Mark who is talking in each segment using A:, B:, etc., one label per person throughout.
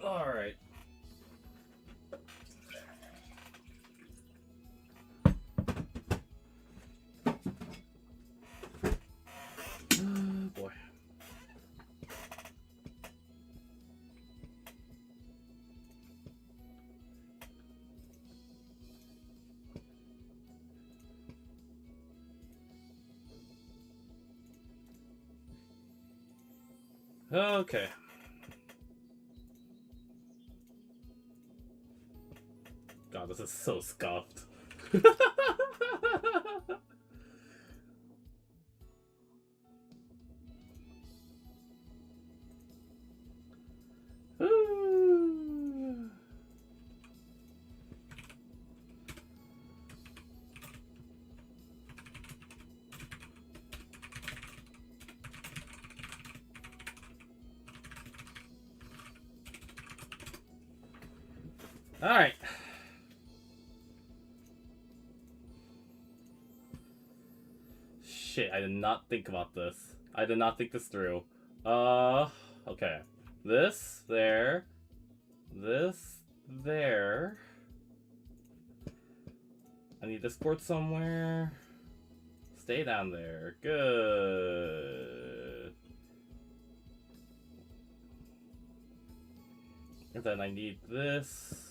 A: Alright. Boy. Okay. God, this is so scuffed. Alright. Shit, I did not think about this. I did not think this through. Okay. This, there. This, there. I need to sport somewhere. Stay down there. Good. And then I need this.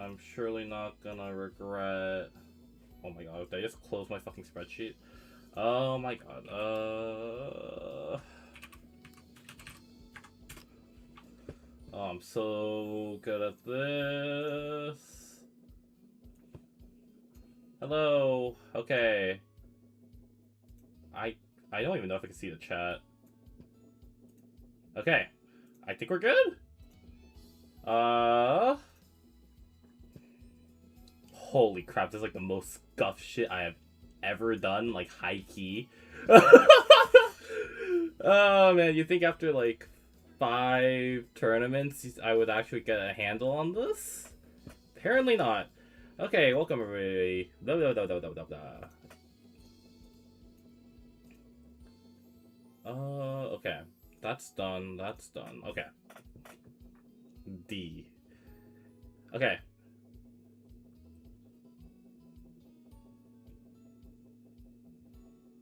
A: I'm surely not gonna regret. Oh my god, did I just close my fucking spreadsheet? Oh my god, Oh, I'm so good at this. Hello. Okay. I don't even know if I can see the chat. Okay. I think we're good. Holy crap, this is like the most scuffed shit I have ever done, like high key. Oh man, you think after like 5 tournaments I would actually get a handle on this? Apparently not. Okay, welcome everybody. Blah, blah, blah, blah, blah, blah. Okay. That's done, that's done. Okay. D. Okay.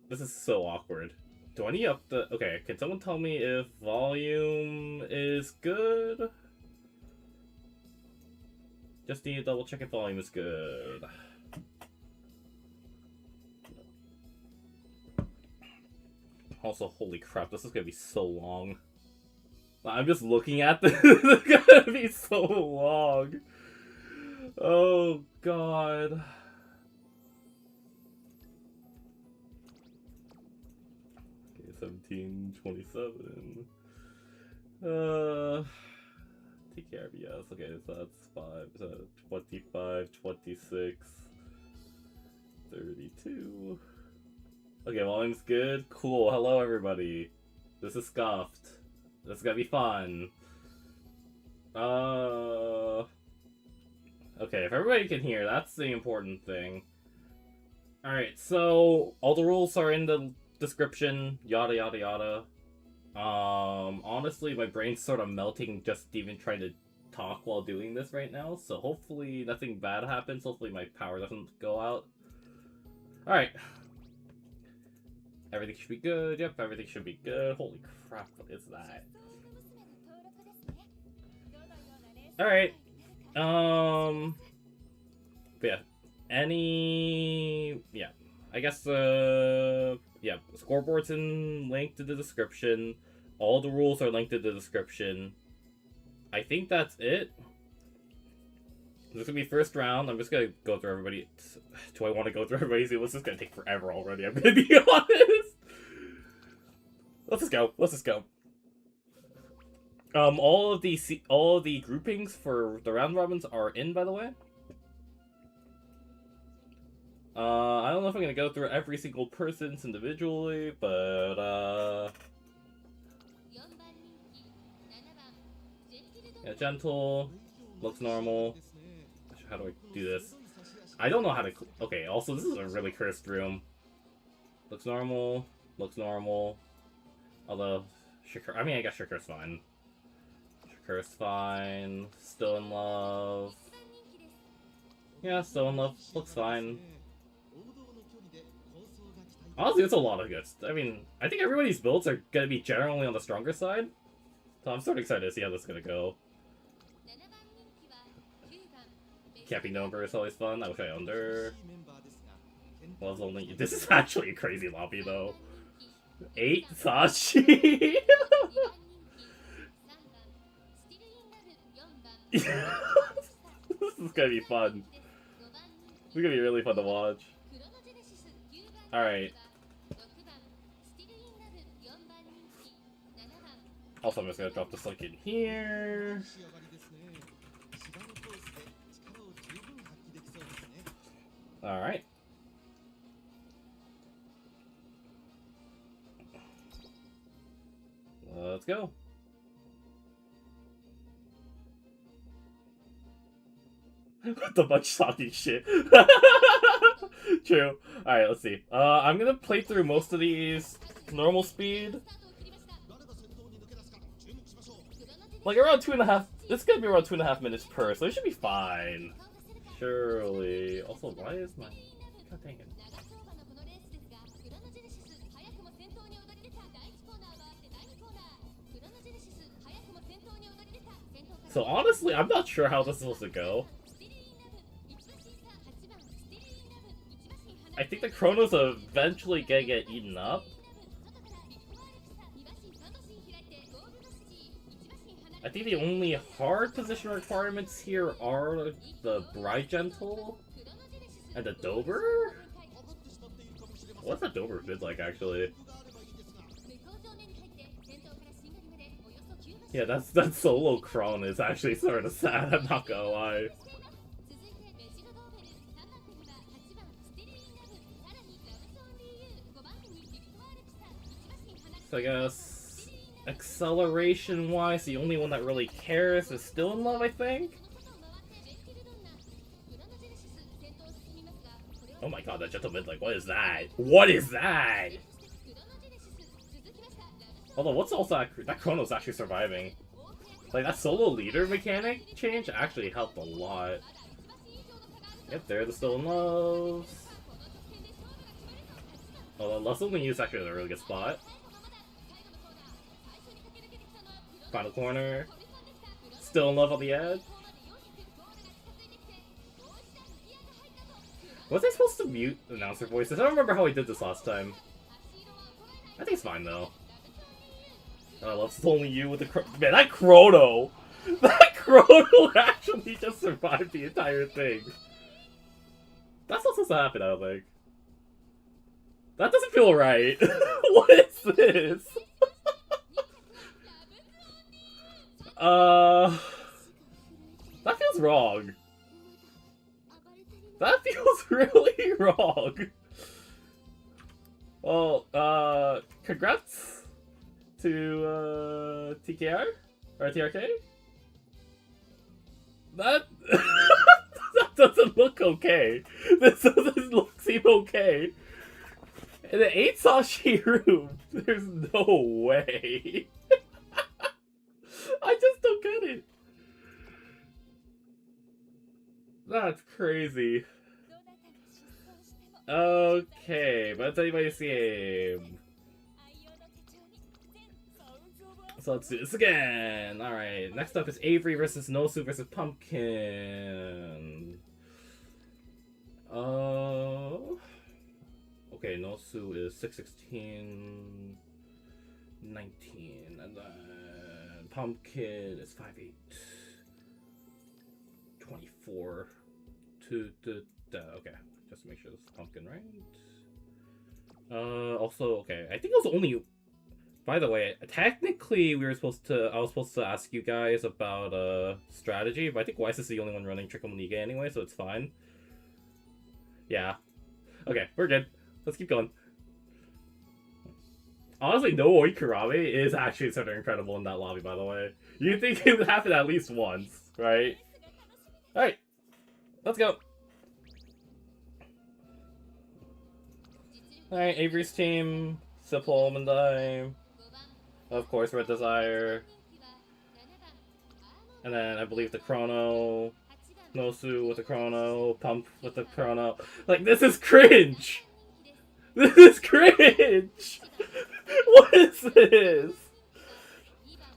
A: This is so awkward. Do I need up the... Okay, can someone tell me if volume is good? Just need to double check if volume is good. Also, holy crap, this is gonna be so long. I'm just looking at this. It's gonna be so long. Oh, God. Okay, 1727. TKRBS. Okay, so that's 5. So 25, 26, 32. Okay, volume's good. Cool. Hello, everybody. This is Scuffed. This is gonna be fun. Okay, if everybody can hear, that's the important thing. Alright, so all the rules are in the description, yada yada yada. Honestly, my brain's sort of melting just even trying to talk while doing this right now, so hopefully nothing bad happens. Hopefully my power doesn't go out. Alright. Everything should be good. Yep, everything should be good. Holy crap, what is that? Alright. Yeah. Yeah. I guess, yeah. Scoreboard's linked to the description. All the rules are linked to the description. I think that's it. This is gonna be first round. I'm just gonna go through everybody. Do I want to go through everybody's? This is gonna take forever already. I'm gonna be honest. Let's just go. Let's just go. All of the groupings for the round robins are in, by the way. I don't know if I'm gonna go through every single person's individually, but yeah, gentle, looks normal. How do I do this? I don't know how to... Okay, also, this is a really cursed room. Looks normal. Looks normal. Although, Shikar... I mean, I guess Shikar's fine. Curse fine. Still in love. Yeah, still in love. Looks fine. Honestly, it's a lot of good. I mean, I think everybody's builds are gonna be generally on the stronger side. So I'm sort of excited to see how this is gonna go. Capping number is always fun. I wish I owned her. Was only. This is actually a crazy lobby though. 8 Sashi. This is gonna be fun. It's gonna be really fun to watch. Alright. Also, I'm just gonna drop this link in here. Alright. Let's go. The much talking shit. True. Alright, let's see. I'm gonna play through most of these normal speed. Like around 2.5. This is gonna be around 2.5 minutes per, so it should be fine. Surely. Also, why is my... God dang it. So honestly, I'm not sure how this is supposed to go. I think the Chrono's eventually gonna get eaten up. I think the only hard position requirements here are the Bride Gentle and the Dober? What's the Dober bid like, actually? Yeah, that solo Chron is actually sort of sad, I'm not gonna lie. So I guess acceleration-wise, the only one that really cares is Still in Love, I think? Oh my god, that gentle mid, like, what is that? What is that? Although, what's also that Chrono's actually surviving. Like, that solo leader mechanic change actually helped a lot. Yep, there, the Still in Love. Although, Love's only use actually is a really good spot. Final corner. Still in Love on the edge. Was I supposed to mute announcer voices? I don't remember how I did this last time. I think it's fine though. I love only you with the man. That Chrono, that Chrono actually just survived the entire thing. That's not supposed to happen, I don't think. That doesn't feel right. What is this? That feels wrong. That feels really wrong. Well, congrats to TKR or TRK. That that doesn't look okay. This doesn't seem okay. And the 8 Sashi room. There's no way. I just don't get it. That's crazy. Okay, but that's anybody's game. So let's do this again. Alright, next up is Avery versus Nosu versus Pumpkin. Okay, Nosu is 6'16", 19, and then Pumpkin is 5'8", 24. Okay, just to make sure this is Pumpkin, right? Also, okay, I think it was only. By the way, technically I was supposed to ask you guys about strategy, but I think Weiss is the only one running Trickle Niga anyway, so it's fine. Yeah. Okay, we're good. Let's keep going. Honestly, no Oikurame is actually sort of incredible in that lobby, by the way. You'd think it would happen at least once, right? Alright. Let's go. Alright, Avery's team. Simple Almond Eye. Of course, Red Desire. And then I believe the Chrono, Nosu with the Chrono, Pump with the Chrono. Like, this is cringe! This is cringe! What is this?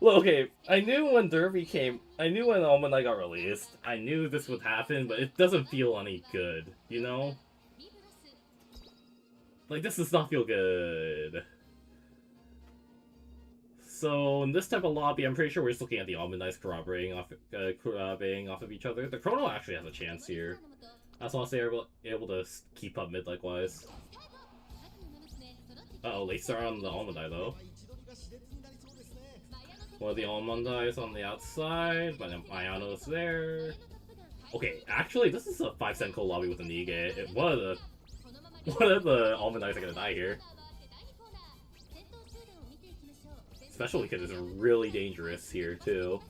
A: Look, okay, I knew when Derby came, I knew when Almanac got released, I knew this would happen, but it doesn't feel any good, you know? Like, this does not feel good. So, in this type of lobby, I'm pretty sure we're just looking at the Almanacs corroborating off of each other. The Chrono actually has a chance here. As long as they're able to keep up mid likewise. Uh-oh, late start on the Almanac though. One of the Almanac is on the outside, but Mayano's there. Okay, actually, this is a 5 Senko lobby with a Nige. One of the Almanacs are gonna die here. Especially because it's really dangerous here, too.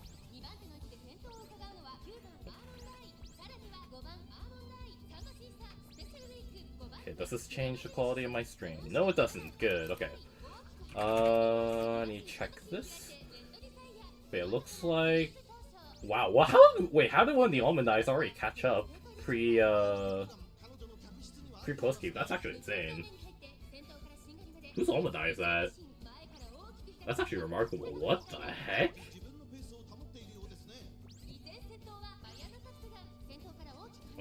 A: Okay, does this change the quality of my stream? No, it doesn't. Good, okay. I need to check this. Wait, it looks like... Wow, well, how did one of the Almanacs already catch up pre-post-keep? That's actually insane. Whose Almanac is that? That's actually remarkable. What the heck?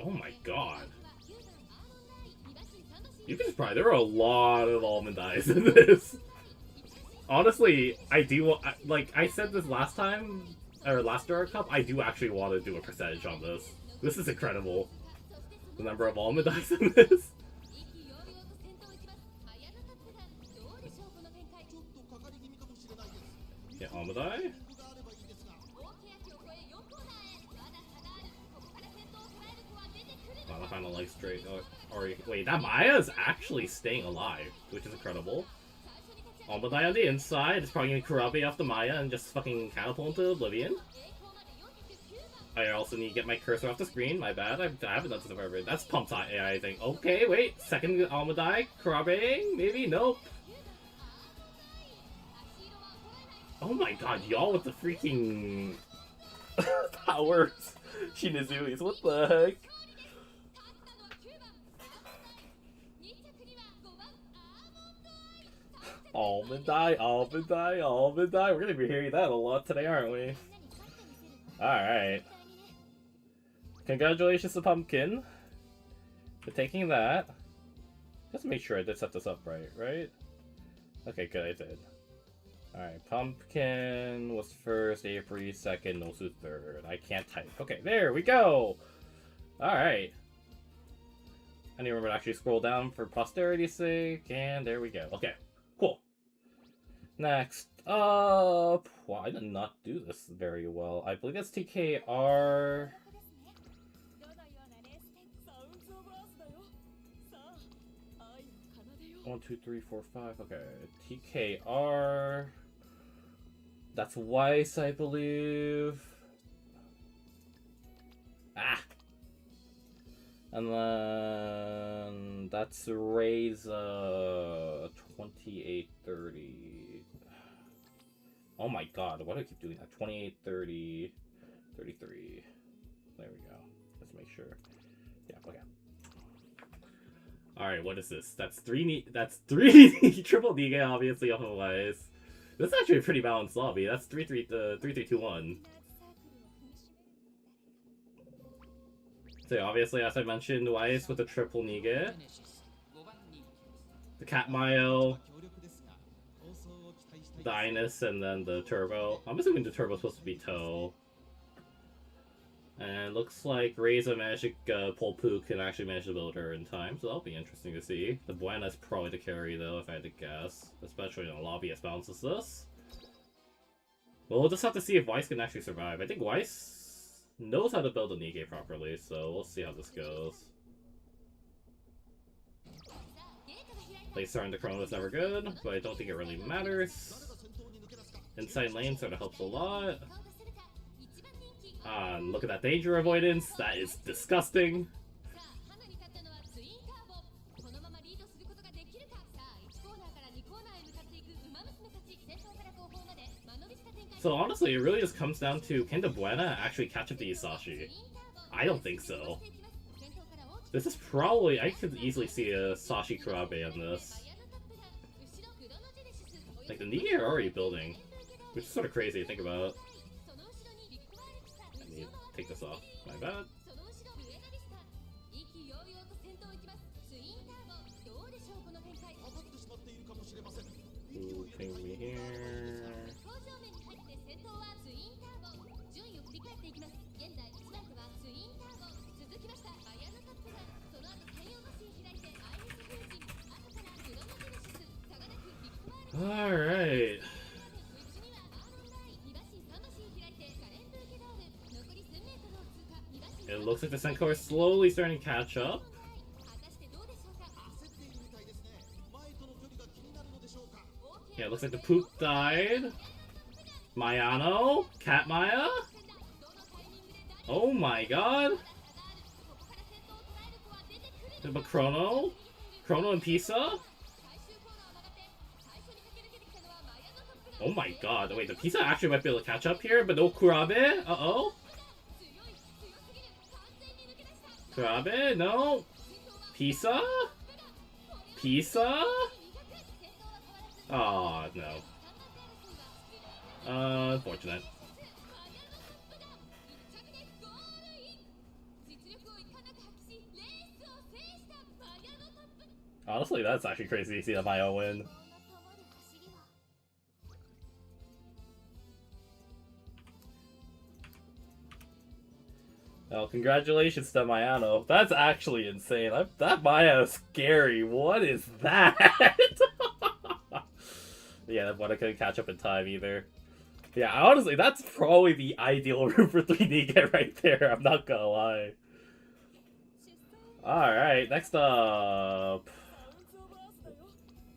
A: Oh my god. You can probably... There are a lot of Almanacs in this. Honestly, I do... Like, I said this last time, or last Dura Cup, I do actually want to do a percentage on this. This is incredible. The number of Almanacs in this. Yeah, Almanac? Wow, I kind of like straight... Or, wait, that Maya is actually staying alive, which is incredible. Almanac on the inside is probably going to corrupt off the Maya and just fucking catapult into oblivion. I also need to get my cursor off the screen, my bad. I haven't done this forever. That's Pumped AI, I think. Okay, wait, second Almanac, corrupting, maybe? Nope. Oh my god, y'all with the freaking powers. Shinizuis, what the heck? Almanac. We're gonna be hearing that a lot today, aren't we? Alright. Congratulations to Pumpkin for taking that. Just make sure I did set this up right? Okay, good, I did. Alright, Pumpkin was first, Avery second, Nosu third. I can't type. Okay, there we go! Alright. I need to remember to actually scroll down for posterity's sake, and there we go. Okay, cool. Next up... Wow, I did not do this very well. I believe that's TKR... 1, 2, 3, 4, 5. Okay, TKR. That's Weiss, I believe. Ah! And then that's Reza 2830. Oh my god, why do I keep doing that? 2830 33. There we go. Let's make sure. Yeah, okay. Alright, what is this? That's three triple Nige, obviously, off of Weiss. This is actually a pretty balanced lobby. That's 3-3-2-1. So obviously, as I mentioned, Weiss with the triple Nige. The Katmayo. The Inus, and then the Turbo. I'm assuming the Turbo's supposed to be Toe. And looks like Reza Magic Polpu can actually manage to build her in time, so that'll be interesting to see. The Buena's probably the carry, though, if I had to guess. Especially in a lobby as balanced as this. Well, we'll just have to see if Weiss can actually survive. I think Weiss knows how to build a Nige properly, so we'll see how this goes. Late start into Chrono is never good, but I don't think it really matters. Inside lane sort of helps a lot. Look at that danger avoidance. That is disgusting. So honestly, it really just comes down to, can the Buena actually catch up to Isashi? I don't think so. This is probably, I could easily see a Sashi Kurabe on this. Like, the Nigi are already building, which is sort of crazy to think about. I need to take this off. My bad. Ooh, ping me here. Alright. It looks like the Senko are slowly starting to catch up. Yeah, it looks like the Pook died. Mayano? Cat Maya? Oh my god. But Chrono? Chrono and Pisa? Oh my god. Wait, the Pisa actually might be able to catch up here, but no Kurabe? Uh-oh. Kurabe? No. Pisa? Pisa? Oh no. Unfortunate. Honestly, that's actually crazy to see the Maya win. Oh, congratulations to Mayano. That's actually insane. That Maya is scary. What is that? Yeah, that one I couldn't catch up in time either. Yeah, honestly, that's probably the ideal route for 3 Niga right there. I'm not gonna lie. Alright, next up.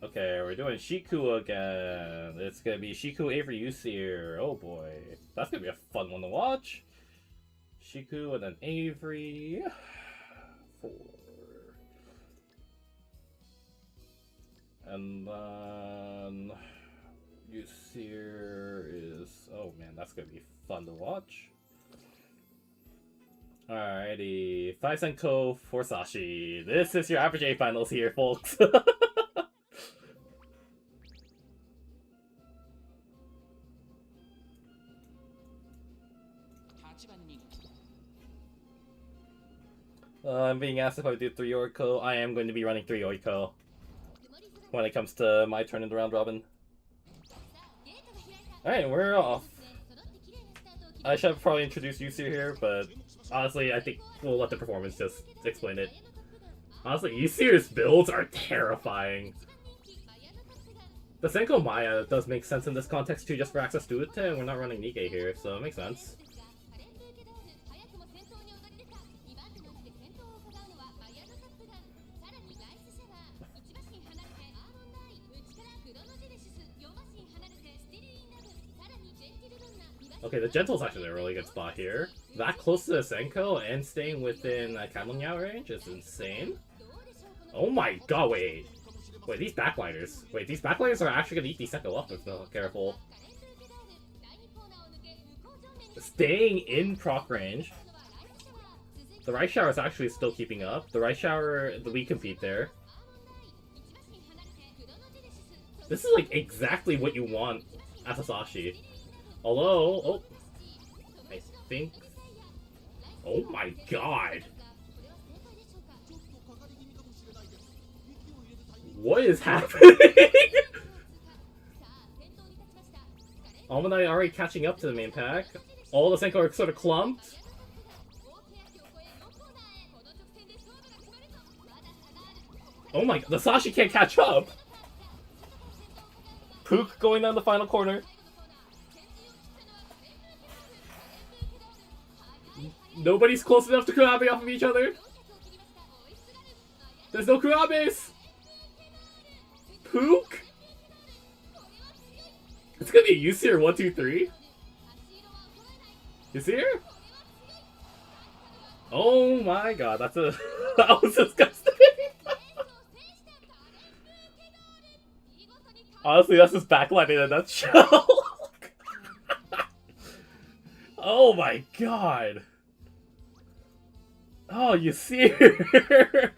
A: Okay, we're doing Shiku again. It's gonna be Shiku Avery Usir. Oh boy. That's gonna be a fun one to watch. Shiku and then Avery. 4. And then Usir is... oh man, that's gonna be fun to watch. Alrighty. 5 Senko for Sashi. This is your average A finals here, folks. I'm being asked if I do 3 Oriko. I am going to be running 3 Oriko when it comes to my turn in the round robin. Alright, we're off. I should have probably introduced Yusir here, but honestly, I think we'll let the performance just explain it. Honestly, Yusir's builds are terrifying. The Senko Maya does make sense in this context too, just for access to it, and we're not running Nikkei here, so it makes sense. Okay, the Gentle's actually a really good spot here. That close to the Senko and staying within Kamonyao range is insane. Oh my god, wait. Wait, these backliners. Wait, these backliners are actually gonna eat these Senko up if they're not careful. Staying in proc range. The Rice Shower is actually still keeping up. The Rice Shower, we compete there. This is like exactly what you want at Sasashi. Although, oh, I think, oh my god. What is happening? Almanai already catching up to the main pack. All the Senko are sort of clumped. Oh my, the Sashi can't catch up. Pook going down the final corner. Nobody's close enough to Kurabe off of each other. There's no Kurabes. Pook? It's gonna be Yusir 1, 2, 3. Yusir? Oh my god, that's a that was disgusting. Honestly, that's just backlight in a nutshell. Oh my god! Oh, you see her?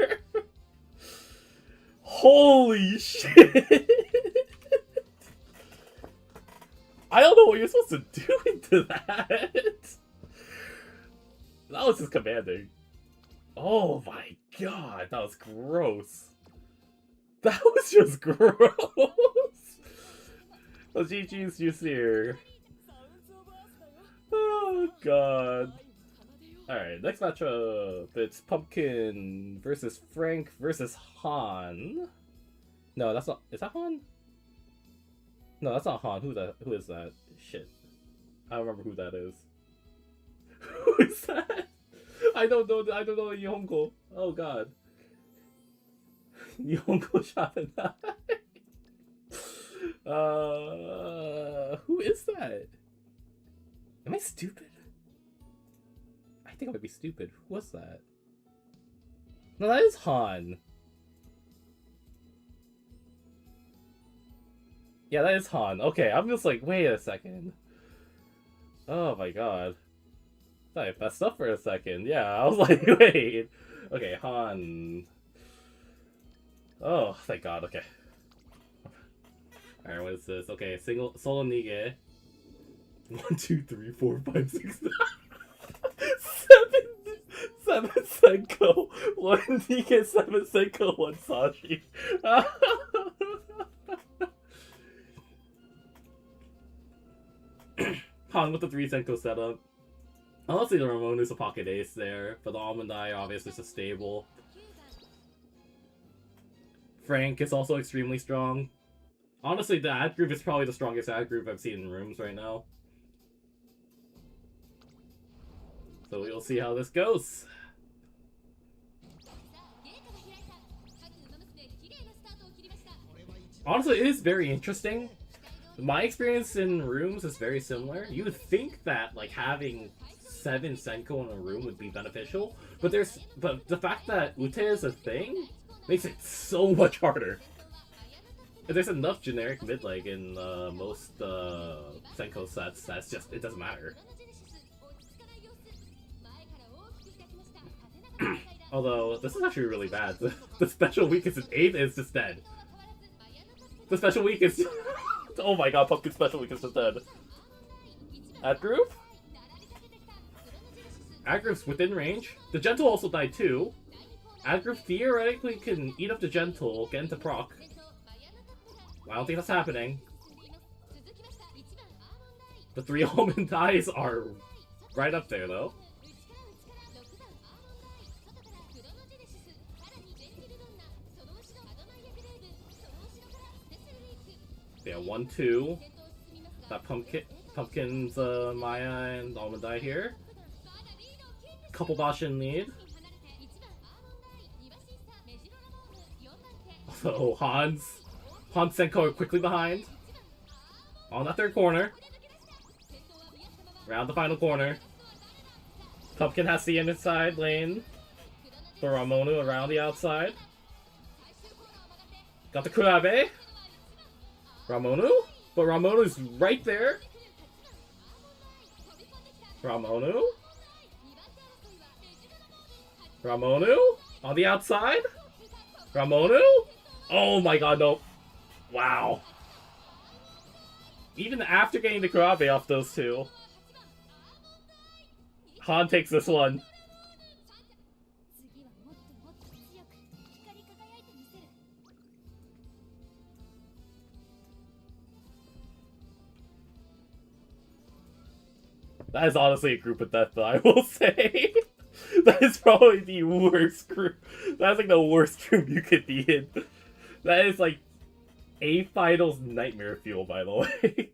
A: Holy shit! I don't know what you're supposed to do into that. That was just commanding. Oh my god, that was gross. That was just gross. Oh, GG's Juicier. Oh god. Alright, next matchup. It's Pumpkin versus Frank versus Han. No, that's not. Is that Han? No, that's not Han. Who is that? Shit. I don't remember who that is. Who is that? I don't know Nihongo. Oh god. Nihongo Shabanai. Who is that? Am I stupid? I think I might be stupid. Who was that? No, that is Han. Yeah, that is Han. Okay, I'm just like, wait a second. Oh my god. I messed up for a second. Yeah, I was like, wait. Okay, Han. Oh, thank god, okay. Alright, what is this? Okay, solo Nige. 1, 2, 3, 4, 5, 6, 9. 7 Senko. 1 Nige, 7 Senko, 1 Sashi. Han with the 3 Senko setup. Honestly, the Ramon is a pocket ace there, but the Almond Eye obviously is a stable. Frank is also extremely strong. Honestly, the ad group is probably the strongest ad group I've seen in rooms right now. So we'll see how this goes. Honestly, it is very interesting. My experience in rooms is very similar. You would think that like having 7 Senko in a room would be beneficial, but the fact that Ute is a thing makes it so much harder. If there's enough generic mid leg in most Senko sets, that's just, it doesn't matter. Although this is actually really bad. The special weak is 8 is just dead. The special weak is oh my god, Pumpkin special weak is just dead. Ad group? Ad group's within range. The Gentle also died too. Ad group theoretically can eat up the Gentle, get into proc. I don't think that's happening. The 3 Almond Eyes are right up there though. Yeah, 1, 2. That Pumpkin's Maya and Almond Eye here. Couple Bashin lead. So Hans Senko are quickly behind. On that 3rd corner. Round the final corner. Pumpkin has the inside lane. For Ramonu around the outside. Got the Kurabe. Ramonu? But Ramonu's right there. Ramonu? Ramonu? On the outside? Ramonu? Oh my god, no. Wow. Even after getting the Kurabe off those two, Han takes this one. That is honestly a group of death, though, I will say. That is probably the worst group. That's like the worst group you could be in. That is like a finals nightmare fuel, by the way.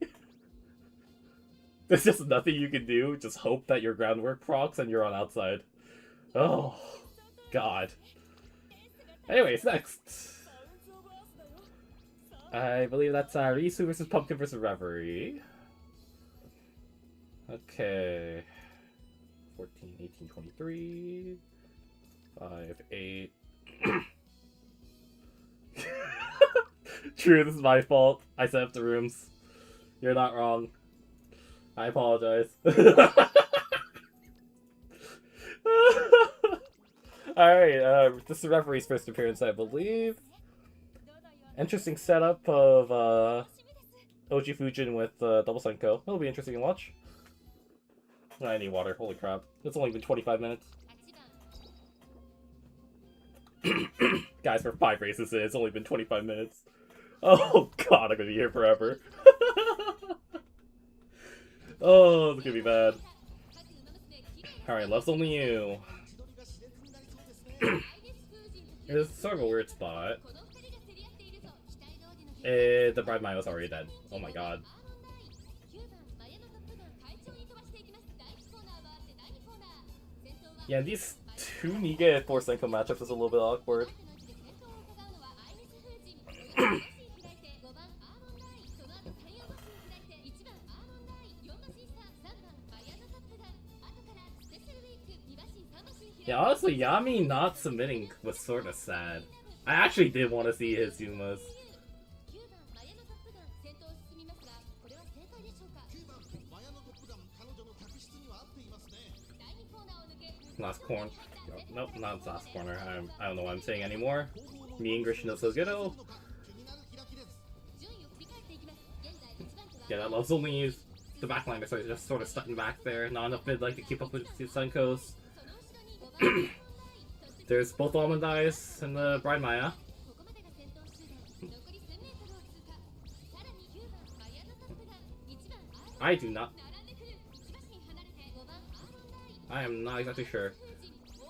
A: There's just nothing you can do. Just hope that your groundwork procs and you're on outside. Oh, God. Anyways, next. I believe that's Risu versus Pumpkin versus Reverie. Okay. 14, 18, 23. 5, 8. True, this is my fault. I set up the rooms. You're not wrong. I apologize. Alright, this is the referee's first appearance, I believe. Interesting setup of OG Fujin with Double Senko. It'll be interesting to watch. I need water, holy crap. It's only been 25 minutes. Guys, for 5 races in, it's only been 25 minutes. Oh god, I'm gonna be here forever. Oh, it's gonna be bad. Alright, love's only you. It's sort of a weird spot. The Bride Maya was already dead. Oh my god. Yeah, these two Niga 4 Senko matchups is a little bit awkward. Yeah, honestly, Yami not submitting was sort of sad. I actually did want to see his Yumas. Last corner. Nope, not last corner. I don't know what I'm saying anymore. Me English no so good. Yeah, that love's only used the backline, so he's just sort of stuck in back there. Not enough mid like to keep up with the Senkos. There's both Almond Eyes and the Bride Maya. I do not. I am not exactly sure.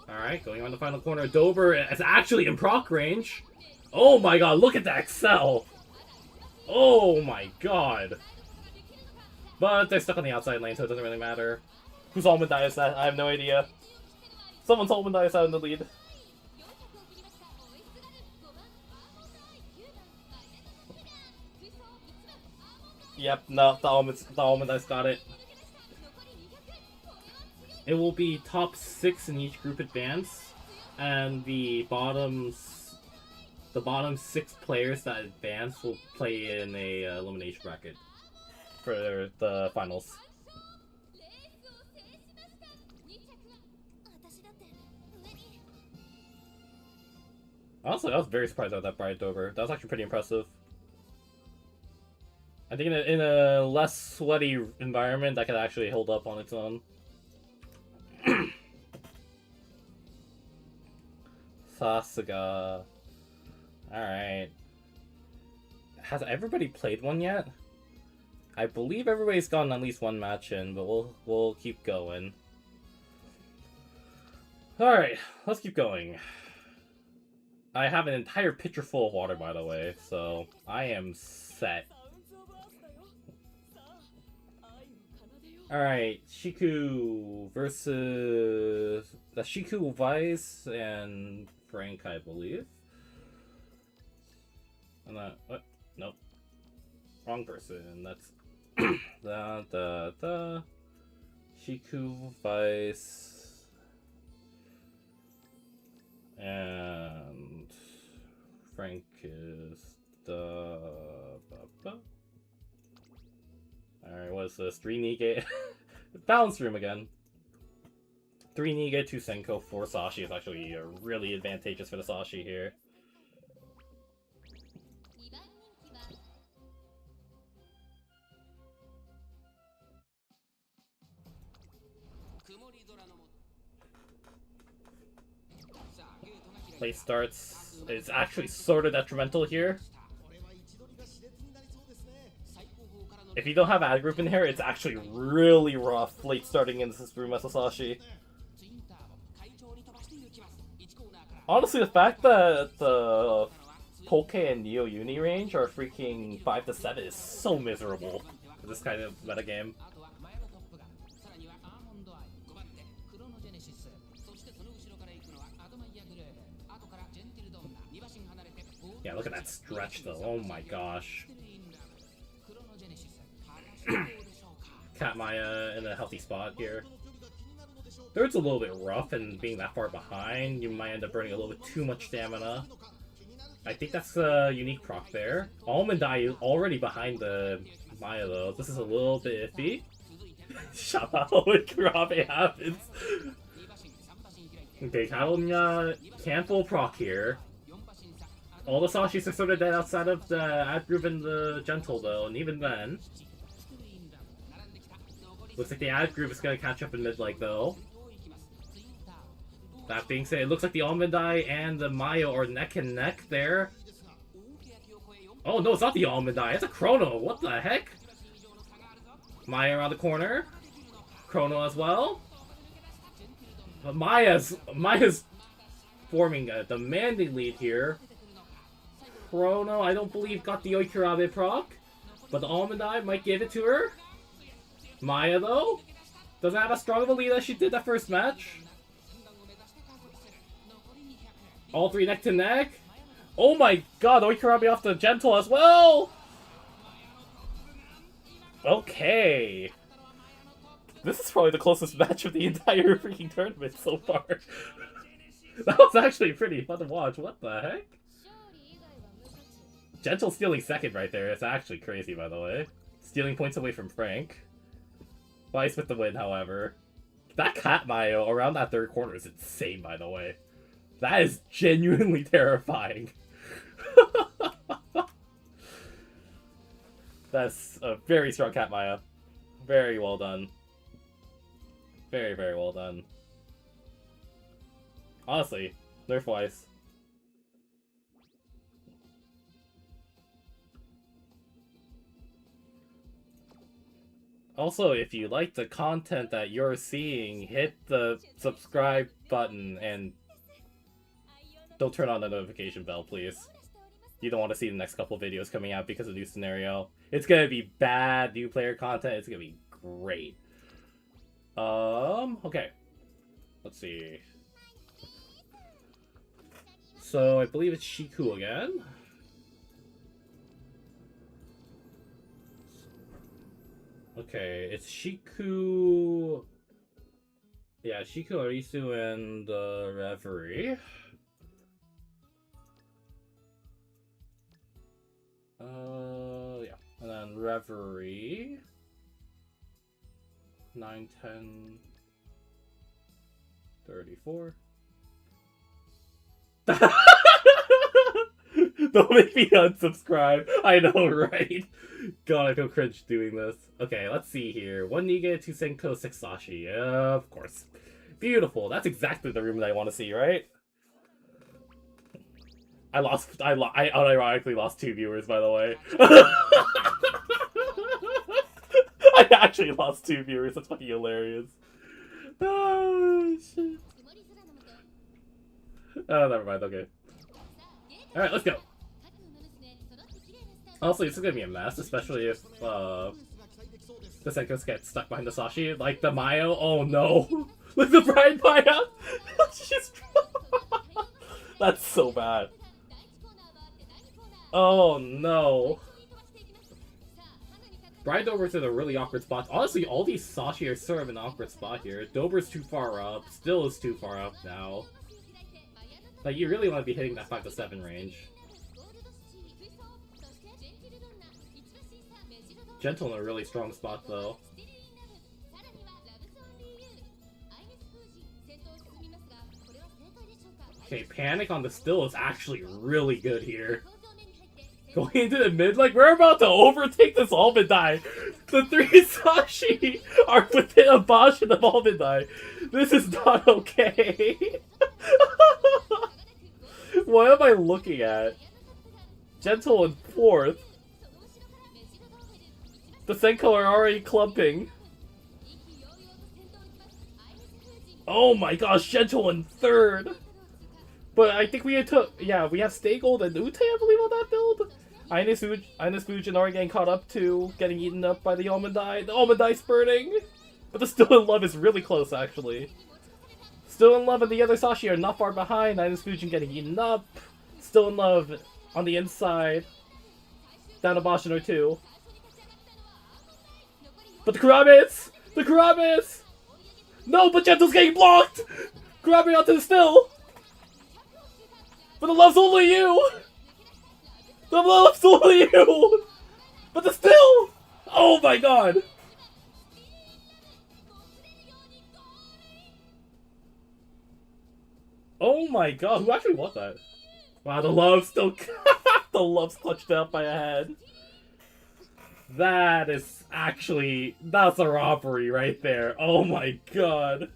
A: Alright, going on the final corner. Dober is actually in proc range. Oh my god, look at that Excel! Oh my god. But they're stuck on the outside lane, so it doesn't really matter. Whose Almond Eye is that? I have no idea. Someone's Almond Eye is out in the lead. Yep, no, the Almond Eye's got it. It will be top 6 in each group advance, and the bottom 6 players that advance will play in a elimination bracket for the finals. Honestly, I was very surprised about that Bride Dover. That was actually pretty impressive. I think in a less sweaty environment, that could actually hold up on its own. Sasuga. Alright. Has everybody played one yet? I believe everybody's gotten at least one match in, but we'll keep going. Alright, let's keep going. I have an entire pitcher full of water, by the way, so I am set. Alright, Shiku versus the Shiku Vice and Frank, I believe. And that, what? Nope. Wrong person. That's Shiku Vice and Frank is the Alright, what's this? 3 Niga. Balance room again. 3 Niga, 2 Senko, 4 Sashi is actually really advantageous for the Sashi here. Play starts. It's actually sort of detrimental here. If you don't have ad group in here, it's actually really rough late starting in this room as a Sashi. Honestly, the fact that the Poke and Neo Uni range are freaking 5 to 7 is so miserable for this kind of metagame. Yeah, look at that stretch though, oh my gosh. Cat Maya in a healthy spot here. Third's a little bit rough, and being that far behind, you might end up burning a little bit too much stamina. I think that's a unique proc there. Almond Eye is already behind the Maya though. This is a little bit iffy. Shout out when Kurabe happens. Okay, Catalunya can't full proc here. All the Sashis are sort of dead outside of the ad group and the Gentle, though, and even then. Looks like the ad group is going to catch up in mid-leg, though. That being said, it looks like the Almond-Eye and the Mayo are neck and neck there. Oh, no, it's not the Almond-Eye, it's a Chrono. What the heck? Maya around the corner. Chrono as well. But Maya's forming a demanding lead here. Chrono, I don't believe, got the Oikurabe proc. But the Almond-Eye might give it to her. Maya, though, doesn't have as strong of a lead as she did that first match. All three neck to neck. Oh my god, Oikurabe off the Gentle as well! Okay. This is probably the closest match of the entire freaking tournament so far. That was actually pretty fun to watch. What the heck? Gentle stealing second right there. It's actually crazy, by the way. Stealing points away from Frank. Vice with the win, however. That Cat Mayo around that third corner is insane, by the way. That is genuinely terrifying. That's a very strong Cat Maya. Very well done. Very, very well done. Honestly, nerf-wise. Also, if you like the content that you're seeing, hit the subscribe button and don't turn on the notification bell, please. You don't want to see the next couple videos coming out because of new scenario. It's gonna be bad new player content. It's gonna be great. Okay. Let's see. So, I believe it's Shiku again. Okay, it's Shiku... Yeah, Shiku, Arisu, and Reverie. Yeah. And then Reverie. 9, 10... 34. Don't make me unsubscribe. I know, right? God, I feel cringe doing this. Okay, let's see here. 1 Niga, 2 Senko, 6 Sashi. Of course. Beautiful. That's exactly the room that I want to see, right? I unironically lost 2 viewers, by the way. I actually lost 2 viewers. That's fucking hilarious. Oh, shit. Oh, never mind. Okay. Alright, let's go. Honestly, this is gonna be a mess, especially if the Senkos get stuck behind the Sashi. Like the Mayo. Oh no! Look, the Bride Maya! She's... That's so bad. Oh no. Bride Dober's in a really awkward spot. Honestly, all these Sashi are sort of in an awkward spot here. Dober's too far up. Still is too far up now. Like, you really want to be hitting that 5 to 7 range. Gentle in a really strong spot, though. Okay, Panic on the still is actually really good here. Going into the mid, like, we're about to overtake this Almond-Eye. The 3 Sashi are within a Bashin of Almond-Eye. This is not okay. What am I looking at? Gentle in 4th. The Senko are already clumping. Oh my gosh, Gentle in 3rd. But I think we had to... Yeah, we have Stay Gold and Ute, I believe, on that build. Ines Fujin already getting caught up to getting eaten up by the Almond-Eye. The Almond-Eye spurting. But the Still in Love is really close, actually. Still in Love and the other Sashi are not far behind. Ines Fujin getting eaten up. Still in Love on the inside. Down to Bashin or 2. But the Kurabes! The Kurabes! No, but Gentle's getting blocked! Kurabe onto the Still! But the Love's only you! The Love's only you! But the Still! Oh my god! Oh my god, who actually won that? Wow, the love still... the love's clutched out by a head. That is actually... That's a robbery right there. Oh my god.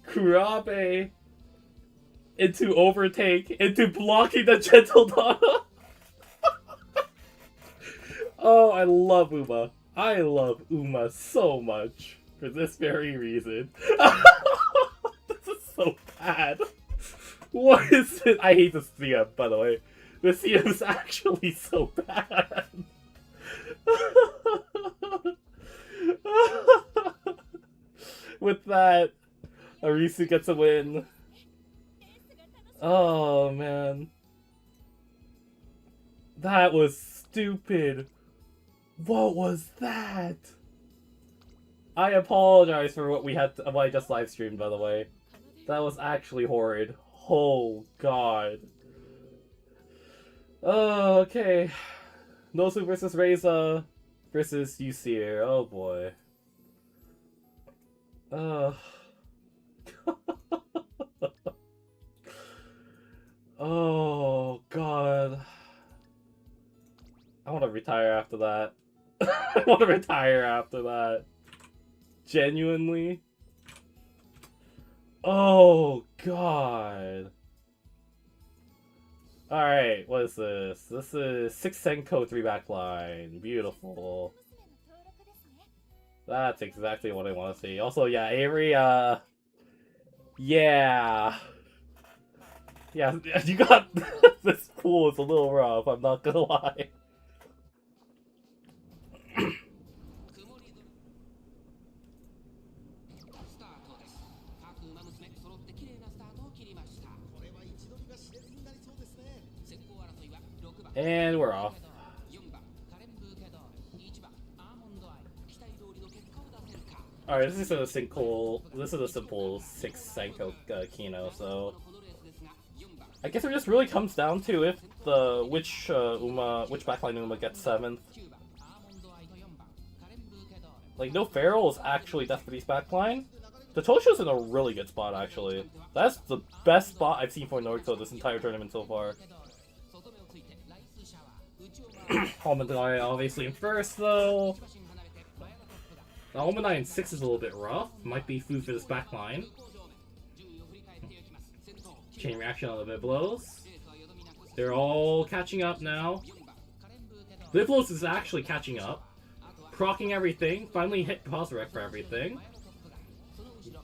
A: Kurabe into overtake, into blocking the gentle Donna. Oh, I love Uma. I love Uma so much for this very reason. This is so bad. What is it? I hate this CM, by the way. The CM is actually so bad. With that, Arisu gets a win. Oh, man. That was stupid. What was that? I apologize for what I just live streamed, by the way. That was actually horrid. Oh, God. Oh, okay. Nosu versus Reza versus Usir. Oh, boy. Oh, God. I want to retire after that. I want to retire after that. Genuinely. Oh, God. Alright, what is this? This is 6 Senko 3 backline. Beautiful. That's exactly what I want to see. Also, yeah, Avery, yeah. Yeah, you got... This pool is a little rough, I'm not gonna lie. And we're off. Alright, this is a simple 6 Senko Kino, so I guess it just really comes down to if which backline Uma gets 7th. Like, no Feral is actually Death Beast backline. The Tosho's in a really good spot, actually. That's the best spot I've seen for Noriko this entire tournament so far. Almondai obviously in first, though. The Almondai in 6 is a little bit rough. Might be food for this backline. Chain reaction on the Biblos. They're all catching up now. Biblos is actually catching up. Procking everything. Finally hit pause rec for everything.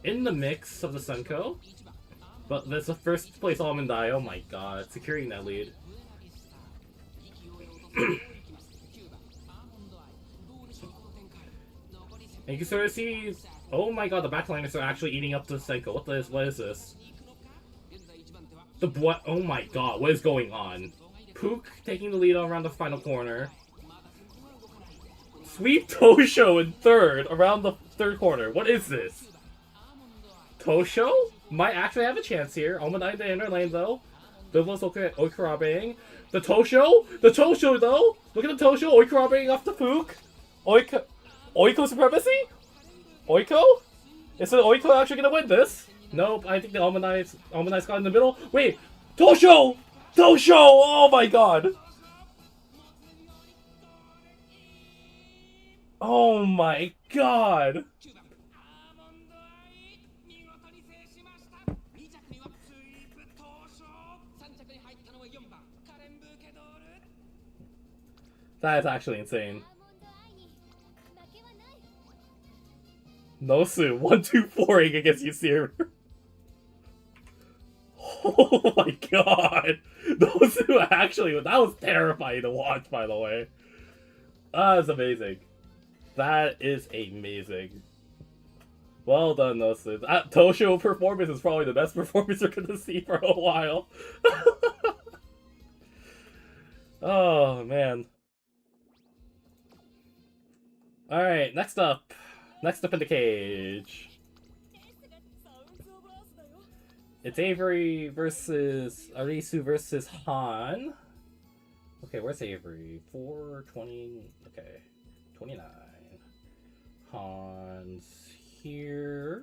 A: In the mix of the Senko. But there's a first place Almondai. Oh my god. Securing that lead. And you can sort of see, oh my god, the backliners are actually eating up the Senko. What is this? Oh my god, what is going on? Pook taking the lead around the final corner. Sweep Tosho in third, around the third corner. What is this? Tosho might actually have a chance here. Almondai in the inner lane though. Biblos Oikarabeing. The Tosho though! Look at the Tosho, Oikarabeing off the Pook. Oiko supremacy? Oiko? Is Oiko actually gonna win this? Nope, I think the Almondai's got in the middle. Wait! Tosho! Tosho! Oh my god! Oh my god! That is actually insane. Nosu, 1-2-4ing against Usir. Oh my god! Nosu actually, that was terrifying to watch, by the way. That is amazing. That is amazing. Well done, Nosu. That Tosho performance is probably the best performance you're gonna see for a while. Oh, man. Alright, next up. Next up in the cage. It's Avery versus Arisu versus Han. Okay, where's Avery? 420. Okay, 29. Han's here.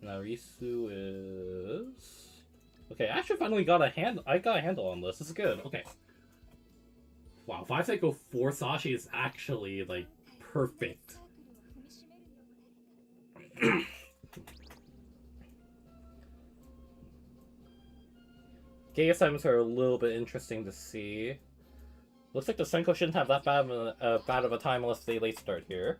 A: Narisu is... Okay, I actually finally got a handle on this. This is good. Okay. Wow, 5 Seiko 4 Sashi is actually, like, perfect. Gay assignments are a little bit interesting to see. Looks like the Senko shouldn't have that bad of a time unless they late start here.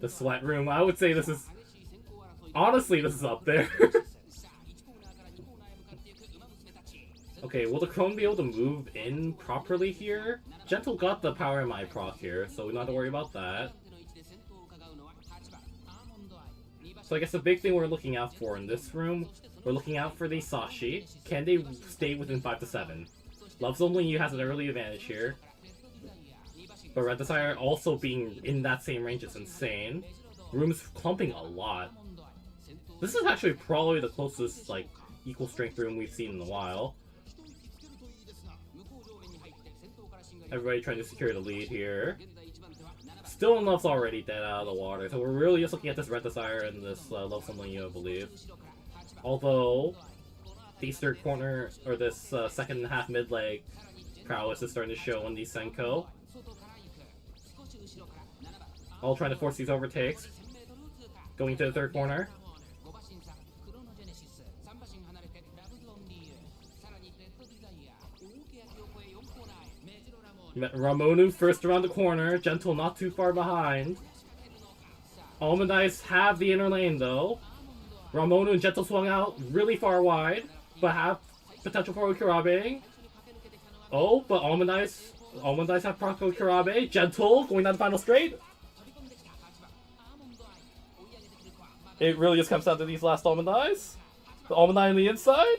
A: The sweat room, I would say this is... Honestly, this is up there. Okay, will the Chrome be able to move in properly here? Gentle got the power MI proc here, so we don't have to worry about that. So I guess the big thing we're looking out for in this room, we're looking out for the Sashi. Can they stay within 5 to 7? Love's Only You has an early advantage here. But Red Desire also being in that same range is insane. Room's clumping a lot. This is actually probably the closest, like, equal strength room we've seen in a while. Everybody trying to secure the lead here. Still in Love's already dead out of the water, so we're really just looking at this Red Desire and this Love Someone You, I believe. Although, these third corner, or this second half mid-leg prowess is starting to show on these Senko. All trying to force these overtakes. Going to the third corner. Ramonu first around the corner. Gentle not too far behind. Almond Eyes have the inner lane though. Ramonu and Gentle swung out really far wide, but have potential for Okurabe. Oh, but Almond Eyes have proc Okurabe. Gentle going down the final straight. It really just comes down to these last Almond Eyes. The Almond Eye on the inside.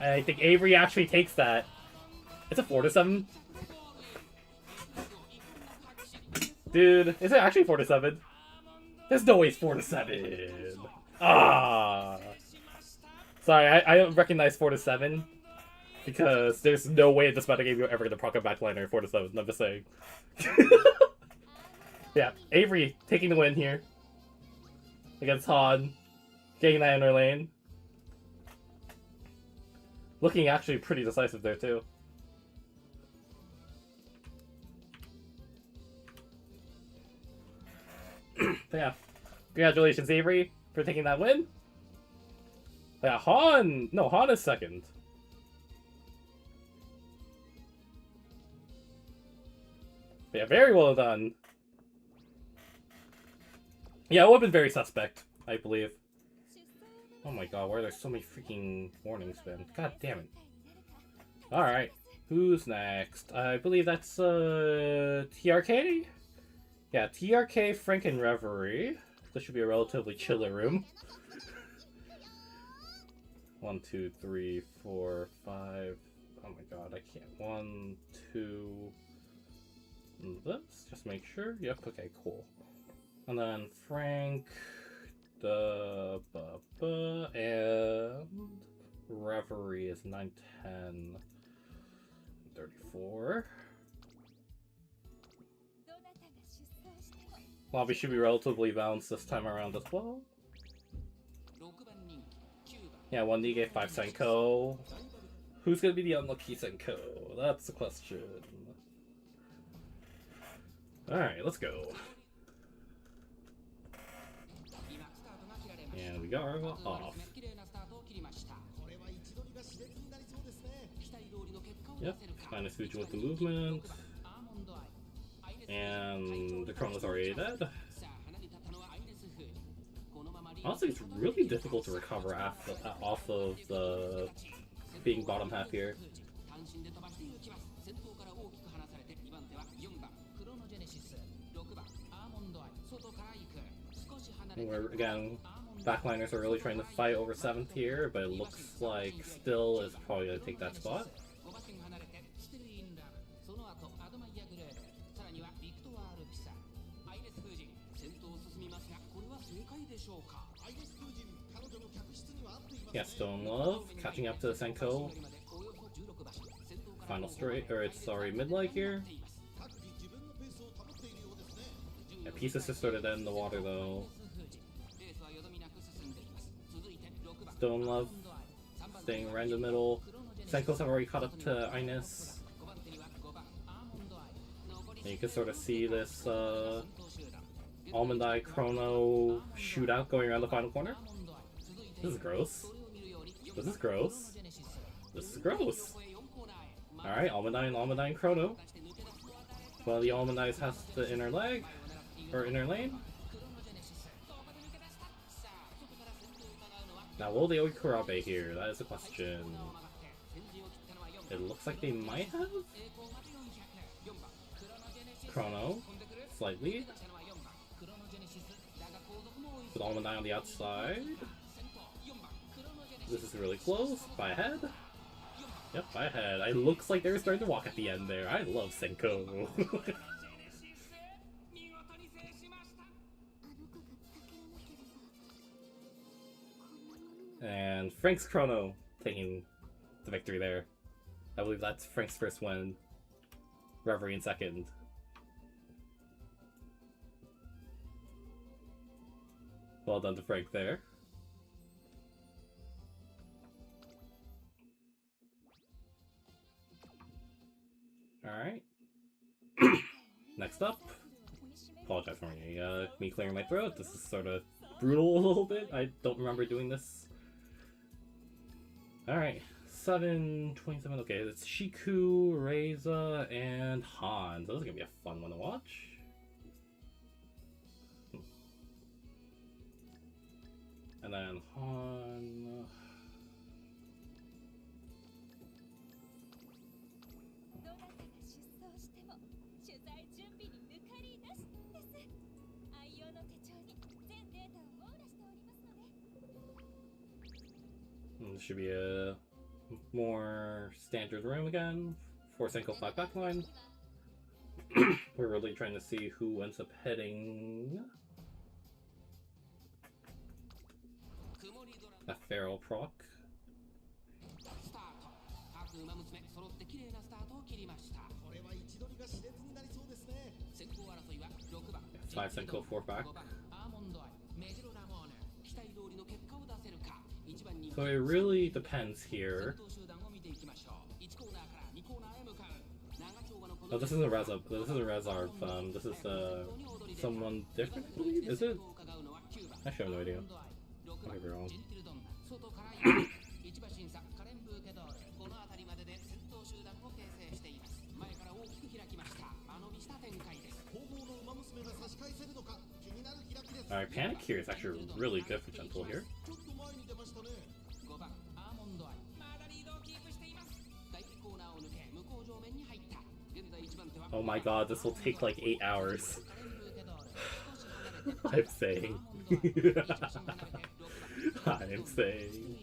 A: And I think Avery actually takes that. It's a 4 to 7. Dude, is it actually 4 to 7? There's no way it's 4 to 7. Ah. Sorry, I don't recognize 4 to 7 because there's no way in this metagame you're ever gonna proc a backliner 4 to 7. I'm just saying. Yeah, Avery taking the win here against Han, getting that inner lane. Looking actually pretty decisive there too. Yeah, congratulations Avery for taking that win. Yeah, Han is second. Yeah, very well done. Yeah, it would have been very suspect, I believe. Oh my god, why are there so many freaking warnings, man? God damn it. Alright, who's next? I believe that's, TRK? Yeah, TRK, Frank, and Reverie. This should be a relatively chiller room. 1, 2, 3, 4, 5. Oh my god, I can't. 1, 2. Let's just make sure. Yep, okay, cool. And then Frank, and Reverie is 9, 10, 34. Lobby should be relatively balanced this time around as well. Yeah, 1 Nige, 5 Senko. Who's gonna be the unlucky Senko? That's the question. Alright, let's go. And we got our off. Yep, minus Fuji with the movement. And the Chrono's already dead. Honestly, it's really difficult to recover off of the being bottom half here. And we're, again, backliners are really trying to fight over 7th here, but it looks like Still is probably going to take that spot. Yeah, still in love. Catching up to Senko. Final straight, or it's sorry, mid-leg here. Yeah, pieces just started in the water though. Still in love. Staying right in the middle. Senko's have already caught up to Ines. And you can sort of see this Almond Eye Chrono shootout going around the final corner. This is gross. This is gross. This is gross. Alright, Almond Eye and Chrono. One of the Almond Eyes has the inner leg, or inner lane. Now, will they Oikurabe here? That is the question. It looks like they might have? Chrono, slightly. With Almond Eye on the outside. This is really close. By ahead. Yep, by ahead. It looks like they're starting to walk at the end there. I love Senko. And Frank's Chrono taking the victory there. I believe that's Frank's first win. Reverie in second. Well done to Frank there. Alright. Next up. Apologize for me clearing my throat. This is sort of brutal a little bit. I don't remember doing this. Alright. 7:27. Okay, it's Shiku, Reiza, and Han. So this is gonna be a fun one to watch. And then Han. This should be a more standard room again. 4 Senko 5 backline. We're really trying to see who ends up heading. A feral proc. 5 Senko 4 back. So it really depends here. Oh, this isn't Reza. This isn't Rezarv. This is someone different, I believe? Is it? Actually, I have no idea. I could be wrong. Alright, Panic here is actually really good for Gentle here. Oh my god, this will take like 8 hours. I'm saying. I'm saying.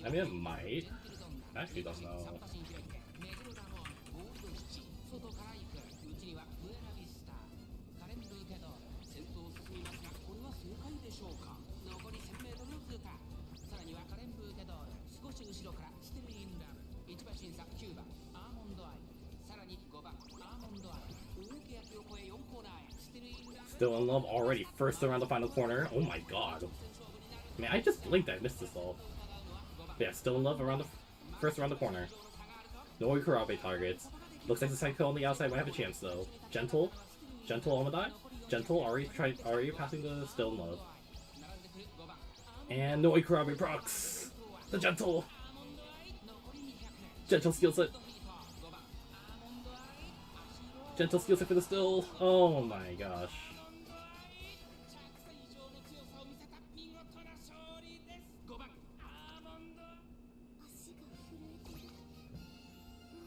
A: I mean, it might. I actually don't know. Still in love already, first around the final corner. Oh my god. Man, I just blinked, I missed this all. But yeah, still in love around the first around the corner. No Ikurabe targets. Looks like the Psycho on the outside might have a chance though. Gentle. Gentle Almadai. Gentle already passing the still in love. And no Ikurabe procs. The Gentle. Gentle steals it. Gentle steals it for the still. Oh my gosh.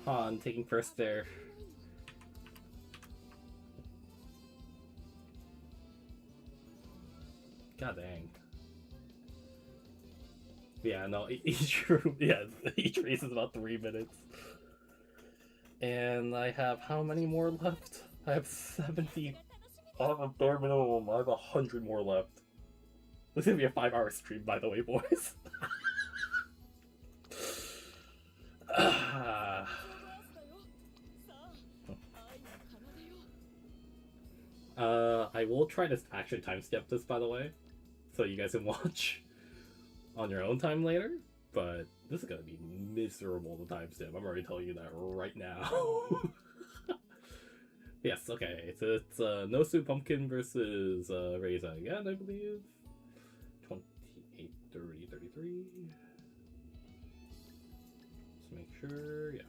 A: Han taking first there. God dang. Yeah, no, each room, yeah, each race is about 3 minutes. And I have how many more left? I have 70. I have a bare minimum. I have 100 more left. This is gonna be a 5-hour stream, by the way, boys. I will try to actually timestamp this, by the way, so you guys can watch on your own time later, but this is gonna be miserable to timestamp. I'm already telling you that right now. Yes, okay, so it's Nosu Pumpkin versus Reza again, I believe. 28, 30, 33. Let's make sure, yeah.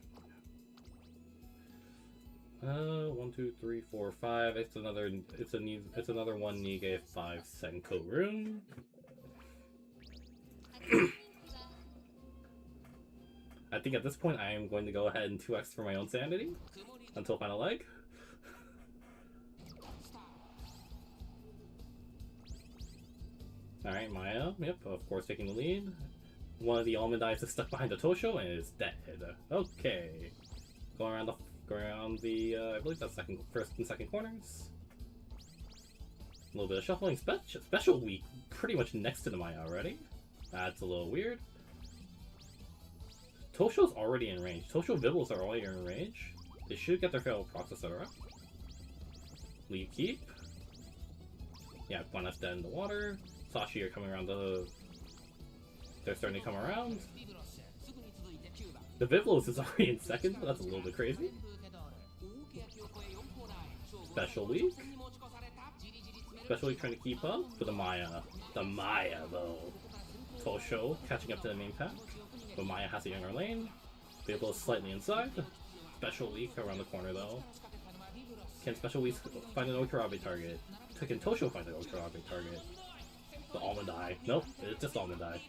A: 1, 2, 3, 4, 5. It's another one Nige 5 Senko room. I think at this point I am going to go ahead and 2x for my own sanity until final leg. Alright, Maya, yep, of course taking the lead. One of the almond eyes is stuck behind the Tosho and is dead. Okay. Going around the I believe that's first and second corners. A little bit of shuffling. Special week pretty much next to the Maya already. That's a little weird. Tosho's already in range. Tosho Vibbles are already in range. They should get their failed processor up. Leave keep. Yeah, Buena's dead in the water. Sashi are coming around They're starting to come around. The Vivlos is already in second, but that's a little bit crazy. Special week. Special week trying to keep up for the Maya. The Maya, though. Tosho catching up to the main pack. But Maya has the younger lane. Vivlos slightly inside. Special week around the corner, though. Can Special week find an Okurabe target? Can Tosho find an Okurabe target? The Almond Eye. Nope, it's just Almond Eye.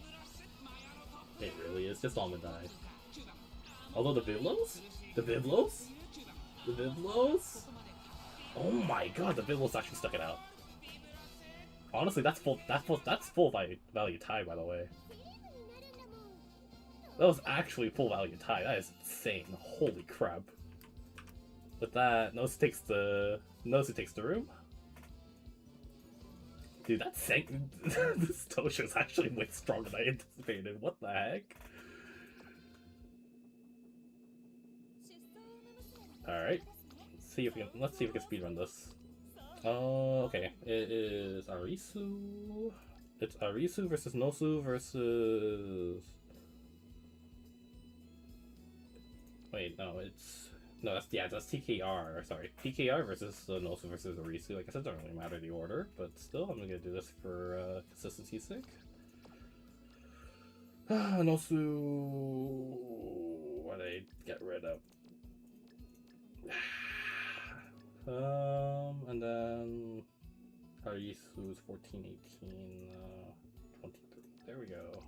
A: It really is just Almond Eye. Although the Vivlos? The Vivlos? The Vivlos? Oh my god, the Vivlos actually stuck it out. Honestly, that's full value tie, by the way. That was actually full value tie. That is insane. Holy crap. With that, Nosu takes the room. Dude, that sank. This Tosho is actually way stronger than I anticipated. What the heck? Alright. Let's see if we can speedrun this. Okay. It is Arisu. It's Arisu versus Nosu versus... Wait, no, that's TKR. Sorry, TKR versus Nosu versus Arisu. I guess it doesn't really matter the order, but still, I'm gonna do this for consistency's sake. Nosu, what did I get rid of? And then Arisu's 14, 18, 23. There we go.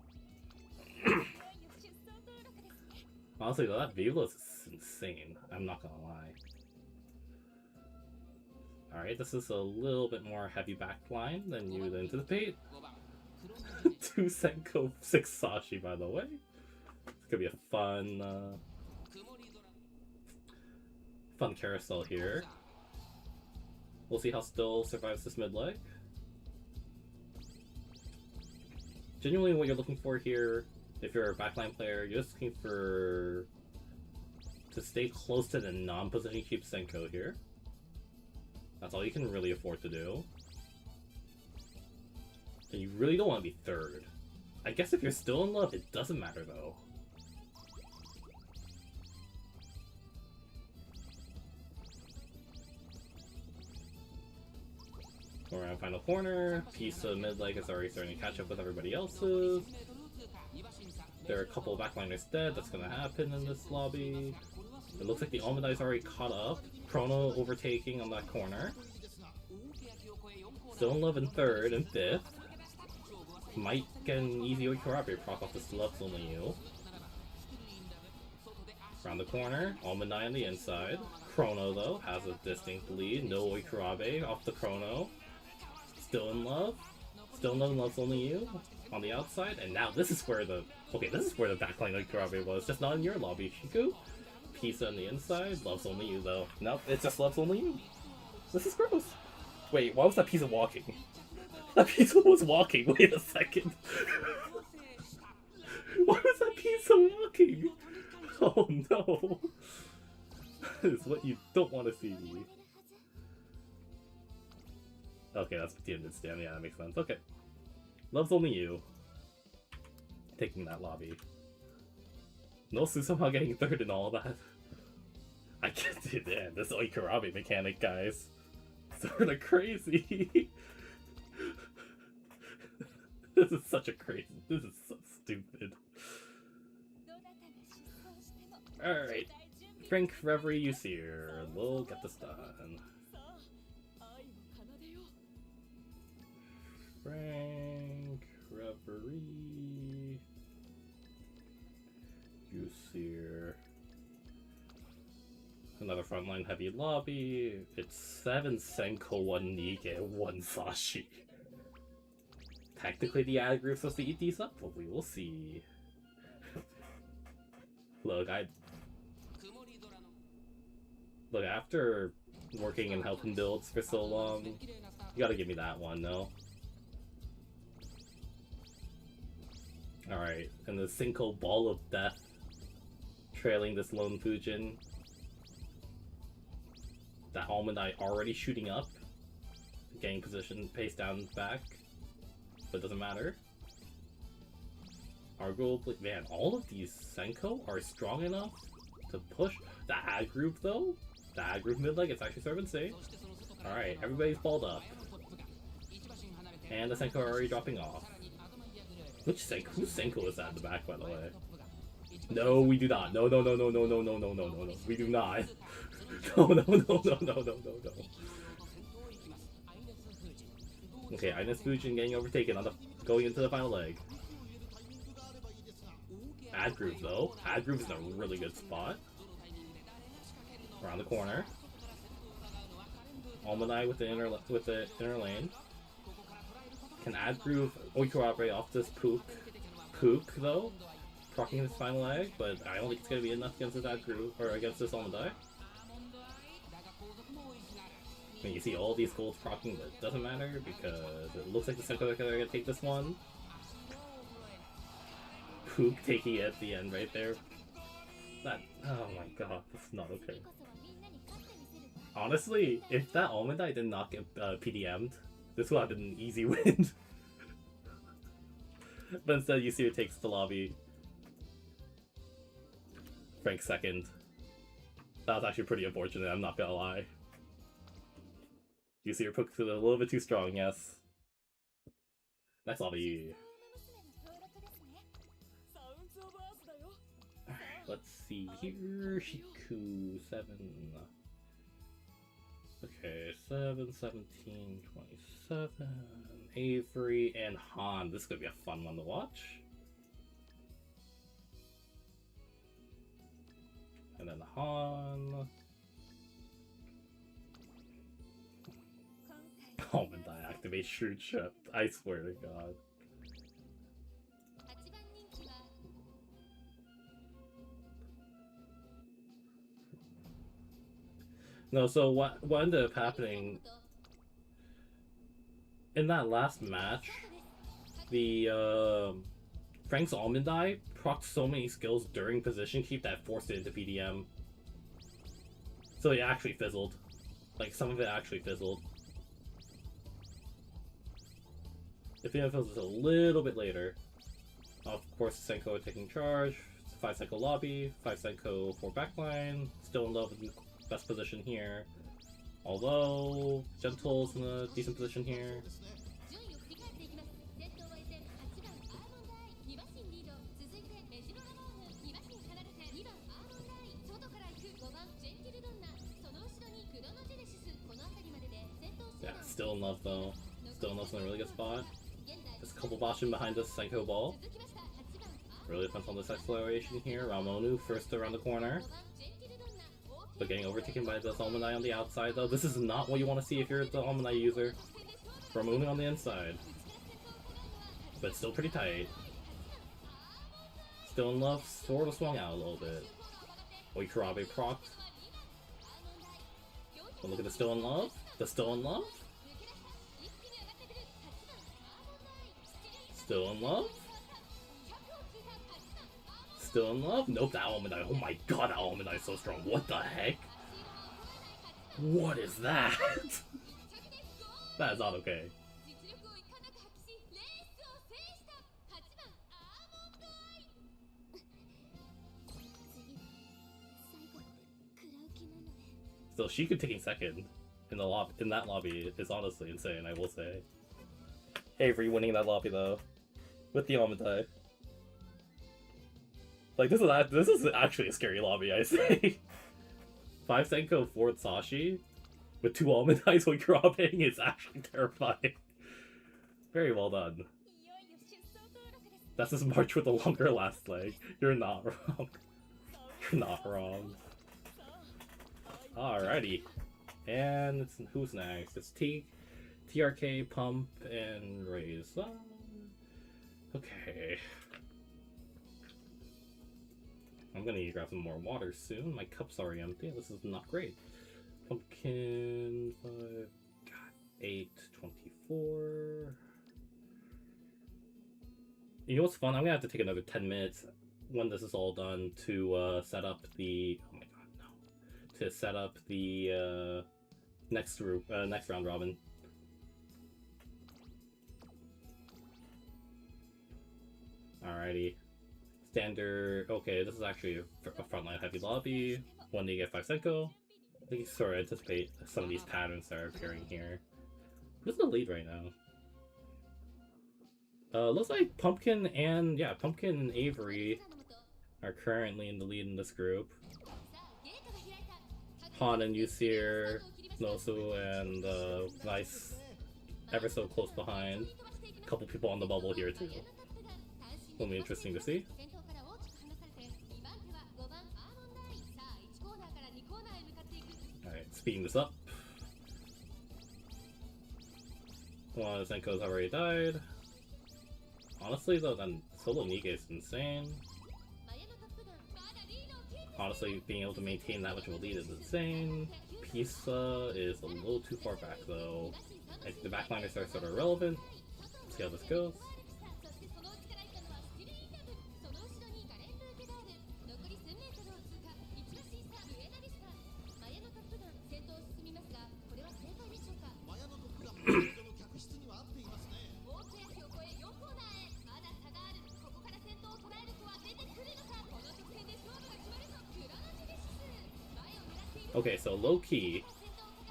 A: Honestly, that Vivlos is insane. I'm not gonna lie. Alright, this is a little bit more heavy backline than you would anticipate. 2 Senko, 6 Sashi, by the way. It's gonna be a fun carousel here. We'll see how Still survives this mid leg. Genuinely, what you're looking for here, if you're a backline player, you're just looking to stay close to the non-position keep Senko here. That's all you can really afford to do. And you really don't want to be third. I guess if you're still in love, it doesn't matter though. Go around final corner. Piece of mid leg is already starting to catch up with everybody else's. There are a couple of backliners dead. That's gonna happen in this lobby. It looks like the Almond Eye's already caught up. Chrono overtaking on that corner. Still in love in third and fifth. Might get an easy Okurabe proc off this Love's Only You. Around the corner, Almond Eye on the inside. Chrono, though, has a distinct lead. No Okurabe off the Chrono. Still in love. Still in love and Love's Only You on the outside. And now this is where the backline Okurabe was. Just not in your lobby, Shiku. Pisa on the inside. Love's Only You, though. Nope, it's just Love's Only You. This is gross. Wait, why was that Pisa walking? That pizza was walking. Wait a second. Why was that pizza walking? Oh no. That is what you don't want to see. Okay, that's 15 stand. Yeah, that makes sense. Okay. Love's only you. Taking that lobby. No Susawa getting third and all that. I can't do that. This Oikarabe mechanic, guys. Sort of crazy. This is such a crazy. This is so stupid. Alright. Frank Reverie Usir. We'll get this done. Frank Reverie Usir. Another frontline heavy lobby. It's 7 Senko, 1 Nige, 1 Sashi. Technically the ad group's supposed to eat these up, but we will see. Look, after working in helping builds for so long, you gotta give me that one, no? Alright, and the Senko Ball of Death trailing this lone Fujin. That Almond Eye already shooting up, getting position, pace down back, but it doesn't matter. Arguably, man, all of these Senko are strong enough to push. The ad group though, the ad group mid leg, it's actually serving safe. Alright, everybody's balled up. And the Senko are already dropping off. Whose Senko is that in the back, by the way? No, we do not. No. We do not. No. Okay, Ines Fujin getting overtaken on the going into the final leg. Ad group though. Ad group is in a really good spot. Around the corner. Almanai with the inner lane. Can Ad group Oikarabe off this pook though? Procking his final leg, but I don't think it's gonna be enough against this Ad group or against this Almanai. I mean, you see all these golds procking, but it doesn't matter because it looks like the Senko are gonna take this one. Pook taking it at the end right there. That, oh my god, that's not okay. Honestly, if that Almond Eye did not get PDM'd, this would have been an easy win. But instead, you see it takes the lobby. Frank second. That was actually pretty unfortunate, I'm not gonna lie. You see your Pook a little bit too strong, yes. Next lobby. Alright, let's see here. Shiku 7. Okay, 7, 17, 27. Avery and Han. This is gonna be a fun one to watch. And then Han. Almond Eye activate Shrewd Shift. I swear to god. No, so what ended up happening in that last match, the Frank's Almond Eye procced so many skills during position keep that forced it into PDM. So it actually fizzled. Like, some of it actually fizzled. If it fizzles a little bit later. Of course, Senko taking charge. 5 Senko lobby, 5 Senko for backline. Still in love with the best position here. Although, Gentle's in a decent position here. Yeah, still in love though. Still in love's in a really good spot. Just a couple Bashin behind this Senko ball. Really depends on this exploration here. Ramonu first around the corner. But getting overtaken by this Almond Eye on the outside though. This is not what you want to see if you're the Almond Eye user. Ramonu on the inside. But still pretty tight. Still in love, sort of swung out a little bit. Oikarabe procced. But look at the still in love. The still in love. Still in love? Still in love? Nope, that Almond Eye. Oh my god, that Almond Eye is so strong. What the heck? What is that? That is not okay. So she could taking second in the in that lobby is honestly insane, I will say. Avery winning that lobby though, with the Almond Eye. Like this is actually a scary lobby, I say. 5 Senko, 4 Sashi, with 2 Almond Eyes while dropping is actually terrifying. Very well done. That's his march with a longer last leg. You're not wrong. You're not wrong. Alrighty. And it's, who's next? It's TRK, Pump, and Raise. Okay. I'm gonna need to grab some more water soon. My cup's already empty. This is not great. Pumpkin 5, God, 8, 24. You know what's fun? I'm gonna have to take another 10 minutes when this is all done to set up the. Oh my god, no! To set up the next round robin. Alrighty. Standard. Okay, this is actually a frontline heavy lobby. One to get 5 Senko. I can sort of anticipate some of these patterns that are appearing here. Who's the lead right now? Looks like Pumpkin and Avery are currently in the lead in this group. Han and Yusir, Nosu, and Nice ever so close behind. A couple people on the bubble here too. Will be interesting to see. Alright, speeding this up. One of Zenko's already died. Honestly though, then solo Niga is insane. Honestly, being able to maintain that much of a lead is insane. Pisa is a little too far back though. I think the backliners are sort of irrelevant. See how this goes. Okay, so low-key,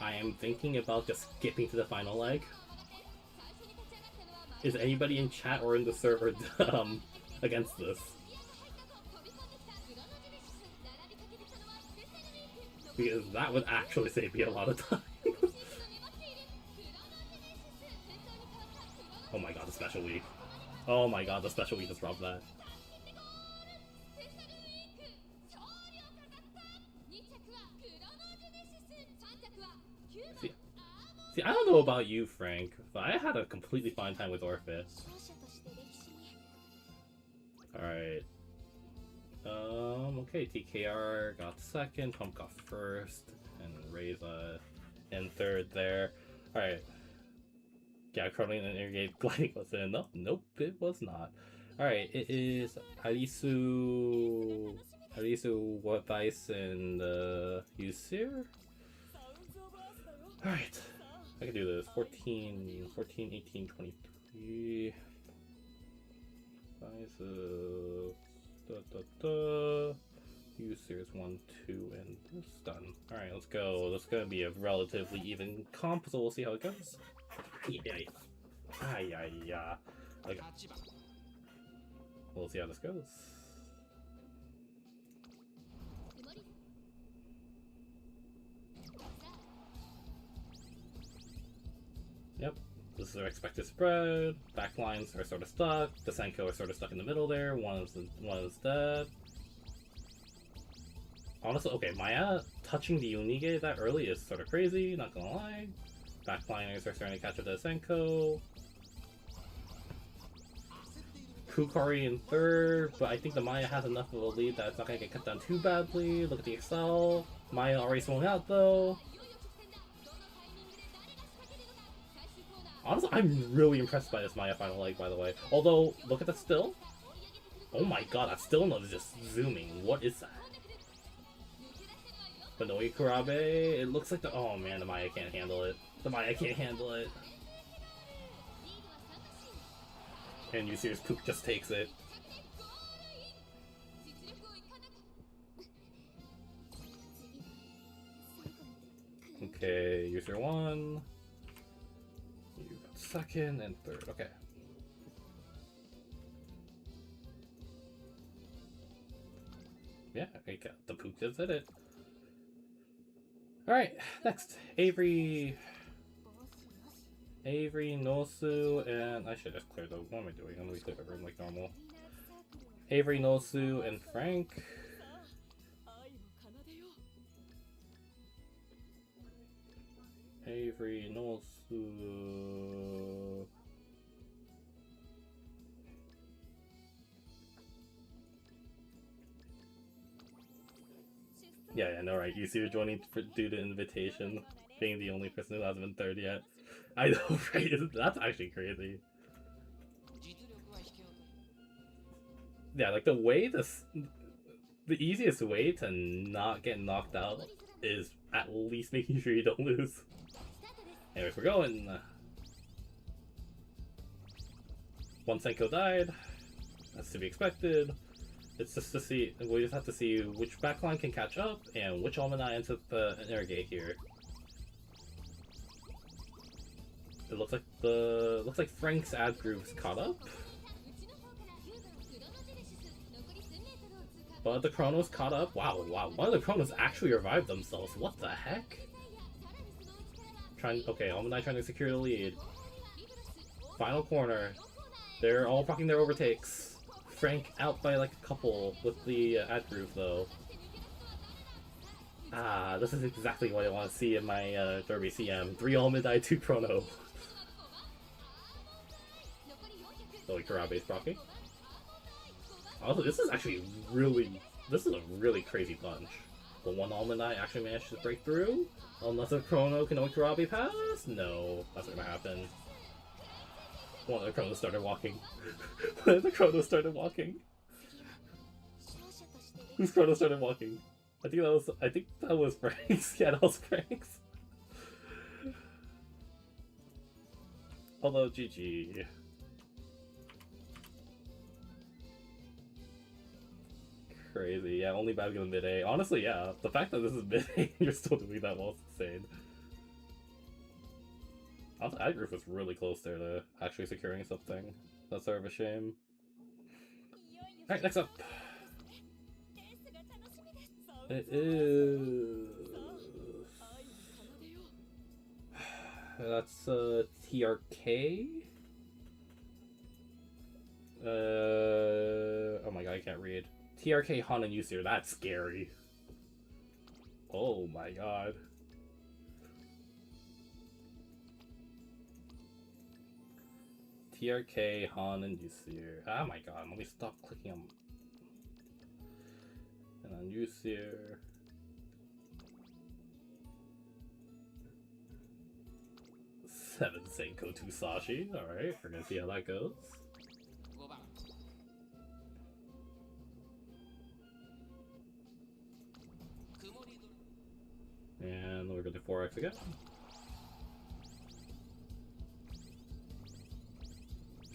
A: I am thinking about just skipping to the final leg. Is anybody in chat or in the server against this? Because that would actually save me a lot of time. Oh my god, the special week. Oh my god, the special week just robbed that. See, I don't know about you, Frank, but I had a completely fine time with Orphis. Alright. Okay, TKR got second, Pump got first, and Reza in third there. Alright. Yeah, currently in Irrigate Gliding was in. Nope, it was not. Alright, it is Arisu, Wadice, and Yusir? Alright. I can do this. 14, 18, 23. Use 1, 2, and this done. Alright, let's go. This is gonna be a relatively even comp, so we'll see how it goes. Yeah. Okay. We'll see how this goes. Yep, this is our expected spread. Backlines are sort of stuck. The Senko are sort of stuck in the middle there. One is dead. Honestly, okay, Maya touching the Unige that early is sort of crazy, not gonna lie. Backliners are starting to catch up to the Senko. Kukari in third, but I think the Maya has enough of a lead that it's not gonna get cut down too badly. Look at the Excel. Maya already swung out though. Honestly, I'm really impressed by this Maya final leg, by the way. Although, look at that still. Oh my god, that still note is just zooming. What is that? Banoi Kurabe, it looks like the— oh man, the Maya can't handle it. The Maya can't handle it. And Yusir's poop just takes it. Okay, Yusir 1. You got 2nd and 3rd, okay. Yeah, the poop just did it. Alright, next. Avery, Nosu, and I should just clear the— what am I doing? I'm gonna clear the room like normal. Avery, Nosu, and Frank. Avery, Nosu. Yeah, no, right. You see her joining due to invitation, being the only person who hasn't been 3rd yet. I know, right? That's actually crazy. Yeah, like the way this— the easiest way to not get knocked out is at least making sure you don't lose. Anyways, we're going. One Senko died. That's to be expected. It's just to see— we just have to see which backline can catch up and which Almanac ends up interrogate here. It looks like Frank's ad group's caught up. But the Chronos caught up. Wow, one of the Chronos actually revived themselves. What the heck? Okay, Almanac trying to secure the lead. Final corner. They're all rocking their overtakes. Frank out by like a couple with the ad group though. Ah, this is exactly what I want to see in my Derby CM. 3 Almanac, 2 Chrono. Oh, Karabe's proccing. Also, this is actually this is a really crazy punch. But one Almanac actually managed to break through? Unless a Chrono can Karabe pass? No, that's not gonna happen. One of the Chronos started walking. One of the Chronos started walking. Whose Chrono started walking? I think that was Frank's. Yeah, that was Frank's. Although, GG. Crazy. Yeah, only bad in mid-A. Honestly, yeah. The fact that this is mid-A and you're still doing that well is insane. Also, Adgroof was really close there to actually securing something. That's sort of a shame. Alright, next up. It is... that's TRK? Oh my god, I can't read. TRK, Han, and Yusir, that's scary. Oh my god. TRK, Han, and Yusir. Oh my god, let me stop clicking on... and on Yusir. Seven Senko Tusashi. Alright, we're gonna see how that goes. And we're gonna do 4x again.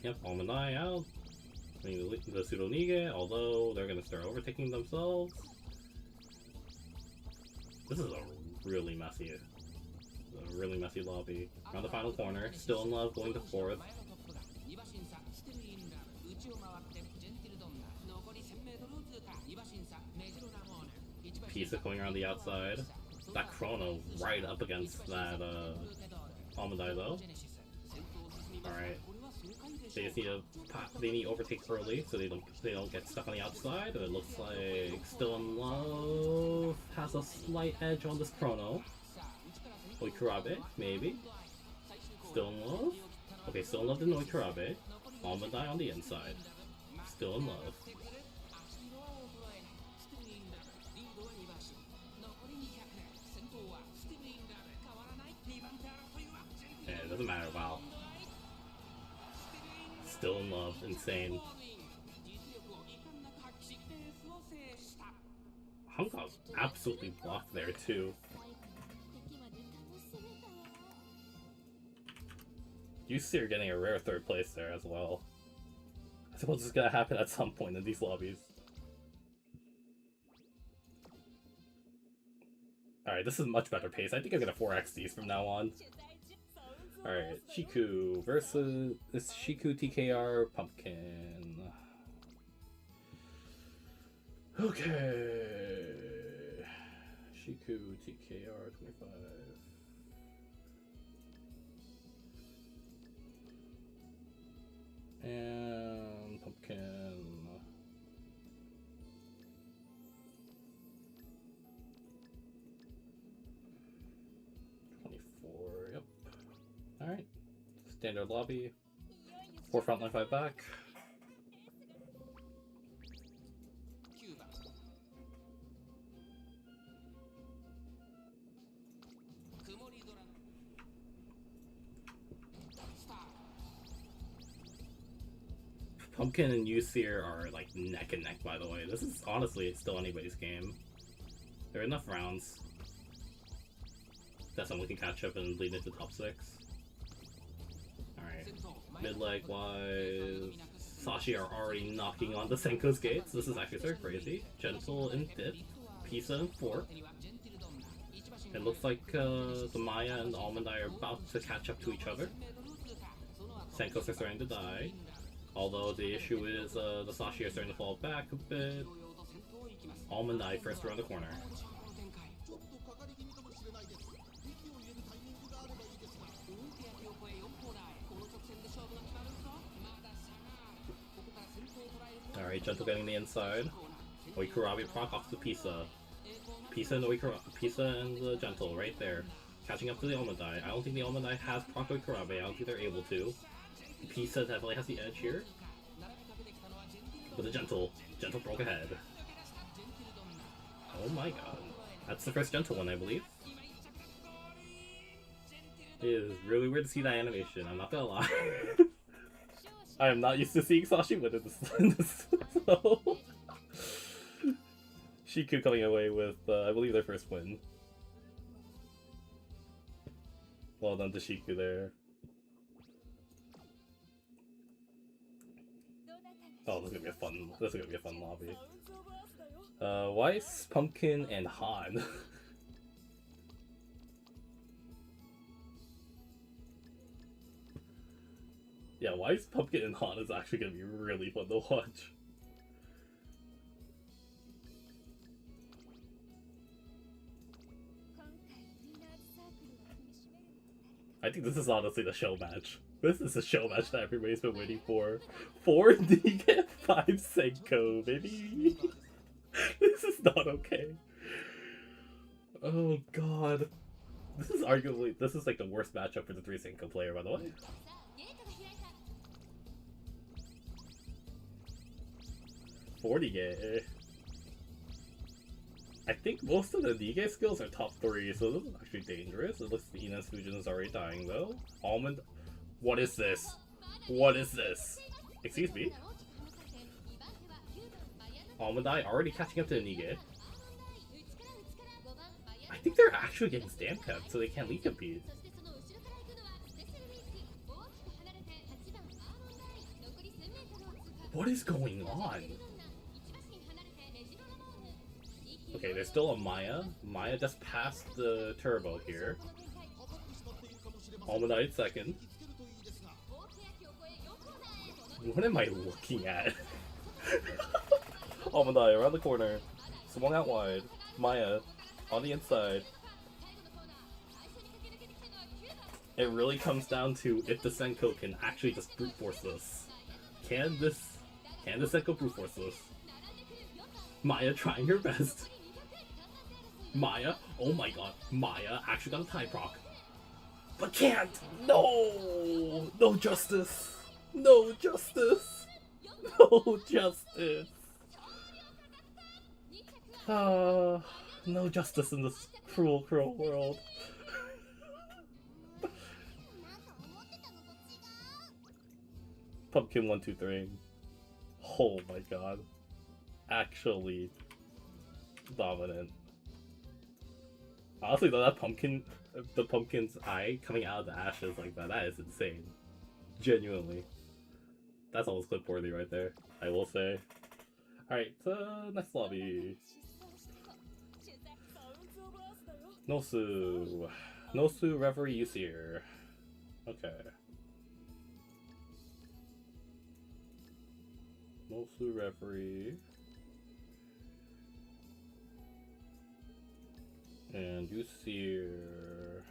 A: Yep, Almanai out. I mean, the Pseudo Nige, although they're gonna start overtaking themselves. This is a really messy lobby. Around the final corner, still in love, going to 4th. Pisa going around the outside. That Chrono right up against that Almanac though. Alright. They just need to overtake early so they don't get stuck on the outside, and it looks like Still in Love has a slight edge on this Chrono. Oikurabe, maybe. Still in Love? Okay, Still in Love didn't Oikurabe. Almanac on the inside. Still in Love. And it doesn't matter, wow. still in love. Insane. Hanko's absolutely blocked there too. You see her getting a rare third place there as well. I suppose this is gonna happen at some point in these lobbies. Alright, this is much better pace. I think I'm gonna 4x these from now on. Alright, Shiku versus this Shiku TKR Pumpkin. Okay. Shiku TKR 25. And Pumpkin. Yep. Alright. Standard lobby. 4 front line, 5 back. Pumpkin and Useer are like neck and neck, by the way. This is honestly still anybody's game. There are enough rounds that someone can catch up and lead into top 6. Alright. Mid-leg wise, Sashi are already knocking on the Senko's gates. This is actually sort of crazy. Gentle in 5th, Pisa in 4th. It looks like the Maya and the Almond Eye are about to catch up to each other. Senko's are starting to die. Although the issue is the Sashi are starting to fall back a bit. Almond Eye first around the corner. Alright, Gentle getting the inside. Oikurabe proc off to Pisa. Pisa and the Gentle right there. Catching up to the Almond Eye. I don't think the Almond Eye has proc Oikurabe. I don't think they're able to. Pisa definitely has the edge here. But the Gentle broke ahead. Oh my god. That's the first Gentle one, I believe. It is really weird to see that animation, I'm not gonna lie. I am not used to seeing Sashi win in this so. Shiku coming away with, I believe, their first win. Well done to Shiku there. Oh, this is gonna be a fun lobby. Weiss, Pumpkin, and Han. Yeah, Weiss, Pumpkin, and Han is actually gonna be really fun to watch. I think this is honestly the show match. This is a show match that everybody's been waiting for. 4 Negan, 5 Senko, baby. This is not okay. Oh god. This is like the worst matchup for the 3 Senko player, by the way. Nige. I think most of the Nige skills are top 3, so this is actually dangerous. It looks like Ina's Fujin is already dying though. Almond. What is this? What is this? Excuse me? Almond Eye already catching up to the Nige. I think they're actually getting stamp kept, so they can't lead compete. What is going on? Okay, there's still a Maya. Maya just passed the turbo here. Almond Eye second. What am I looking at? Almond Eye around the corner. Swung out wide. Maya on the inside. It really comes down to if the Senko can actually just brute force this. Can the Senko brute force this? Maya trying her best. Maya, oh my god, Maya actually got a tie proc. But can't! No! No justice! No justice! No justice! No justice in this cruel, cruel world. Pumpkin 123. Oh my god. Actually dominant. Honestly though, that pumpkin, the pumpkin's eye coming out of the ashes like that is insane. Genuinely. That's almost clip worthy right there, I will say. Alright, next lobby. Nosu. Nosu Reverie Usir. Okay. Nosu Reverie. And Usir.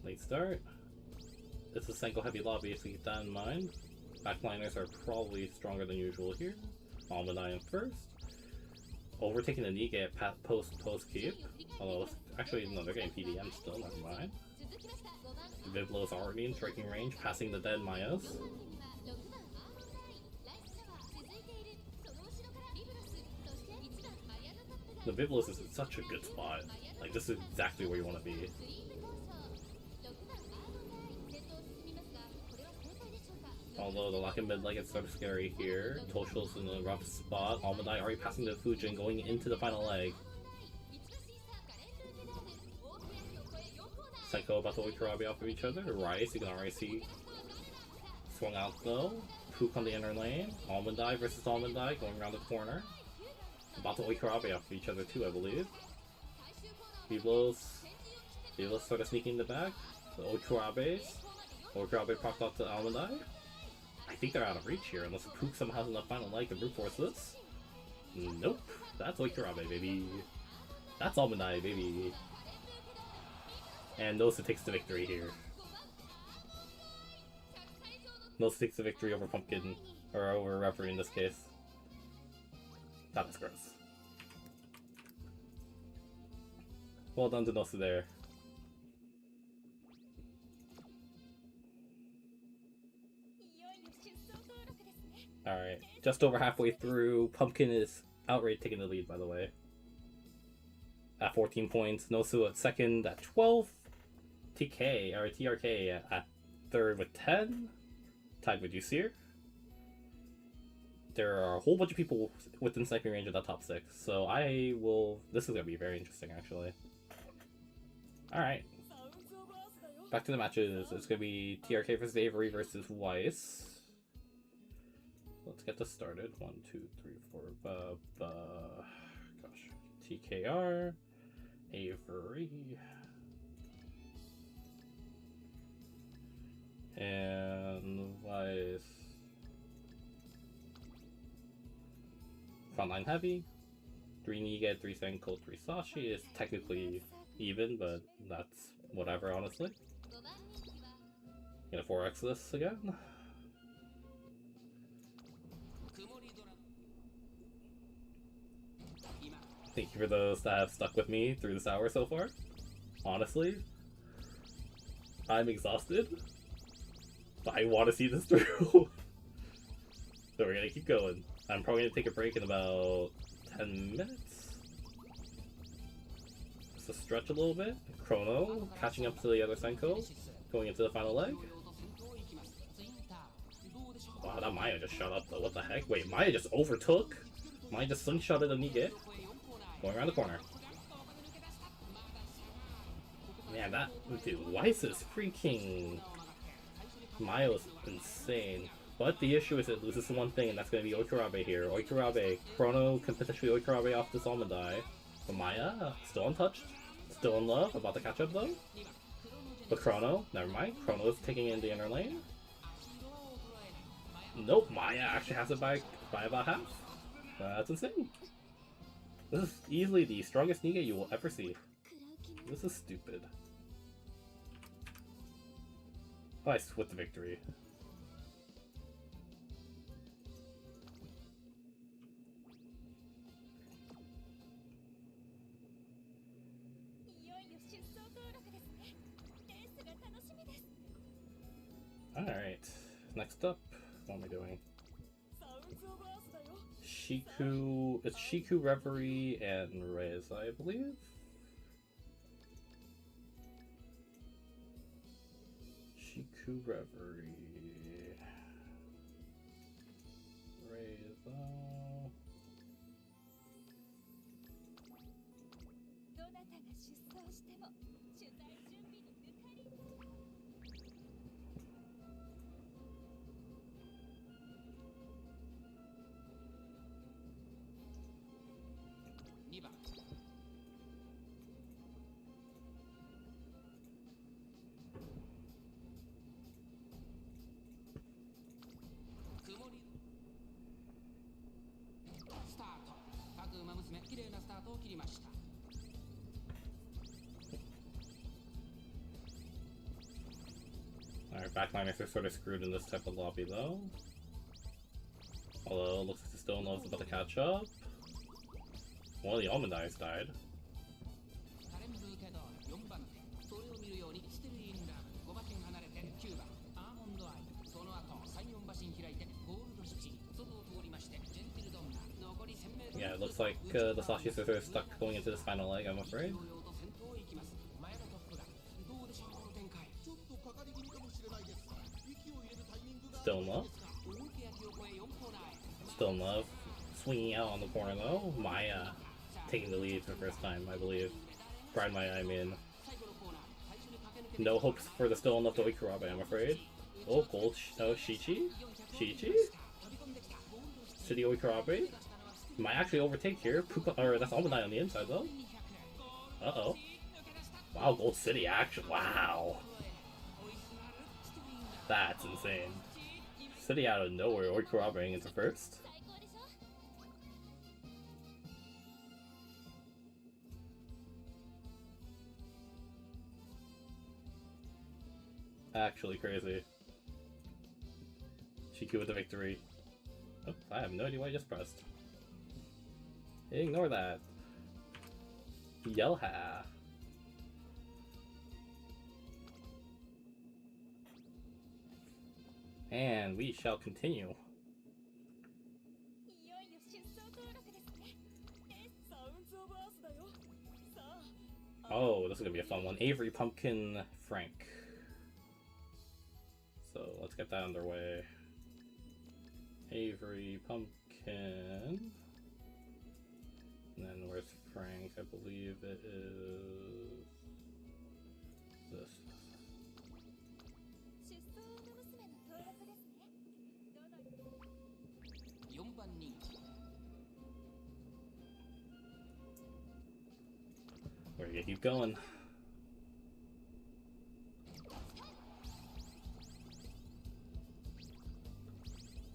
A: Late start. It's a Senko heavy lobby, so keep that in mind. Backliners are probably stronger than usual here. Almanayan first. Overtaking the Nige at post keep. Although, actually, no, they're getting PDM still, never mind. Viblo's already in striking range, passing the dead Mayos. The Viblos is in such a good spot. Like, this is exactly where you want to be. Although the lock and mid leg gets sort of scary here. Tosho's in a rough spot. Almadai already passing the Fujin, going into the final leg. Psycho about to Ikarabe off of each other. Rice, you can already see. Swung out though. Pook on the inner lane. Almandai versus Almandai going around the corner. About to Ikarabe off of each other too, I believe. Vivlos sort of sneaking in the back. The Oikarabes. Oikarabe propped up to Almandai. I think they're out of reach here, unless Pook somehow has enough final leg to brute force this. Nope. That's Oikarabe, baby. That's Almandai, baby. And Nosa takes the victory here. Nosa takes the victory over Pumpkin, or over Referee in this case. That was gross. Well done to Nosa there. Alright, just over halfway through. Pumpkin is outright taking the lead, by the way. At 14 points. Nosu at second at 12. TRK at third with 10. Tied with Usir. There are a whole bunch of people within sniping range of that top 6. So this is going to be very interesting, actually. Alright. Back to the matches. It's going to be TRK versus Avery versus Weiss. Let's get this started. 1, 2, 3, 4. Gosh. TKR. Avery. And Weiss. Frontline heavy. 3 Niga, 3 Senko, 3 Sashi is technically even, but that's whatever, honestly. Gonna 4x this again. Thank you for those that have stuck with me through this hour so far. Honestly, I'm exhausted, but I want to see this through. So we're gonna keep going. I'm probably gonna take a break in about 10 minutes. Just to stretch a little bit. Chrono catching up to the other Senko, going into the final leg. Wow, that Maya just shot up though. What the heck? Wait, Maya just overtook? Maya just slingshotted a Nige. Going around the corner. Man, that dude, Weiss is freaking Maya is insane. But the issue is it loses one thing, and that's going to be Oikarabe here. Oikarabe. Chrono can potentially Oikarabe off this Almandai. But Maya, still untouched. Still in love. About to catch up though. But Chrono, never mind. Chrono is taking in the inner lane. Nope, Maya actually has it by about half. That's insane. This is easily the strongest Niga you will ever see. This is stupid. Weiss with the victory. next up, what am I doing? Shiku, it's Shiku, Reverie, and Reza, I believe? Shiku, Reverie... Reza... Alright, backliners are sort of screwed in this type of lobby though. Although, looks like the still knows about to catch up. One of the Almondies died. Yeah, it looks like the Sashi sisters are stuck going into this final leg, I'm afraid. Still in love. Still in love. Swinging out on the corner though. Maya taking the lead for the first time, I believe. Bride Maya, I mean. No hopes for the still in love to Ikurabe, I'm afraid. Oh, gold. No, Shichi? Shichi? City Ikurabe? Might actually overtake here. Puka, or that's Almondine on the inside though. Uh-oh. Wow, Gold City action. Wow. That's insane. City out of nowhere, Ikurabe into first. Actually crazy. Shiku with the victory. Oh, I have no idea why I just pressed. Ignore that. Yelha. And we shall continue. Oh, this is gonna be a fun one. Avery, Pumpkin, Frank. So let's get that underway. Avery, Pumpkin. And then where's Frank? I believe it is this. We're gonna keep going.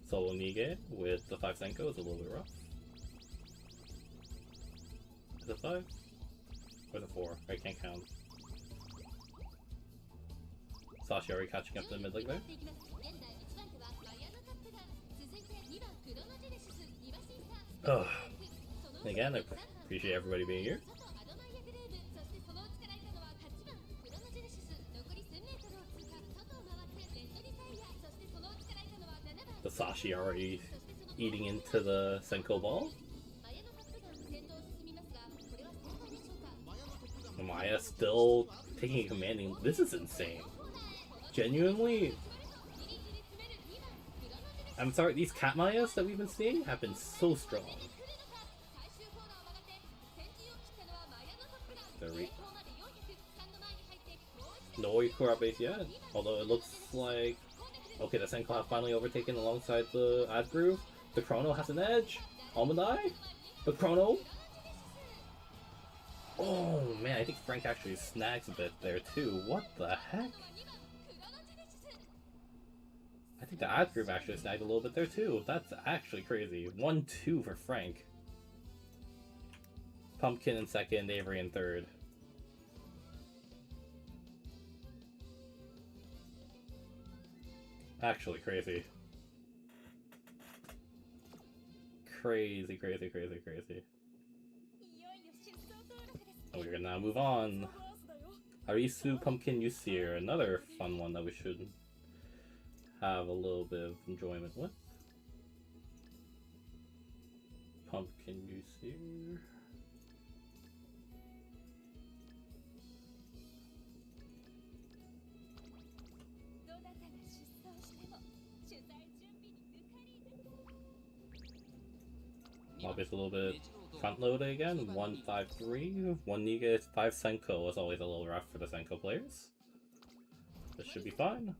A: Solo Nige with the 5 Senko is a little bit rough. Is it 5? Or is it 4? I can't count. Sashi already catching up to the mid leg there. Ugh. Again, I appreciate everybody being here. The Sashi already eating into the Senko ball. Maya still taking a commanding. This is insane. Genuinely. I'm sorry, these cat Mayas that we've been seeing have been so strong. No Ikurabe yet, although it looks like... Okay, the Senko have finally overtaken alongside the ad groove. The Chrono has an edge. Almondai? The Chrono? Oh man, I think Frank actually snags a bit there too. What the heck? I think the ad groove actually snagged a little bit there too. That's actually crazy. 1-2 for Frank. Pumpkin in second, Avery in third. Actually crazy. Crazy, crazy, crazy, crazy. And we're gonna now move on. Harisu, Pumpkin, Yusir, another fun one that we should have a little bit of enjoyment with. Pumpkin juice here. Obviously a little bit front loaded again. 153. 1 Niga, 5 Senko is always a little rough for the Senko players. This should be fine.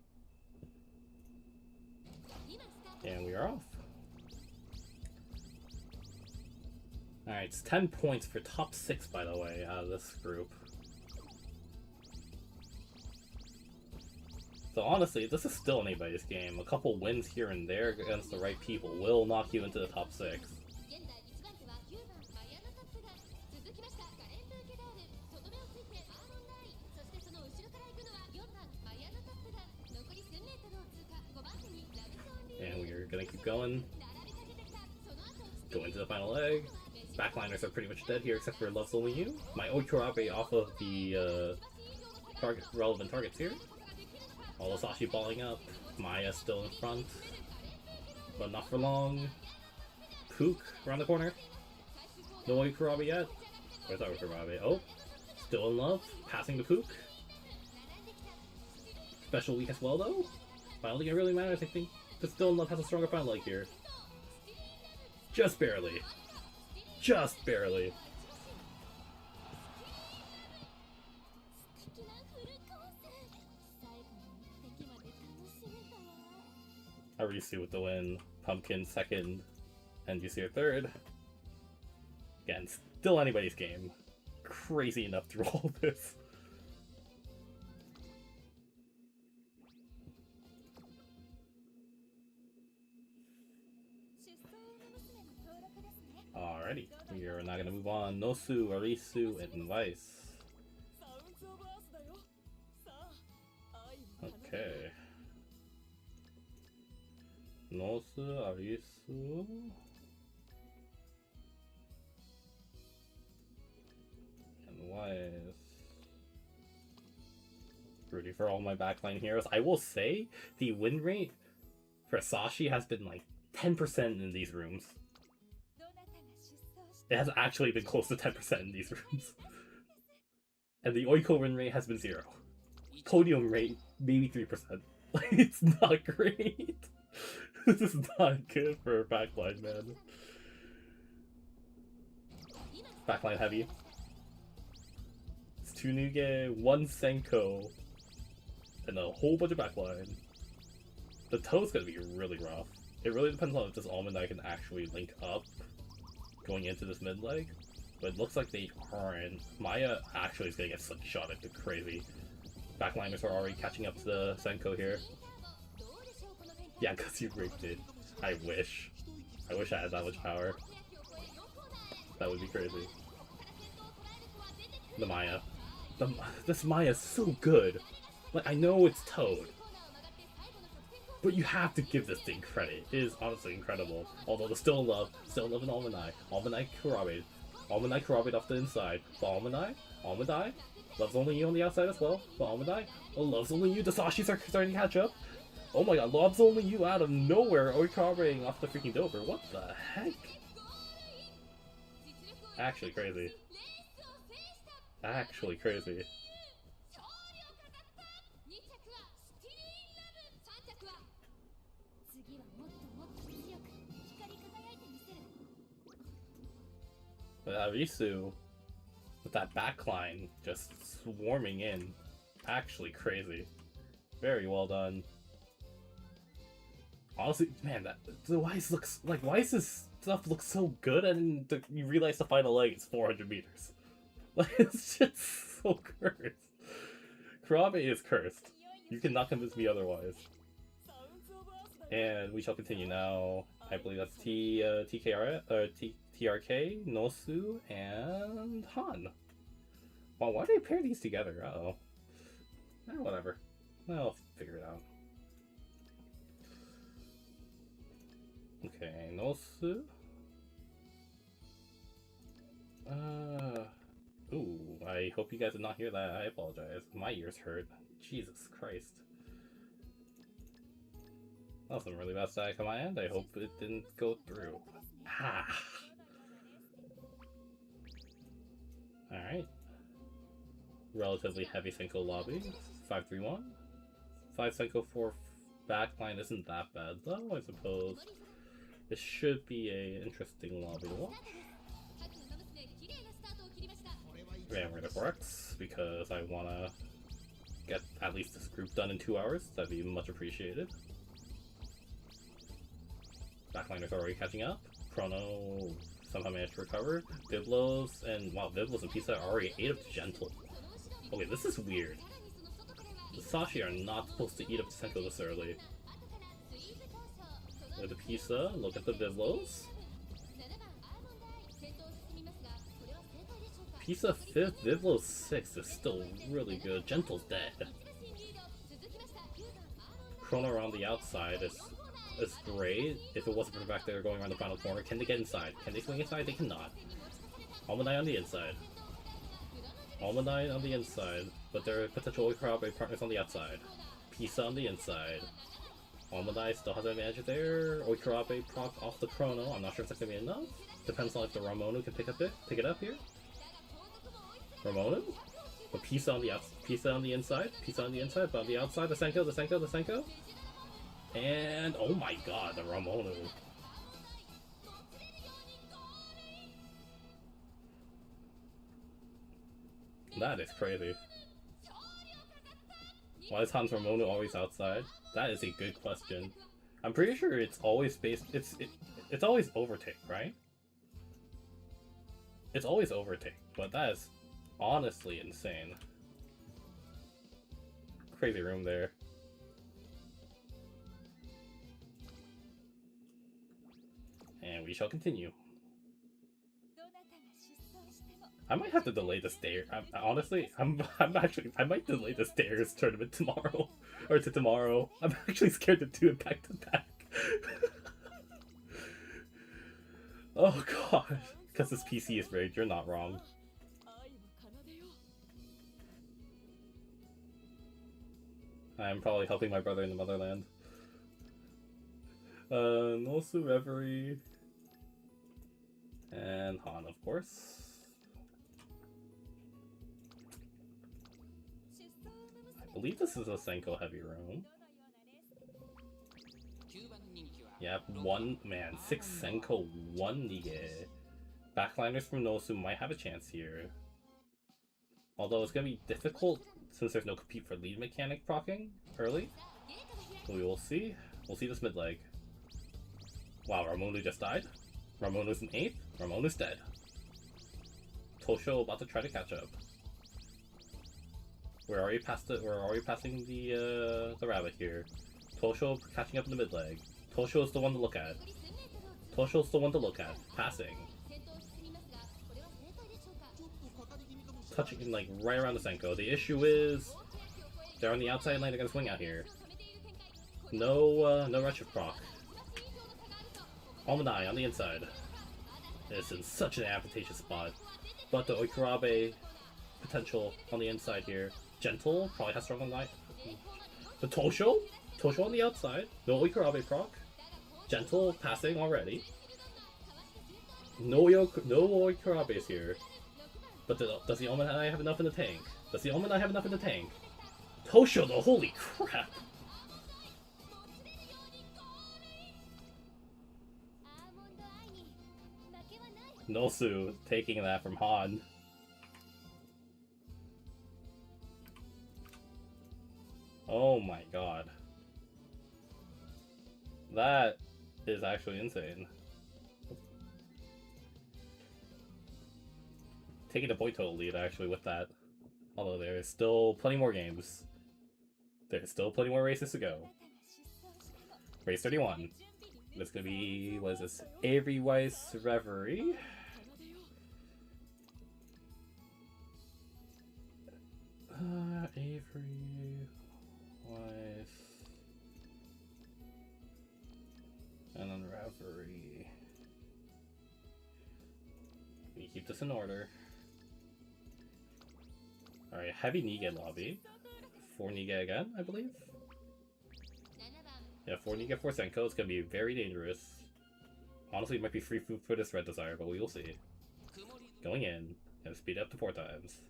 A: And we are off. Alright, it's 10 points for top 6, by the way, out of this group. So honestly, this is still anybody's game. A couple wins here and there against the right people will knock you into the top 6. And we're gonna keep going. Go into the final leg. Backliners are pretty much dead here except for Love's Only You. My Oikurabe off of the relevant targets here. All the Sashi balling up. Maya still in front. But not for long. Pook around the corner. No Oikurabe yet. Where's our Oikurabe? Oh, still in love. Passing the Pook. Special week as well though. But I don't think it really matters. I think the Still in Love has a stronger final leg here. Just barely. Just barely. Arisu with the win. Pumpkin second. And Jusir third. Again, still anybody's game. Crazy enough through all this. Alrighty, we are now going to move on. Nosu, Arisu, and Vice. Okay. Nosu, Arisu. And Vice. Ready for all my backline heroes. I will say, the win rate for Sashi has been like 10% in these rooms. It has actually been close to 10% in these rooms. And the Oiko win rate has been 0. Podium rate, maybe 3%. It's not great. This is not good for a backline, man. Backline heavy. It's 2 Nuge, 1 Senko, and a whole bunch of backline. The toe's gonna be really rough. It really depends on if this Almond Eye can actually link up going into this mid leg, but it looks like they aren't. Maya actually is gonna get slingshot into crazy. Backliners are already catching up to the Senko here. Yeah, because you rigged it. I wish. I wish I had that much power. That would be crazy. The Maya. This Maya is so good. Like, I know it's Toad, but you have to give this thing credit. It is honestly incredible. Although the Still in Love and Almond Eye. Almond Eye Kurabe. Almond Eye Kurabe off the inside. But Almond Eye. Love's Only You on the outside as well. But Almond Eye. Oh, Love's Only You. The Sashis are starting to catch up. Oh my god, Love's Only You out of nowhere. Oikurabeing off the freaking Dover. What the heck? Actually crazy. Actually crazy. But Arisu, with that backline just swarming in, actually crazy. Very well done. Honestly, man, the Weiss's stuff looks so good, and you realize the final leg is 400 meters. Like, it's just so cursed. Kurabe is cursed. You cannot convince me otherwise. And we shall continue now. I believe that's TRK, Nosu, and Han. Wow, why do they pair these together? Uh-oh. Whatever. I'll figure it out. Okay, Nosu. Ooh, I hope you guys did not hear that. I apologize. My ears hurt. Jesus Christ. That was some really bad static on my end. I hope it didn't go through. Ah. Alright. Relatively heavy Senko lobby. 5-3-1. 5 Senko 4 backline isn't that bad though, I suppose. This should be a interesting lobby to watch. Yeah, we're gonna Forex because I wanna get at least this group done in 2 hours. That'd be much appreciated. Backliner's already catching up. Chrono somehow managed to recover. Viblos and wow, Viblos and Pisa are already 8 up to Gentle. Okay, this is weird. The Sashi are not supposed to eat up to Senko this early. With the Pisa, look at the Viblos. Pisa 5th, Viblos 6th is still really good. Gentle's dead. Chrono around the outside is great. If it wasn't for the fact that they're going around the final corner, can they get inside? Can they swing inside? They cannot. Almanai on the inside. Almanai on the inside, but there are potential Oikarabe partners on the outside. Pisa on the inside. Almanai still has an advantage there. Oikarabe proc off the Chrono. I'm not sure if that's gonna be enough. Depends on if the Ramonu can pick it up here. Ramonu? But Pisa on the inside. Pisa on the inside, but on the outside, the Senko. And oh my god, the Ramonu. That is crazy. Why is Hans Ramonu always outside? That is a good question. I'm pretty sure it's always based. It's always overtake, right? It's always overtake, but that is honestly insane. Crazy room there. And we shall continue. I might have to delay the stairs. Honestly, I might delay the stairs tournament tomorrow, or to tomorrow. I'm actually scared to do it back to back. Oh god, because this PC is rigged. You're not wrong. I'm probably helping my brother in the motherland. Nosu Reverie and Han, of course. I believe this is a Senko heavy room. Yeah, 6 Senko, 1 Nige. Backliners from Nosu might have a chance here. Although it's gonna be difficult since there's no compete for lead mechanic proccing early. We will see. We'll see this mid leg. Wow, Ramonu just died. Ramonu's an 8th. Ramonu's dead. Tosho about to try to catch up. We're already passing the rabbit here. Tosho catching up in the mid leg. Tosho is the one to look at. Tosho's the one to look at. Passing. Touching like right around the Senko. The issue is they're on the outside lane. They're gonna swing out here. No retro proc. Almanai on the inside. It's in such an advantageous spot. But the Oikarabe potential on the inside here. Gentle probably has strong on line. The Tosho on the outside. No Oikarabe proc. Gentle passing already. No Oikarabes here. But does the Almanai have enough in the tank? Tosho though, holy crap! Nosu taking that from Han. Oh my god. That is actually insane. Taking the point total lead actually with that. Although there is still plenty more games. There's still plenty more races to go. Race 31. That's gonna be, what is this? Avery Weiss Reverie. Avery Weiss. And then Reverie. We keep this in order. Alright, heavy Nige lobby. 4 Nige again, I believe. Yeah, 4 Nika, 4 Senko. It's gonna be very dangerous. Honestly, it might be free food for this Red Desire, but we will see. Going in. Gonna speed up to 4 times.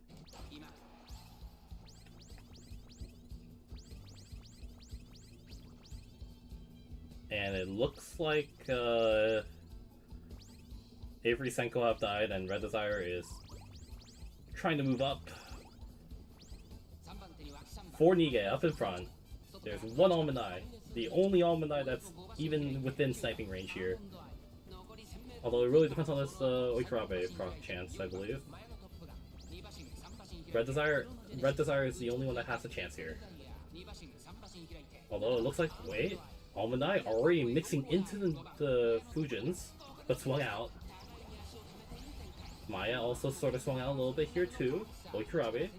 A: And it looks like Avery Senko have died and Red Desire is trying to move up. 4 Nige up in front. There's 1 Almond Eye. The only Almond Eye that's even within sniping range here. Although it really depends on this Oikurabe proc chance, I believe. Red Desire is the only one that has a chance here. Although it looks like, wait, Almond Eye already mixing into the Fujins, but swung out. Maya also sort of swung out a little bit here too. Oikurabe.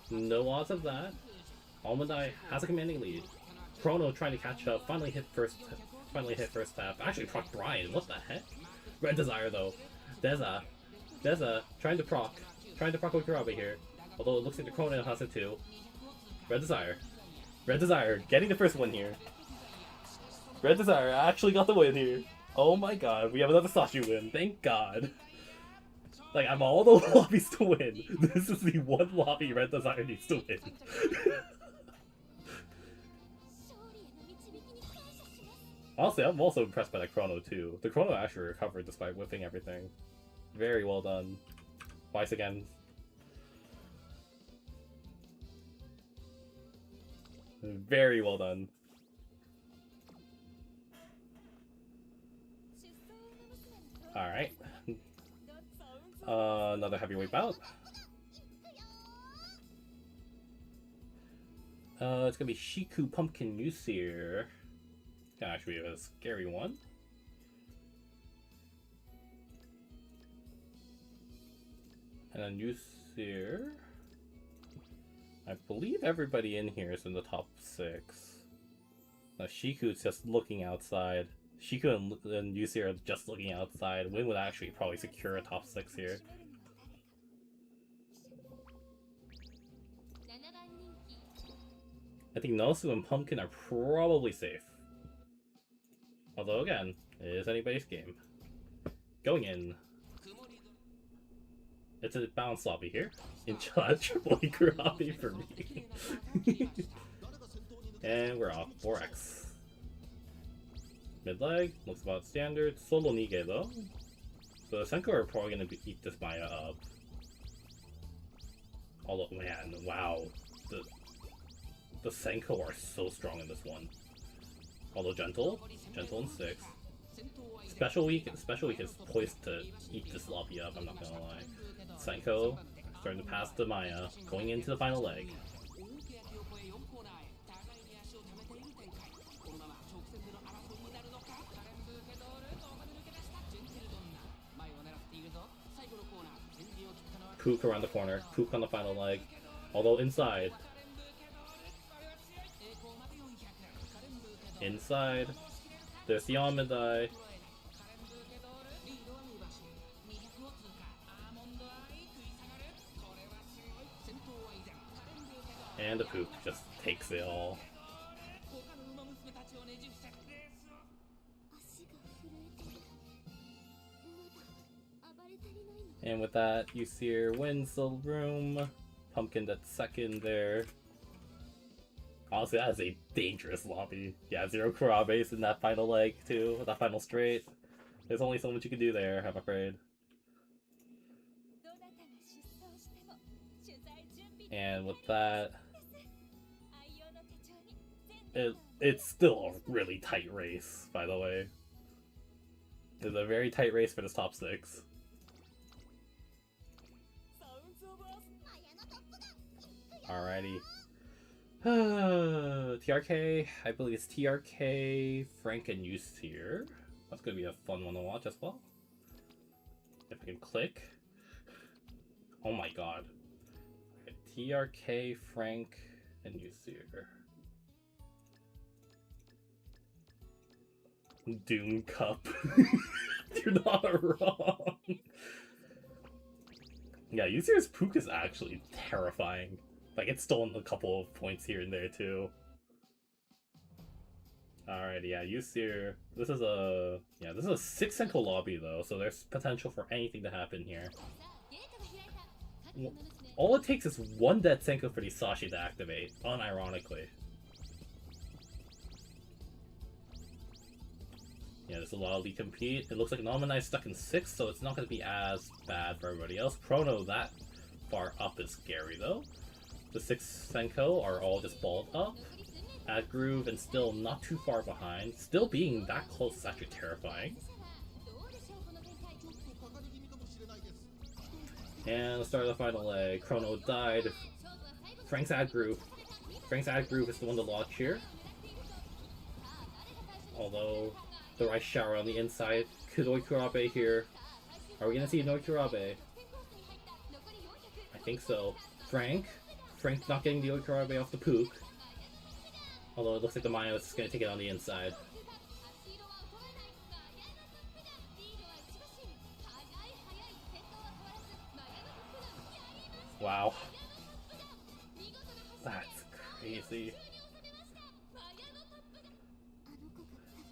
A: No odds of that. Almond Eye has a commanding lead. Chrono trying to catch up. Finally hit first tap. Actually proc Brian. What the heck? Red Desire though. Deza trying to proc Oikurabe here. Although it looks like the Chrono has it too. Red Desire getting the first one here. Red Desire actually got the win here. Oh my god, we have another Sashi win. Thank god. Like, out of all the lobbies to win, this is the one lobby Red Desire needs to win. Honestly, I'm also impressed by that Chrono too. The Chrono actually recovered despite whipping everything. Very well done. Twice again. Very well done. Alright. Another heavyweight bout. It's gonna be Shiku Pumpkin Newseer. Gonna actually be a scary one. And then Newseer. I believe everybody in here is in the top 6. Now Shiku's just looking outside. Shiku and Newseer are just looking outside. Win would actually probably secure a top 6 here. I think Nosu and Pumpkin are probably safe. Although again, it is anybody's game. Going in. It's a balanced lobby here. In charge, Oikurabe for me. And we're off. 4x. Mid leg, looks about standard. Solo Nige though. So the Senko are probably gonna eat this Maya up. Although, man, wow. The Senko are so strong in this one. Although gentle in 6. Special week is poised to eat this lobby up, I'm not gonna lie. Senko starting to pass the Maya, going into the final leg. Pook around the corner, Pook on the final leg. Although inside, there's the Almond Eye. And the Pook just takes it all. And with that, Newseer wins the room. Pumpkin that's second there. Honestly, that is a dangerous lobby. Yeah, 0 Kurabes in that final leg too, that final straight. There's only so much you can do there, I'm afraid. And with that, it's still a really tight race, by the way. It's a very tight race for this top 6. Alrighty. TRK, I believe it's TRK, Frank, and Newseer. That's gonna be a fun one to watch as well. If I can click. Oh my god. Okay, TRK, Frank, and Newseer. Doom Cup. You're not wrong. Yeah, Newseer's Pook is actually terrifying. Like, it's stolen a couple of points here and there, too. Alright, yeah, Yusir. This is a 6 Senko lobby though, so there's potential for anything to happen here. All it takes is one dead Senko for the Sashi to activate, unironically. Yeah, there's a lot of lead compete. It looks like Nominai's stuck in 6, so it's not going to be as bad for everybody else. Chrono that far up is scary though. The 6 Senko are all just balled up. At Groove and still not too far behind. Still being that close is actually terrifying. And the start of the final leg. Chrono died. Frank's ad group. Frank's ad group is the one to launch here. Although the rice shower on the inside. Could Oikurabe here? Are we gonna see an Oikurabe? I think so. Frank not getting the Oikurabe off the poop. Although it looks like the Maya is going to take it on the inside. Wow. That's crazy.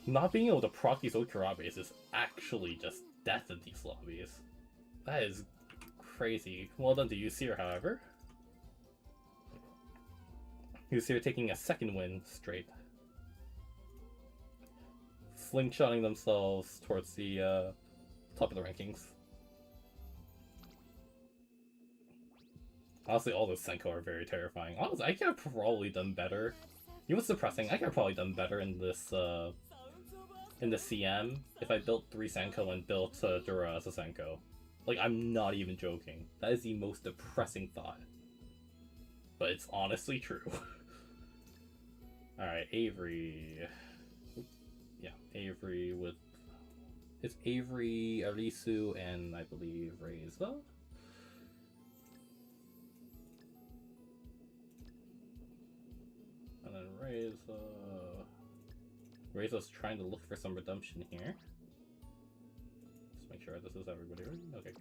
A: Not being able to proc these Okurabes is actually just death in these lobbies. That is crazy. Well done to Yusir, however. Yusir taking a second win straight. Slingshotting themselves towards the top of the rankings. Honestly, all those Senko are very terrifying. Honestly, I could have probably done better. You know what's depressing? I could have probably done better in this in the CM if I built 3 Senko and built Dura as a Senko. Like, I'm not even joking. That is the most depressing thought. But it's honestly true. Alright, Avery. Yeah, Avery with... It's Avery, Arisu, and I believe Reza? And then Reza's trying to look for some redemption here. Let's make sure this is everybody right. Okay.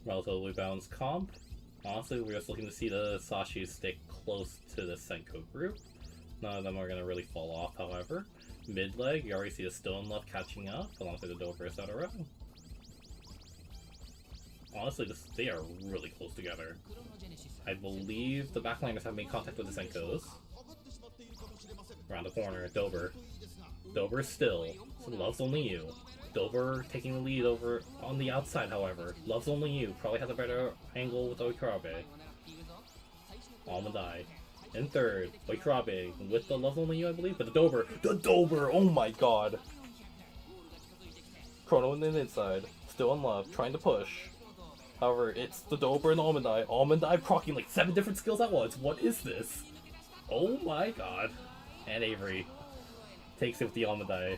A: Relatively balanced comp. Honestly, we're just looking to see the Sashi stick close to the Senko group. None of them are going to really fall off, however. Mid leg, you already see the Stone Love catching up, alongside the Dover, etc. Honestly, they are really close together. I believe the backliners have made contact with the Senkos. Around the corner, Dover. Dover still. So Love's only you. Dover taking the lead over on the outside, however. Love's only you. Probably has a better angle with Oikurabe. Almondai. In third, Oikurabe with the Love's only you, I believe. But the Dover! The Dover! Oh my god! Chrono in the inside. Still in love. Trying to push. However, it's the Dober and Almondai. Almondai proccing like 7 different skills at once. What is this? Oh my god. And Avery takes it with the Almondai.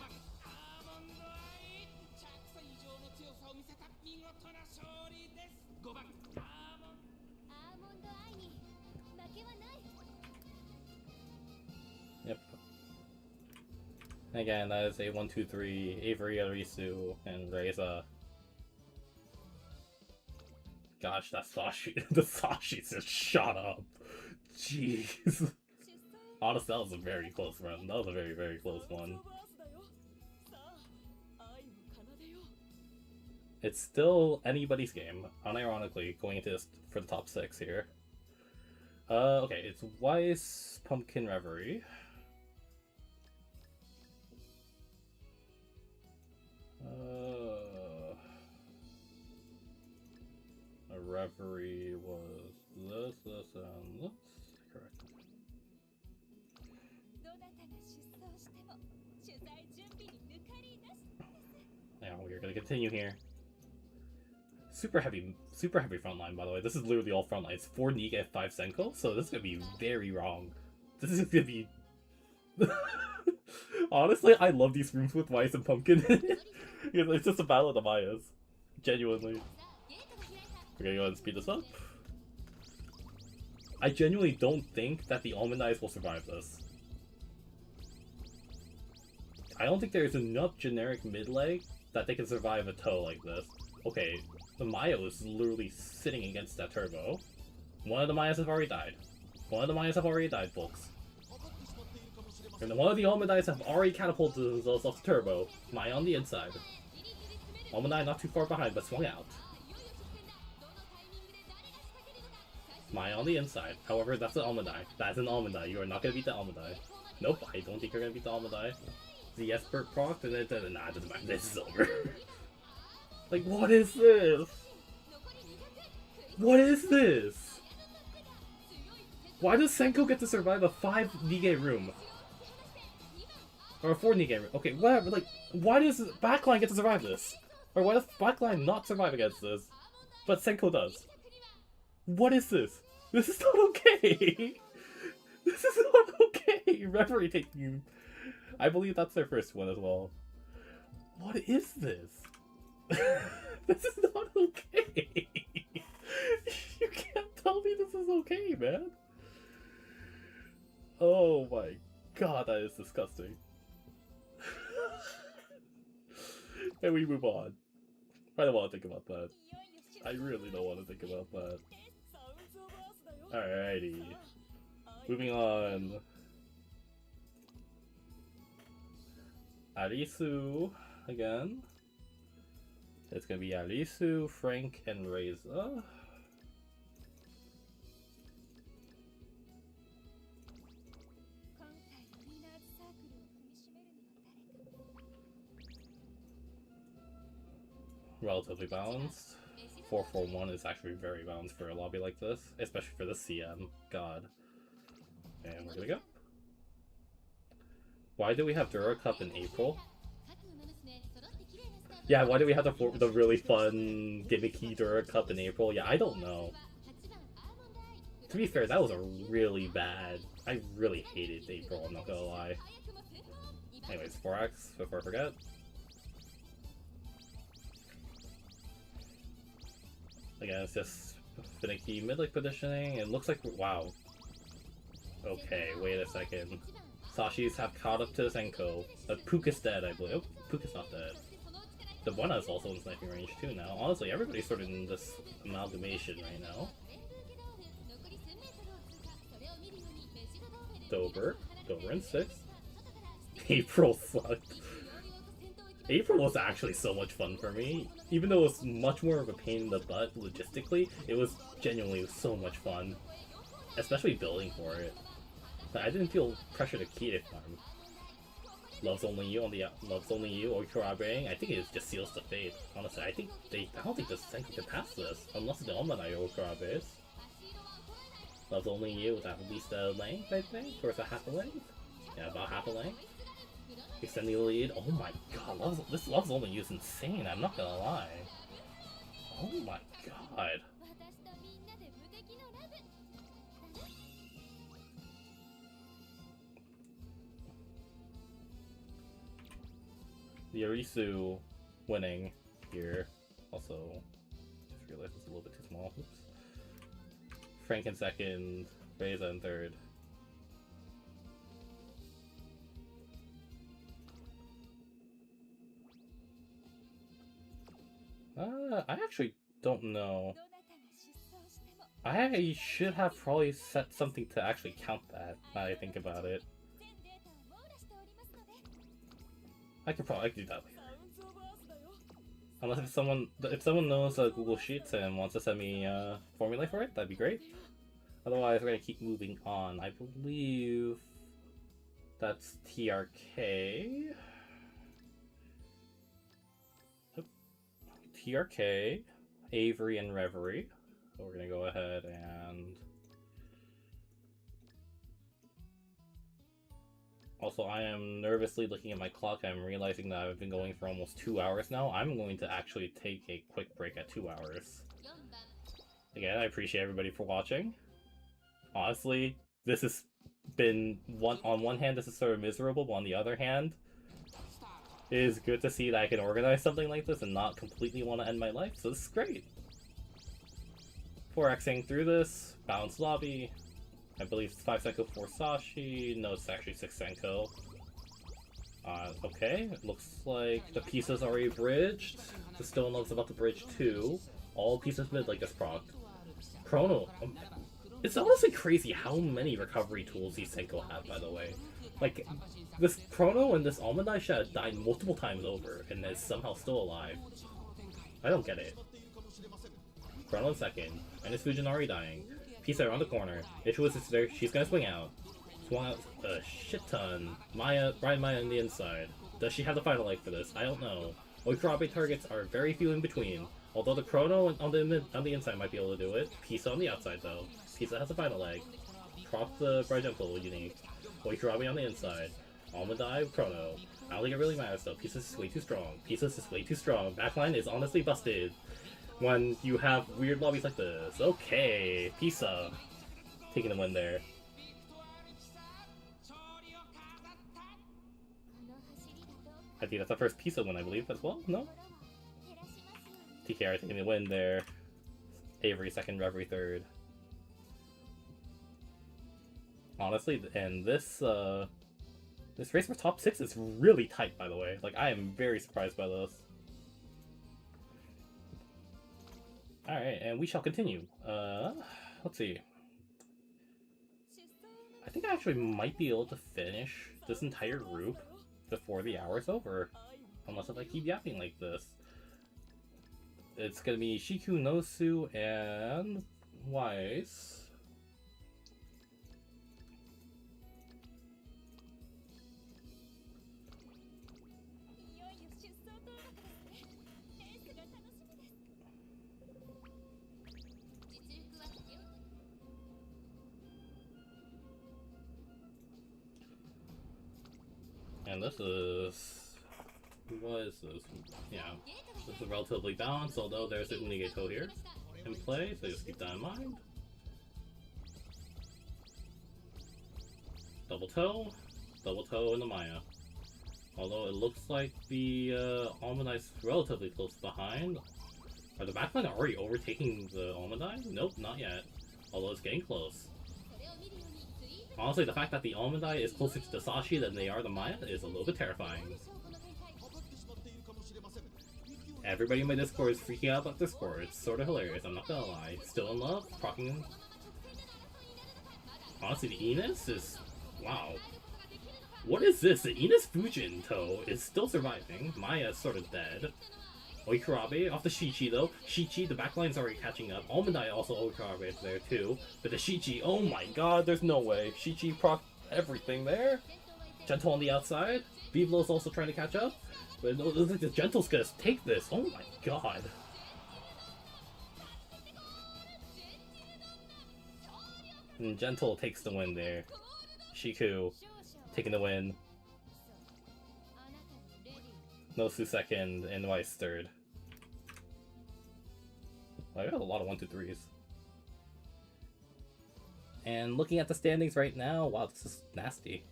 A: Yep. Again, that is a 1-2-3, Avery, Arisu, and Reza. Gosh, that Sashi, the Sashi's just shot up. Jeez. Honestly, that was a very close run. That was a very, very close one. It's still anybody's game, unironically, going into this for the top 6 here. Okay, it's Weiss, Pumpkin Reverie. A Reverie was this, and this. Correct. Now we're gonna continue here. Super heavy front line, by the way. This is literally all front line. It's 4 Nika, 5 Senko, so this is gonna be very wrong. This is gonna be... Honestly, I love these rooms with Weiss and Pumpkin. It's just a battle of the Mayas. Genuinely. We're gonna go ahead and speed this up. I genuinely don't think that the Almond Eyes will survive this. I don't think there's enough generic mid-leg that they can survive a toe like this. Okay, the Mayo is literally sitting against that turbo. One of the Mayas have already died. One of the Mayas have already died, folks. And one of the Almond Eyes have already catapulted themselves off the turbo. Maya on the inside. Almond Eye not too far behind, but swung out. Maya on the inside. However, that's an Almond Eye. That's an Almond Eye. You are not going to beat the Almond Eye. Nope, I don't think you're going to beat the Almond Eye. The Espert proc, and then nah, it doesn't matter. This is over. Like, what is this? What is this? Why does Senko get to survive a 5 Nige room? Or a 4 Nige room? Okay, whatever, like, why does Backline get to survive this? Or why does Backline not survive against this? But Senko does. What is this? This is not okay! This is not okay! Reverie taking... I believe that's their first one as well. What is this? This is not okay! You can't tell me this is okay, man! Oh my god, that is disgusting. And we move on. I don't want to think about that. I really don't want to think about that. Alrighty. Moving on. Arisu again. It's gonna be Arisu, Frank, and Reza. Relatively balanced. 4-4-1 is actually very balanced for a lobby like this, especially for the CM. God. And we're gonna go. Why do we have Dura Cup in April? Yeah, why do we have the really fun, gimmicky Dura Cup in April? Yeah, I don't know. To be fair, that was a really bad... I really hated April, I'm not gonna lie. Anyways, 4X, before I forget. Again, it's just finicky mid-leg positioning. It looks like... Wow. Okay, wait a second. Sashi's have caught up to Senko. Puka's dead, I believe. Oh, Puka's not dead. The Buena is also in sniping range too now. Honestly, everybody's sort of in this amalgamation right now. Dober in 6. April sucked. April was actually so much fun for me. Even though it was much more of a pain in the butt logistically, it was genuinely so much fun. Especially building for it. I didn't feel pressure to keep it farm. Loves Only You on the Loves Only You or Kurabe. I think it just seals the fate. Honestly, I don't think this Senko can pass this unless the Omanai or Kurabe is. Loves Only You with at least a length, I think, or is it half a length? Yeah, about half a length. Extend the lead. Oh my god, this Loves Only You is insane. I'm not gonna lie. Oh my god. The Arisu winning here. Also, just realized it's a little bit too small. Oops. Frank in second, Reza in third. I actually don't know. I should have probably set something to actually count that, now that I think about it. I could do that later. Unless if someone knows Google Sheets and wants to send me a formula for it, that'd be great. Otherwise, we're gonna keep moving on. I believe that's TRK. TRK, Avery, and Reverie. So we're gonna go ahead and... Also, I am nervously looking at my clock. I'm realizing that I've been going for almost 2 hours now. I'm going to actually take a quick break at 2 hours. Again, I appreciate everybody for watching. Honestly, this has been... on one hand, this is sort of miserable, but on the other hand, it is good to see that I can organize something like this and not completely want to end my life, so this is great. 4xing through this. Bounce lobby. I believe it's 5 Senko, 4 Sashi. No, it's actually 6 Senko. Okay, it looks like the pieces are already bridged. The Still in Love's about to bridge too. All pieces mid like this proc. Chrono. It's honestly crazy how many recovery tools these Senko have, by the way. Like, this Chrono and this Almond should have died multiple times over, and is somehow still alive. I don't get it. Chrono in second, and it's Fujinari dying. Pisa around the corner. Issue is there. She's gonna swing out. Swung out a shit ton. Maya, Brian Maya on the inside. Does she have the final leg for this? I don't know. Oikurabe targets are very few in between. Although the Chrono on the inside might be able to do it. Pisa on the outside though. Pisa has the final leg. Prop the Bright Gentle unique. Oikurabe on the inside. Almond Chrono. I don't think it really matters though. Pisa's is way too strong. Pisa's is way too strong. Backline is honestly busted when you have weird lobbies like this. Okay, Pisa taking the win there. I think that's the first Pisa win, I believe, as well? No? TKR taking the win there. Avery second, Reverie third. Honestly, and this race for top 6 is really tight, by the way. Like, I am very surprised by this. Alright, and we shall continue. Let's see. I think I actually might be able to finish this entire group before the hour's over. Unless if I keep yapping like this. It's gonna be Shiku, Nosu, and Wise. And this is... what is this? Yeah, this is relatively balanced, although there's an Unigato here in play, so just keep that in mind. Double toe in the Maya. Although it looks like the Almond Eye's relatively close behind. Are the backline already overtaking the Almond Eye? Nope, not yet. Although it's getting close. Honestly, the fact that the Almond Eye is closer to the Sashi than they are the Maya is a little bit terrifying. Everybody in my Discord is freaking out about Discord. It's sort of hilarious, I'm not gonna lie. Still in love, procking. Honestly, the Enos is... wow. What is this? The Enos Fujin is still surviving. Maya's sort of dead. Oikurabe off the Shichi though. Shichi, the backline's already catching up. Almond Eye also Oikurabe is there too. But the Shichi, oh my god, there's no way. Shichi proc everything there. Gentle on the outside. Biblo's also trying to catch up. But it looks like the Gentle's gonna take this. Oh my god. And Gentle takes the win there. Shiku taking the win. Nosu second, and Weiss third. I got a lot of 1-2-3s. And looking at the standings right now, wow, this is nasty.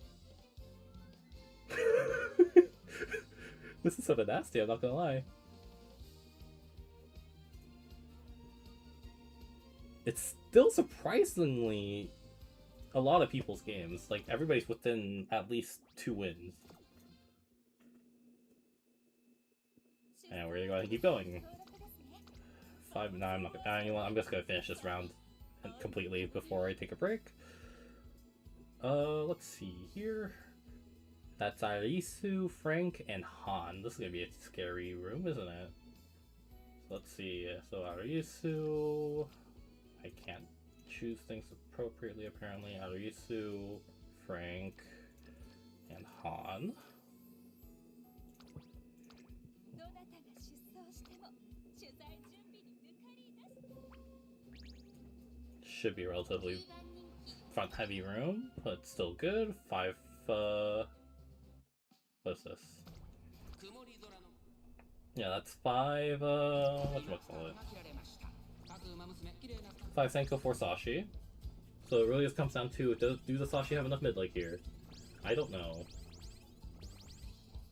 A: This is sort of nasty, I'm not gonna lie. It's still surprisingly a lot of people's games. Like, everybody's within at least 2 wins. And we're gonna keep going. 5, no, I'm not gonna, you know what, I'm just gonna finish this round completely before I take a break. Let's see here. That's Arisu, Frank, and Han. This is gonna be a scary room, isn't it? So let's see. So Arisu, I can't choose things appropriately apparently. Arisu, Frank, and Han. Should be a relatively front heavy room, but still good. 5, what's this? Yeah, that's 5, whatchamacallit? 5 Senko, 4 Sashi. So it really just comes down to, do the Sashi have enough mid leg here? I don't know.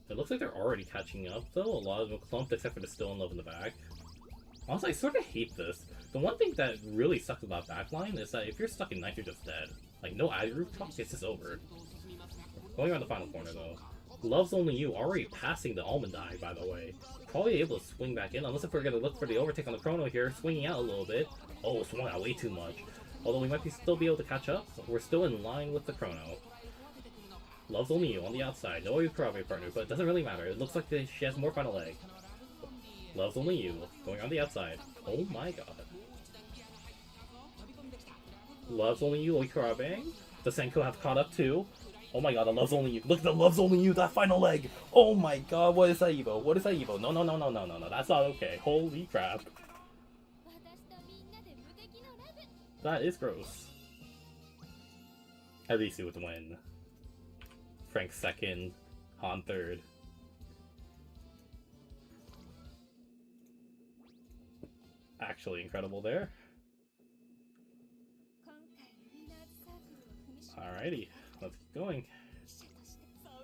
A: It looks like they're already catching up though, a lot of them clumped except for the Still in Love in the back. Honestly, I sort of hate this. The one thing that really sucks about backline is that if you're stuck in ninth, you're just dead. Like, no ad group talk, it's just over. Going around the final corner, though. Love's Only You already passing the Almond Eye, by the way. Probably able to swing back in, unless if we're going to look for the overtake on the Chrono here, swinging out a little bit. Oh, swung out way too much. Although we might still be able to catch up, we're still in line with the Chrono. Love's Only You on the outside. No Kurabe partner, but it doesn't really matter. It looks like she has more final leg. Love's Only You, going on the outside. Oh my god. Love's Only You, Kurabe. The Senko have caught up too. Oh my god, the Love's Only You. Look at the Love's Only You, that final leg! Oh my god, what is that Evo? What is that Evo? No, no, no, no, no, no, no, that's not okay. Holy crap. That is gross. At least it would win. Frank second, Han third. Actually incredible there. Alrighty, let's keep going.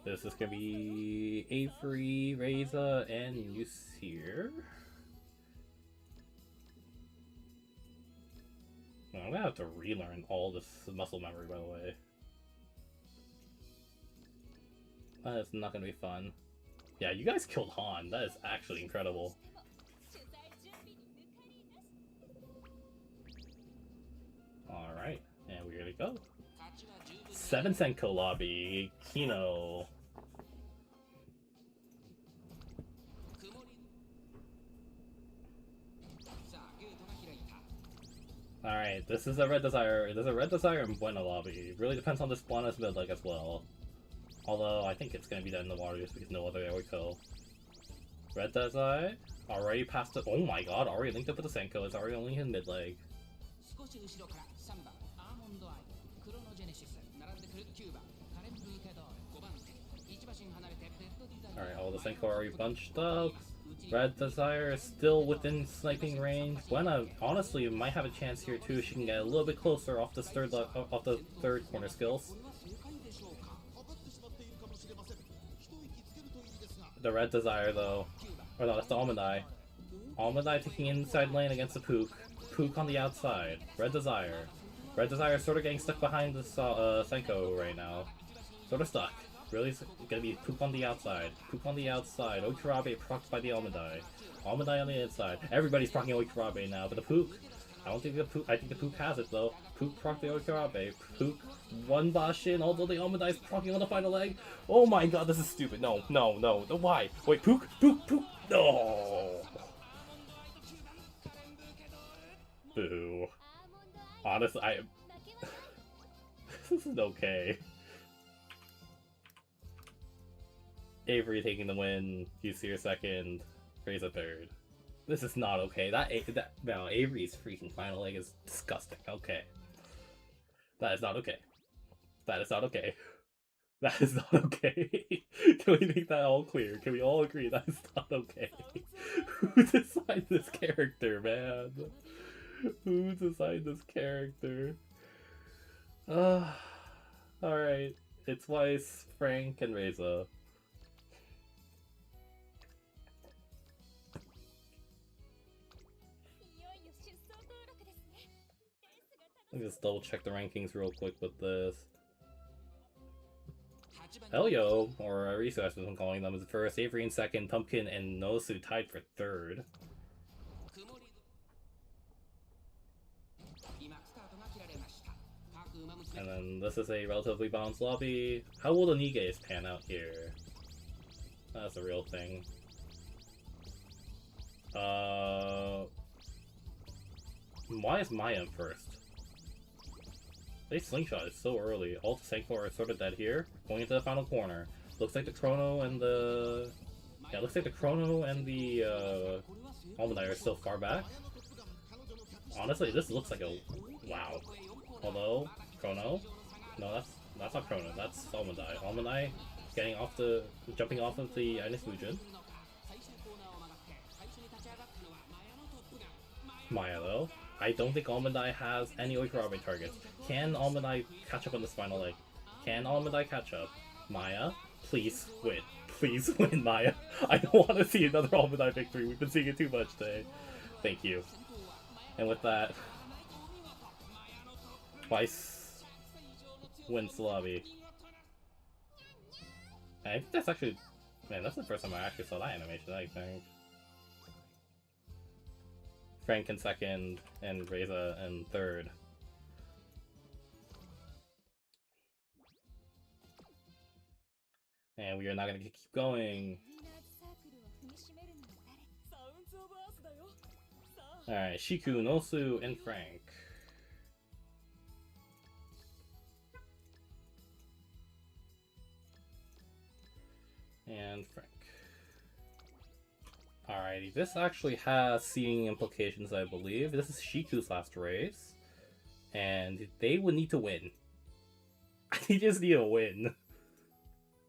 A: This is gonna be Avery, Reza, and Yusir. I'm gonna have to relearn all this muscle memory, by the way. That is not gonna be fun. Yeah, you guys killed Han. That is actually incredible. Alright, and we're gonna go. 7 Senko lobby, Kino. Alright, this is a Red Desire. There's a Red Desire in Buena lobby. It really depends on this Buena's mid leg as well. Although, I think it's gonna be dead in the water just because no other way would go. Red Desire, already past it. Oh my god, already linked up with the Senko. It's already only in mid leg. Alright, all the Senko are already bunched up. Red Desire is still within sniping range. Buena, honestly, might have a chance here too. She can get a little bit closer off the third corner skills. The Red Desire, though. Or no, that's the Almond Eye. Almond Eye taking inside lane against the Pook. Pook on the outside. Red Desire. Red Desire is sort of getting stuck behind the Senko right now. Sort of stuck. Really, it's gonna be Pook on the outside. Pook on the outside. Okurabe procced by the Almond Eye. Almond Eye on the inside. Everybody's procking Okurabe now, but the Pook. I don't think the Pook. I think the Pook has it though. Pook procced the Okurabe. Pook one Bashin, although the Almond Eye is procking on the final leg. Oh my god, this is stupid. No, no, no. Why? Wait, Pook, Pook, Pook. No. Boo. Honestly, this isn't okay. Avery taking the win, Yusir second, Reza third. This is not okay. No, Avery's freaking final leg is disgusting. Okay. That is not okay. That is not okay. That is not okay. Can we make that all clear? Can we all agree that is not okay? Who designed this character, man? Who designed this character? Alright. It's Weiss, Frank, and Reza. Let me just double check the rankings real quick with this. Helyo, or Arisu as I'm calling them, is first, Avery in second, Pumpkin and Nosu tied for third. And then this is a relatively balanced lobby. How will the Niges pan out here? That's a real thing. Why is Maya in first? They slingshot is so early. All the Senko are sort of dead here. Going into the final corner. Looks like the Chrono and the... Yeah, looks like the Chrono and the Almond Eye are still far back. Honestly, this looks like a... Wow. Although, Chrono... No, that's not Chrono. That's Almond Eye. Almond Eye getting off the... Jumping off of the Ines Fujin. Maya, though. I don't think Almond Eye has any Okurabe targets. Can Almond Eye catch up on this final leg? Can Almond Eye catch up? Maya, please win. Please win, Maya. I don't want to see another Almond Eye victory. We've been seeing it too much today. Thank you. And with that, Weiss wins the lobby. I think that's actually... Man, that's the first time I actually saw that animation, I think. Frank in second, and Reza in third. And we are not gonna keep going. Alright, Shiku, Nosu, and Frank. And Frank. Alrighty, this actually has seeding implications, I believe. This is Shiku's last race. And they would need to win. They just need a win.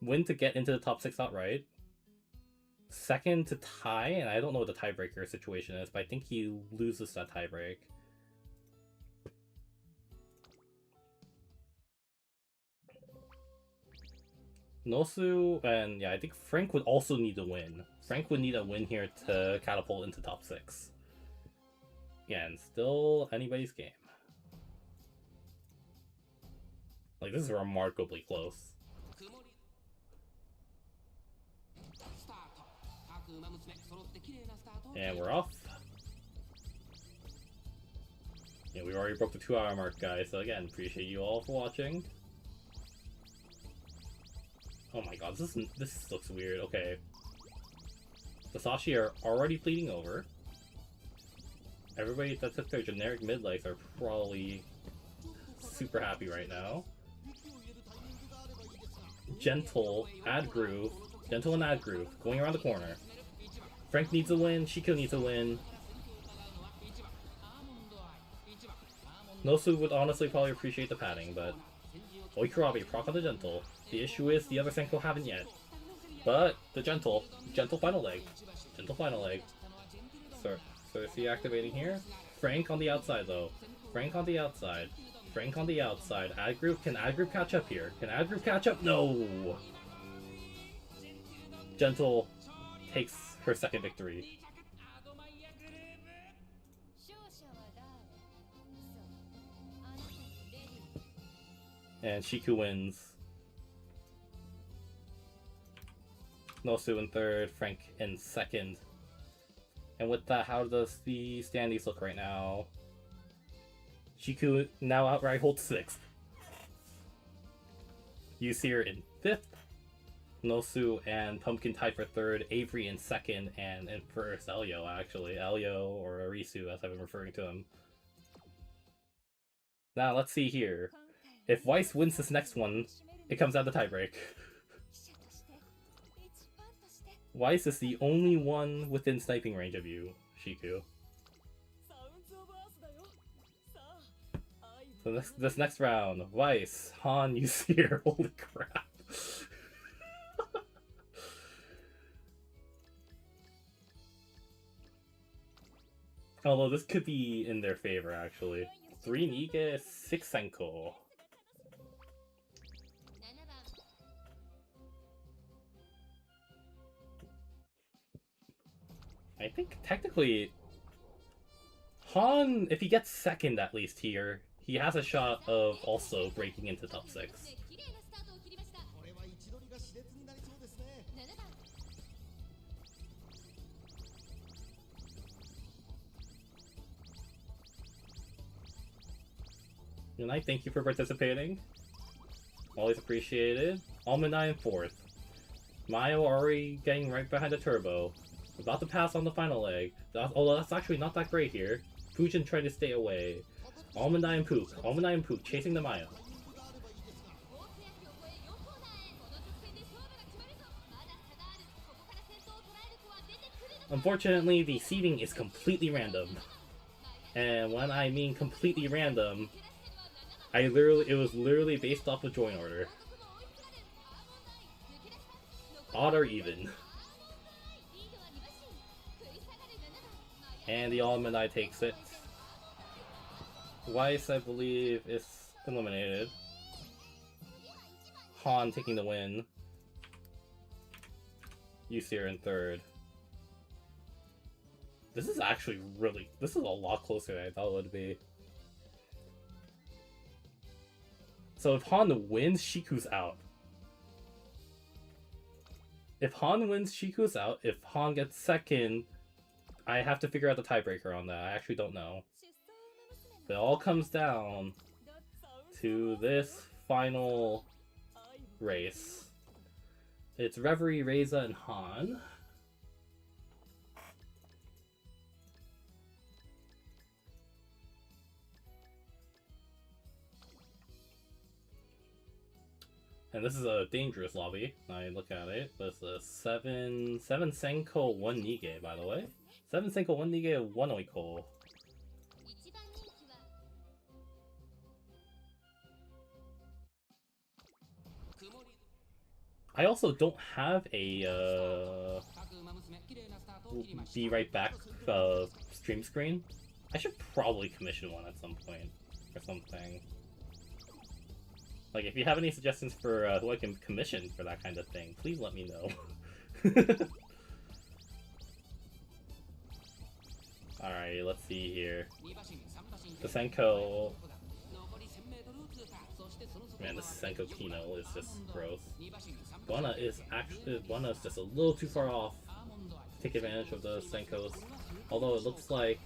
A: Win to get into the top 6 outright. Second to tie, and I don't know what the tiebreaker situation is, but I think he loses that tiebreak. Nosu, and yeah, I think Frank would also need a win. Frank would need a win here to catapult into top 6. Yeah, and still anybody's game. Like, this is remarkably close. And we're off. Yeah, we already broke the 2-hour mark, guys, so again, appreciate you all for watching. Oh my god, this looks weird. Okay. The Sashi are already bleeding over. Everybody that took their generic mid-legs are probably super happy right now. Gentle, add groove. Gentle and add groove. Going around the corner. Frank needs a win. Shiko needs a win. Nosu would honestly probably appreciate the padding, but... Oikurabe, proc on the Gentle. The issue is the other Senko haven't yet. But the Gentle final leg. Gentle final leg. So is he activating here? Frank on the outside though. Frank on the outside. Frank on the outside. Ad group, can Ad group catch up here? Can Ad group catch up? No! Gentle takes her second victory. And Shiku wins. Nosu in third, Frank in second. And with that, how does the standings look right now? Shiku now outright holds 6th. Yusir in 5th. Nosu and Pumpkin tied for 3rd, Avery in 2nd, and in first Elio, actually. Elio, or Arisu, as I've been referring to him. Now, let's see here. If Weiss wins this next one, it comes out the tiebreak. Weiss is the only one within sniping range of you, Shiku. So this next round, Weiss, Han, Yusir, holy crap. Although this could be in their favor, actually. 3 Nige, 6 Senko. I think technically Han, if he gets second at least here, he has a shot of also breaking into top 6. And I thank you for participating. Always appreciated. Almond in 4th. Mayo already getting right behind the turbo. About to pass on the final leg. Although that's actually not that great here. Fujin trying to stay away. Almond and Pook. Almond and Pook chasing the Mayo. Unfortunately, the seeding is completely random. And when I mean completely random, it was literally based off of join order. Odd or even. And the Almond Eye takes it. Weiss, I believe, is eliminated. Han taking the win. Yusir in 3rd. This is actually this is a lot closer than I thought it would be. So if Han wins, Shiku's out. If Han wins, Shiku's out. If Han gets second, I have to figure out the tiebreaker on that. I actually don't know. But it all comes down to this final race. It's Reverie, Reza, and Han. And this is a dangerous lobby. I look at it. This is 7 Senko, 1 Nige, by the way. 7 Senko, 1 Nige, 1 Oiko. I also don't have a be right back stream screen. I should probably commission one at some point or something. Like, if you have any suggestions for who I can commission for that kind of thing, please let me know. Alright, let's see here. The Senko... Man, this Senko Kino is just gross. Buona is just a little too far off to take advantage of the Senkos. Although it looks like...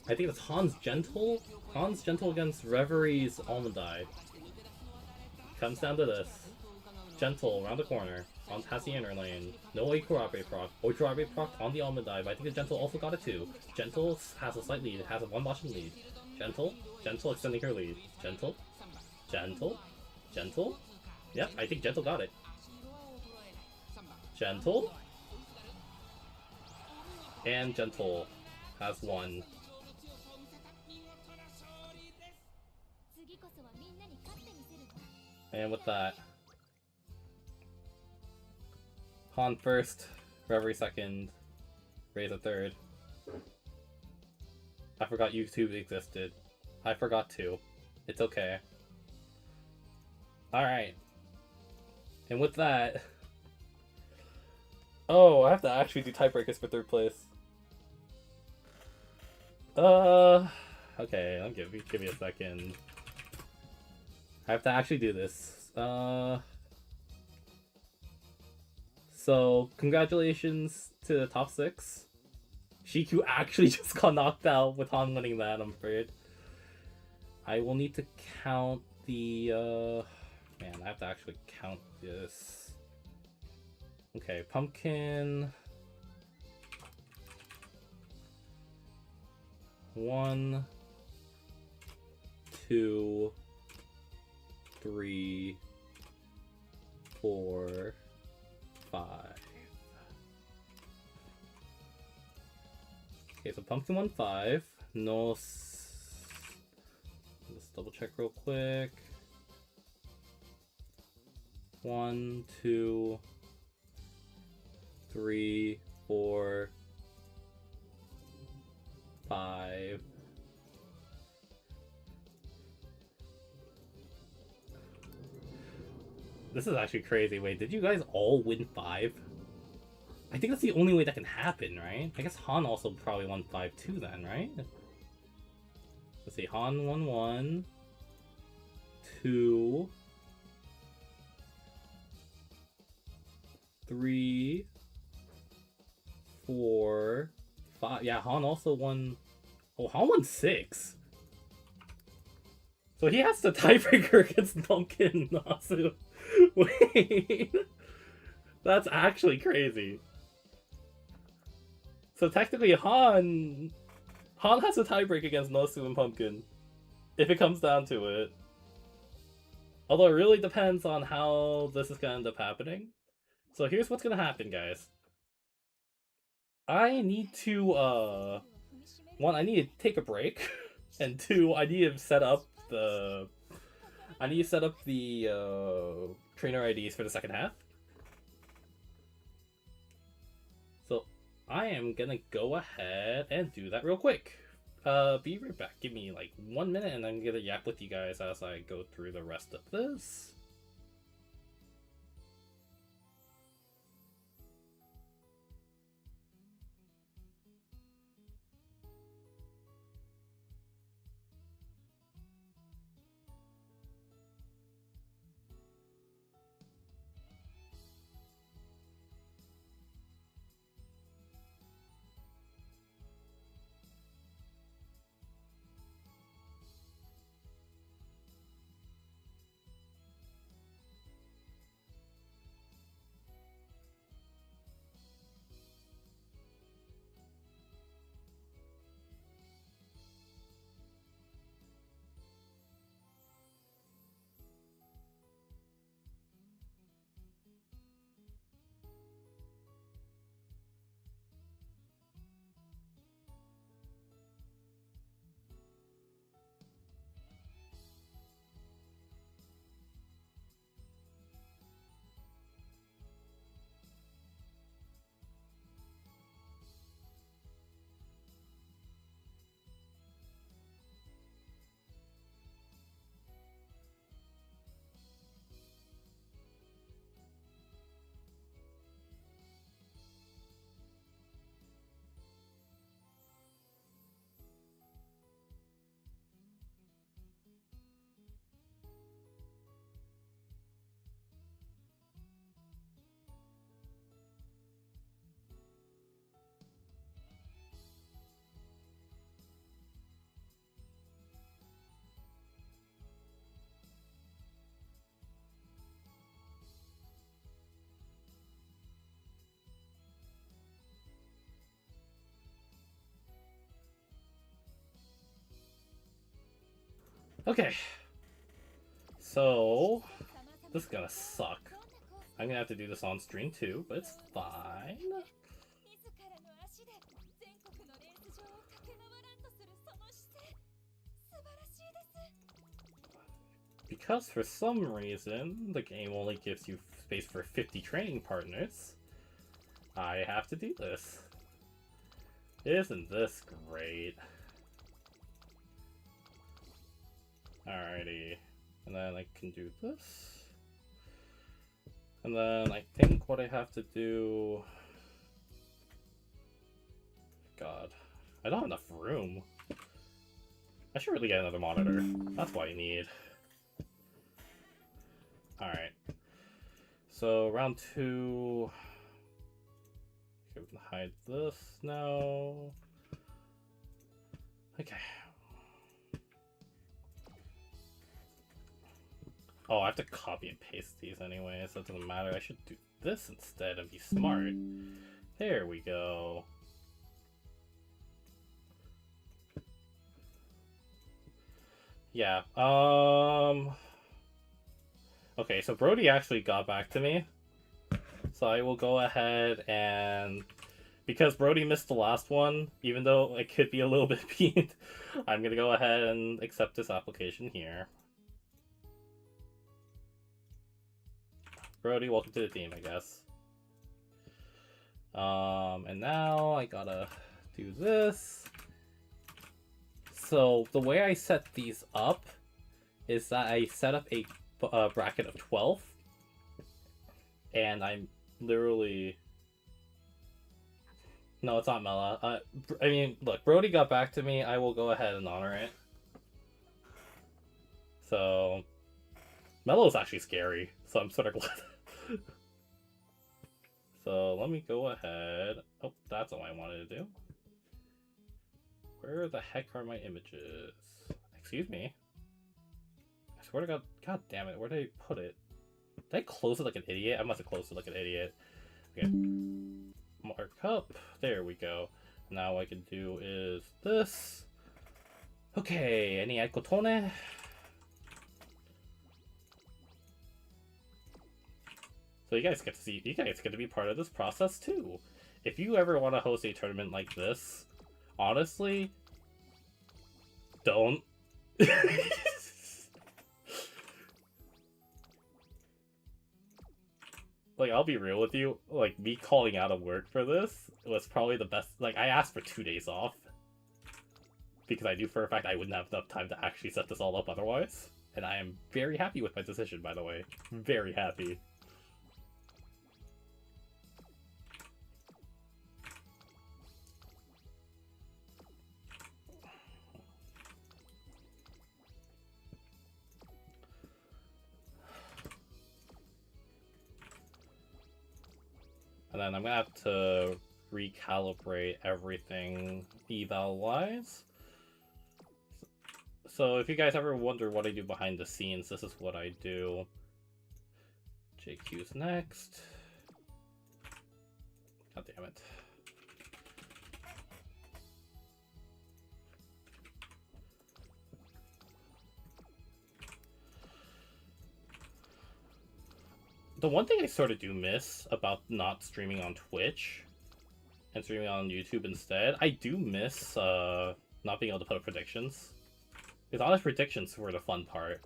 A: I think it's Han's Gentle? Han's Gentle against Reverie's Almondai. Comes down to this. Gentle around the corner. On has the inner lane. No Oikurabe proc. Oikurabe proc on the Almondai, but I think the Gentle also got it too. Gentle has a slight lead. Has a 1 bottom lead. Gentle extending her lead. Gentle. Yep, I think Gentle got it. Gentle. And Gentle has won. And with that, Han first, Reverie second, Reza third. I forgot YouTube existed. I forgot to. It's okay. Alright. And with that... Oh, I have to actually do tiebreakers for third place. Okay, I'll give me a second. I have to actually do this. So, congratulations to the top 6. Shiku actually just got knocked out with Han winning that, I'm afraid. I will need to count the, Man, I have to actually count this. Okay, Pumpkin... 1, 2, 3, 4, 5. Okay, so Pumpkin won 5. Let's double check real quick. 1, 2, 3, 4, 5. This is actually crazy. Wait, did you guys all win 5? I think that's the only way that can happen, right? I guess Han also probably won 5 too then, right? Let's see, Han won 1, 2, 3, 4, 5. Yeah, Han also won... Oh, Han won 6. So he has the tiebreaker against Pumpkin and Nasu. Wait. That's actually crazy. So technically Han has a tiebreak against Nosu and Pumpkin. If it comes down to it. Although it really depends on how this is gonna end up happening. So here's what's gonna happen, guys. I need to, 1, I need to take a break. And 2, I need to set up the... trainer IDs for the second half. So I am gonna go ahead and do that real quick. Be right back. Give me like 1 minute and I'm gonna yap with you guys as I go through the rest of this. Okay. So, this is gonna suck. I'm gonna have to do this on stream too, but it's fine. Because for some reason, the game only gives you space for 50 training partners, I have to do this. Isn't this great? Alrighty. And then I can do this. And then I think what I have to do... God. I don't have enough room. I should really get another monitor. That's what I need. Alright. So, round 2... Okay, we can hide this now. Okay. Oh, I have to copy and paste these anyway, so it doesn't matter. I should do this instead and be smart. There we go. Yeah, okay, so Brody actually got back to me. So I will go ahead and... Because Brody missed the last one, even though it could be a little bit beat, I'm gonna go ahead and accept this application here. Brody, welcome to the team, I guess. And now I gotta do this. So the way I set these up is that I set up a bracket of 12, and I'm literally... No, it's not Mela. I mean, look, Brody got back to me. I will go ahead and honor it. So, Melo's actually scary, so I'm sort of glad. So, let me go ahead. Oh, that's all I wanted to do. Where the heck are my images? Excuse me. I swear to God. God damn it. Where did I put it? Did I close it like an idiot? I must have closed it like an idiot. Okay. Mark up. There we go. Now what I can do is this. Okay. Any aikotone? So you guys get to see. You guys get to be part of this process too. If you ever want to host a tournament like this, honestly, don't. Like, I'll be real with you, like, me calling out of work for this was probably the best. Like, I asked for 2 days off, because I knew for a fact I wouldn't have enough time to actually set this all up otherwise. And I am very happy with my decision, by the way. Very happy. And then I'm gonna have to recalibrate everything eval-wise. So if you guys ever wonder what I do behind the scenes, this is what I do. JQ's next. God damn it. The one thing I sort of do miss about not streaming on Twitch and streaming on YouTube instead, I do miss not being able to put up predictions. Because honest predictions were the fun part.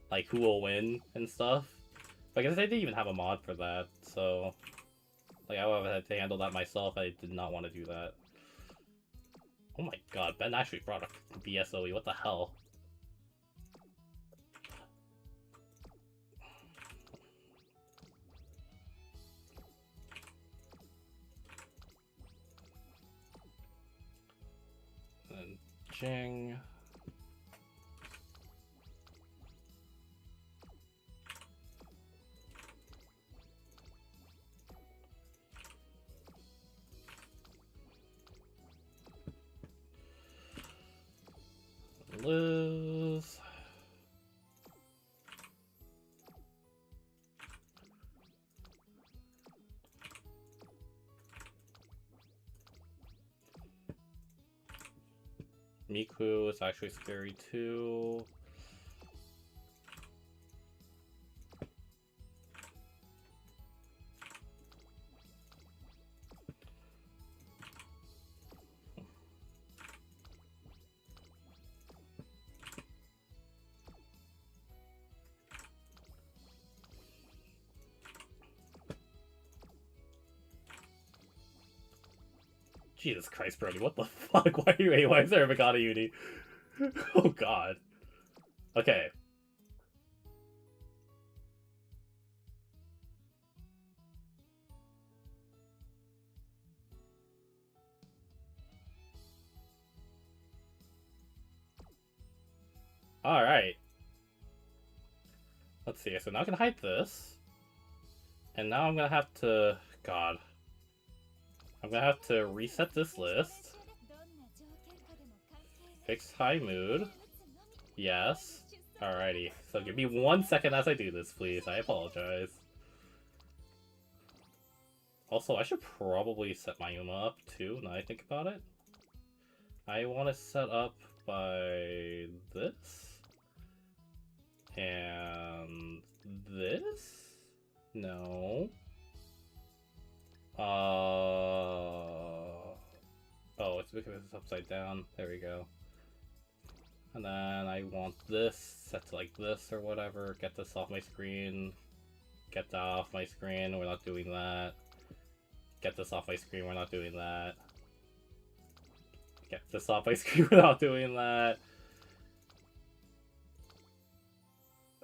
A: Like who will win and stuff. But I guess I didn't even have a mod for that, so... Like, I would have had to handle that myself. I did not want to do that. Oh my god, Ben actually brought a BSOE, what the hell? And Jing. Liz. Miku is actually scary too. Jesus Christ, Brody, what the fuck? Why is there a Megata Uni? Oh god. Okay. Alright. Let's see, so now I can hide this. And now I'm gonna have to... God. I'm gonna have to reset this list. Fix high mood. Yes. Alrighty. So give me 1 second as I do this, please. I apologize. Also, I should probably set my Uma up, too, now I think about it. I want to set up by this. And this? No. Oh, it's because it's upside down. There we go. And then I want this set to like this or whatever. Get this off my screen. Get that off my screen. We're not doing that. Get this off my screen. We're not doing that. Get this off my screen. We're not doing that.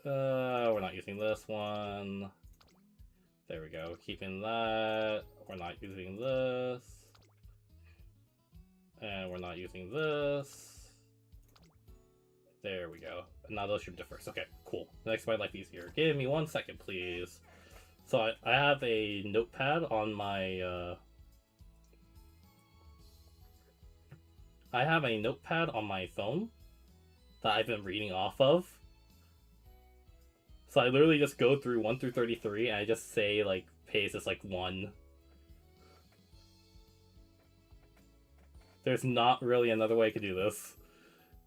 A: We're not using this one. There we go. Keeping that. We're not using this. And we're not using this. There we go. And now those should differ. Okay, cool. Makes my life easier. Give me 1 second, please. So I have a notepad on my, I have a notepad on my phone that I've been reading off of. So I literally just go through 1 through 33 and I just say, like, pace is like 1. There's not really another way I could do this.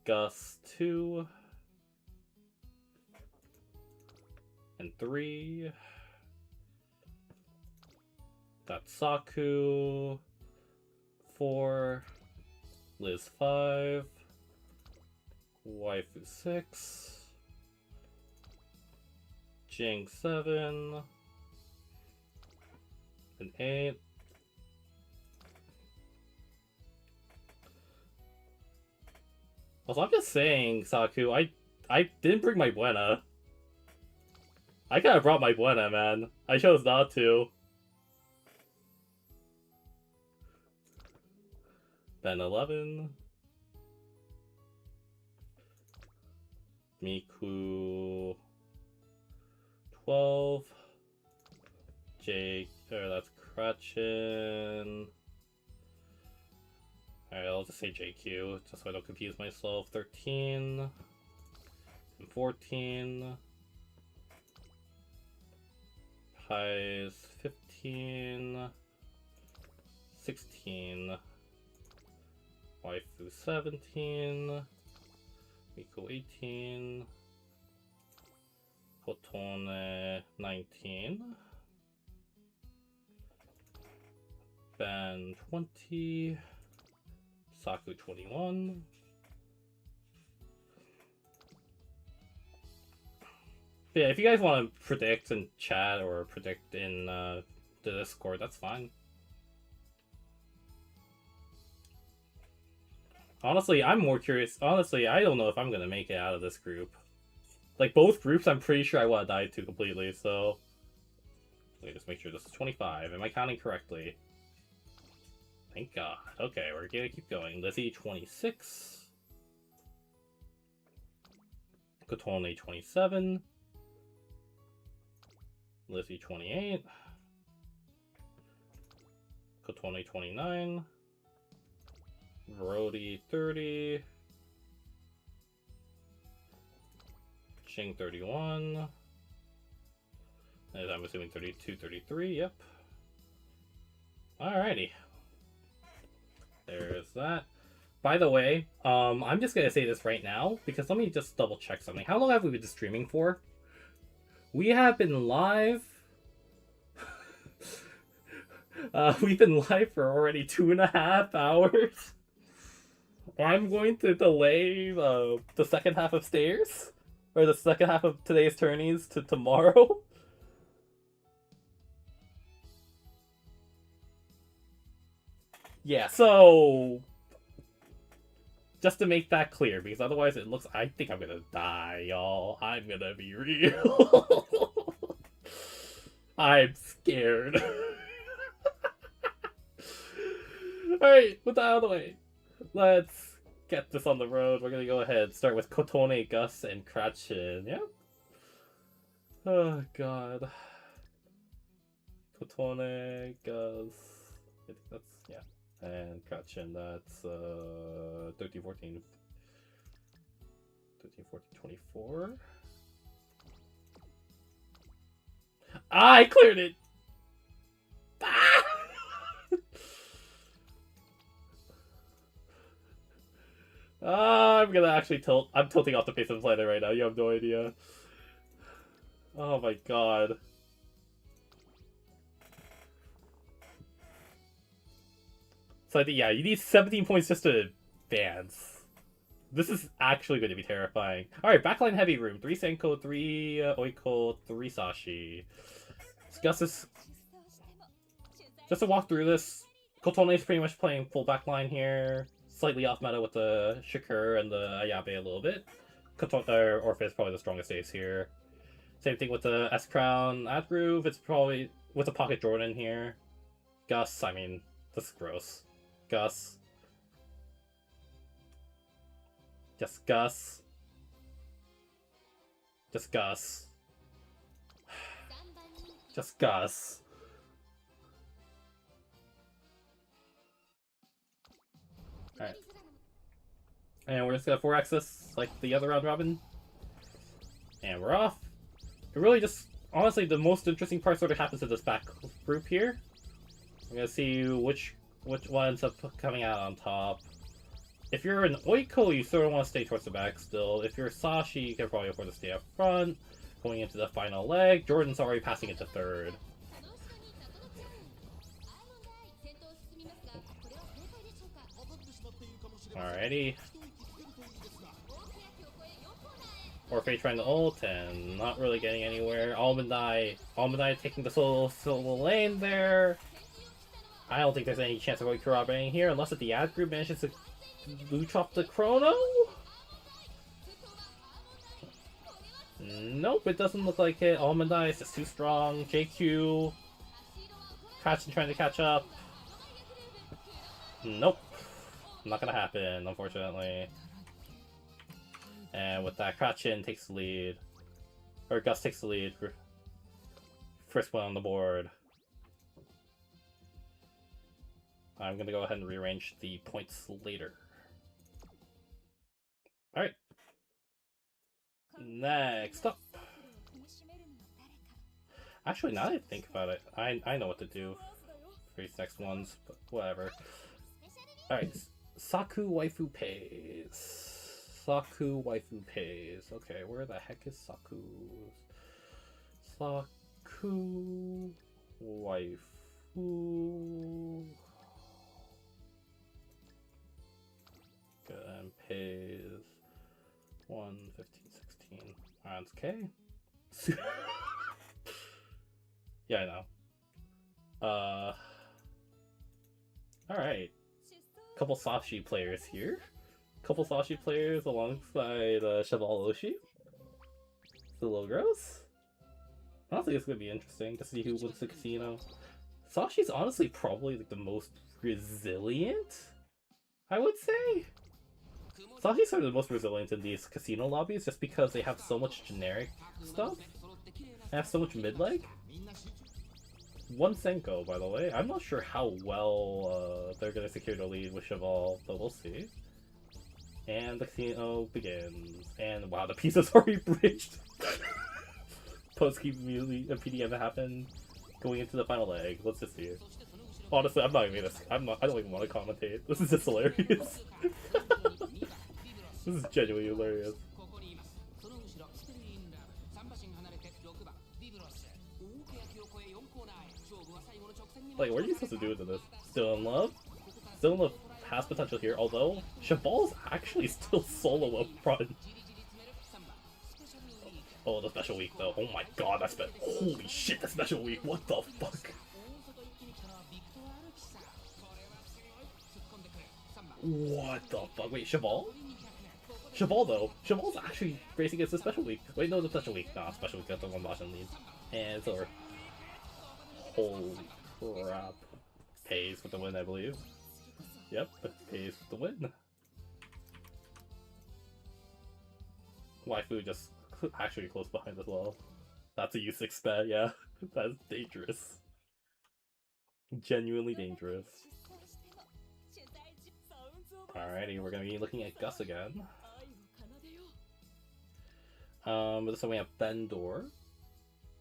A: Gus 2. And 3. That's Saku. 4. Liz 5. Waifu 6. Jing 7. And 8. Also, I'm just saying, Saku, I didn't bring my Buena. I could have brought my Buena, man. I chose not to. Ben 11. Miku 12. Jake, that's Crutchin. Alright, I'll just say JQ, just so I don't confuse myself. 13. And 14. Highs 15. 16. Waifu 17. Miku 18. Hotone 19. Ben 20. Saku 21. But yeah, if you guys want to predict in chat or predict in the Discord, that's fine. Honestly, I'm more curious. Honestly, I don't know if I'm gonna make it out of this group. Like, both groups, I'm pretty sure I want to die to completely, so... Let me just make sure this is 25. Am I counting correctly? Thank God. Okay, we're gonna keep going. Lizzie 26. Kotone 27. Lizzie 28. Kotone 29. Brody 30. Ching 31. And I'm assuming 32, 33, yep. Alrighty. There's that. By the way, I'm just gonna say this right now, because let me just double check something. How long have we been streaming for? We have been live... we've been live for already 2.5 hours. I'm going to delay the second half of Stairs, or the second half of today's tourneys to tomorrow. Yeah, so just to make that clear, because otherwise it looks, I think I'm gonna die, y'all. I'm gonna be real. I'm scared. Alright, with that out of the way, let's get this on the road. We're gonna go ahead and start with Kotone, Gus, and Kratchin. Yeah? Oh god. Kotone, Gus. I think that's, yeah. And Kratchin, that's 13, 14. 13, 14, 24. I cleared it! Ah! I'm gonna actually tilt. I'm tilting off the face of the planet right now. You have no idea. Oh my god. So I think, yeah, you need 17 points just to advance. This is actually going to be terrifying. Alright, backline heavy room. 3 Senko, 3 Oiko, 3 Sashi. Gus is... Just to walk through this, Kotone is pretty much playing full backline here. Slightly off meta with the Shakur and the Ayabe a little bit. Orpheus is probably the strongest ace here. Same thing with the S-Crown at Groove. It's probably with a Pocket Jordan here. Gus, I mean, this is gross. Gus. Just Gus. Just Gus. Just Gus. Alright. And we're just gonna 4x this like the other round robin. And we're off. It really just, honestly, the most interesting part sort of happens to this back group here. I'm gonna see which one ends up coming out on top. If you're an Oiko, you sort of want to stay towards the back still. If you're Sashi, you can probably afford to stay up front. Going into the final leg, Jordan's already passing into third. Alrighty. Orphe trying to ult and not really getting anywhere. Almondai taking the solo lane there. I don't think there's any chance of corroborating here unless the ad group manages to loot chop the chrono. Nope, it doesn't look like it. Almondai is just too strong. JQ. Kratchin trying to catch up. Nope. Not gonna happen, unfortunately. And with that, Kratchin takes the lead. Or Gus takes the lead. First one on the board. I'm gonna go ahead and rearrange the points later. Alright. Next up. Actually, now that I think about it, I know what to do for these next ones, but whatever. Alright. Saku Waifu Pays. Saku Waifu Pays. Okay, where the heck is Saku? Saku Waifu. And pays 1, 15, 16. That's okay. Yeah, I know. Alright. Couple Sashi players here. Couple Sashi players alongside Cheval Oshi. It's a little gross. Honestly, it's gonna be interesting to see who wins the casino. Sashi's honestly probably like the most resilient, I would say. Sashi's sort of the most resilient in these casino lobbies just because they have so much generic stuff. They have so much mid-leg. 1 Senko, by the way. I'm not sure how well they're going to secure the lead with Cheval, but we'll see. And the casino begins. And wow, the piece is already bridged. Post-key PDM happened. Going into the final leg. Let's just see it. Honestly, I'm not even gonna. I don't even want to commentate. This is just hilarious. This is genuinely hilarious. Like, what are you supposed to do with this? Still in love? Still in love has potential here, although Cheval's actually still solo up front. Oh, the special week though. Oh my god, that's been. Holy shit, the special week. What the fuck? What the fuck? Wait, Cheval? Cheval though. Cheval's actually racing against the special week. Wait, no, the special week. Nah, special week, that's the one Boston lead. And it's over. Holy crap. Pays with the win, I believe. Yep, pays with the win. Waifu just actually close behind as well. That's a U6 stat, yeah. That's dangerous. Genuinely dangerous. Alrighty, we're gonna be looking at Gus again. This time we have Ben Dura.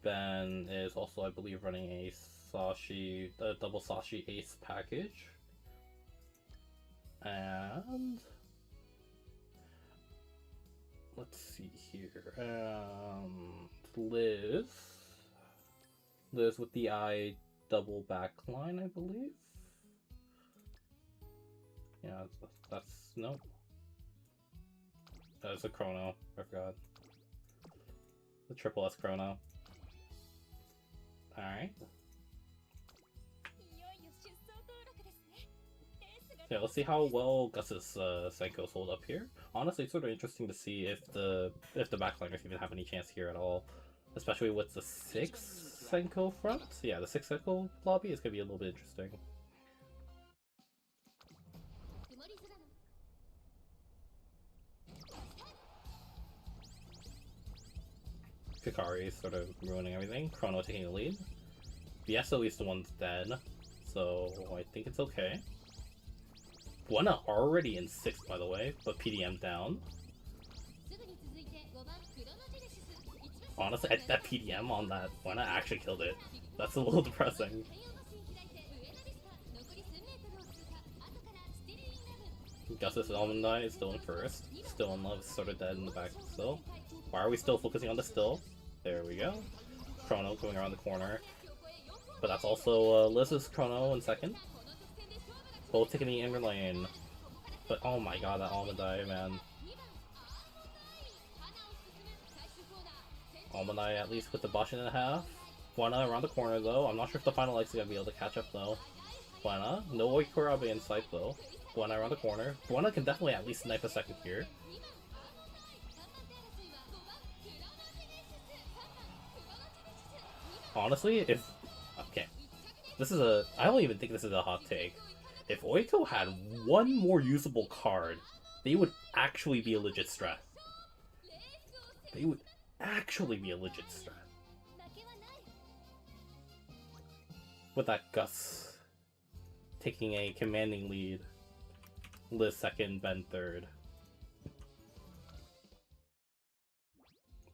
A: Ben is also, I believe, running a Sashi, double Sashi Ace package. And let's see here. Liz with the I double backline, I believe. Yeah, that's nope. That's a chrono. I forgot. The triple S chrono. Alright. Yeah, let's see how well Gus's Senko's hold up here. Honestly, it's sort of interesting to see if the backliners even have any chance here at all. Especially with the 6 Senko front. Yeah, the 6 Senko lobby is going to be a little bit interesting. Kakari is sort of ruining everything. Chrono taking the lead. BS at least the one's dead, so I think it's okay. Buena already in 6th, by the way, but PDM down. Honestly, that PDM on that Buena actually killed it. That's a little depressing. Gus's Almond Eye is still in 1st. Still in Love is sort of dead in the back still. Why are we still focusing on the still? There we go. Chrono going around the corner. But that's also Liz's Chrono in 2nd. Both taking the inner lane. But oh my god, that Almond Eye, man. Almond Eye at least with the Bashin and a half. Buena around the corner though. I'm not sure if the final X is gonna be able to catch up though. Buena, no Oikurabe in sight though. Buena around the corner. Buena can definitely at least snipe a 2nd here. Honestly, if... Okay. This is a... I don't even think this is a hot take. If Oiko had one more usable card, they would actually be a legit strat. They would actually be a legit strat. With that Gus taking a commanding lead. Liz 2nd, Ben 3rd.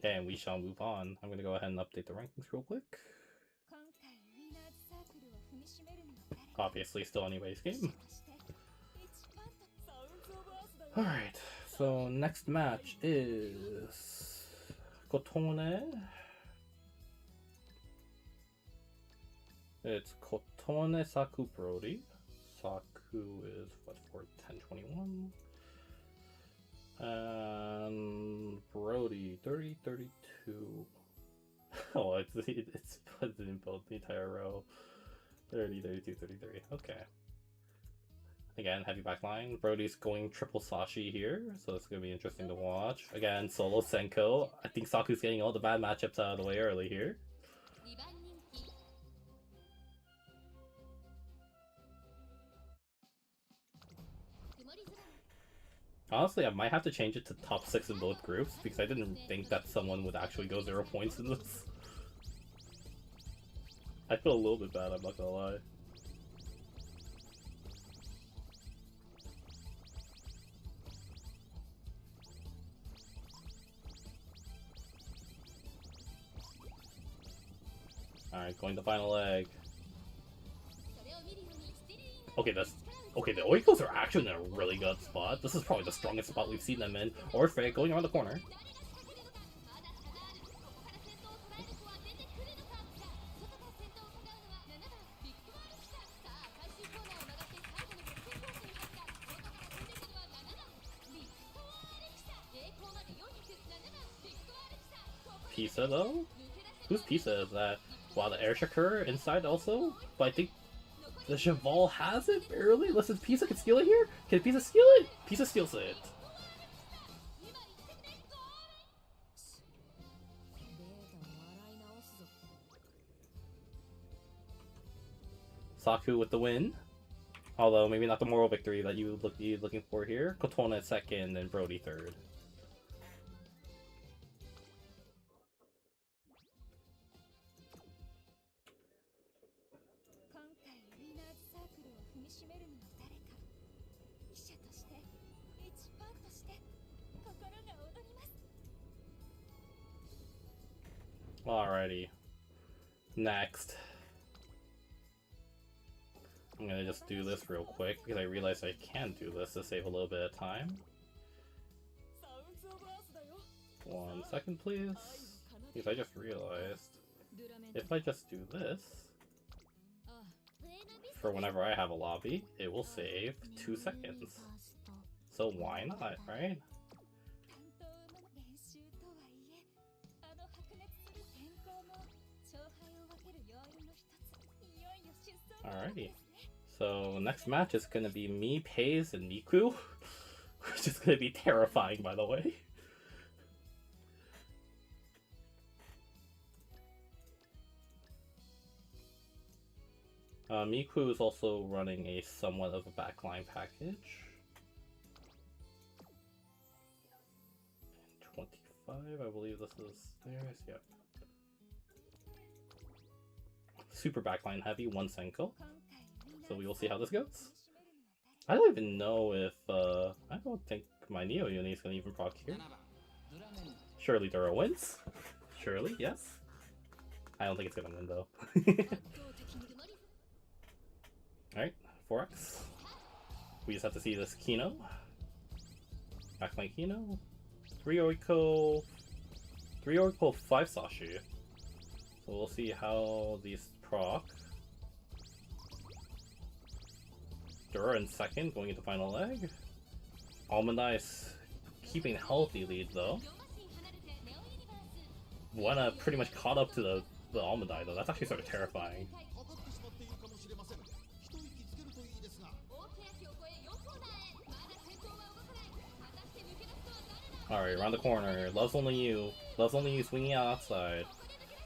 A: And we shall move on. I'm going to go ahead and update the rankings real quick. Obviously still anyways game. Alright, so next match is Kotone. It's Kotone Saku Brody. Saku is what for 1021. And Brody 3032. Oh, it's put in both the entire row. 30, 32, 33. Okay. Again, heavy backline. Brody's going triple Sashi here, so it's gonna be interesting to watch. Again, solo Senko. I think Saku's getting all the bad matchups out of the way early here. Honestly, I might have to change it to top 6 in both groups, because I didn't think that someone would actually go 0 points in this. I feel a little bit bad, I'm not gonna lie. Alright, going to final leg. Okay, the Oikos are actually in a really good spot. This is probably the strongest spot we've seen them in. Orphe going around the corner. Pisa though? Whose Pisa is that? Wow, the air Shakur inside also? But I think The Cheval has it, barely? Listen, Pisa can steal it here? Can Pisa steal it? Pisa steals it. Saku with the win. Although, maybe not the moral victory that you looking for here. Kotona second and Brody third. Alrighty. Next. I'm gonna just do this real quick because I realized I can do this to save a little bit of time. 1 second, please. Because I just realized if I just do this for whenever I have a lobby, it will save 2 seconds. So why not, right? Alrighty. So next match is gonna be me, Pays, and Miku, which is gonna be terrifying, by the way. Miku is also running a somewhat of a backline package. 25, I believe this is theirs. Yep. Super backline heavy, 1 Senko. So we will see how this goes. I don't even know if, I don't think my Neo Uni is going to even proc here. Surely Dura wins. Surely, yes. I don't think it's going to win though. Alright, 4x. We just have to see this Kino. Backline Kino. 3 Oiko, 5 Sashi. So we'll see how these proc. Dura in second, going into final leg. Almond Eyes keeping healthy lead though. Buena pretty much caught up to the Almond Eye though. That's actually sort of terrifying. Alright, around the corner. Love's only you. Love's only you swinging out outside.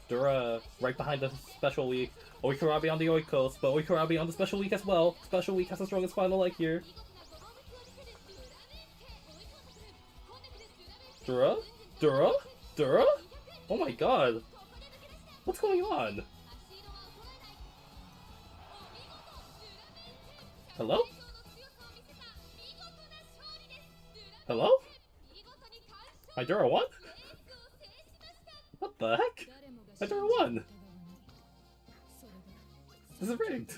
A: Dura right behind the special week. Oikurabi on the Oikos, but Oikurabi on the special week as well. Special week has the strongest final leg here. Dura? Dura? Dura? Oh my god. What's going on? Hello? Hello? My Dura won? What the heck? My Dura won! This is rigged!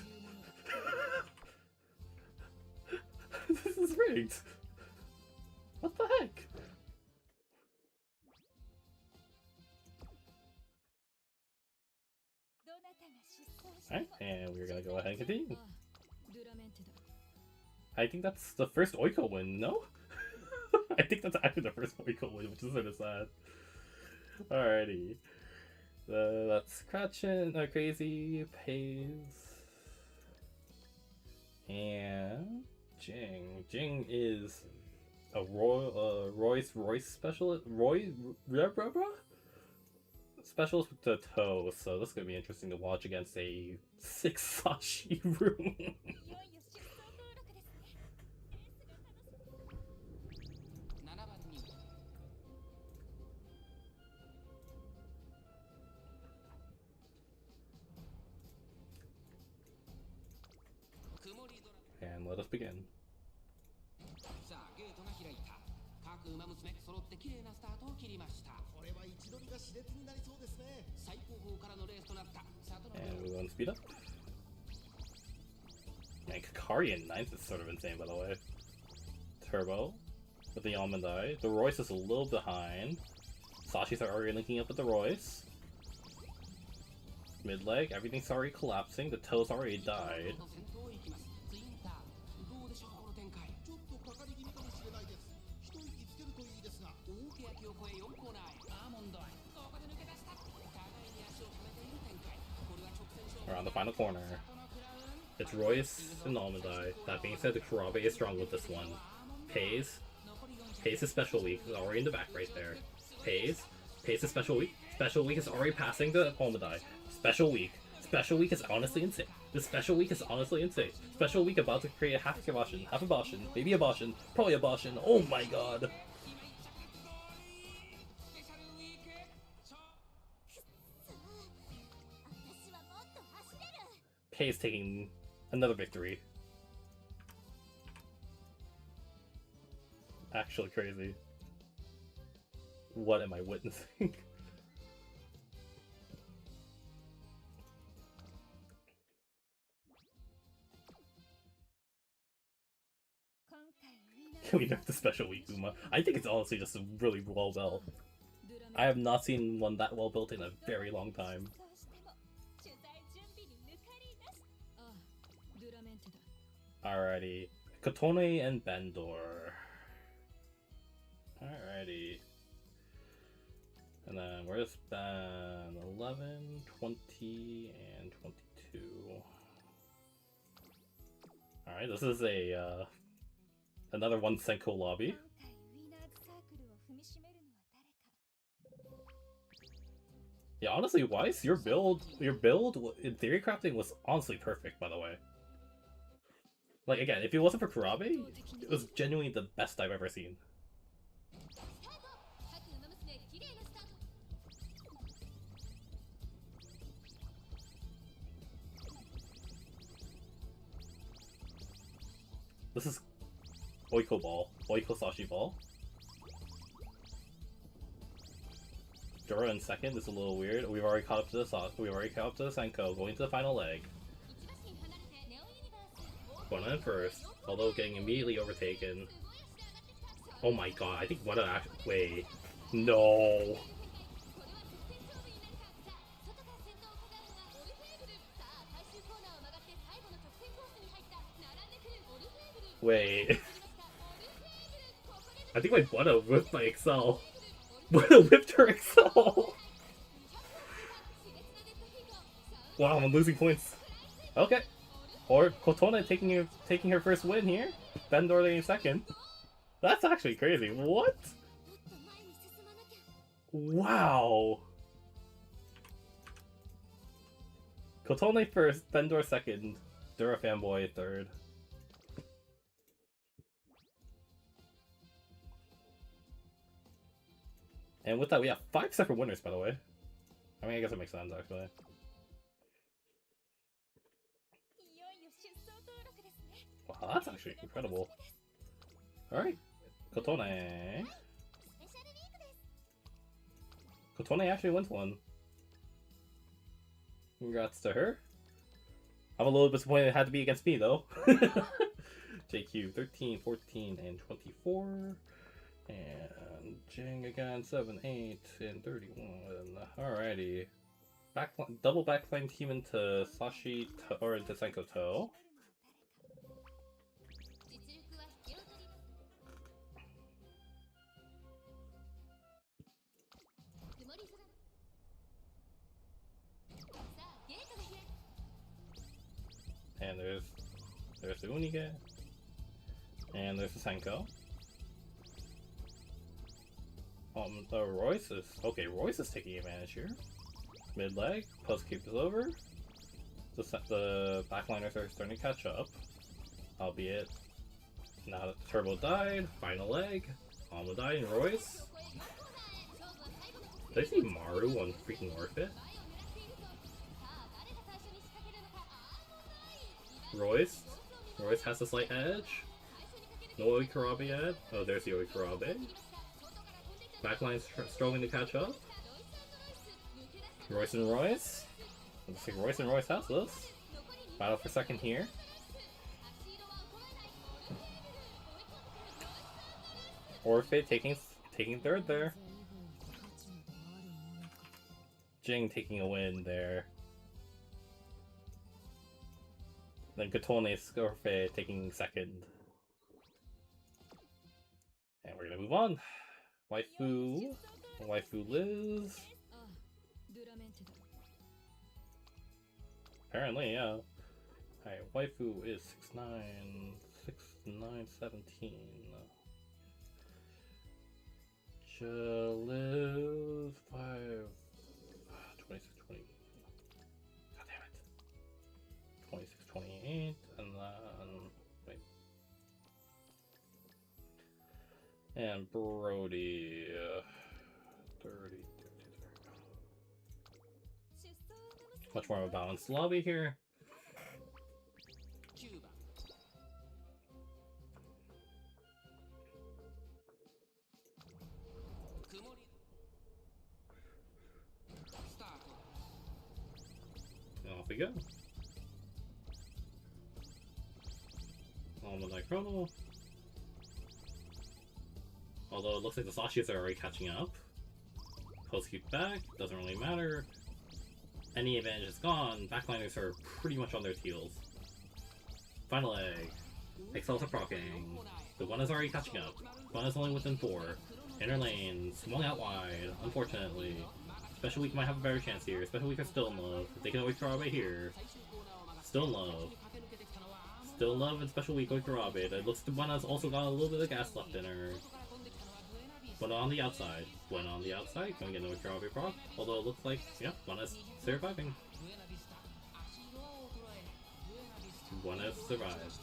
A: This is rigged! What the heck? Alright, and we're gonna go ahead and continue. I think that's the first Oiko win, no? I think that's actually the first Oiko win, which is sort of sad. Alrighty. That's Kratchen, Crazy, Pays, and Jing. Jing is a Royce specialist. Specialist with the toe, so this is gonna be interesting to watch against a 6 Sashi room. And let us begin. And we want speed up. Man, Kakari in 9th is sort of insane, by the way. Turbo with the Almond Eye. The Royce is a little behind. Sashi's are already linking up with the Royce. Mid leg, everything's already collapsing. The toe's already died. Around the final corner. It's Royce and Almondai. That being said, the Karabe is strong with this one. Pays. Pays is special week. Is already in the back right there. Pays. Pays is special week. Special week is already passing the Almondai. Special week. Special week is honestly insane. This special week is honestly insane. Special week about to create a half abortion, maybe abortion, probably abortion. Oh my god. Pays taking another victory. Actually crazy. What am I witnessing? Can we nerf the special week Uma? I think it's honestly just really well built. I have not seen one that well built in a very long time. Alrighty. Kotone and Bendor. Alrighty. And then where's Ben? 11, 20, and 22. Alright, this is a another one Senko lobby. Yeah, honestly, Weiss, your build in theory crafting was honestly perfect, by the way. Like, again, if it wasn't for Karabe, it was genuinely the best I've ever seen. This is Oiko Ball. Oiko Sashi Ball. Dura in second is a little weird. We've already caught up to the Senko, going to the final leg. Buena in first, although getting immediately overtaken. Oh my god, I think Buena actually. Wait. No! Wait. I think my Buena whipped my Excel. Buena whipped her Excel! Wow, I'm losing points. Okay. Or Kotone taking her first win here. Bendor taking second. That's actually crazy. What? Wow. Kotone first, Bendor second, Dura Fanboy third. And with that, we have 5 separate winners, by the way. I mean, I guess it makes sense, actually. Wow, that's actually incredible. Alright, Kotone. Kotone actually wins one. Congrats to her. I'm a little disappointed it had to be against me, though. JQ 13, 14, and 24. And Jing again, 7, 8, and 31. Alrighty. Double backline team into Sashi or into Senko To. And there's the Unige. And there's the Senko. Royce is okay. Royce is taking advantage here. Mid leg, post keep is over. The backliners are starting to catch up, albeit now that the turbo died. Final leg, Almondai and Royce. Did I see Maru on freaking Orphit? Royce has a slight edge. No Oikarabe yet. Oh, there's the Oikarabe. Backline's struggling to catch up. Royce and Royce. Looks like Royce and Royce has this. Battle for second here. Orphit taking third there. Jing taking a win there. Then Kotone Orphit taking second. And we're gonna move on. Waifu Liz. Apparently, yeah. Alright, waifu is 6'9", 6'9", 17. Live 5, 26, 20. God damn it. 26, 28, and then wait. And Brody 30. Much more of a balanced lobby here. Off we go. On with my chrono. Although it looks like the Sashis are already catching up. Post keep back, doesn't really matter. Any advantage is gone, backliners are pretty much on their heels. Final egg. Excels are proccing. The one is already catching up. One is only within 4. Inner lane, swung out wide, unfortunately. Special Week might have a better chance here. Special Week are still in love. They can always throw away here. Still in love. Still in love and Special Week going throw away. It looks like Buena's also got a little bit of gas left in her. Buena on the outside. Buena on the outside. Can we get no throw away proc? Although it looks like, yeah, Buena's surviving. Buena survived.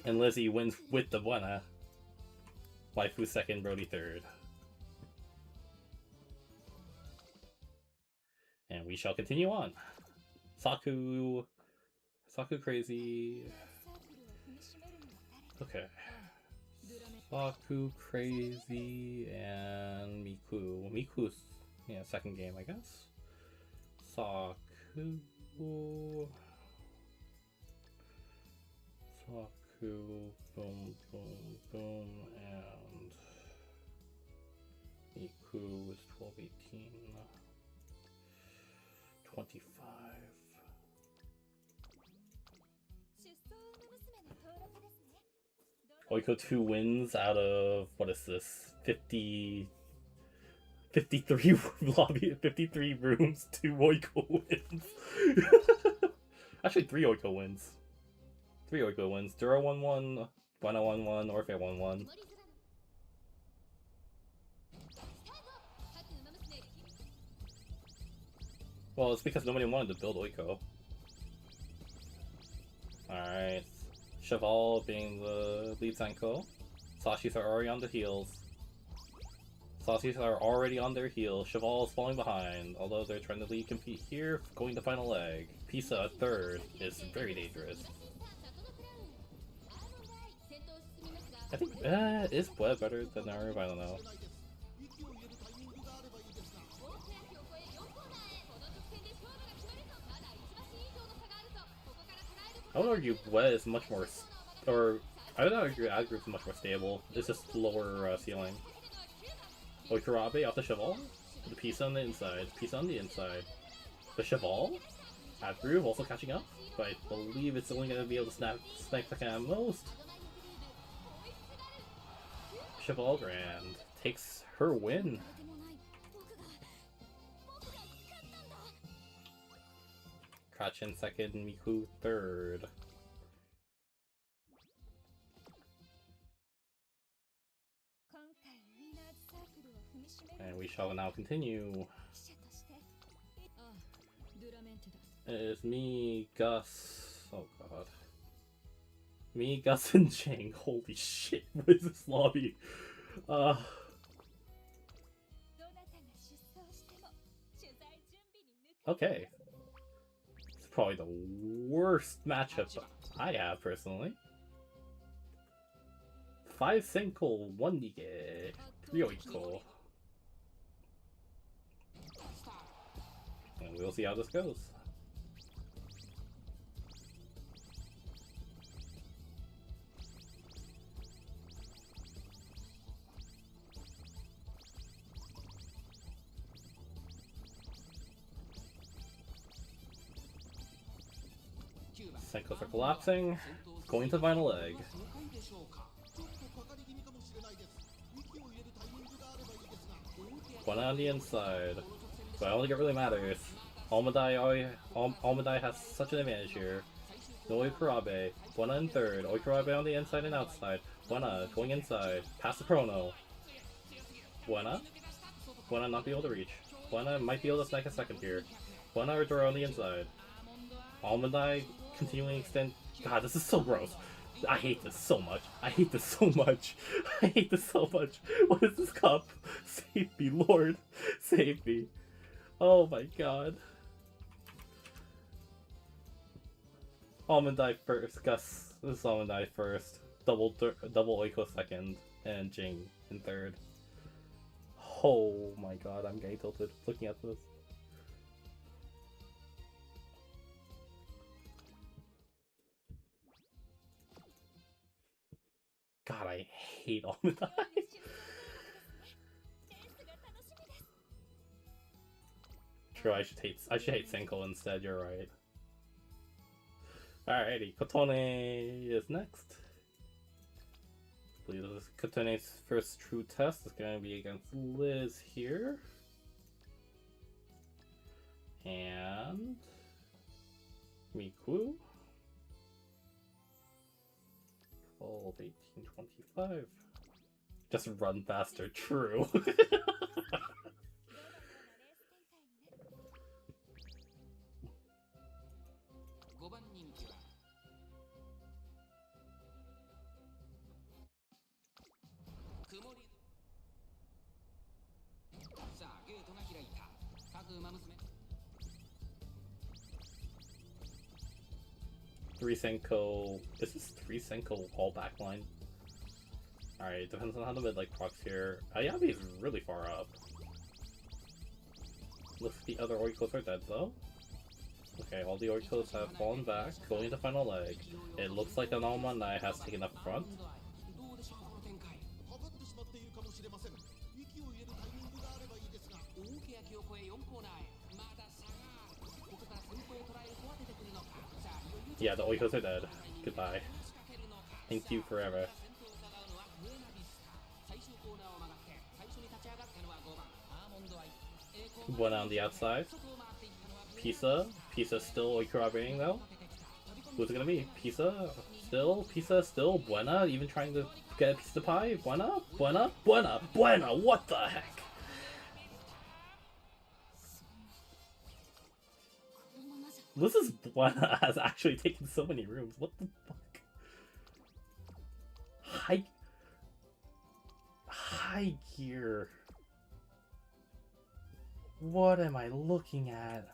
A: And Lizzie wins with the Buena. Waifu second, Brody third. And we shall continue on. Saku crazy. Okay. Saku crazy and Miku. Miku's, yeah, second game, I guess. Saku, boom, boom, boom, and Miku is 12, 18, 25. Oiko 2 wins out of, what is this, 53 lobby, 53 rooms, 2 Oiko wins. Actually 3 Oiko wins. 3 Oiko wins. Dura 1-1, Buena 1-1, Orphe 1-1. Well, it's because nobody wanted to build Oiko. Alright. Cheval being the lead Senko. Sashis are already on the heels. Sashis are already on their heels. Cheval is falling behind, although they're trying to lead compete here, going to final leg. Pisa at third is very dangerous. I think, is Bled better than Naru? I don't know. I would argue Bled is much more, or I would argue Ad Group is much more stable. It's just lower ceiling. Oikarabe off the Cheval, the Pisa on the inside, Pisa on the inside. The Cheval, Ad Group also catching up, but I believe it's only going to be able to snipe second at most. Cheval Grand takes her win. Kachin second, Miku third. And we shall now continue. It is me, Gus. Oh god. Me, Gus, and Chang. Holy shit, what is this lobby? Okay. It's probably the worst matchup I have, personally. 5 Senko, 1 Nige, 3 Oiko. And we'll see how this goes. Senkos are collapsing, going to final leg. One on the inside. But I don't think it really matters. Almadai has such an advantage here. No Oikurabe. Buena in third. Oikurabe on the inside and outside. Buena going inside. Pass the chrono. Buena. Buena not be able to reach. Buena might be able to snag a second here. Buena or Dura on the inside. Almadai continuing extend. God, this is so gross. I hate this so much. I hate this so much. I hate this so much. What is this cup? Save me, Lord. Save me. Oh my god. Almondai first. Gus. This is Almondai first. Double Oiko second. And Jing in third. Oh my god, I'm getting tilted looking at this. God, I hate Almondai. True, I should hate Senko instead, you're right. Alrighty, Kotone is next. I believe this is Kotone's first true test. It's gonna be against Liz here. And Miku. 12, 18, 25. Just run faster, true. Three Senko. Is this 3 Senko all backline? Alright, depends on how the mid like procs here. Ayabe is really far up. Looks like the other Oikos are dead though. Okay, all the Oikos have fallen back, going into final leg. It looks like an Almondai has taken up front. Yeah, the Oikos are dead. Goodbye. Thank you forever. One on the outside. Pisa. Pisa still Oikurabeing though. Who's it gonna be? Pisa? Still? Pisa still? Buena? Even trying to get a piece of pie? Buena? Buena? Buena? Buena! What the heck? This is Buena has actually taken so many rooms. What the fuck? High gear. What am I looking at?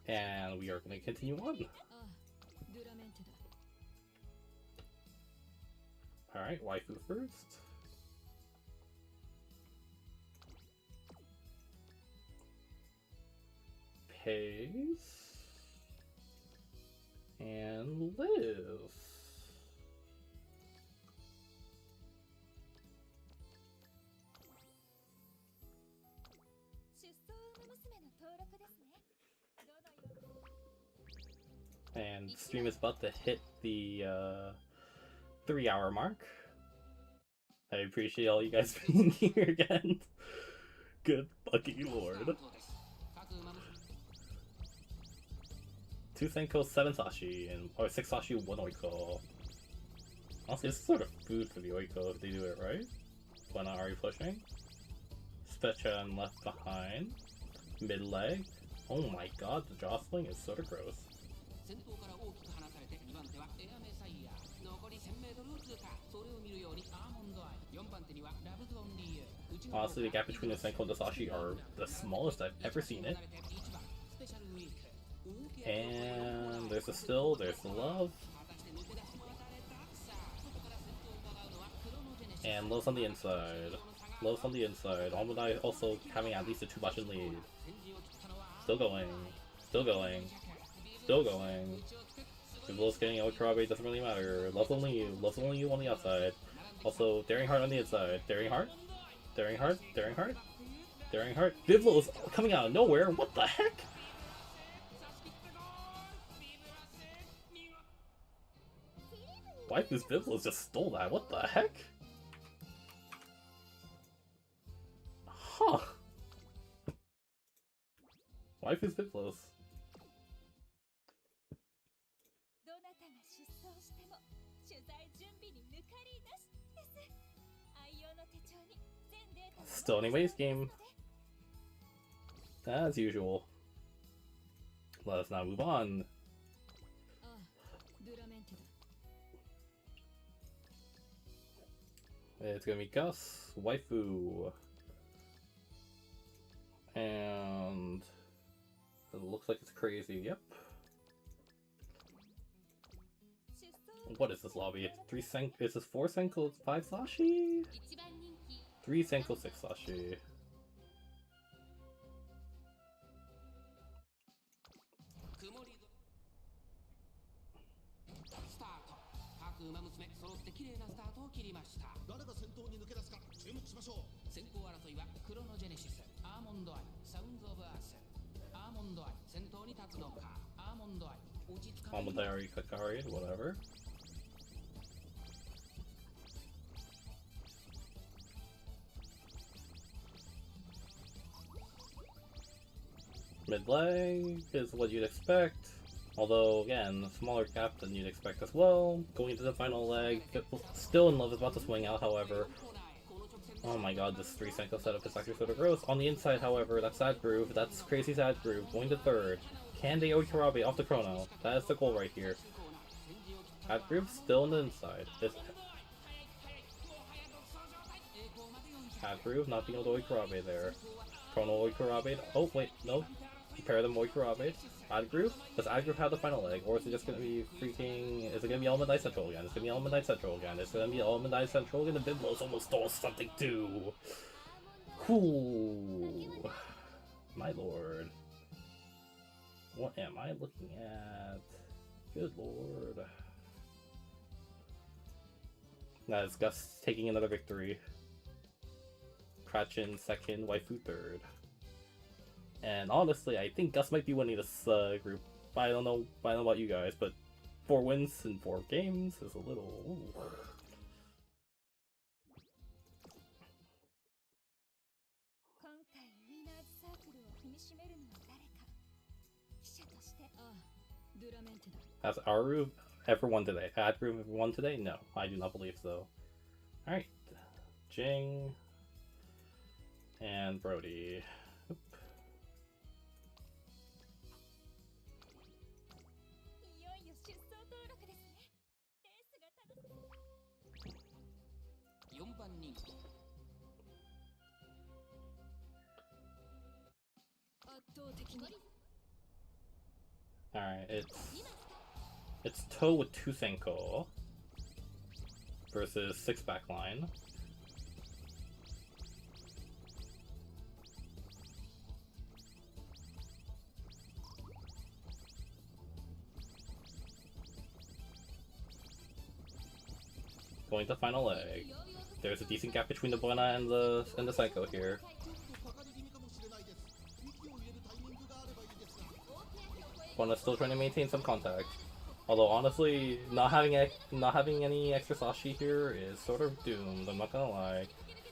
A: And we are going to continue on. Alright, waifu first. Pace. And Liz. And the stream is about to hit the 3-hour mark. I appreciate all you guys being here again. Good fucking lord. 2 Senko, 7 Sashi, and or 6 Sashi, 1 Oiko. Honestly, this is sort of food for the Oiko if they do it right. Buena already pushing. Spectra left behind. Mid leg. Oh my god, the jostling is sort of gross. Honestly, the gap between the Senko and the Sashi are the smallest I've ever seen it. And there's the still, there's the love. And Lowe's on the inside. Lowe's on the inside. Almondai also having at least a 2-button lead. Still going. Still going. Still going. If Lowe's getting Oikurabe, it doesn't really matter. Love's only you. Love's only you on the outside. Also, Daring Heart on the inside. Daring Heart? Daring Heart? Daring Heart? Daring Heart? Vivlo's coming out of nowhere. What the heck? Waifu's Biblos just stole that. What the heck? Huh. Waifu's Biblos. Still anyways, game. As usual. Let us now move on. It's gonna be Gus, Waifu. And it looks like it's crazy, yep. What is this lobby? Is this 4 Senko, 5 Sashi? 3 Senko, 6 Sashi. Almondari, Kakari, whatever. Mid-leg is what you'd expect, although again, smaller cap than you'd expect as well. Going into the final leg, still in love is about to swing out, however. Oh my god, this 3 Senko setup is actually sort of gross. On the inside, however, that's Sad Groove, that's Crazy Sad Groove, going to third. Can they Oikarabe off the chrono? That is the goal right here. Sad Groove still on the inside. Sad Groove not being able to Oikarabe there. Chrono Oikarabe. Oh wait, no. Pair them Oikarabe. Ad Groove? Does Ad Groove have the final leg? Or is it just gonna be freaking... Is it gonna be Element Eye Central again? It's gonna be Element Eye Central again. It's gonna be Element Eye Central again. The Biblos almost stole something too. Ooh. My lord. What am I looking at? Good lord. That is Gus taking another victory. Kratchin second, Waifu third. And honestly, I think Gus might be winning this group. I don't know about you guys, but 4 wins in 4 games is a little... Ooh. Has Aru ever won today? Ad Groove ever won today? No, I do not believe so. Alright. Jing. And Brody. Oop. Alright, it's Toe with 2 Senko versus 6 backline. Going to final leg. There's a decent gap between the Buena and the Senko here. Buena's still trying to maintain some contact. Although honestly, not having any extra Sashi here is sort of doomed, I'm not gonna lie.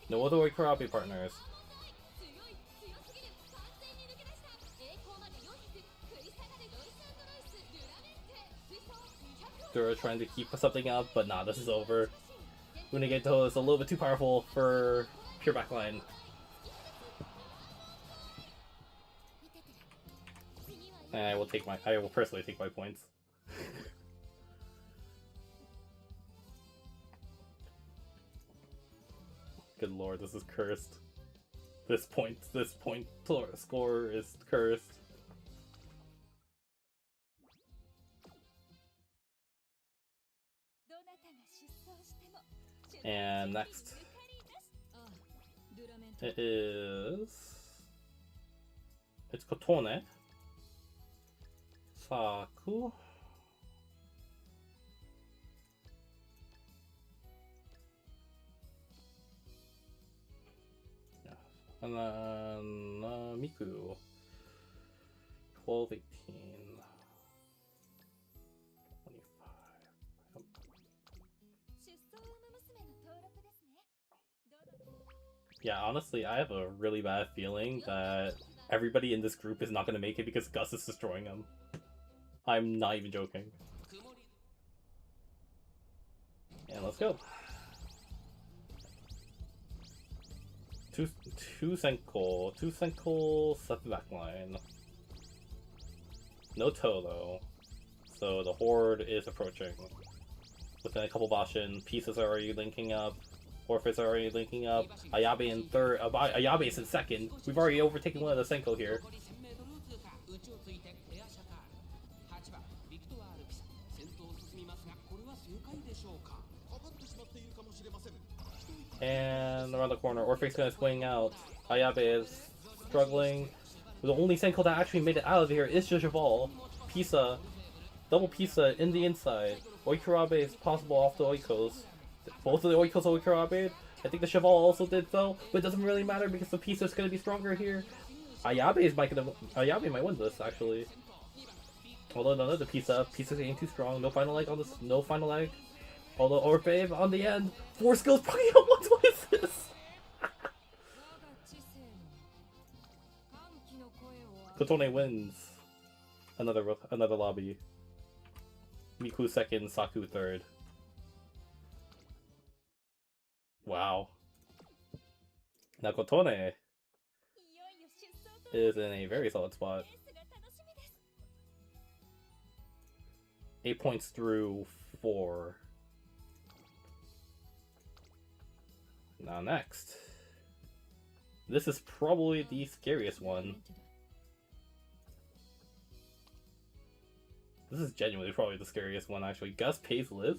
A: No other Oikarabe partners. Dura trying to keep something up, but nah, this is over. Unigeto is a little bit too powerful for pure backline. And I will personally take my points. Good lord, this is cursed. This point score is cursed. And next, it's Kotone, Saku, and then Miku, 12, 18, 25. Yeah, honestly, I have a really bad feeling that everybody in this group is not going to make it because Gus is destroying them. I'm not even joking. And let's go. Two Senko, set the back line. No toe though, so the horde is approaching. Within a couple Bashin, pieces are already linking up. Orphans are already linking up. Ayabe in third. Ayabe is in second. We've already overtaken one of the Senko here. And around the corner, Orpheus gonna swing out. Ayabe is struggling. The only Senko that actually made it out of here is Jojaval. Pisa. Double Pisa in the inside. Oikurabe is possible off the Oikos. Both of the Oikos Oikurabe. I think the Cheval also did though, but it doesn't really matter because the Pisa is gonna be stronger here. Ayabe might win this actually. Although none of the Pisa's getting too strong. No final leg on this. No final leg. Although Orpheus on the end. 4 skills poking out once. What is this? Kotone wins. Another lobby. Miku second, Saku third. Wow. Now Kotone is in a very solid spot. 8 points through 4. Now next. This is probably the scariest one. This is genuinely probably the scariest one actually. Gus pays Liz.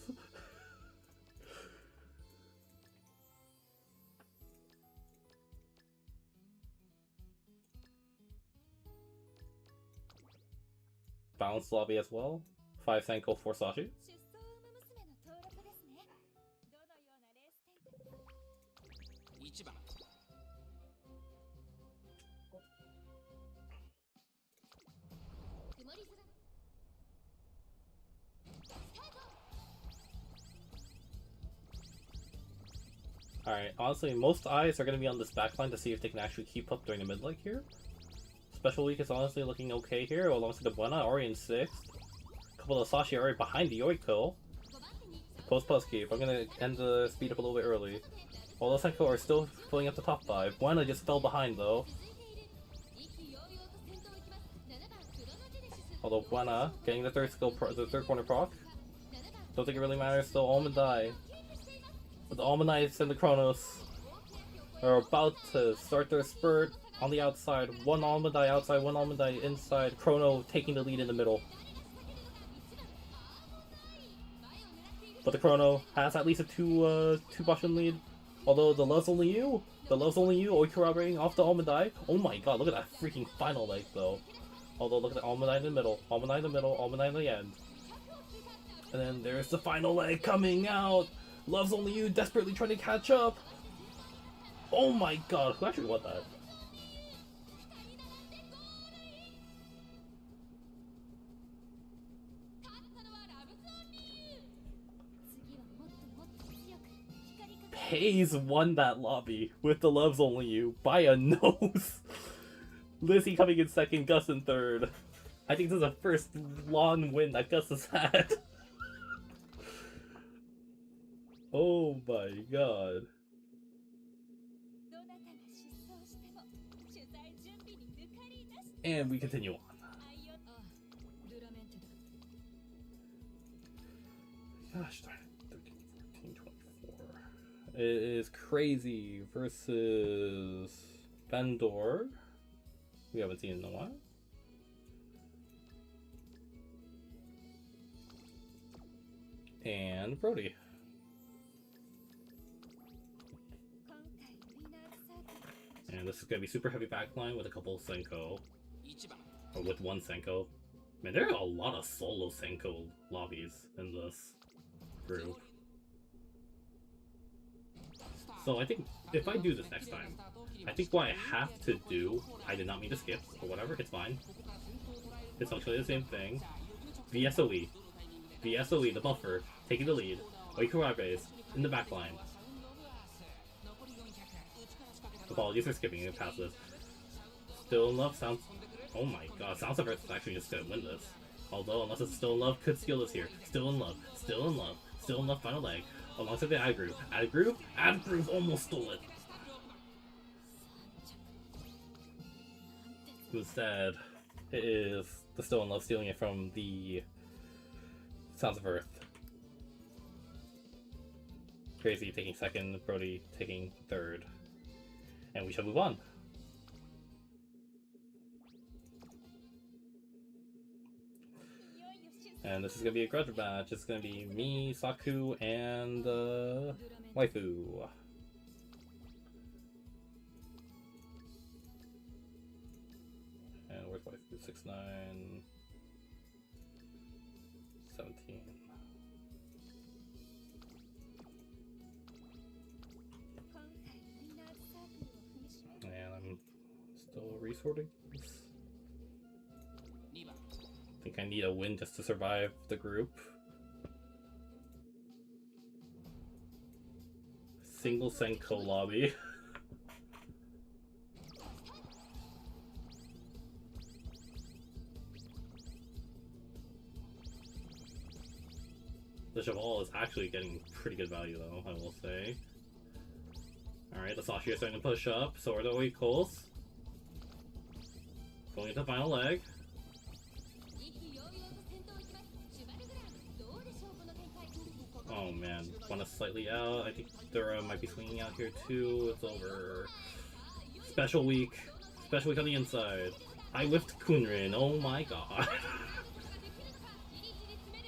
A: Balanced lobby as well. 5 Senko, 4 Sashi. Alright, honestly, most eyes are going to be on this backline to see if they can actually keep up during the mid leg here. Special Week is honestly looking okay here, alongside the Buena, already in 6th. A couple of Sashi already behind the Yoiko. Post keep. I'm going to end the speed up a little bit early. All the Senko are still filling up the top 5. Buena just fell behind though. Although Buena getting the third corner proc. Don't think it really matters, still Almond Die. But the Almanites and the Chronos are about to start their spurt on the outside. One Almandai outside, one Almandai inside. Chrono taking the lead in the middle. But the Chrono has at least a two Bashin lead. Although the Love's Only You, Oikurabe off the Almandai. Oh my god, look at that freaking final leg though. Although look at the Almandai in the middle, Almandai in the middle, Almandai in the end. And then there's the final leg coming out. Love's Only You desperately trying to catch up. Oh my god, who actually won that? Hayes won that lobby with the Love's Only You by a nose. Lizzie coming in second, Gus in third. I think this is the first long win that Gus has had. Oh my god. And we continue on. Gosh darn it. 13, 14, 24. It is Crazy versus Vendor. We haven't seen it in a while. And Brody. And this is going to be super heavy backline with a couple of Senko. Or with one Senko. Man, there are a lot of solo Senko lobbies in this group. So I think if I do this next time, I think what I have to do, I did not mean to skip, but whatever, it's fine. It's actually the same thing. VSOE. VSOE, the buffer, taking the lead. Oikurabe is in the back line. Apologies for skipping past this. Still in Love sounds... Oh my god, Sounds of Earth is actually just gonna win this. Although, unless it's Still in Love, could steal this here. Still in Love, Still in Love, Still in Love final leg. Alongside the Ad Groove. Ad Groove? Ad Groove almost stole it. Instead, it is the Still in Love stealing it from the Sounds of Earth. Crazy taking second, Brody taking third. And we shall move on. And this is gonna be a grudge match. It's gonna be me, Saku, and Waifu. And where's Waifu? 6'9", 17. And I'm still resorting this. I think I need a win just to survive the group. Single Senko lobby. The Cheval is actually getting pretty good value though, I will say. Alright, the Sashi is starting to push up, so are the Oikos. Going into the final leg. Oh man, one is slightly out. I think Dura might be swinging out here too. It's over. Special week on the inside. I whiffed Kunrin, oh my god.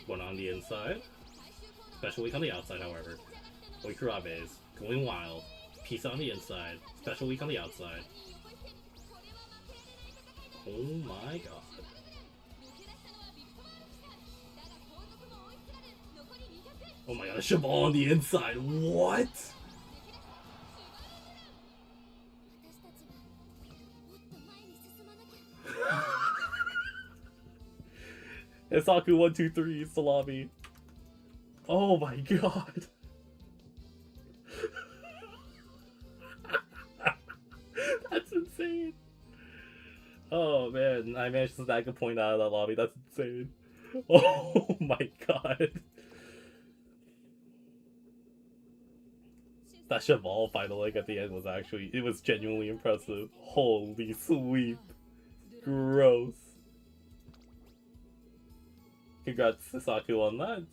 A: One on the inside. Special week on the outside, however. Oikurabe's going wild. Piece on the inside. Special week on the outside. Oh my god. Oh my god, a Cheval on the inside. What? Isaku 1, 2, 3 is the lobby. Oh my god. That's insane. Oh man, I managed to snag a point out of that lobby. That's insane. Oh my god. That Cheval final leg at the end was actually, it was genuinely impressive. Holy sweep. Gross. Congrats to Saku on that.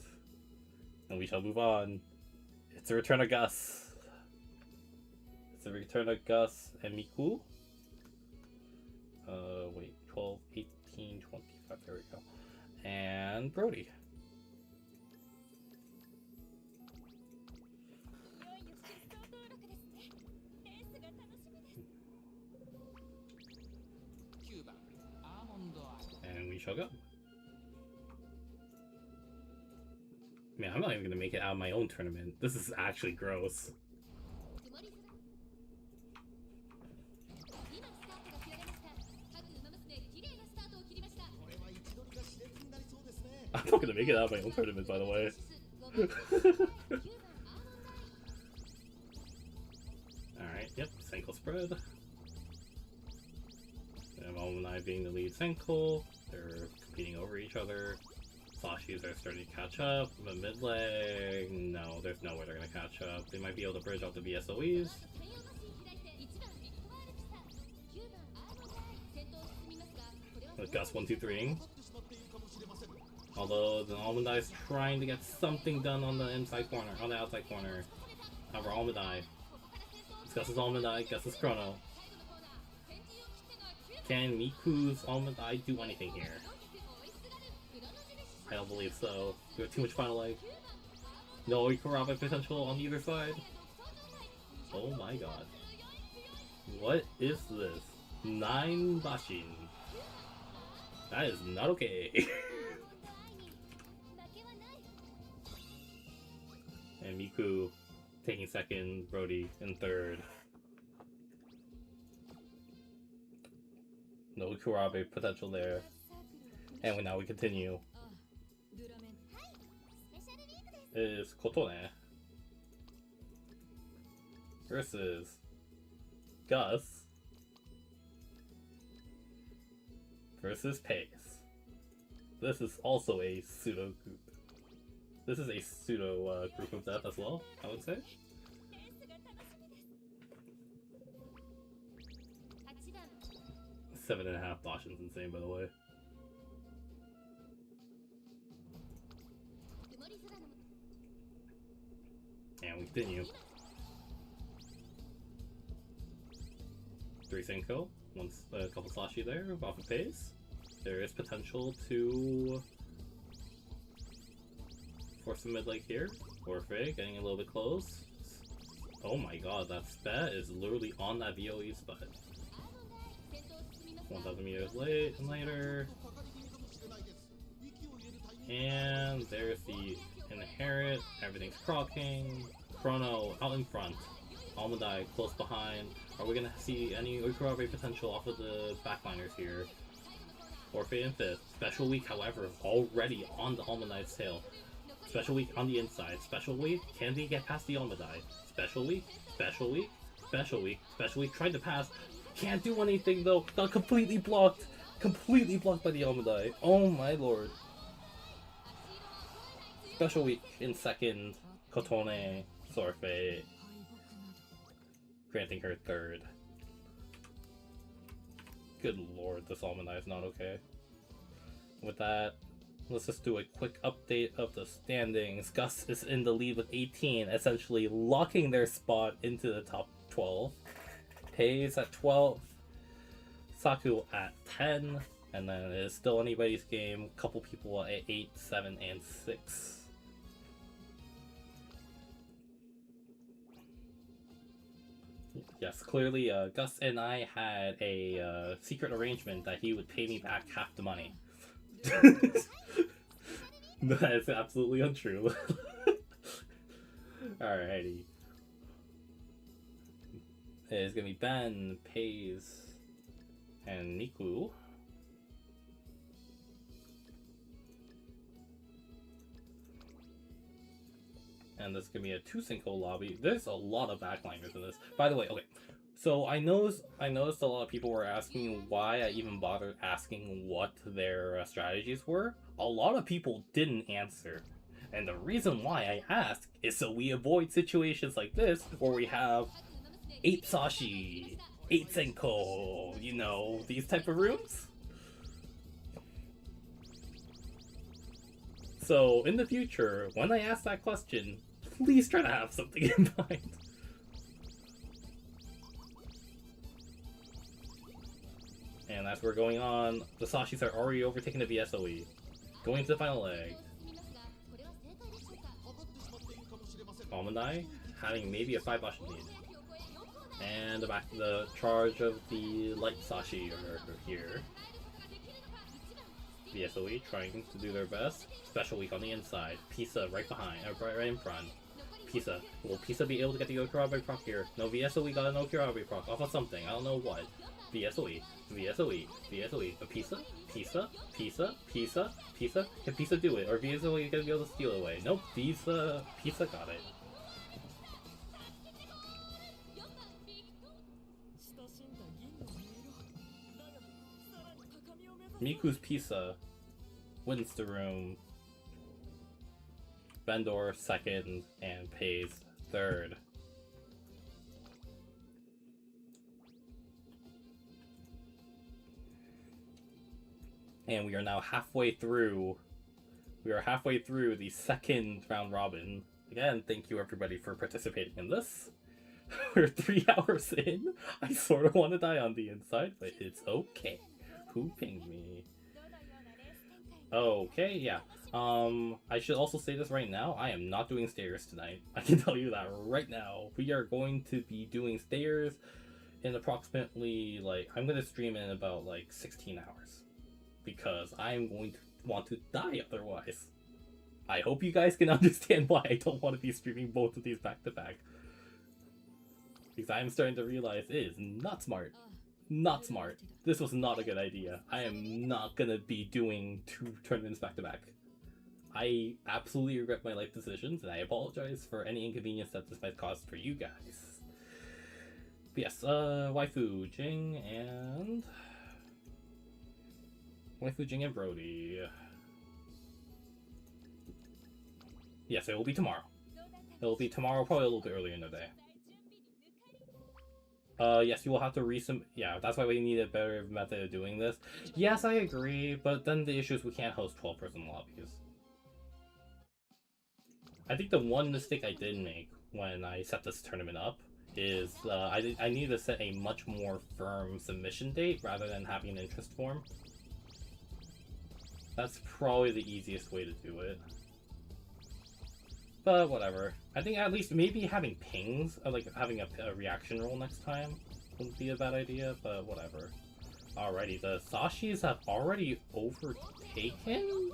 A: And we shall move on. It's a return of Gus. It's a return of Gus and Miku. Wait, 12, 18, 25, there we go. And Brody. And we shall go. Man, I'm not even gonna make it out of my own tournament. This is actually gross. I'm not gonna make it out of my own tournament, by the way. Alright, yep, Senko spread. And Alumni being the lead Senko, they're competing over each other. Sashis are starting to catch up. The mid leg, no, there's no way they're gonna catch up. They might be able to bridge out the VSOEs. With Gus 1, 2, 3. Although the Almondai is trying to get something done on the inside corner, on the outside corner. However, Almondai. It's Gus's Almondai, Gus's Chrono. Can Miku's Almondai do anything here? I don't believe so. We have too much final leg. No Ikarabe potential on either side. Oh my god. What is this? 9 Bashin. That is not okay. And Miku taking second, Brody in third. No Ikarabe potential there. And now we continue. Is Kotone versus Gus versus Pace. This is also a pseudo group. This is a pseudo group of death as well, I would say. Seven and a half Dawson's insane, by the way. And we continue. 3 Senko, a couple Sashi there, off of Pace. There is potential to force a mid leg here. Orphe getting a little bit close. Oh my god, that spat is literally on that VOE spot. 1,000 meters late and later. And there's the inherit, everything's crocking. Chrono out in front. Almadai close behind. Are we gonna see any Ukurabe potential off of the backliners here? Orphe in 5th. Special week, however, already on the Almadai's tail. Special week on the inside. Special week, can they get past the Almadai? Special week, special week, special week, special week, tried to pass. Can't do anything though. Got completely blocked. Completely blocked by the Almadai. Oh my lord. Special week in 2nd. Kotone, Sorfe, granting her 3rd. Good lord, this Almadai is not okay. With that, let's just do a quick update of the standings. Gus is in the lead with 18, essentially locking their spot into the top 12. Pace at 12, Saku at 10, and then it is still anybody's game. Couple people at 8, 7, and 6. Yes, clearly Gus and I had a secret arrangement that he would pay me back half the money. That is absolutely untrue. Alrighty. It's gonna be Ben, Pace, and Niku. And this is gonna be a 2 Senko lobby. There's a lot of backliners in this. By the way, okay. So I noticed a lot of people were asking why I even bothered asking what their strategies were. A lot of people didn't answer. And the reason why I ask is so we avoid situations like this where we have 8 Sashi, 8 Senko, you know, these type of rooms. So in the future, when I ask that question, please try to have something in mind. And as we're going on, the Sashis are already overtaking the VSOE. Going into the final leg. Almandai having maybe a 5 Bashin lead. And the charge of the light Sashi are here. VSOE trying to do their best. Special week on the inside. Pisa right behind, right in front. Pisa. Will Pisa be able to get the Okurabe proc here? No, VSOE got an Okurabe proc off of something. I don't know what. VSOE. VSOE. VSOE. But Pisa? Pisa? Pisa? Pisa? Pisa? Can Pisa do it? Or VSOE gonna be able to steal it away? Nope. Pisa got it. Miku's Pisa wins the room. Bendor 2nd and Pace 3rd. And we are now halfway through. We are halfway through the 2nd round robin. Again, thank you everybody for participating in this. We're 3 hours in. I sort of want to die on the inside, but it's okay. Who pinged me? Okay, yeah. I should also say this right now. I am not doing stairs tonight. I can tell you that right now. We are going to be doing stairs in approximately, like, I'm going to stream in about, like, 16 hours. Because I'm going to want to die otherwise. I hope you guys can understand why I don't want to be streaming both of these back to back. Because I'm starting to realize it is not smart. Not smart. This was not a good idea. I am not gonna be doing 2 tournaments back to back. I absolutely regret my life decisions, and I apologize for any inconvenience that this might cause for you guys. But yes, Waifu, Jing, and... Waifu, Jing, and Brody. Yes, it will be tomorrow. It will be tomorrow, probably a little bit earlier in the day. Yes, you will have to resubmit. Yeah, that's why we need a better method of doing this. Yes, I agree, but then the issue is we can't host 12-person lobbies. I think the one mistake I did make when I set this tournament up is I need to set a much more firm submission date rather than having an interest form. That's probably the easiest way to do it. But whatever. I think at least maybe having pings, like having a reaction roll next time wouldn't be a bad idea, but whatever. Alrighty, the Sashis have already overtaken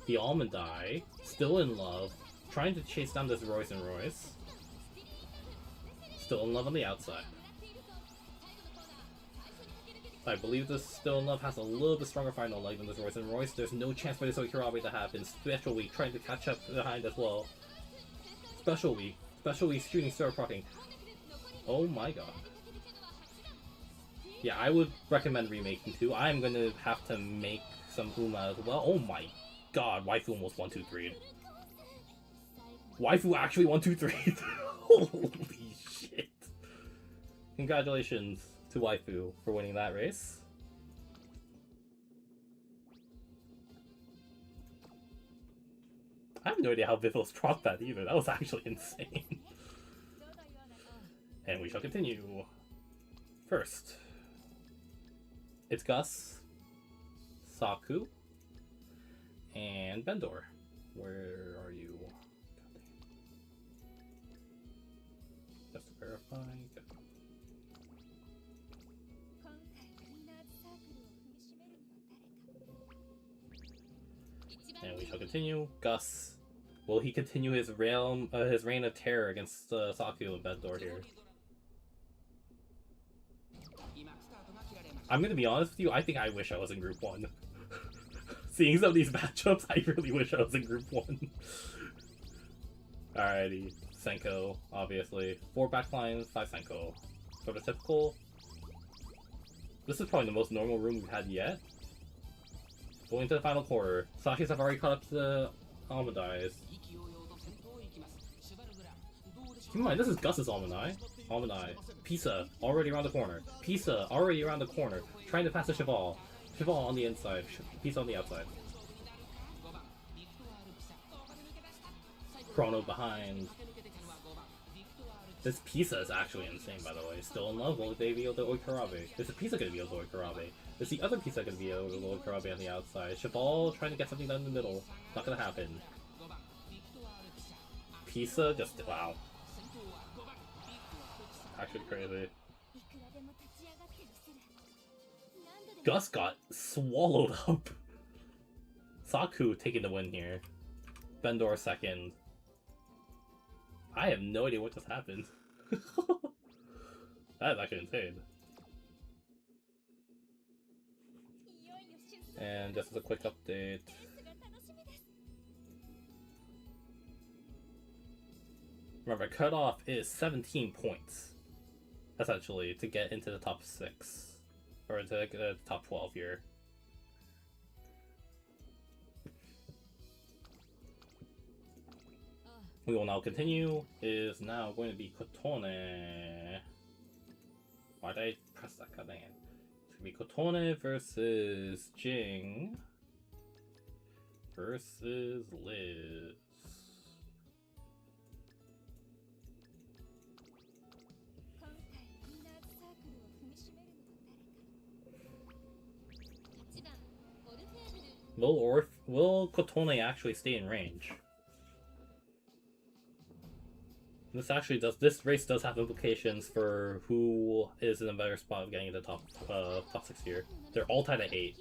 A: the Almond Eye, still in love, trying to chase down this Royce and Royce. Still in love on the outside. I believe this Still in Love has a little bit stronger final leg than this Royce and Royce. There's no chance for this Okirabe to happen. Special Week trying to catch up behind as well. Special Week shooting Star Procking. Oh my god. Yeah, I would recommend remaking too. I'm gonna have to make some Uma as well. Oh my god, Waifu almost 1-2-3. Waifu actually 1-2-3. Holy shit. Congratulations to Waifu for winning that race. I have no idea how Vivos dropped that either. That was actually insane. And we shall continue. First, it's Gus, Saku, and Bendor. Where are you? Just to verify. Good. And we shall continue. Gus, will he continue his reign of terror against Saku and Bendor here? I'm gonna be honest with you, I think I wish I was in Group 1. Seeing some of these matchups, I really wish I was in Group 1. Alrighty, Senko, obviously. 4 backlines, 5 Senko. Sort of typical. This is probably the most normal room we've had yet. Going to the final quarter. Sakis have already caught up to the Almond Eyes. Keep in mind, this is Gus's Almond Eye. Almond Eye. Pisa, already around the corner. Pisa, already around the corner. Trying to pass the Cheval. Cheval on the inside. Pisa on the outside. Chrono behind. This Pisa is actually insane, by the way. Still in love. Will they be able to Oikarabe? Is the Pisa going to be able to Oikarabe? Is the other Pisa going to be able to Oikarabe on the outside? Cheval trying to get something done in the middle. Not going to happen. Pisa just... wow. Actually crazy. Gus got swallowed up. Saku taking the win here. Bendor second. I have no idea what just happened. That is actually insane. And just as a quick update. Remember, cutoff is 17 points. Essentially, to get into the top 6. Or to get the top 12 here. We will now continue. Is now going to be Kotone. Why did I press that? God dang it. It's going to be Kotone versus Jing versus Liz. Will Kotone actually stay in range? This race does have implications for who is in a better spot of getting into top 6 here. They're all tied at 8.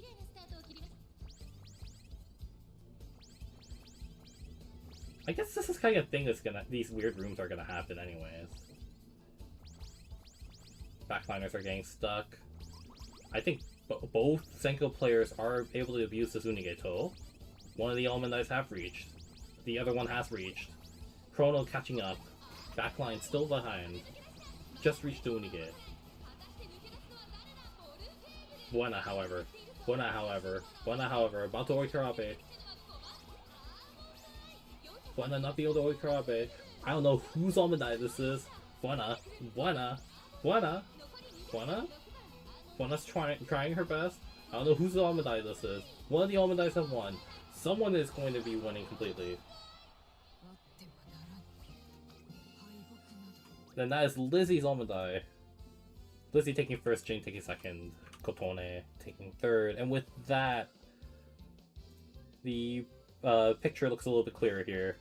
A: I guess this is kind of a thing these weird rooms are gonna happen anyways. Backliners are getting stuck. I think both Senko players are able to abuse the Zunigeto. One of the Almond Eyes have reached. The other one has reached. Chrono catching up. Backline still behind. just reached Unige. Buena, however. About to Oikarabe. Buena not be able to Oikarabe. I don't know whose Almondai this is. Buena's trying her best. I don't know whose Almondai this is. One of the Almondais have won. Someone is going to be winning completely. Then that is Lizzie's Almondai. Lizzie taking first, Jane taking second, Kotone taking third, and with that, the picture looks a little bit clearer here.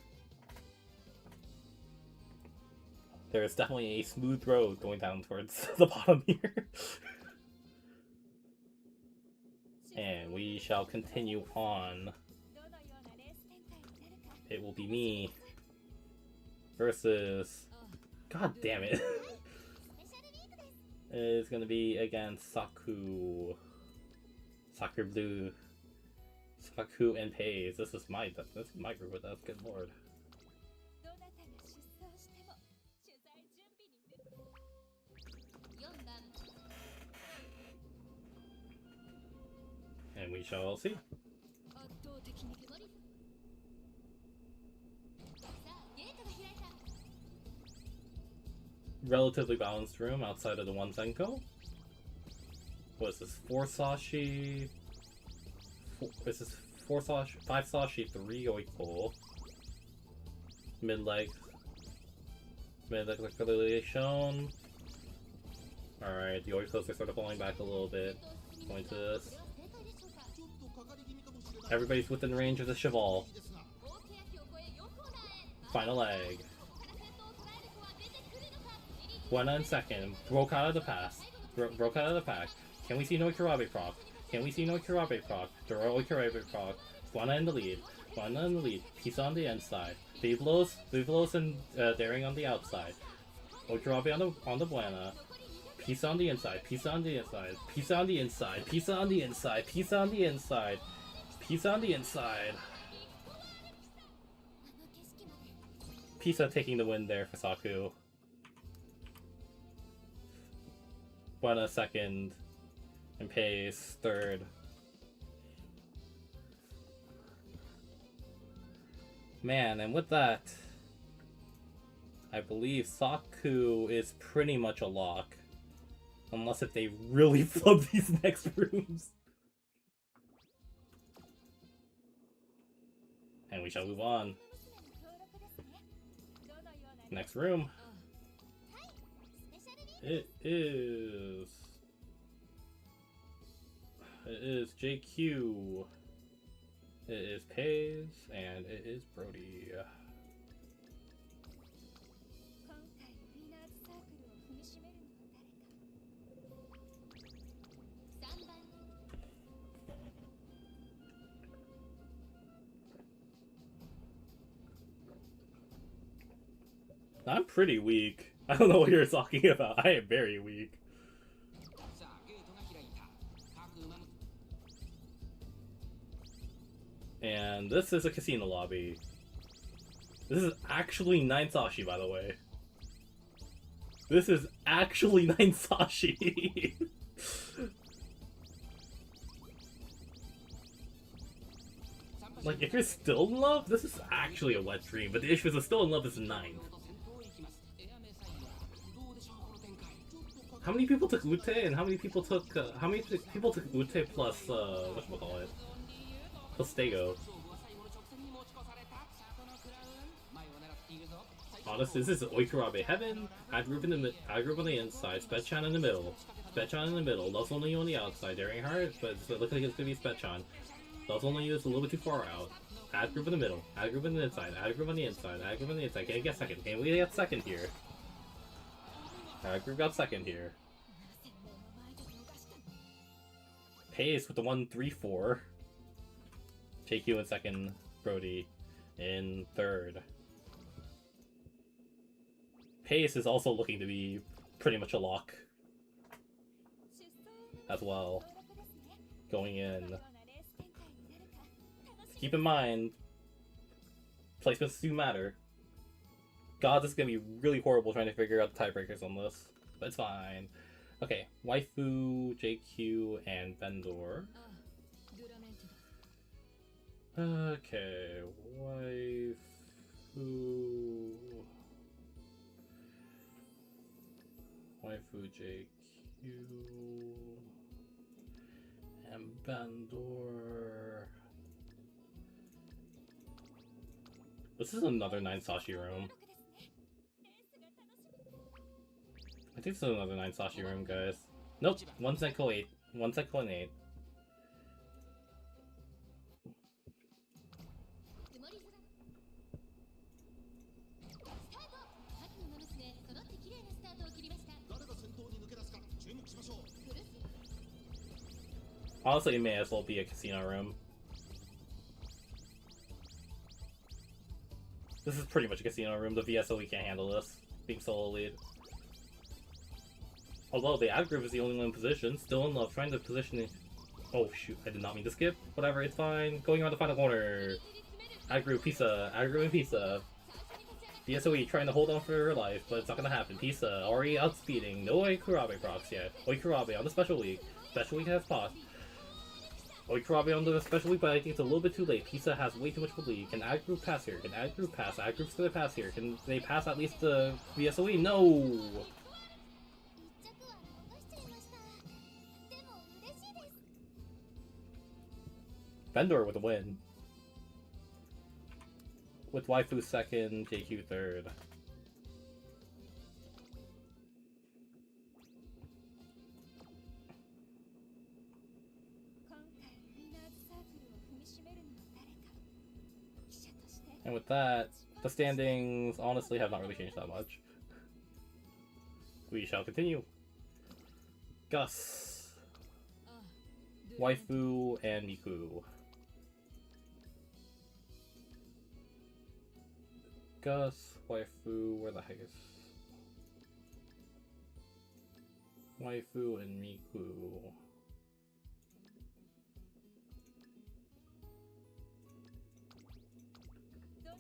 A: There's definitely a smooth road going down towards the bottom here. And we shall continue on. It will be me versus... God damn it. It's gonna be against Saku Blue. Saku and Paze. This is my group with us, good lord. And we shall see. Relatively balanced room outside of the one Senko. What is this? 4 Sashi? This is 4 Sashi, 5 Sashi, 3 Oiko. Mid leg clearly shown. Alright, the Oikos are sort of falling back a little bit. Going to this. Everybody's within range of the Cheval. Final leg. Buena in second. Broke out of the pass. Broke out of the pack. Can we see no Oikarabe proc? Dura Oikarabe proc. Buena in the lead. Peace on the inside. Vivlos and Daring on the outside. Oikarabe on the Buena. Peace on the inside. Pisa taking the win there for Saku. Buena second, and Pace third. Man, and with that, I believe Saku is pretty much a lock. Unless if they really flub these next rooms. And we shall move on. Next room. It is JQ. It is Paze, and it is Brody. I'm pretty weak. I don't know what you're talking about. I am very weak. And this is a casino lobby. This is actually 9 Sashi, by the way. This is actually 9 Sashi. Like, if you're still in love, this is actually a wet dream. But the issue is that still in love is 9. How many people took Ute, and how many people took Ute plus whatchamacallit? Plus Stego. Honestly, this is Oikarabe Heaven. Ad group on the inside, Spetchan in the middle. Love's only you on the outside. Daring Heart, but it looks like it's gonna be Spetchan. Love's only you is a little bit too far out. Ad group in the middle. Ad group on the inside. Ad group on the inside. Can we get second? Can we get second here? Alright, group got second here. Pace with the 1-3-4. JQ in second. Brody in third. Pace is also looking to be pretty much a lock as well. Going in. Keep in mind, placements do matter. God, this is gonna be really horrible trying to figure out the tiebreakers on this. but it's fine. Okay, Waifu, JQ, and Vendor. Okay, Waifu... Waifu, JQ... and Vendor... This is another 9 Sashi room. I think this is another 9 Sashi room, guys. Nope, 1 Senko 8. 1 Senko and 8. Honestly, it may as well be a casino room. This is pretty much a casino room. The VSOE can't handle this, being solo lead. Although the ad group is the only one in position, still in love, trying to position it. Oh shoot, I did not mean to skip. Whatever, it's fine. Going around the final corner. Ad group, Pisa. Ad group and Pisa. VSOE trying to hold on for her life, but it's not gonna happen. Pisa already outspeeding. No Oikurabe procs yet. Oikurabe on the special week. Special week has paused. Oikurabe on the special week, but I think it's a little bit too late. Pisa has way too much of a lead. Can ad group pass here? Can ad group pass? Ad group's gonna pass here. Can they pass at least the VSOE? No! Vendor with a win. With Waifu second, JQ third. And with that, the standings honestly have not really changed that much. We shall continue. Gus, Waifu, and Miku. Gus, Waifu, where the heck is Waifu and Miku?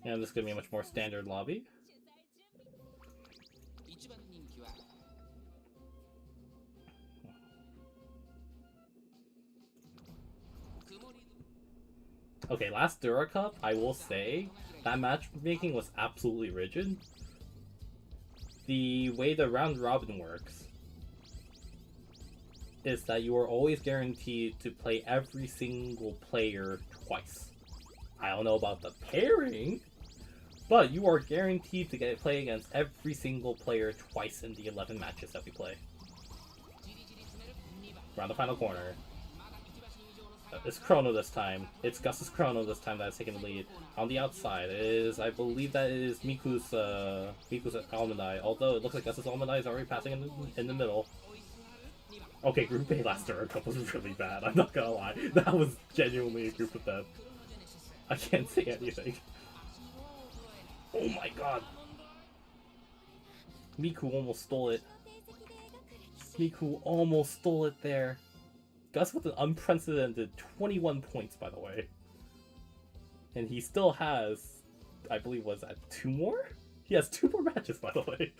A: And this is gonna be a much more standard lobby. Okay, last Dura Cup, I will say, that matchmaking was absolutely rigid. The way the round robin works is that you are always guaranteed to play every single player twice. I don't know about the pairing, but you are guaranteed to play against every single player twice in the 11 matches that we play. Around the final corner. It's Chrono this time. It's Gus's Chrono this time that's taking the lead. On the outside is, I believe that is Miku's Almond Eye, although it looks like Gus's Almond Eye is already passing in the middle. Okay, Group A last Dura Cup was really bad, I'm not gonna lie. That was genuinely a group of death. I can't say anything. Oh my god. Miku almost stole it. Miku almost stole it there. Gus with an unprecedented 21 points, by the way. And he still has, I believe, was that 2 more? He has 2 more matches, by the way.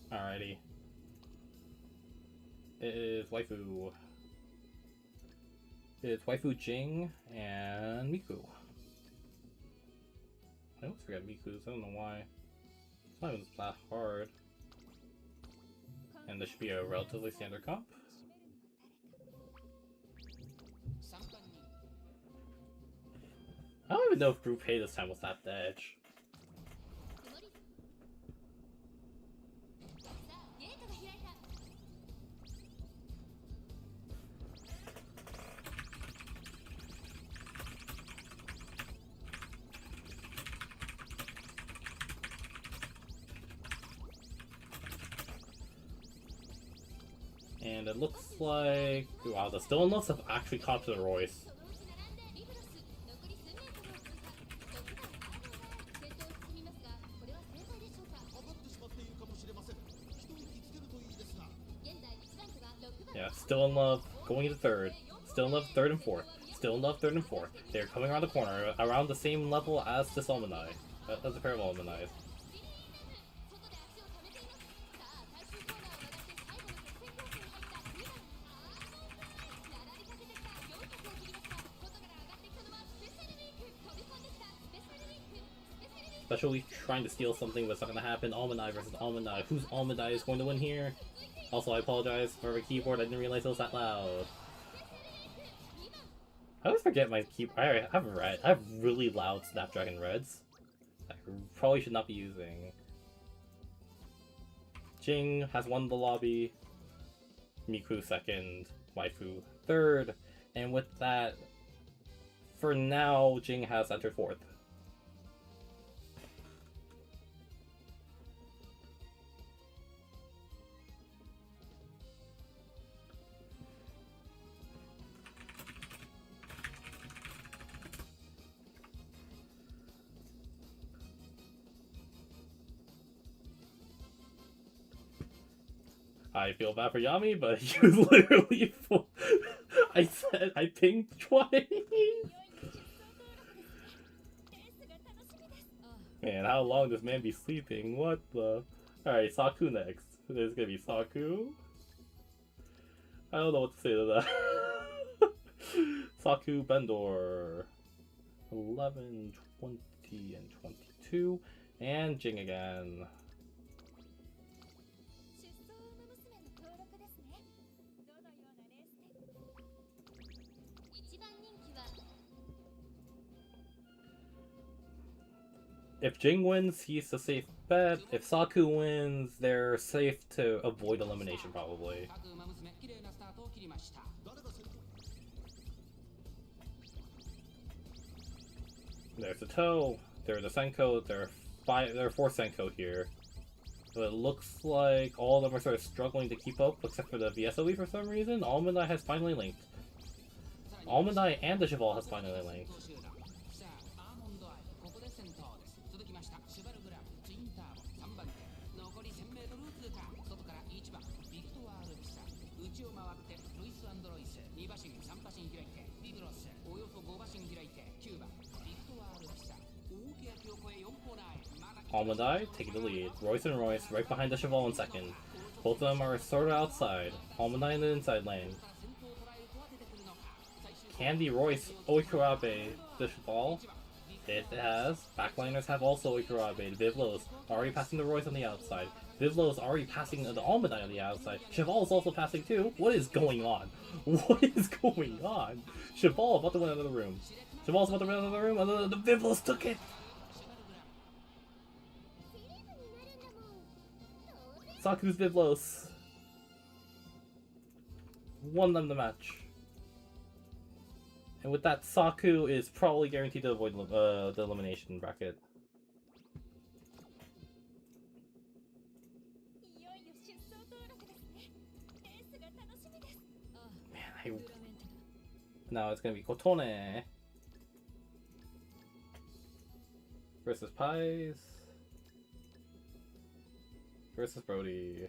A: Alrighty. It is Waifu. It's Waifu Jing and Miku. I always forget Miku's, I don't know why. It's not even that hard. And this should be a relatively standard comp. I don't even know if Group A this time was that edge. And it looks like... Wow, the Still Unlocks have actually caught up to the Royce. Still in love, going into third. Still in love, third and fourth. Still in love, third and fourth. They're coming around the corner, around the same level as this Almanac. As a pair of Almanac. Special Week trying to steal something, but it's not gonna happen. Almanac versus Almanac. Whose Almanac is going to win here? Also, I apologize for my keyboard. I didn't realize it was that loud. I always forget my keyboard. I have really loud Snapdragon Reds. I probably should not be using. Jing has won the lobby. Miku second. Waifu third. And with that, for now, Jing has entered fourth. I feel bad for Yami, but you literally I pinged twice. Man, how long does man be sleeping? What the? Alright, Saku next. There's gonna be Saku. I don't know what to say to that. Saku Bendor. 11, 20, and 22. And Jing again. If Jing wins, he's a safe bet. If Saku wins, they're safe to avoid elimination, probably. There's a toe. There's a Senko. There are 4 Senko here. So it looks like all of them are sort of struggling to keep up, except for the VSOE for some reason. Almanac has finally linked. Almanac and the Cheval has finally linked. Almanac taking the lead. Royce and Royce right behind the Cheval in second. Both of them are sort of outside. Almanac in the inside lane. Can the Royce Oikurabe the Cheval? It has. Backliners have also Oikurabe. Vivlos already passing the Royce on the outside. Vivlos already passing the Almanac on the outside. Cheval is also passing too. What is going on? What is going on? Cheval about to win another room. Cheval's about to win another room, and the Vivlos took it! Saku's Vivlos won them the match. And with that, Saku is probably guaranteed to avoid the elimination bracket. Man, now it's gonna be Kotone versus Pies versus Brody.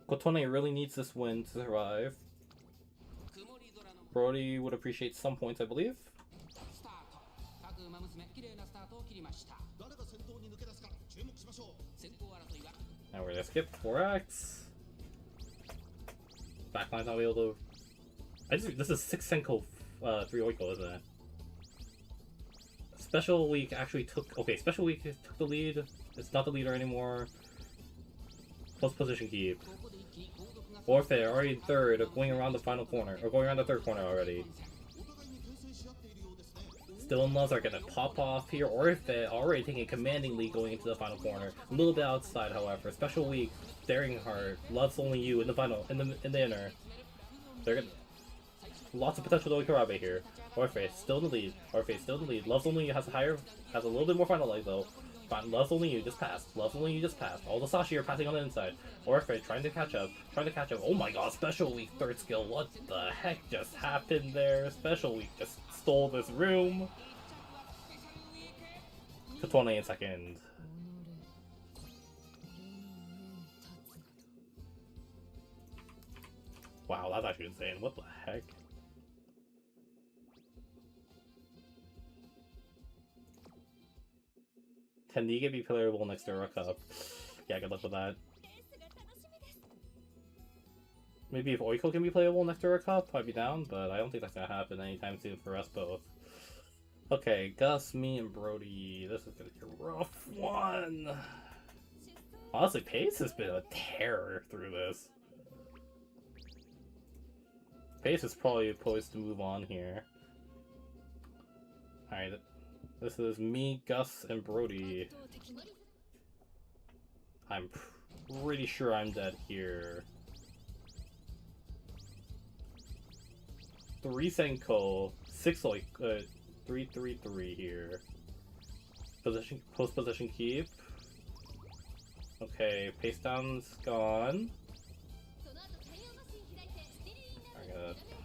A: Kotone really needs this win to survive. Brody would appreciate some points, I believe. Now we're gonna skip 4X. Backline's not able to. This is 6 Senko, 3 Oiko, isn't it? Special Week actually took. Okay, Special Week took the lead. It's not the leader anymore. Post position keep. Orphe already in third, going around the final corner, or going around the third corner already. Still in Loves are gonna pop off here. Orphe already taking a commanding lead going into the final corner. A little bit outside, however. Special Week, Daring Heart, Loves Only You in the final, in the inner. They're gonna lots of potential to Ikarabe here. Orphe still in the lead. Orphe still in the lead. Loves Only You has a little bit more final light though. Fine, Love's only you just passed. Love's only you just passed. All the Sashi are passing on the inside. Orphe trying to catch up. Oh my god, Special Week third skill. What the heck just happened there? Special Week just stole this room. To 28 seconds. Wow, that's actually insane. What the heck? Tendiga be playable next to Dura Cup. Yeah, good luck with that. Maybe if Oiko can be playable next to Dura Cup, I'd be down, but I don't think that's gonna happen anytime soon for us both. Okay, Gus, me, and Brody. This is gonna be a rough one. Honestly, Pace has been a terror through this. Pace is probably poised to move on here. Alright, this is me, Gus, and Brody. I'm pretty sure I'm dead here. 3 Senko, 6 like 3-3-3 here. Position, post position keep. Okay, pace down's gone.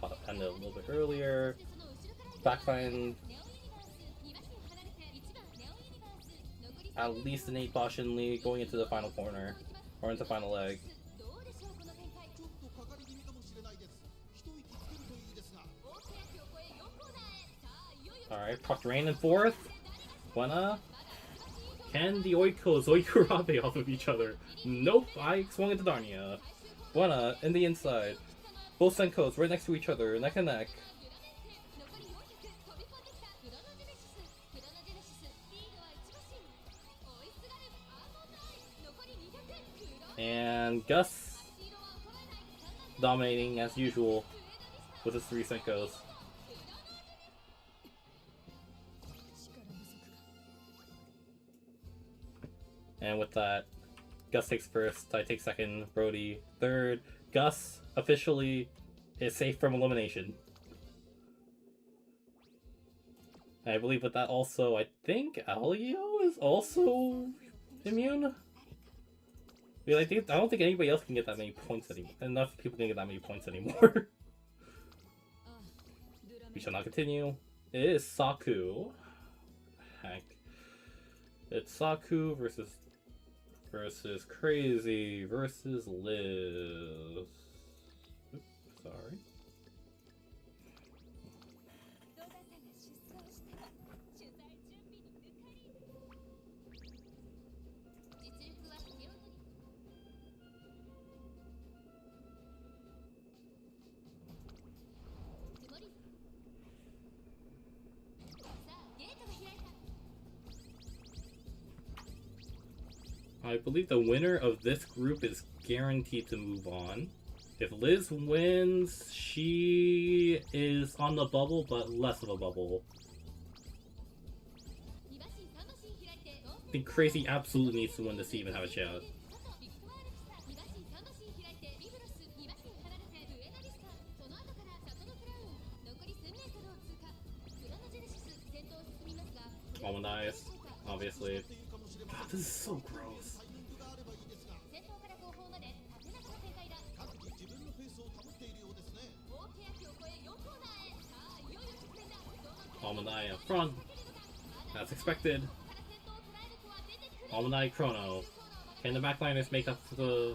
A: I'm gonna end it a little bit earlier. Backline. At least an 8 Bashin lead going into the final corner. Or into final leg. Alright, Puck Rain in 4th. Buena. Can the Oiko Zoikurabe off of each other? Nope, I swung into Darnia. Buena in the inside. Both Senkos right next to each other, neck and neck. And Gus dominating as usual with his 3 Senkos. And with that, Gus takes first, I take second, Brody third. Gus officially is safe from elimination. And I believe with that also, I think Alio is also immune? I don't think anybody else can get that many points anymore. Enough people can get that many points anymore. We shall not continue. It is Saku. Heck. It's Saku versus Crazy versus Liz. Oops, sorry. I believe the winner of this group is guaranteed to move on. If Liz wins, she is on the bubble, but less of a bubble. I think Crazy absolutely needs to win this to even have a chance. Almond Eyes, obviously. God, this is so gross. Almond Eye up front. That's expected. Almond Eye Chrono. Can the backliners make up the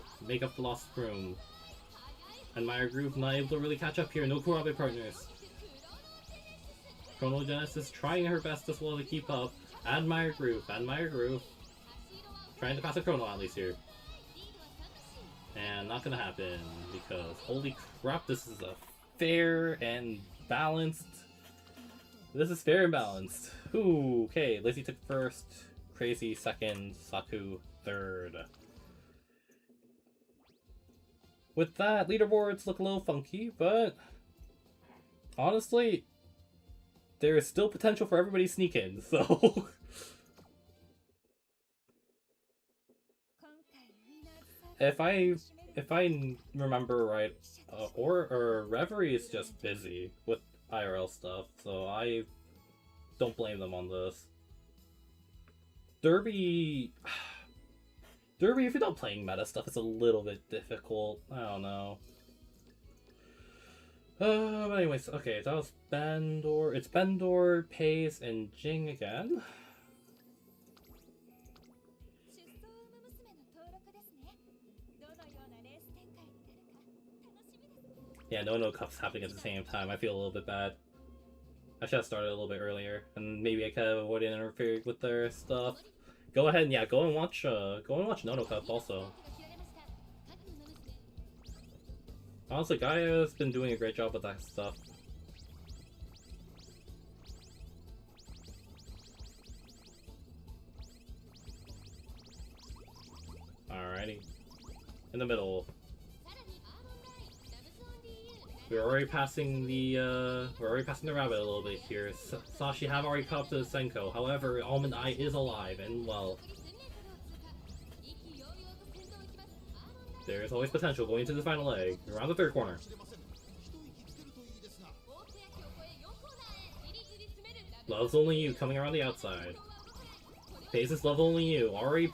A: lost room? And Meyer Group not able to really catch up here. No Kurabe partners. Chrono Genesis trying her best as well to keep up. Admire Group. Trying to pass a Chrono at least here. And not gonna happen because holy crap, this is a fair and balanced. This is fair and balanced. Ooh, okay, Lizzie took first, Crazy second, Saku third. With that, leaderboards look a little funky, but honestly, there is still potential for everybody to sneak in, so if I remember right, or Reverie is just busy with IRL stuff, so I don't blame them on this. Derby... Derby, if you're not playing meta stuff, it's a little bit difficult. I don't know. But anyways, okay, that was Bandor. It's Bandor, Pace, and Jing again. Yeah, no cups happening at the same time. I feel a little bit bad. I should have started a little bit earlier, and maybe I could have avoided interfering with their stuff. Go ahead and yeah, go and watch No Cup also. Honestly, Gaia's been doing a great job with that stuff. Alrighty, in the middle. We're already passing the rabbit a little bit here. Sashi have already caught up to Senko. However, Almond Eye is alive and well. There's always potential going into the final leg. Around the third corner. Love's Only You coming around the outside. Phases Love Only You. Already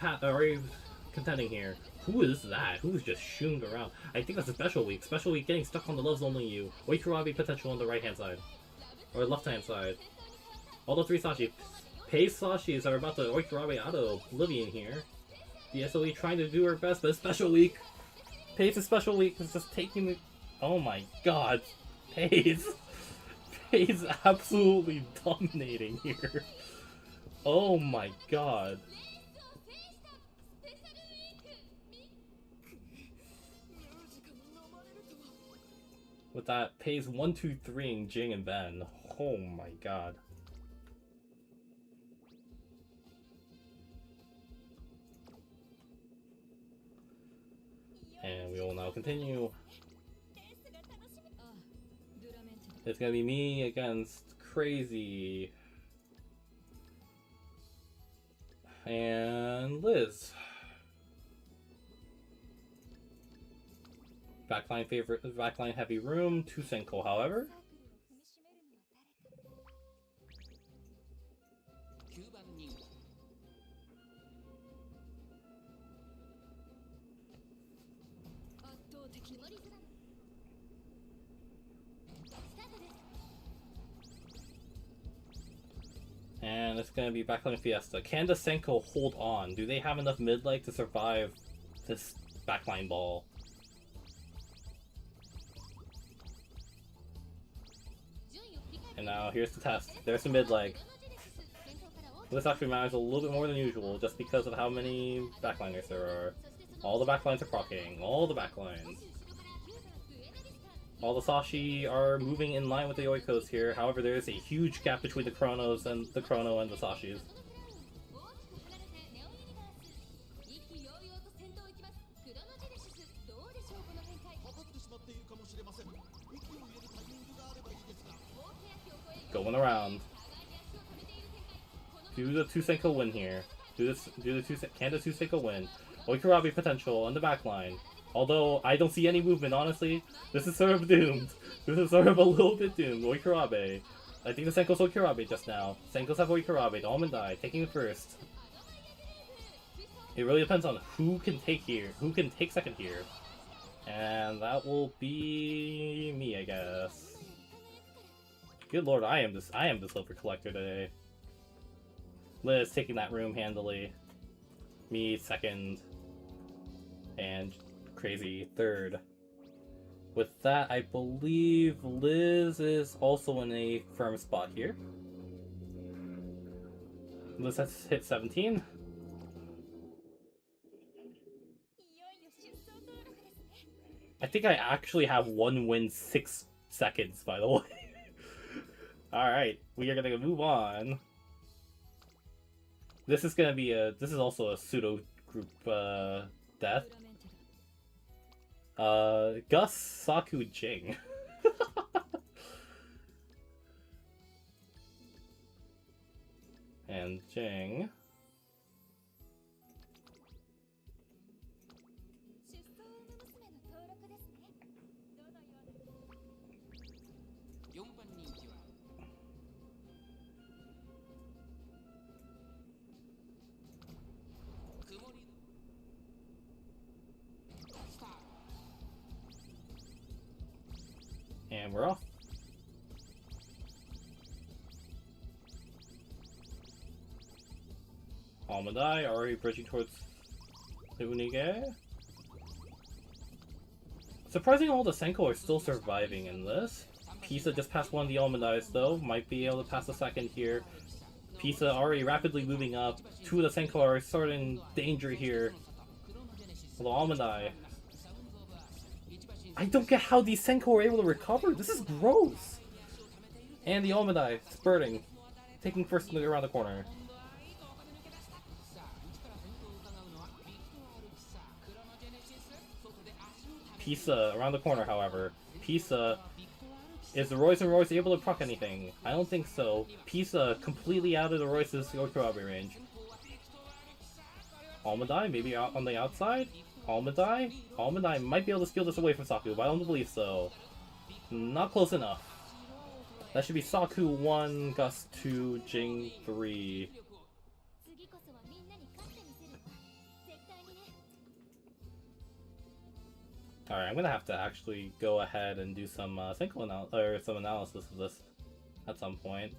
A: contending here. Who is that? Who's just shooting around? I think that's a Special Week. Special Week getting stuck on the Love's Only You. Oikurabi potential on the right hand side. Or left hand side. All the three Sashi. Pace Sashis are about to Oikurabi out of oblivion here. The SOE trying to do her best, but Special Week. Pace's Special Week is just taking the... Oh my god. Pace. Pace absolutely dominating here. Oh my god. With that, Pace 1, 2, 3 Jing and Ben. Oh my god. And we will now continue. It's gonna be me against Crazy. And Liz. Backline heavy room, 2 Senko, however. And it's gonna be backline Fiesta. Can the Senko hold on? Do they have enough mid-leg to survive this backline ball? And now here's the test. There's the mid-leg. This actually matters a little bit more than usual just because of how many backliners there are. All the backlines are proccing. All the backlines. All the Sashi are moving in line with the Oikos here. However, there is a huge gap between the Chronos and the Chrono and the Sashis. Going around. Do the 2 Senko win here. Can the 2 Senko win? Oikurabi potential on the back line. Although I don't see any movement, honestly. This is sort of doomed. This is sort of a little bit doomed. Oikurabi. I think the Senko's Oikurabi just now. Senkos have Oikurabi. The Almond Eye taking the first. It really depends on who can take here. Who can take second here. And that will be me, I guess. Good lord, I am the Silver Collector today. Liz taking that room handily. Me second. And Crazy third. With that, I believe Liz is also in a firm spot here. Liz has hit 17. I think I actually have 1 win 6 seconds, by the way. Alright, we are gonna move on. This is also a pseudo group death. Gus, Saku, Jing. And Jing. And we're off. Almondai already bridging towards the Unige. Surprising all the Senko are still surviving in this. Pisa just passed one of the Almondais though, might be able to pass the second here. Pisa already rapidly moving up. Two of the Senko are sort of in danger here. The Almondai. I don't get how these Senko are able to recover. This is gross. And the Almondai spurting, taking first around the corner. Pisa around the corner, however. Pisa, is the Royce and Royce able to proc anything? I don't think so. Pisa completely out of the Royce's Okurabe range. Almondai, maybe out on the outside? Almondai? Almondai might be able to steal this away from Saku, but I don't believe so. Not close enough. That should be Saku 1, Gus 2, Jing 3. Alright, I'm gonna have to actually go ahead and do some some analysis of this at some point.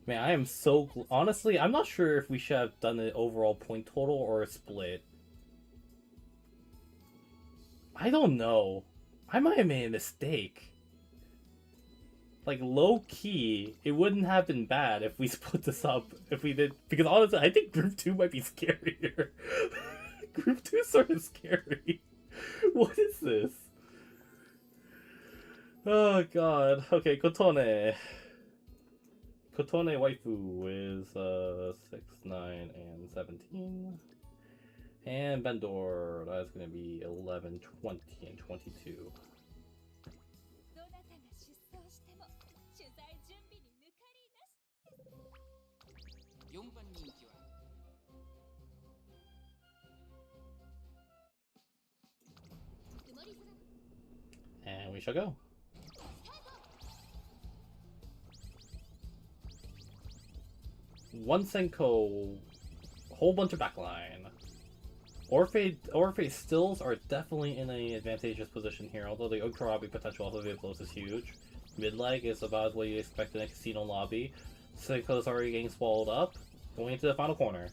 A: Man, I am so... Honestly, I'm not sure if we should have done an overall point total or a split. I don't know. I might have made a mistake. Like, low-key, it wouldn't have been bad if we split this up. If we did... Because honestly, I think Group 2 might be scarier. Group 2 is sort of scary. What is this? Oh god. Okay, Kotone. Kotone waifu is 6, 9, and 17. And Bendor, that's gonna be 11, 20, and 22. And we shall go. One Senko, whole bunch of backline. Orphe stills are definitely in an advantageous position here, although the Okurabe potential off of vehicles is huge. Mid-leg is about what you expect in a casino lobby. Senko's already getting swallowed up. Going into the final corner.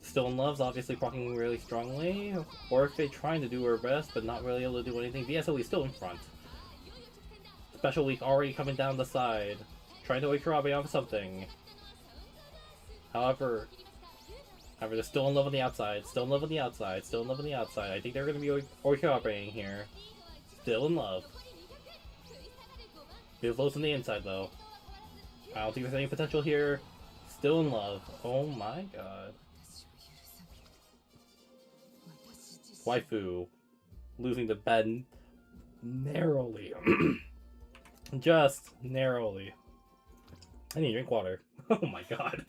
A: Still in Love's obviously procking really strongly. Orphe trying to do her best, but not really able to do anything. VSOE still in front. Special Week already coming down the side. Trying to Okurabe off something. However, they're still in love on the outside. Still in love on the outside. Still in love on the outside. I think they're going to be Okurabeing here. Still in love. Beautiful's on the inside though. I don't think there's any potential here. Still in love. Oh my god. Waifu losing the bed narrowly. Just narrowly. I need to drink water. Oh my god.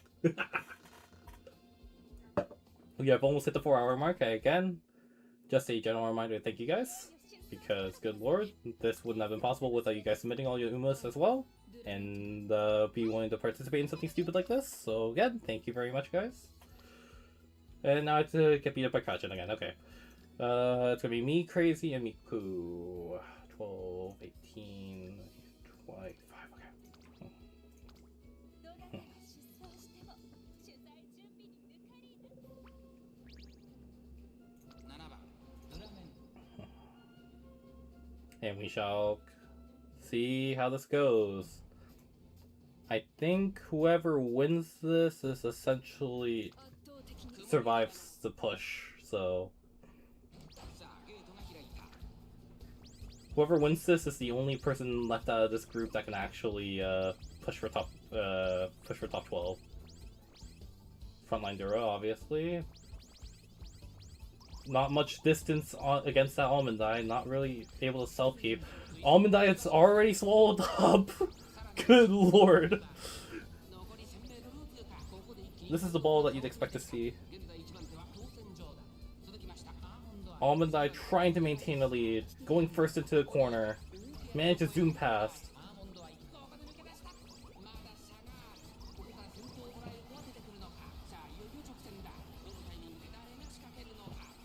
A: We have almost hit the 4-hour mark. Again, just a general reminder to thank you guys. Because, good lord, this wouldn't have been possible without you guys submitting all your umas as well. And be willing to participate in something stupid like this. So again, thank you very much, guys. And now I have to get beat up by Kachin again. Okay. It's gonna be me, Crazy, and Miku. 12, 18, 25. Okay. And we shall see how this goes. I think whoever wins this is essentially survives the push, so whoever wins this is the only person left out of this group that can actually push for top 12. Frontline Dura, obviously. Not much distance against that Almondai, not really able to self-keep. Almondai, it's already swallowed up! Good lord! This is the ball that you'd expect to see. Almondai trying to maintain the lead, going first into the corner. Managed to zoom past.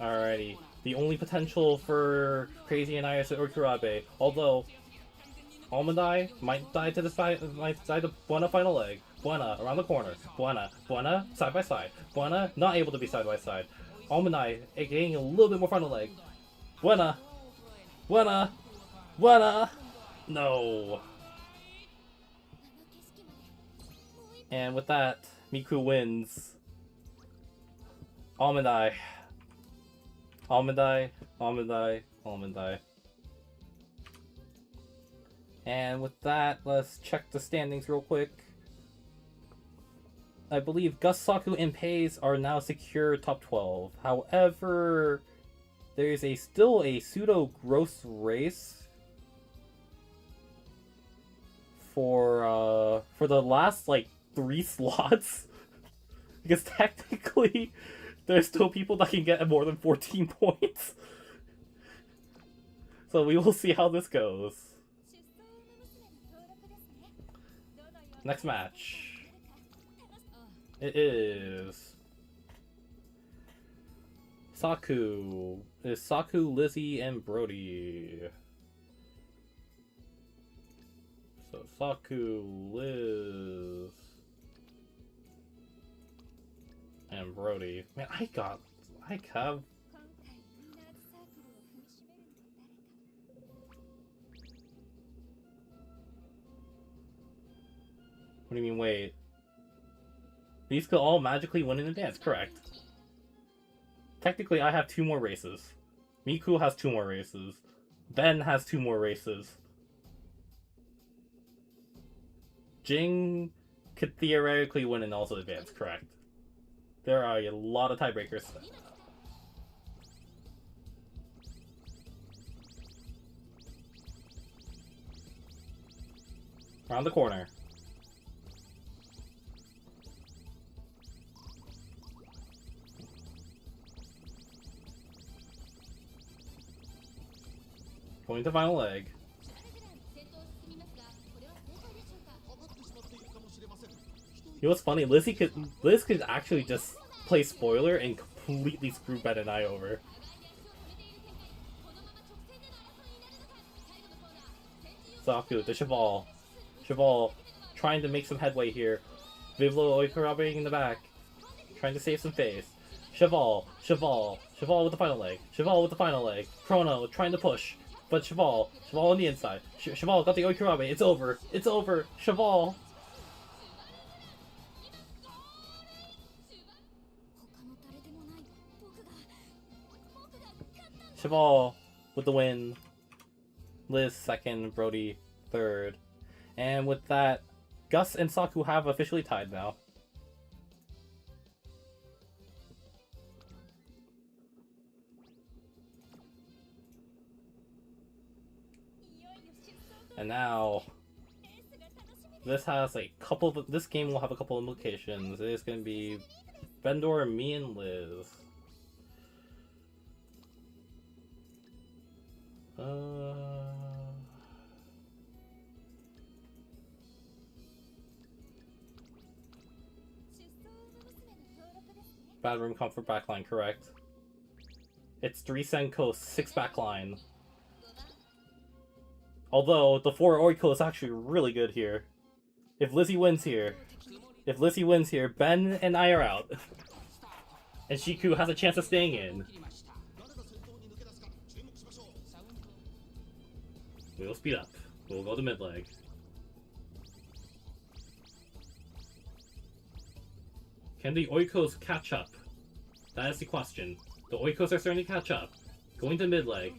A: Alrighty. The only potential for Crazy and Ayase or Kurabe, although Almondai might die to the side, might die to Buena final leg. Buena around the corner. Buena side by side. Buena not able to be side by side. Almondai getting a little bit more final leg. Buena, Buena. No. And with that, Miku wins. Almondai. And with that, let's check the standings real quick. I believe Gus, Saku, and Pays are now secure top 12. However, there is still a pseudo gross race for the last like 3 slots. Because technically there's still people that can get more than 14 points. So we will see how this goes. Next match. It is Saku. It's Saku, Lizzie, and Brody. So Saku, Liz, and Brody. Man, I have. What do you mean, wait? These could all magically win in advance, correct? Technically, I have 2 more races. Miku has 2 more races. Ben has 2 more races. Jing could theoretically win and also advance, correct? There are a lot of tiebreakers. Around the corner. Going to final leg. You know what's funny? Liz could actually just play spoiler and completely screw Ben and I over. Saku to Cheval. Cheval trying to make some headway here. Vivlo Oikarabe in the back. Trying to save some face. Cheval with the final leg. Chrono trying to push. But Cheval on the inside. Cheval got the Oikarabe. It's over. Cheval. Cheval with the win. Liz second, Brody third. And with that, Gus and Saku have officially tied now. And now, this has a couple of, this game will have a couple of implications. It is going to be Bendor, me, and Liz. Bad room comfort backline, correct. It's 3 Senko, 6 backline. Although, the 4 Oiko is actually really good here. If Lizzie wins here, Ben and I are out. And Shiku has a chance of staying in. We'll speed up. We'll go to mid leg. Can the Oikos catch up? That is the question. The Oikos are starting to catch up. Going to mid leg.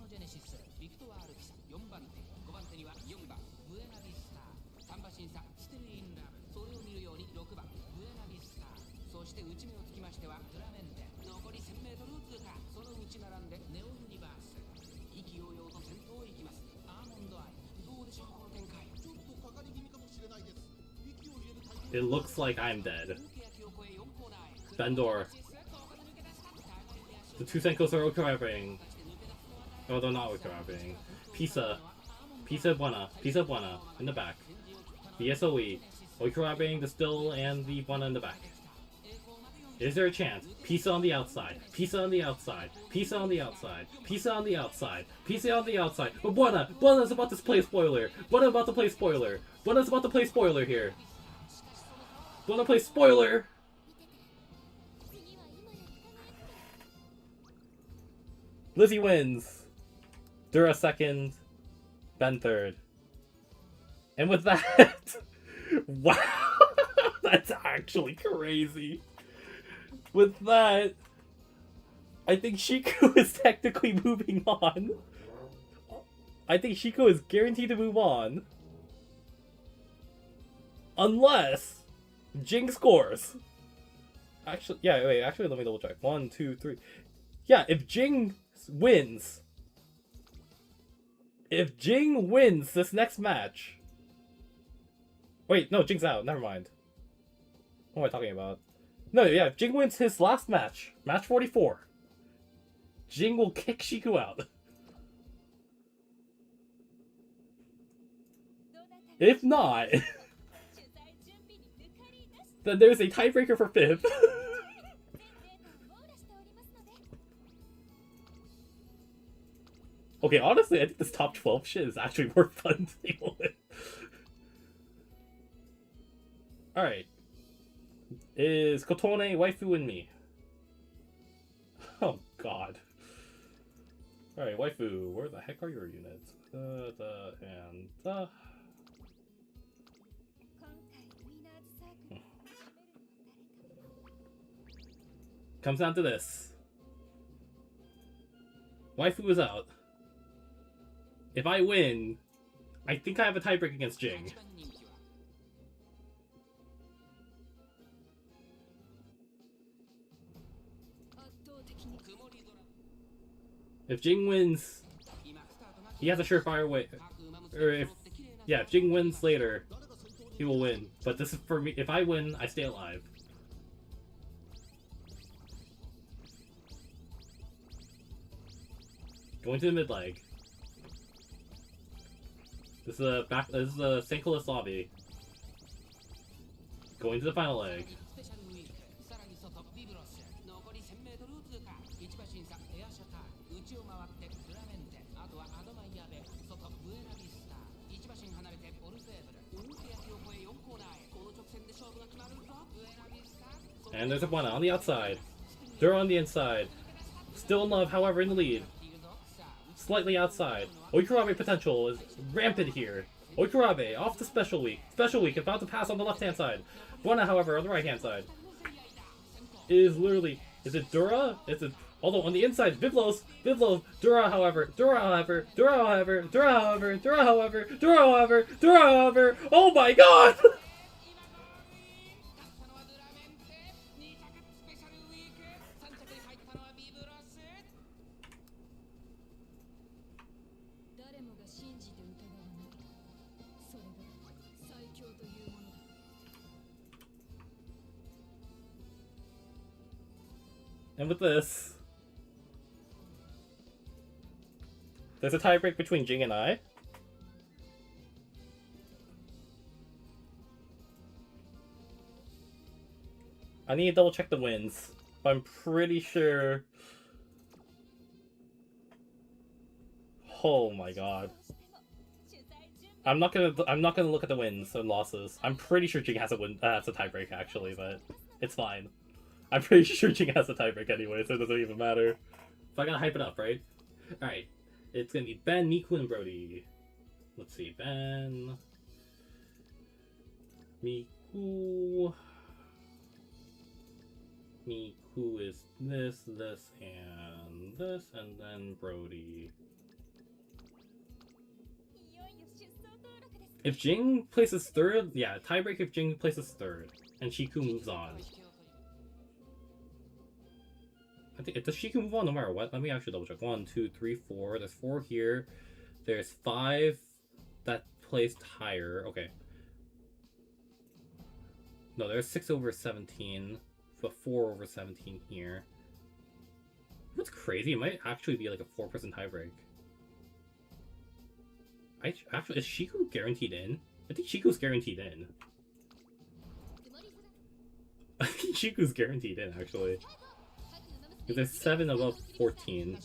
A: It looks like I'm dead. Bendor. The 2 Senkos are Okarabeing. Oh, they're not Okarabeing. Pisa Buena in the back. The SOE. Okarabeing the Still and the Buena in the back. Is there a chance? Pisa on the outside. Pisa on the outside. Pisa on the outside. Pisa on the outside. Pisa on the outside. But Buena's about to play spoiler. Buena's about to play spoiler. Buena's about to play spoiler here. Buena plays spoiler. Lizzie wins. Dura second. Ben third. And with that, wow, that's actually crazy. With that, I think Shiku is technically moving on. I think Shiku is guaranteed to move on. Unless Jing scores. Actually, yeah, wait, actually, let me double check. 1, 2, 3. Yeah, if Jing wins. If Jing wins this next match. Wait, no, Jing's out. Never mind. What am I talking about? No, yeah, if Jing wins his last match, match 44, Jing will kick Shiku out. If not, then there's a tiebreaker for 5th. Okay, honestly, I think this top 12 shit is actually more fun to deal with. Alright. Is Kotone, Waifu, and me. Oh, God. Alright, Waifu, where the heck are your units? Comes down to this. Waifu is out. If I win, I think I have a tiebreak against Jing. If Jing wins, he has a surefire way. Or if Jing wins later, he will win. But this is for me. If I win, I stay alive. Going to the mid leg. This is a St. Nicholas lobby. Going to the final leg. And there's a Buena on the outside. Dura on the inside. Still in love, however, in the lead. Slightly outside. Oikurabe potential is rampant here. Oikurabe off to Special Week. Special Week about to pass on the left-hand side. Buena, however, on the right-hand side. Is literally... Is it Dura? Is it... Although on the inside, Vivlos, Dura, however, oh my god! And with this, there's a tiebreak between Jing and I. I need to double check the wins, but I'm pretty sure. Oh my god. I'm not gonna look at the wins and losses. I'm pretty sure Jing has a tiebreak actually, but it's fine. I'm pretty sure Jing has a tiebreak anyway, so it doesn't even matter. So I gotta hype it up, right? Alright. It's gonna be Ben, Miku, and Brody. Let's see, Ben... Miku... Miku is this, and then Brody. If Jing places third, yeah, tiebreak if Jing places third, and Shiku moves on. I think, does Shiku move on no matter what? Let me actually double check. 1, 2, 3, 4. There's 4 here. There's 5 that placed higher. Okay. No, there's 6 over 17. But 4 over 17 here. What's crazy? It might actually be like a 4-person tiebreak. Actually, is Shiku guaranteed in? I think Shiku's guaranteed in. Shiku's guaranteed in, actually. Because there's 7 above 14.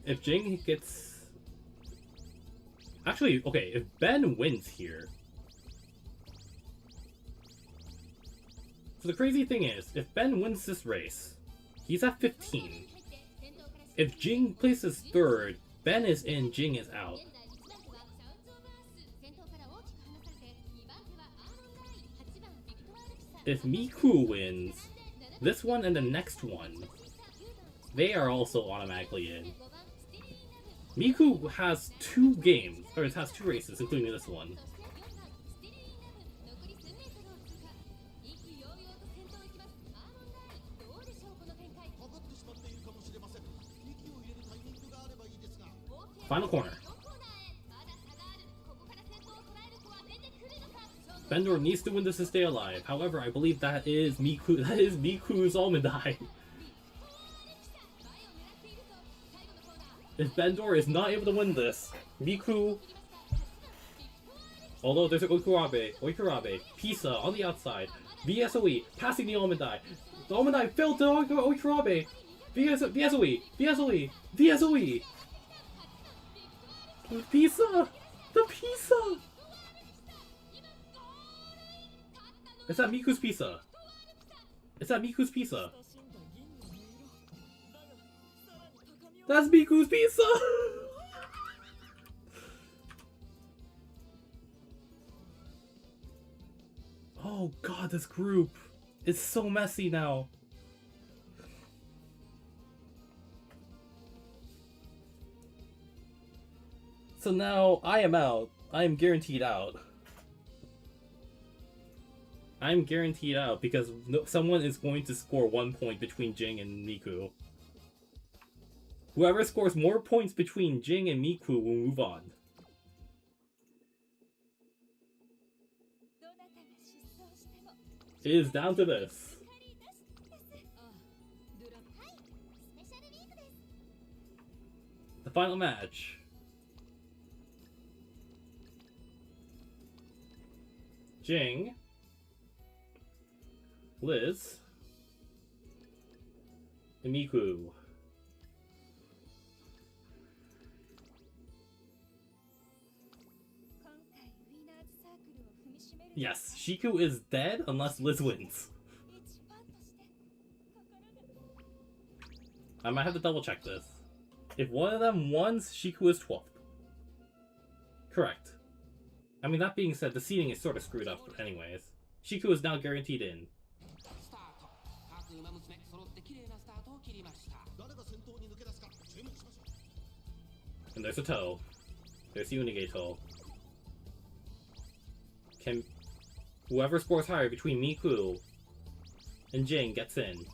A: If Jing gets... Actually, okay, if Ben wins here... So the crazy thing is, if Ben wins this race, he's at 15. If Jing places 3rd, Ben is in, Jing is out. If Miku wins, this one and the next one, they are also automatically in. Miku has 2 games, or it has 2 races, including this one. Final corner. Bendor needs to win this to stay alive. However, I believe that is Miku. That is Miku's Almond Eye. If Bendor is not able to win this, Miku. Although there's an Oikurabe, Pisa on the outside, VSOE passing the Almond Eye. The Almond Eye fell to Oikurabe. VSOE. The Pisa! The Pisa! It's at Miku's Pisa. It's at Miku's Pisa. That's Miku's Pisa! Oh god, this group is so messy now. So now I am out. I am guaranteed out. I'm guaranteed out because someone is going to score 1 point between Jing and Miku. Whoever scores more points between Jing and Miku will move on. It is down to this. The final match. Jing, Liz, and Miku. Yes, Shiku is dead unless Liz wins. I might have to double check this. If one of them wins, Shiku is 12th. Correct. I mean, that being said, the seating is sort of screwed up anyways. Shiku is now guaranteed in. And there's a toe. There's the Unige toe. Whoever scores higher between Miku and Jing gets in.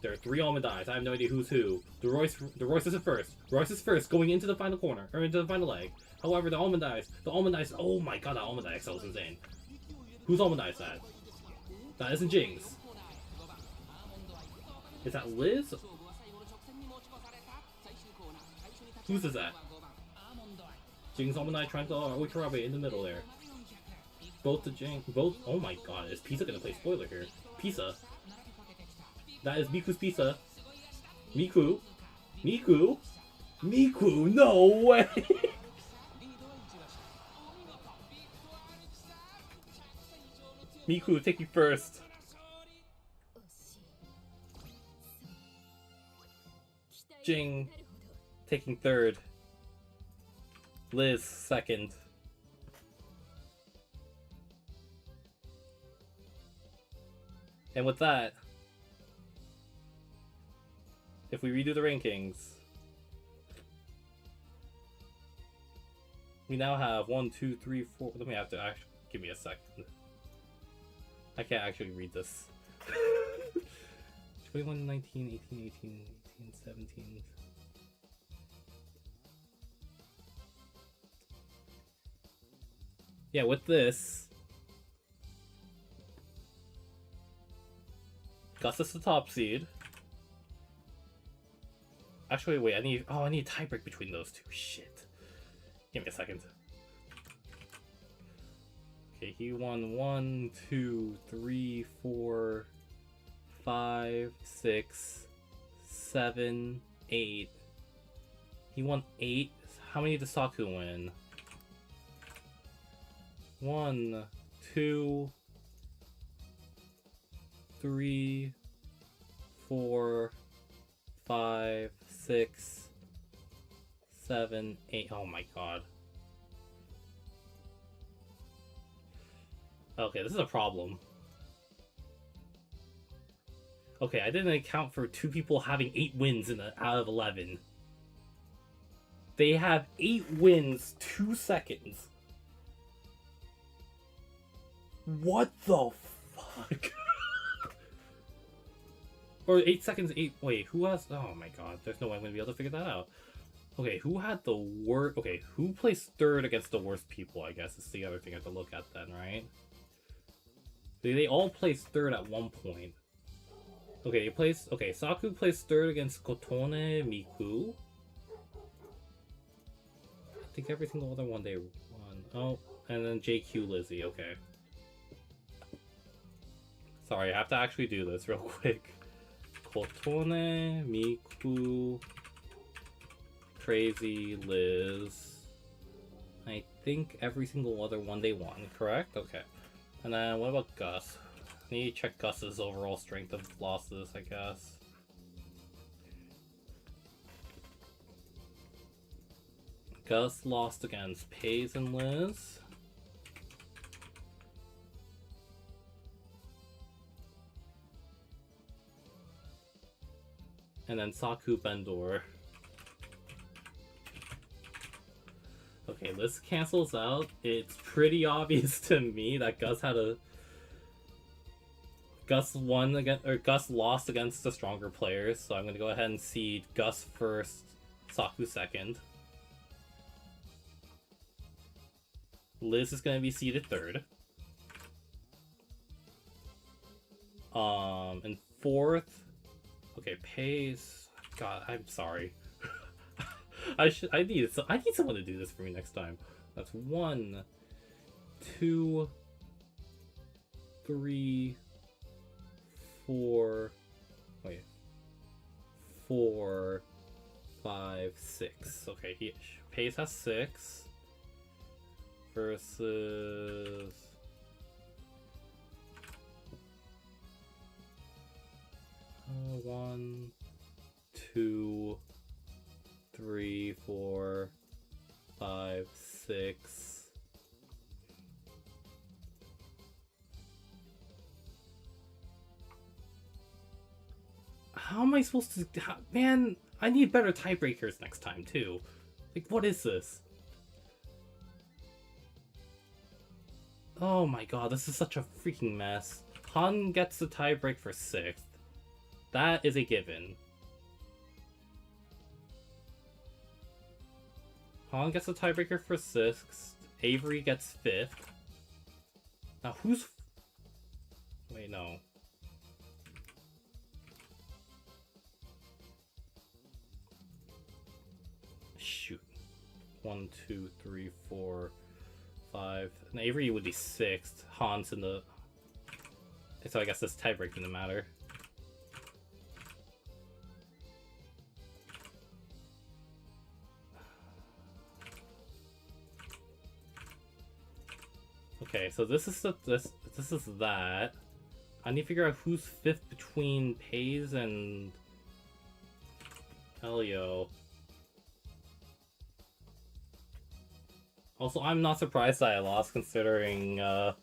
A: There are 3 Almond Eyes. I have no idea who's who. The Royce is first. Royce is first, going into the final corner, or into the final leg. However, the Almond Eyes, oh my god, that Almond Eye XL is insane. Whose Almond Eye is that? That isn't Jing's. Is that Liz? Whose is that? Jing's Almond Eye trying to Oikurabe in the middle there. Both the Jing, oh my god, is Pisa gonna play spoiler here? Pisa. That is Miku's Pisa. Miku, no way! Miku, take you first. Jing, taking 3rd. Liz, 2nd. And with that, if we redo the rankings, we now have 1, 2, 3, 4. Let me have to actually give me a second. I can't actually read this. 21, 19, 18, 18, 18, 17. Yeah, with this, Gus is the top seed. Actually, wait, I need a tiebreak between those two. Shit. Give me a second. Okay, he won 1, 2, 3, 4, 5, 6, 7, 8. He won 8. How many did Saku win? 1, 2, 3, 4, 5, 6, 7, 8. Oh my god. Okay, this is a problem. Okay, I didn't account for 2 people having 8 wins out of 11. They have 8 wins, 2 seconds. What the fuck? Or 8 seconds, 8... Wait, who has... Oh my god, there's no way I'm gonna be able to figure that out. Okay, who had the worst... Okay, who placed third against the worst people, I guess, is the other thing I have to look at then, right? They all placed third at one point. Okay, Saku placed third against Kotone Miku. I think every single other one they won. Oh, and then JQ Lizzie, okay. Sorry, I have to actually do this real quick. Kotone, Miku, Crazy, Liz. I think every single other one they won, correct? Okay. And then what about Gus? I need to check Gus's overall strength of losses, I guess. Gus lost against Paige and Liz. And then Saku Bendor. Okay, this cancels out. It's pretty obvious to me that Gus lost against the stronger players, so I'm gonna go ahead and seed Gus first, Saku second. Liz is gonna be seeded third. And fourth. Okay, Pace. God, I'm sorry. I need someone to do this for me next time. That's 1, 2, 3, 4. Wait. 4, 5, 6. Okay, Pace has 6 versus. One, 2, 3, 4, 5, 6. How am I supposed to... Man, I need better tiebreakers next time, too. Like, what is this? Oh my god, this is such a freaking mess. Han gets the tiebreak for 6th. That is a given. Han gets a tiebreaker for 6th. Avery gets 5th. Now who's... Wait, no. Shoot. 1, 2, 3, 4, 5. And Avery would be 6th. Han's in the... So I guess this tiebreak didn't matter. Okay, so this is that. I need to figure out who's 5th between Paze and Elio. Also, I'm not surprised that I lost, considering I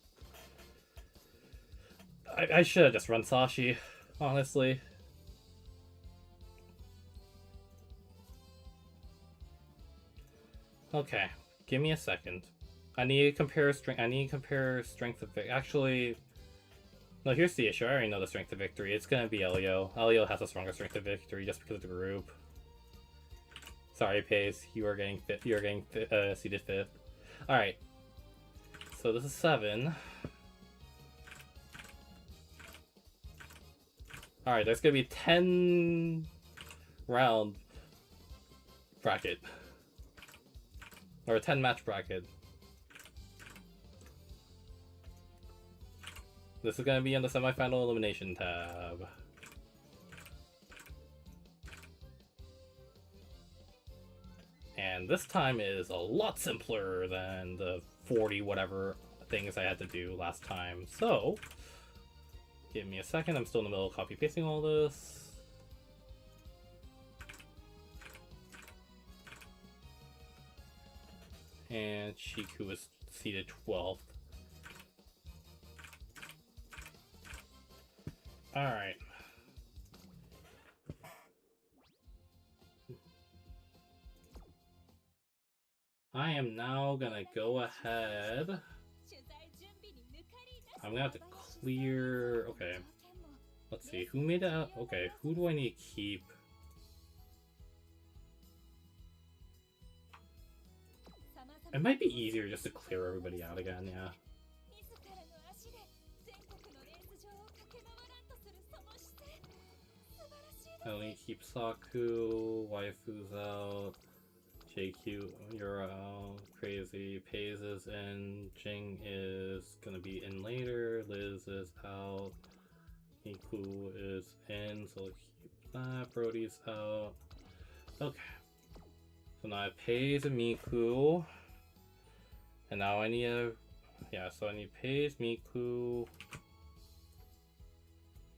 A: should have just run Sashi, honestly. Okay, give me a second. I need to compare strength. Strength of victory. Actually, no. Here's the issue. I already know the strength of victory. It's gonna be Elio. Elio has a stronger strength of victory just because of the group. Sorry, Pace. You are getting seeded 5th. All right. So this is 7. All right. There's gonna be a 10 round bracket or a 10 match bracket. This is gonna be on the semifinal elimination tab. And this time is a lot simpler than the 40 whatever things I had to do last time. So, give me a second, I'm still in the middle of copy pasting all this. And Shiku is seated 12th. Alright. I am now gonna go ahead. I'm gonna have to clear. Okay. Let's see. Who made it? Okay. Who do I need to keep? It might be easier just to clear everybody out again, yeah. I only keep Saku, Waifu's out, JQ, you're out, Crazy, Pays is in, Jing is gonna be in later, Liz is out, Miku is in, so keep that, Brody's out. Okay. So now I have Pays and Miku. And now I need a... Yeah, so I need Pays, Miku...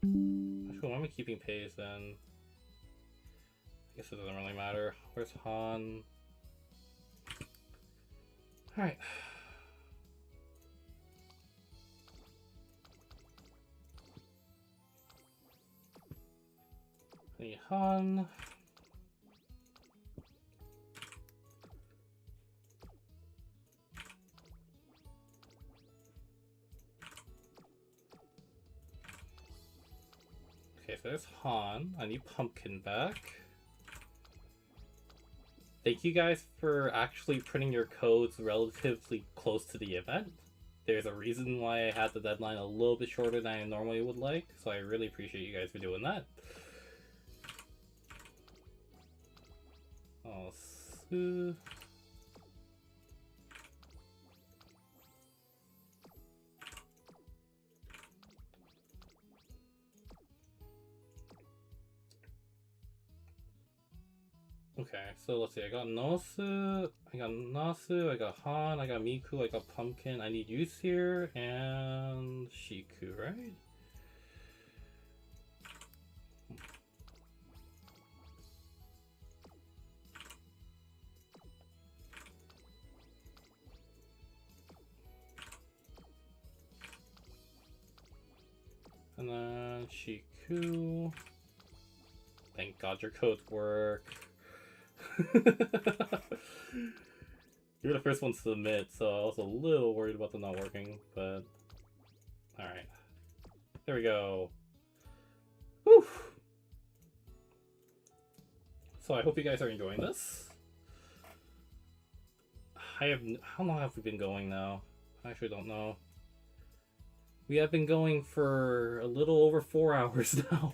A: Actually, why am I keeping Pays then? I guess it doesn't really matter. Where's Han? Alright. I need Han. Okay, so there's Han. I need Pumpkin back. Thank you guys for actually printing your codes relatively close to the event. There's a reason why I had the deadline a little bit shorter than I normally would like, so I really appreciate you guys for doing that. Oh, so... Okay, so let's see, I got Nasu, I got Han, I got Miku, I got Pumpkin, I need Yus here, and Shiku, right? And then Shiku. Thank God your codes work. You're the first one to submit, so I was a little worried about them not working, but... Alright. There we go. Whew! So I hope you guys are enjoying this. How long have we been going now? I actually don't know. We have been going for a little over 4 hours now.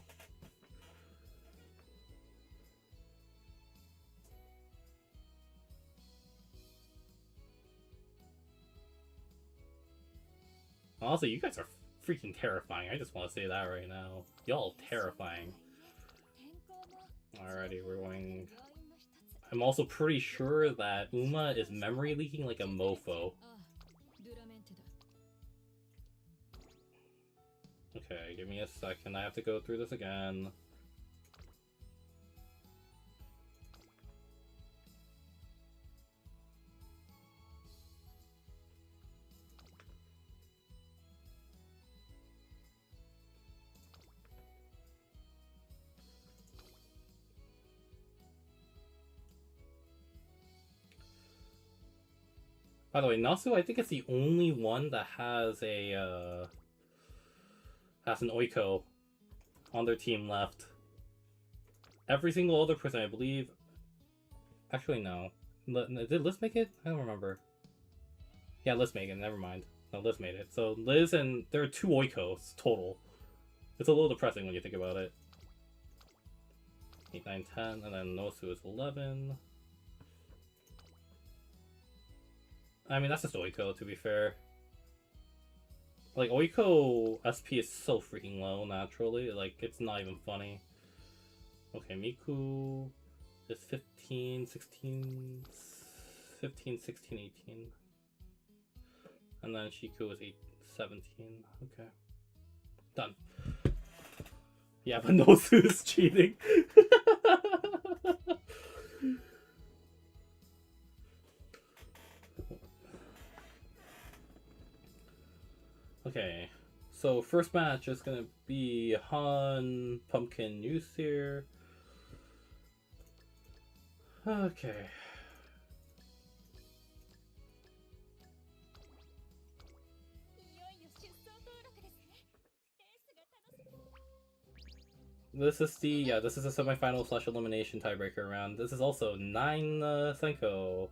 A: Also, you guys are freaking terrifying. I just want to say that right now. Y'all terrifying. Alrighty, we're going... I'm also pretty sure that Uma is memory leaking like a mofo. Okay, give me a second. I have to go through this again. By the way, Nasu, I think it's the only one that has a, has an Oiko on their team left. Every single other person, I believe... Actually, no. Did Liz make it? I don't remember. Yeah, Liz made it, never mind. No, Liz made it. So, Liz and... There are 2 Oikos total. It's a little depressing when you think about it. 8, 9, 10, and then Nosu is 11. I mean, that's just Oiko, to be fair. Like, Oiko SP is so freaking low naturally, like, it's not even funny. Okay, Miku is 15, 16, 15, 16, 18. And then Shiku is 8, 17. Okay. Done. Yeah, but Nosu is cheating. Okay, so first match is gonna be Han, Pumpkin, Usir. Okay. This is this is a semifinal / elimination tiebreaker round. This is also 9 Senko.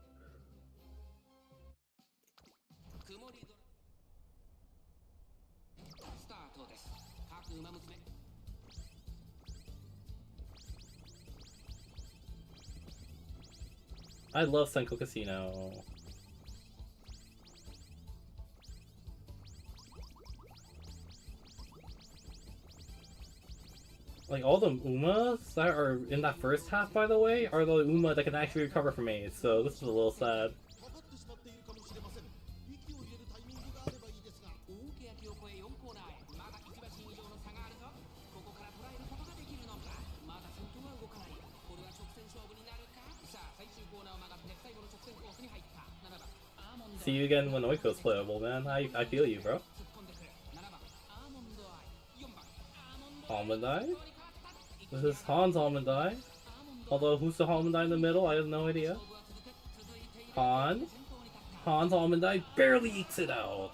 A: I love Senko Casino. Like, all the Umas that are in that first half, by the way, are the Uma that can actually recover from AIDS, so this is a little sad. See you again when Oiko's playable, man. I feel you, bro. Almond Eye? This is Han's Almond Eye. Although, who's the Almond Eye in the middle? I have no idea. Han's Almond Eye barely ekes it out.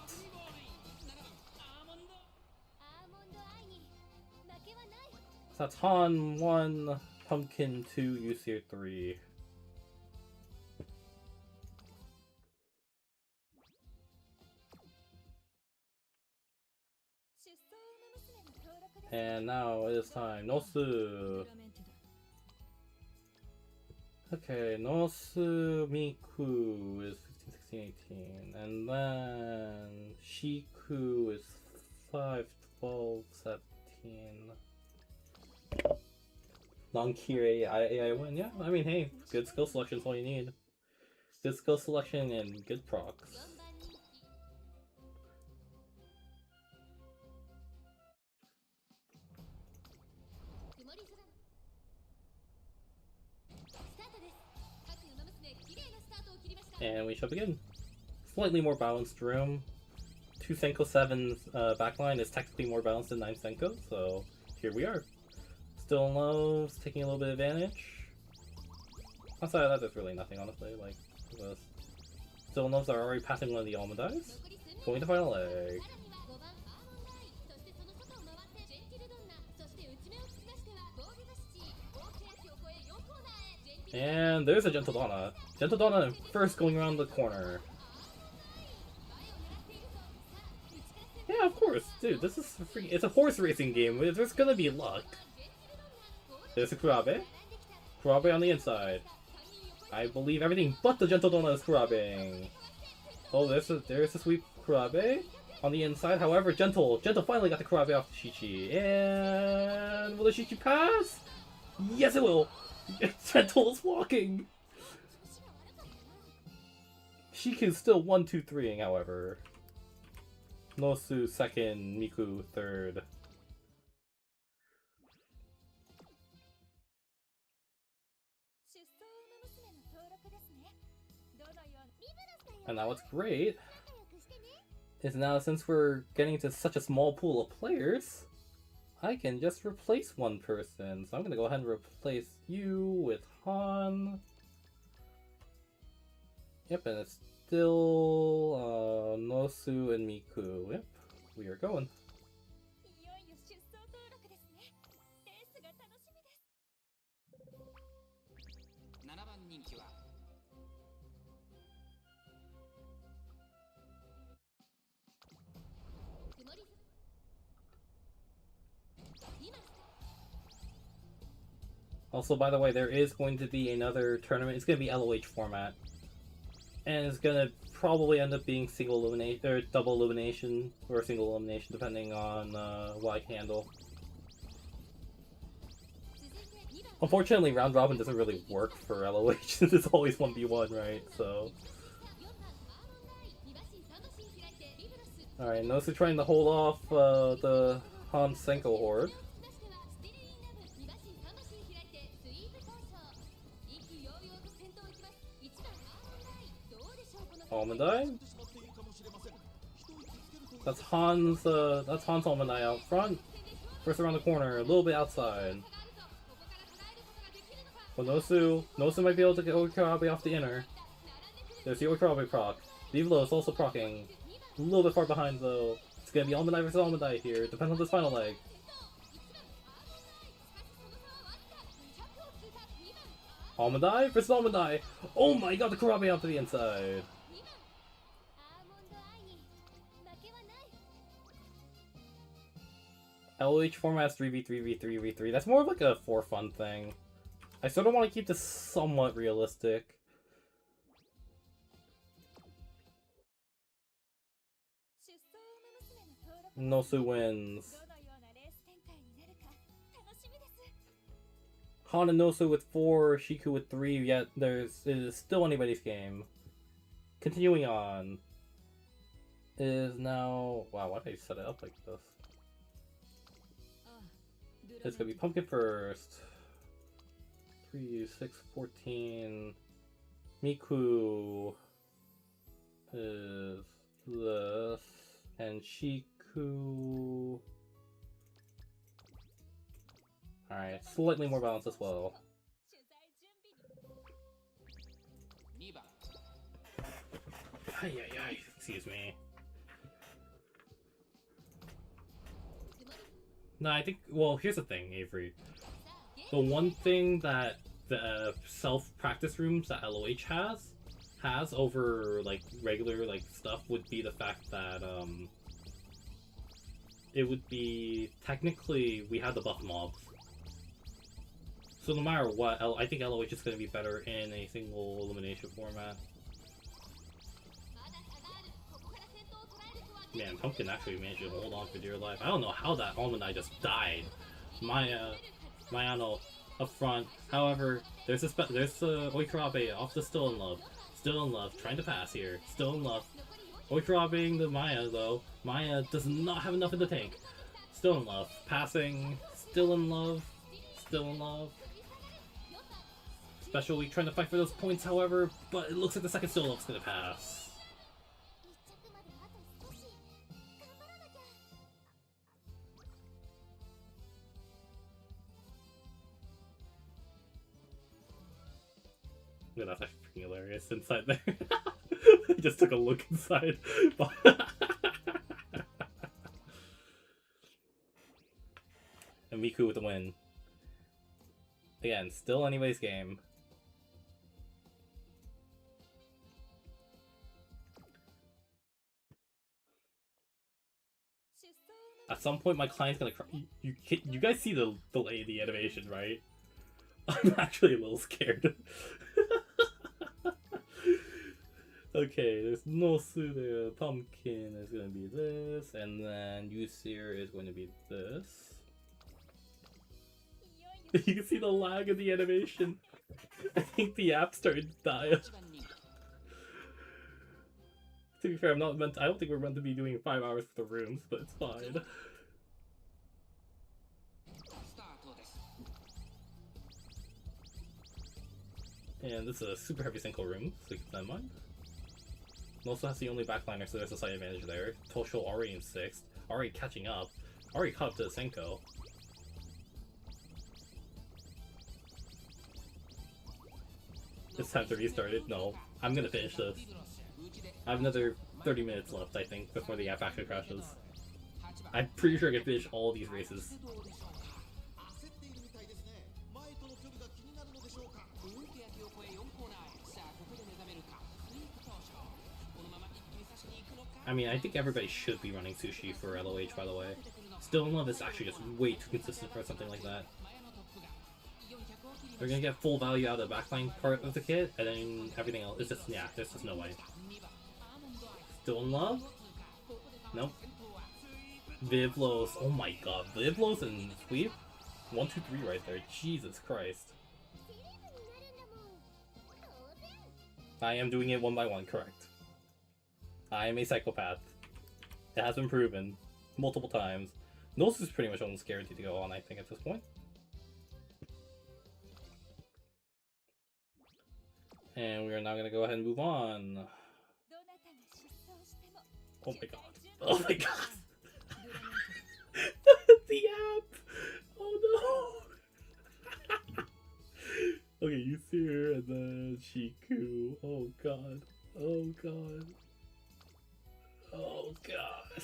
A: So that's Han 1, Pumpkin 2, Usir 3. And now it is time. Nosu. Okay, Nosu Miku is 15, 16, 18. And then Shiku is 5, 12, 17. Non-Kire I win. Yeah, I mean, hey, good skill selection is all you need. Good skill selection and good procs. And we shall begin. Slightly more balanced room. 2 Senko 7's backline is technically more balanced than 9 Senko, so here we are. Still lows, taking a little bit of advantage. Outside of that, there's really nothing, honestly. Like, still lows are already passing one of the Almond Eyes. Going to final leg. And there's a Gentle Donna. Gentle Donna first going around the corner. Yeah, of course, dude. This is it's a horse racing game. There's gonna be luck. There's a Kurabe. Kurabe on the inside. I believe everything but the Gentle Donna is Kurabeing. Oh, there's a sweep Kurabe on the inside. However, Gentle finally got the Kurabe off the Shichi. And will the Shichi pass? Yes, it will. Gentle is walking. Shiku's still 1-2-3ing, however. Nosu second, Miku third. And now what's great is now, since we're getting to such a small pool of players, I can just replace one person. So I'm gonna go ahead and replace you with Han. Yep, and it's still Nosu and Miku. Yep, we are going. Also, by the way, there is going to be another tournament. It's going to be LOH format. And it's gonna probably end up being single elimination or double elimination or single elimination depending on what I can handle. Unfortunately, round robin doesn't really work for LOH since it's always 1v1, right? So. Alright, Nosu trying to hold off the Han Senko horde. Almond Eye? That's Han's Almond Eye out front. First around the corner, a little bit outside. But Nosu might be able to get Okurabe off the inner. There's the Okurabe proc. Vivlo is also procking. A little bit far behind though. It's gonna be Almond Eye versus Almond Eye here. Depends on this final leg. Almond Eye versus Almond Eye. Oh my god, the Kurabe out to the inside. LOH format's 3v3v3v3. That's more of like a for fun thing. I sort of want to keep this somewhat realistic. Nosu wins. Han and Nosu with 4, Shiku with 3, yet it is still anybody's game. Continuing on. Is now... Wow, why did I set it up like this? It's gonna be Pumpkin first. 3, 6, 14. Miku is this. And Shiku... Alright, slightly more balanced as well. Excuse me. No, I think, well, here's the thing, Avery. The one thing that the self-practice rooms that LOH has over, like, regular, like, stuff would be the fact that, it would be, technically, we have the buff mobs. So no matter what, I think LOH is going to be better in a single elimination format. Man, Pumpkin actually managed to hold on for dear life. I don't know how that Almond Eye just died. Mayano up front. However, there's Oikurabe off the Still in Love. Still in Love, trying to pass here. Still in Love. Oikurabeing the Maya though. Maya does not have enough in the tank. Still in Love. Passing. Still in Love. Still in Love. Special Week trying to fight for those points, however, but it looks like the second Still in Love's gonna pass. Yeah, that's actually freaking hilarious inside there. I just took a look inside. And Miku with the win. Again, still anybody's game. At some point, my client's gonna cry. You guys see the delay in the animation, right? I'm actually a little scared. Okay, there's Nosu there. Pumpkin is gonna be this, and then Yusir is going to be this. You can see the lag in the animation. I think the app started to die. To be fair, I don't think we're meant to be doing 5 hours for the rooms, but it's fine. And this is a super heavy single room, so keep that in mind. Also has the only backliner, so there's a slight advantage there. Tosho already in 6th, already catching up, already caught up to Senko. It's time to restart it. No, I'm gonna finish this. I have another 30 minutes left, I think, before the app actually crashes. I'm pretty sure I can finish all these races. I mean, I think everybody should be running Sushi for LOH, by the way. Still in Love is actually just way too consistent for something like that. They're gonna get full value out of the backline part of the kit, and then everything else is just, yeah, there's just no way. Still in love? Nope. Vivlos, oh my god, Vivlos and Sweep? 1, 2, 3 right there, Jesus Christ. I am doing it one by one, correct. I am a psychopath. It has been proven multiple times. Nose is pretty much almost guaranteed to go on, I think, at this point. And we are now going to go ahead and move on. Oh my god. Oh my god. The app! Oh no! Okay, you see her and then Shiku. Oh god. Oh god. Oh god.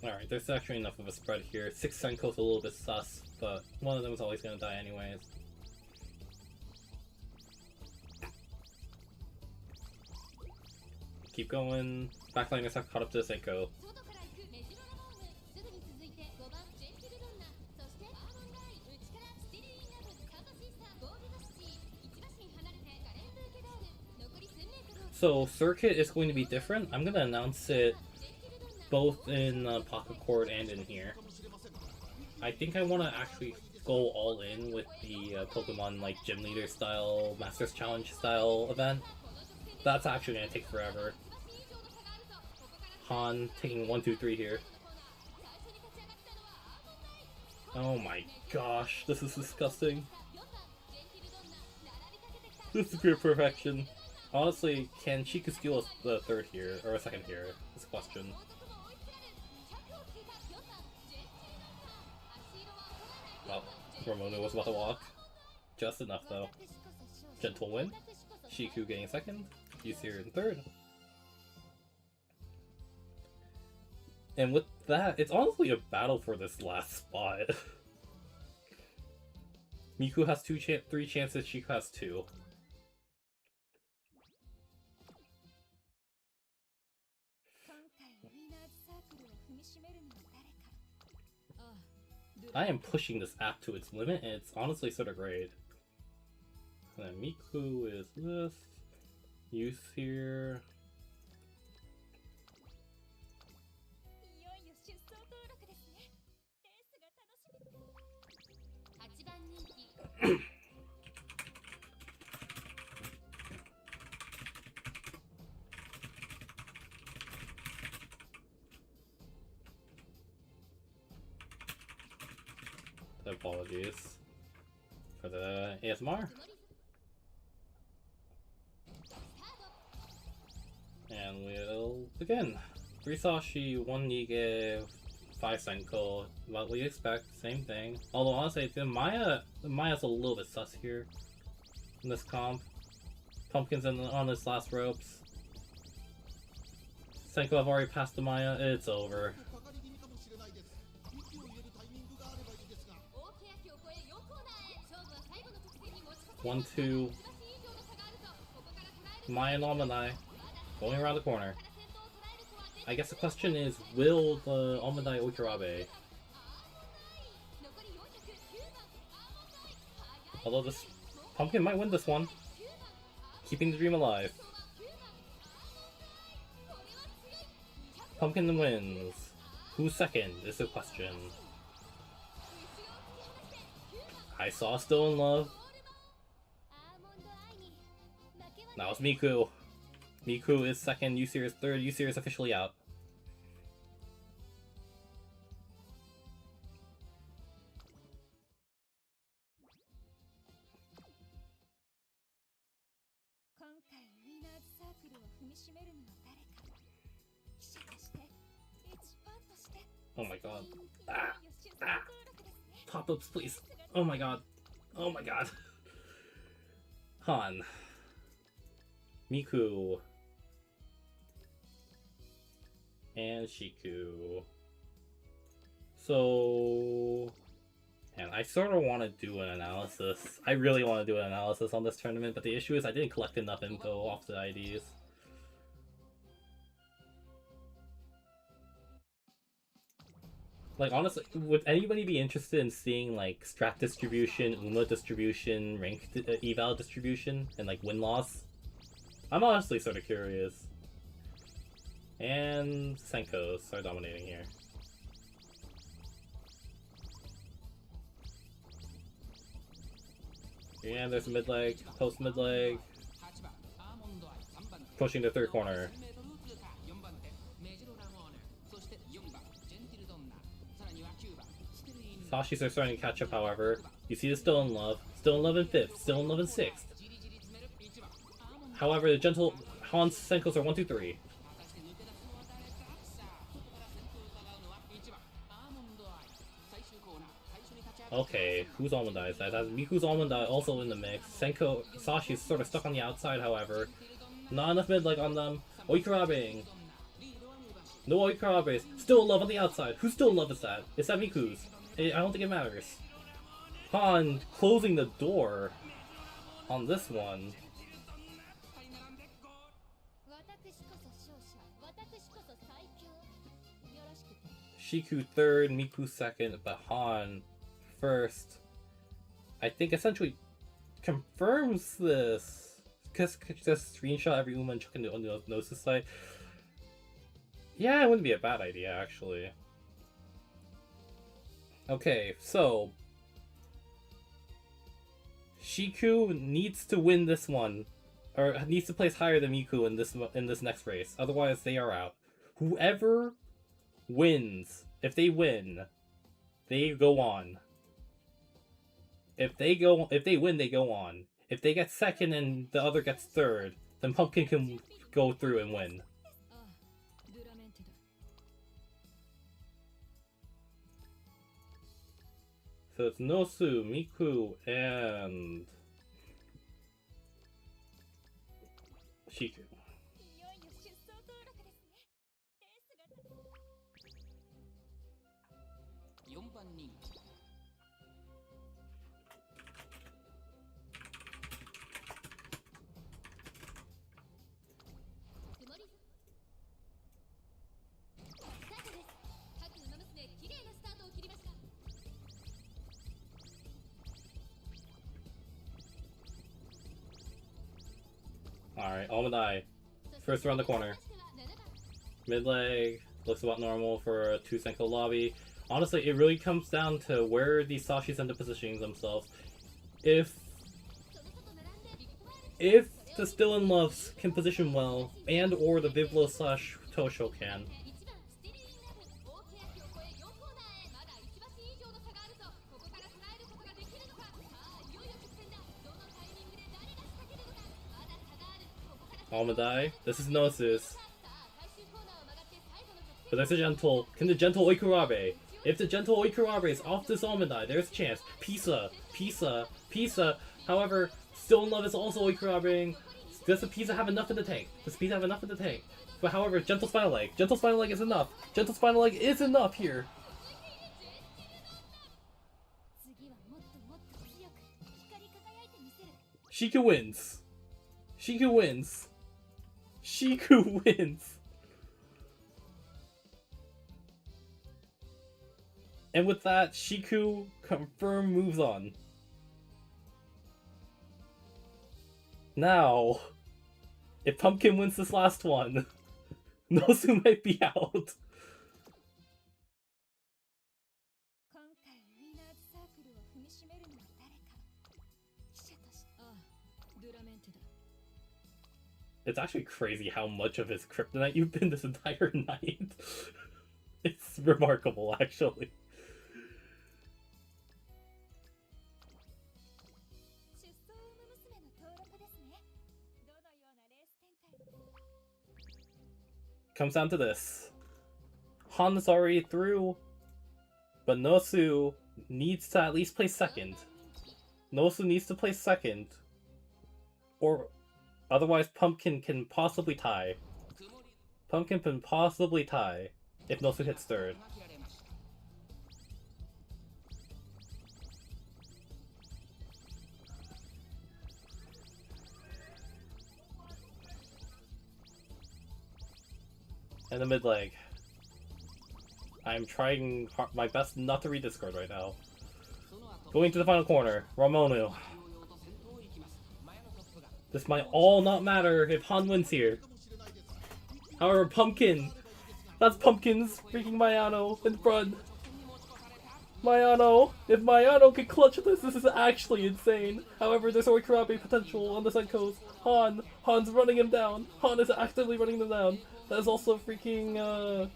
A: Alright, there's actually enough of a spread here. 6 Senko's a little bit sus, but one of them is always gonna die anyways. Keep going. Backliners have caught up to Senko. So, Circuit is going to be different. I'm gonna announce it both in Pocket Court and in here. I think I want to actually go all in with the Pokemon like Gym Leader style, Masters Challenge style event. That's actually going to take forever. Han taking 1, 2, 3 here. Oh my gosh, this is disgusting. This is pure perfection. Honestly, can Shiku steal the third here, or a second here? Is the question. Well, Ramona was about to walk. Just enough though. Gentle win. Shiku getting second. Yusir in third. And with that, it's honestly a battle for this last spot. Miku has 3 chances, Shiku has 2. I am pushing this app to its limit, and it's honestly sort of great. And then Miku is this. Use here. Apologies for the ASMR. And we'll begin. 3 Sashi, 1 Nige, 5 Senko. What we expect, same thing. Although honestly, Maya's a little bit sus here in this comp. Pumpkin's on his last ropes. Senko have already passed the Maya. It's over. 1, 2. Maya and Almanai going around the corner. I guess the question is, will the Almanai Okirabe? Although this Pumpkin might win this one. Keeping the dream alive. Pumpkin wins. Who's second is the question. I saw Still in Love. Now it's Miku. Miku is second, Yusir is third, Yusir is officially out. Oh my god. Ah! Ah! Pop-ups, please. Oh my god. Oh my god. Han. Miku. And Shiku. So... And I sort of want to do an analysis. I really want to do an analysis on this tournament, but the issue is I didn't collect enough info off the IDs. Like, honestly, would anybody be interested in seeing, like, strat distribution, UMA distribution, rank eval distribution, and, like, win-loss? I'm honestly sort of curious. And Senkos are dominating here. And there's a mid leg, post mid leg. Pushing the third corner. Sashis are starting to catch up, however. You see the Still in Love in 5th, Still in Love in 6th. However, the gentle Han's Senkos are 1, 2, 3. Okay, whose Almond Eye is that? That's Miku's Almond Eye also in the mix. Senko Sashi is sort of stuck on the outside, however. Not enough mid leg on them. Oikurabe. No Oikurabes. Still in Love on the outside. Who's Still in Love is that? Is that Miku's? I don't think it matters. Han closing the door on this one. Shiku 3rd, Miku 2nd, but Han 1st. I think essentially confirms this. Because just screenshot every UMA and chuck into the Gnosis site. Yeah, it wouldn't be a bad idea, actually. Okay, so Shiku needs to win this one, or needs to place higher than Miku in this next race. Otherwise, they are out. Whoever wins, if they win, they go on. If they win, they go on. If they get second and the other gets third, then Pumpkin can go through and win. So it's Nosu, Miku, and Shiku. Alright, Almond Eye. First around the corner. Mid leg. Looks about normal for a 2 Senko lobby. Honestly, it really comes down to where these Sashis end up positioning themselves. If the Still in Loves can position well, and or the Vivlo / Tosho can, Almond Eye. This is Gnosis. But there's a gentle. Can the gentle Oikurabe? If the gentle Oikurabe is off this Almond Eye, there's a chance. Pisa. However, Still in Love is also Oikurabeing. Does the Pisa have enough in the tank? But however, Gentle Spinal Leg. Gentle Spinal Leg is enough. Gentle Spinal Leg is enough here. Shiku wins. And with that, Shiku confirmed moves on. Now, if Pumpkin wins this last one, Nosu might be out. It's actually crazy how much of his kryptonite you've been this entire night. It's remarkable, actually. Comes down to this. Han is already through, but Nosu needs to at least place second. Or otherwise Pumpkin can possibly tie. If Nosu hits third. And the mid leg. I'm trying my best not to read this card right now. Going to the final corner, Ramonu. This might all not matter if Han wins here. However, Pumpkin. That's Pumpkin's freaking Mayano in front. Mayano. If Mayano can clutch this is actually insane. However, there's Oikurabe potential on the Senkos. Han's running him down. Han is actively running them down. That is also freaking, is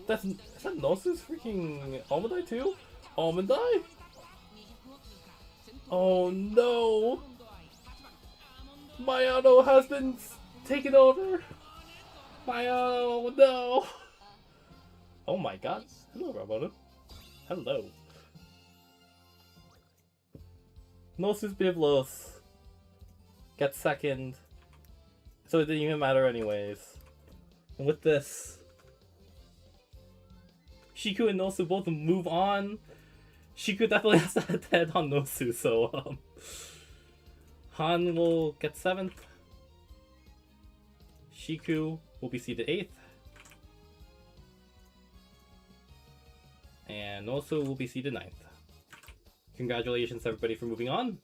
A: that Nosu's freaking Almondai too? Almondai? Oh no! Mayano has been taken over! Mayano, no! Oh my god. Hello, Ramona. Hello. Nosu's Biblos gets second. So it didn't even matter anyways. And with this, Shiku and Nosu both move on. Shiku definitely has to head on Nosu, so Han will get 7th. Shiku will be seeded 8th. And Nosu will be seeded 9th. Congratulations everybody for moving on.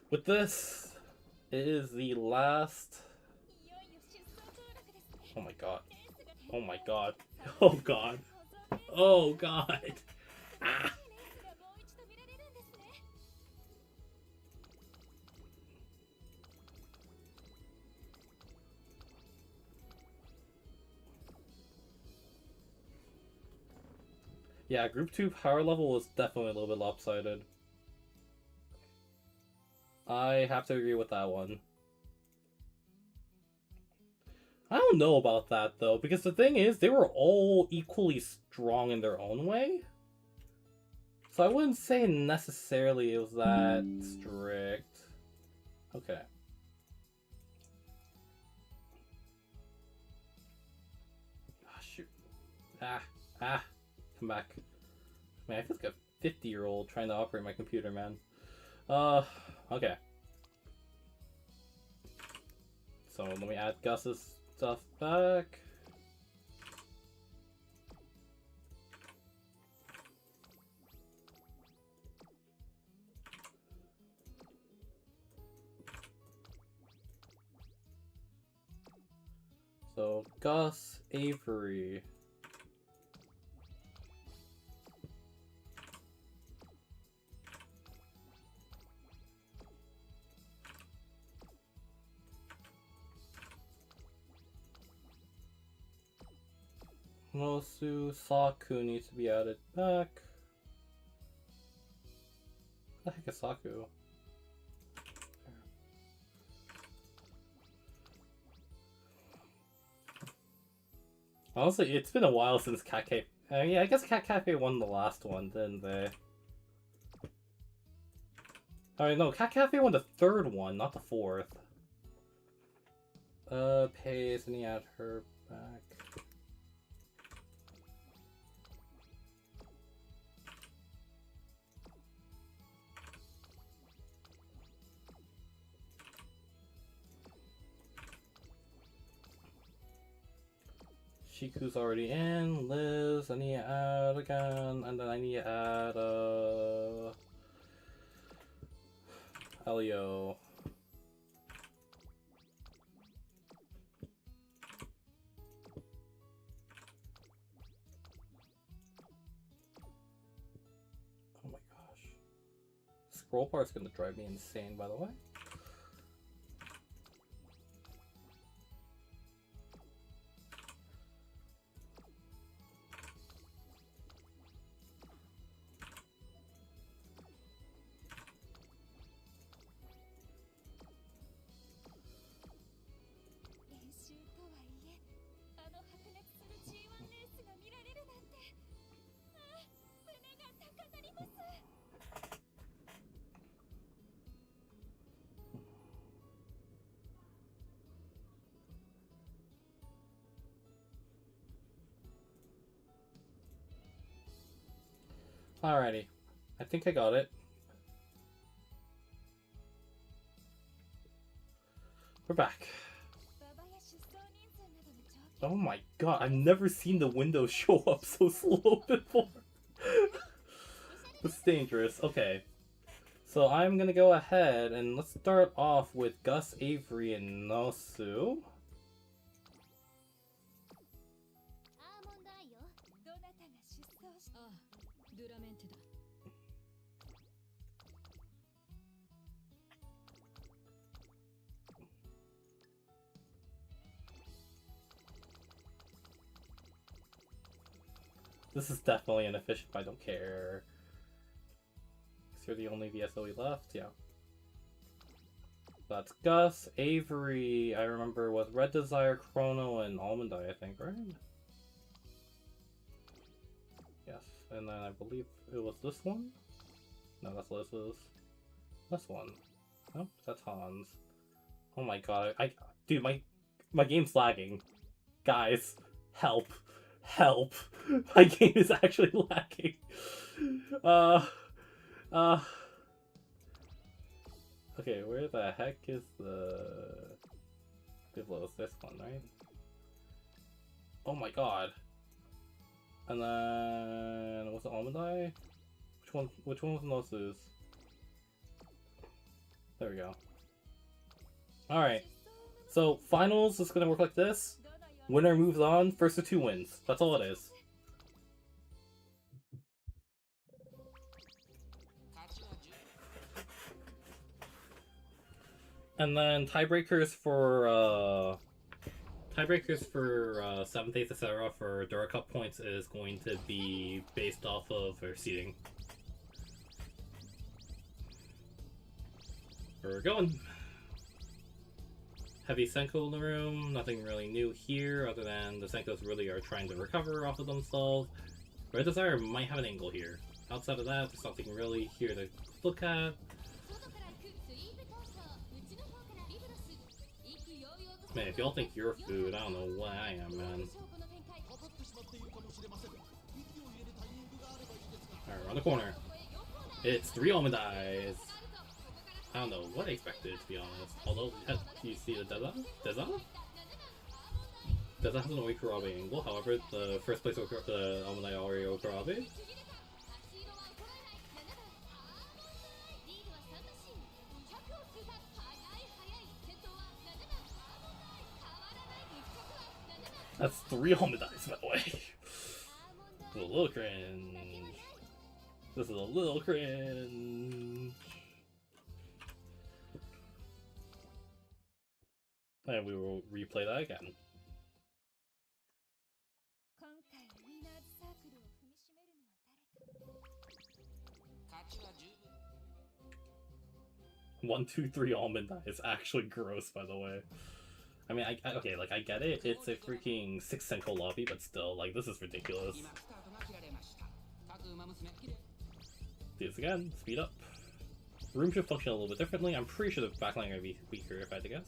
A: With this, it is the last... Oh my god. Oh my god. Oh god. Oh god. Ah. Yeah, Group 2 power level was definitely a little bit lopsided. I have to agree with that one. I don't know about that though, because the thing is, they were all equally strong in their own way. So I wouldn't say necessarily it was that strict. Okay. Ah, shoot. Come back. Man, I feel like a 50-year-old trying to operate my computer, man. Okay. So let me add Gus's stuff back. So Gus, Avery. Nosu, Saku needs to be added back. What the heck is Saku? Honestly, it's been a while since Cat Cafe. Yeah, I guess Cat Cafe won the last one, didn't they? Alright, no, Cat Cafe won the 3rd one, not the 4th. Pace, and he add her back. Shiku's already in, Liz, I need to add again, and then I need to add, Elio. Oh my gosh. Scroll bar is gonna drive me insane, by the way. Alrighty. I think I got it. We're back. Oh my god, I've never seen the window show up so slow before. It's dangerous. Okay. So I'm gonna go ahead and let's start off with Gus, Avery, and Nosu. This is definitely inefficient, but I don't care. Because you're the only VSOE left, yeah. That's Gus, Avery, I remember was Red Desire, Chrono, and Almond Eye, I think, right? Yes, and then I believe it was this one? No, that's Liz's. This one. Oh, that's Hans. Oh my god, dude, my game's lagging. Guys, help. Help. My game is actually lagging. Okay, where the heck is the Biblos? This one, right? Oh my god. And then was it Almond Eye? Which one was Nosu's? There we go. Alright. So finals is gonna work like this. Winner moves on, first to 2 wins. That's all it is. And then tiebreakers for 7th, 8th, etc. for Dura Cup points is going to be based off of their seeding. Where we're going. Heavy Senko in the room, nothing really new here other than the Senkos really are trying to recover off of themselves. Red Desire might have an angle here. Outside of that, there's nothing really here to look at. Man, if y'all think you're food, I don't know what I am, man. Alright, around the corner. It's 3 Almond Eyes. I don't know what I expected, to be honest. Although, you see the Deza? Deza has an Oikurabe angle, however, the first place the Almond Eye already Oikurabe. That's 3 Almond Eyes, by the way. This is a little cringe. This is a little cringe. And we will replay that again. One, two, three Almond Eye is actually gross, by the way. I mean, okay, like, I get it. It's a freaking 6 Senko lobby, but still, like, this is ridiculous. Do this again. Speed up. Room should function a little bit differently. I'm pretty sure the backline are gonna be weaker, if I had to guess.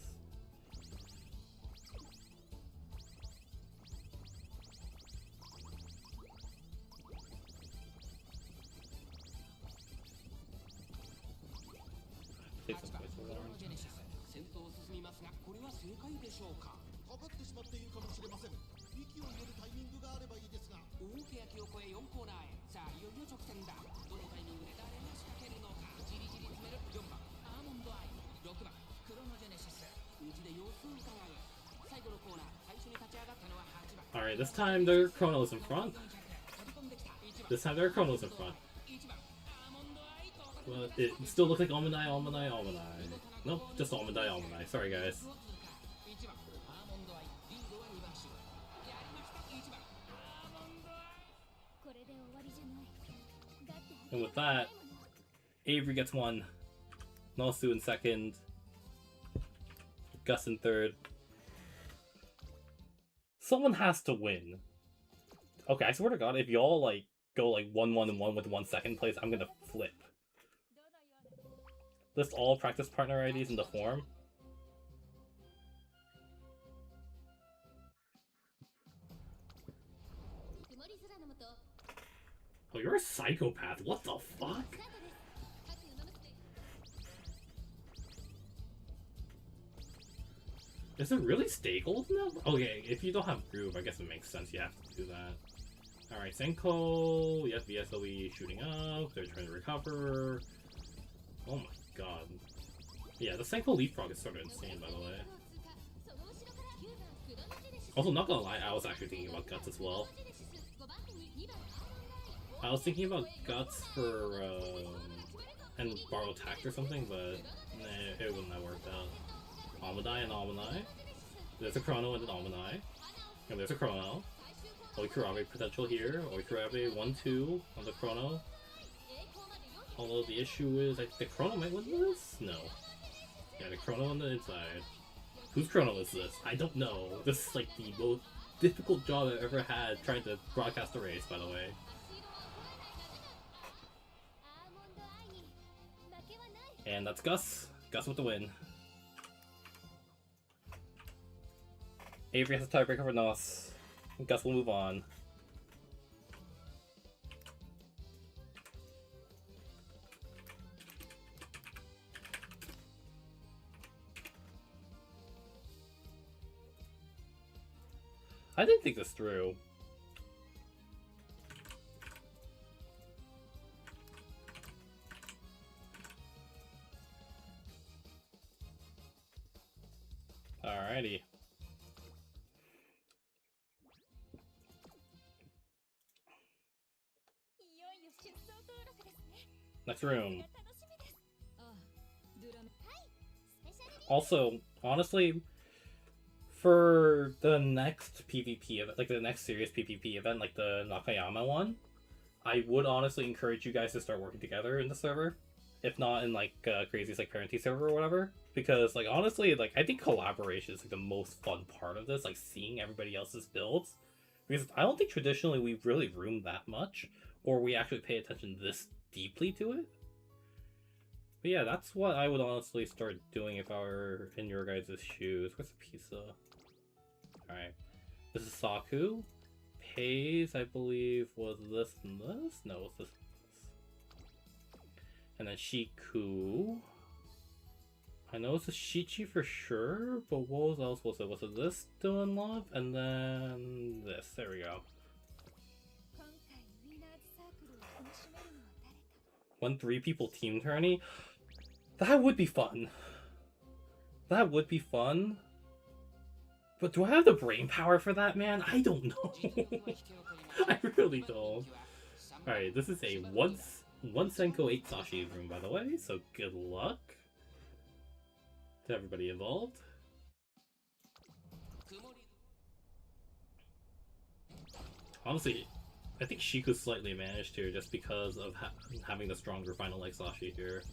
A: Take some points for Warren. Alright, this time their Chrono's in front. This time their Chrono's in front. But it still looks like Almond Eye, Almond Eye, Almond Eye. Nope, just Almond Eye, Almond Eye. Sorry, guys. And with that, Avery gets 1. Nosu in 2nd. Gus in 3rd. Someone has to win. Okay, I swear to God, if y'all like go like 1-1 and 1 with 1 second place, I'm gonna flip. List all practice partner IDs in the form. Oh, you're a psychopath. What the fuck? Is it really stay gold now? Okay, if you don't have groove, I guess it makes sense you have to do that. Alright, Senko, yes, VSOE shooting up, they're trying to recover. Oh my god. Yeah, the Senko leapfrog is sort of insane, by the way. Also, not gonna lie, I was actually thinking about Guts as well. I was thinking about Guts for, and borrow tact or something, but nah, it wouldn't have worked out. Amadai and Amanai. There's a Chrono and an Amanai. And there's a Chrono. Oikurabe potential here. Oikurabe 1-2 on the Chrono. Although the issue is, I think the Chrono might win this? No. Yeah, the Chrono on the inside. Whose Chrono is this? I don't know. This is like the most difficult job I've ever had trying to broadcast a race, by the way. And that's Gus. Gus with the win. Avery has a tiebreaker for Nos. Gus will move on. I didn't think this through. Alrighty. Next room. Also, honestly, for the next PvP event, like the next serious PvP event, like the Nakayama one, I would honestly encourage you guys to start working together in the server. If not in like Crazy's like parenting server or whatever. Because like honestly, like I think collaboration is like the most fun part of this, like seeing everybody else's builds. Because I don't think traditionally we've really roomed that much, or we actually pay attention this deeply to it. But yeah, that's what I would honestly start doing if I were in your guys' shoes. Where's the pizza? Alright. This is Saku. Pays, I believe, was this and this? No, it's this and this. And then Shiku. I know it's a Shichi for sure, but what else was it? Was it this still in love? And then this. There we go. 1-3 people team tourney? That would be fun. That would be fun. But do I have the brain power for that, man? I don't know. I really don't. Alright, this is a one Senko 8 Sashi room, by the way, so good luck to everybody involved. Honestly, I think Shiku's slightly managed here just because of having the stronger final like Sashi here.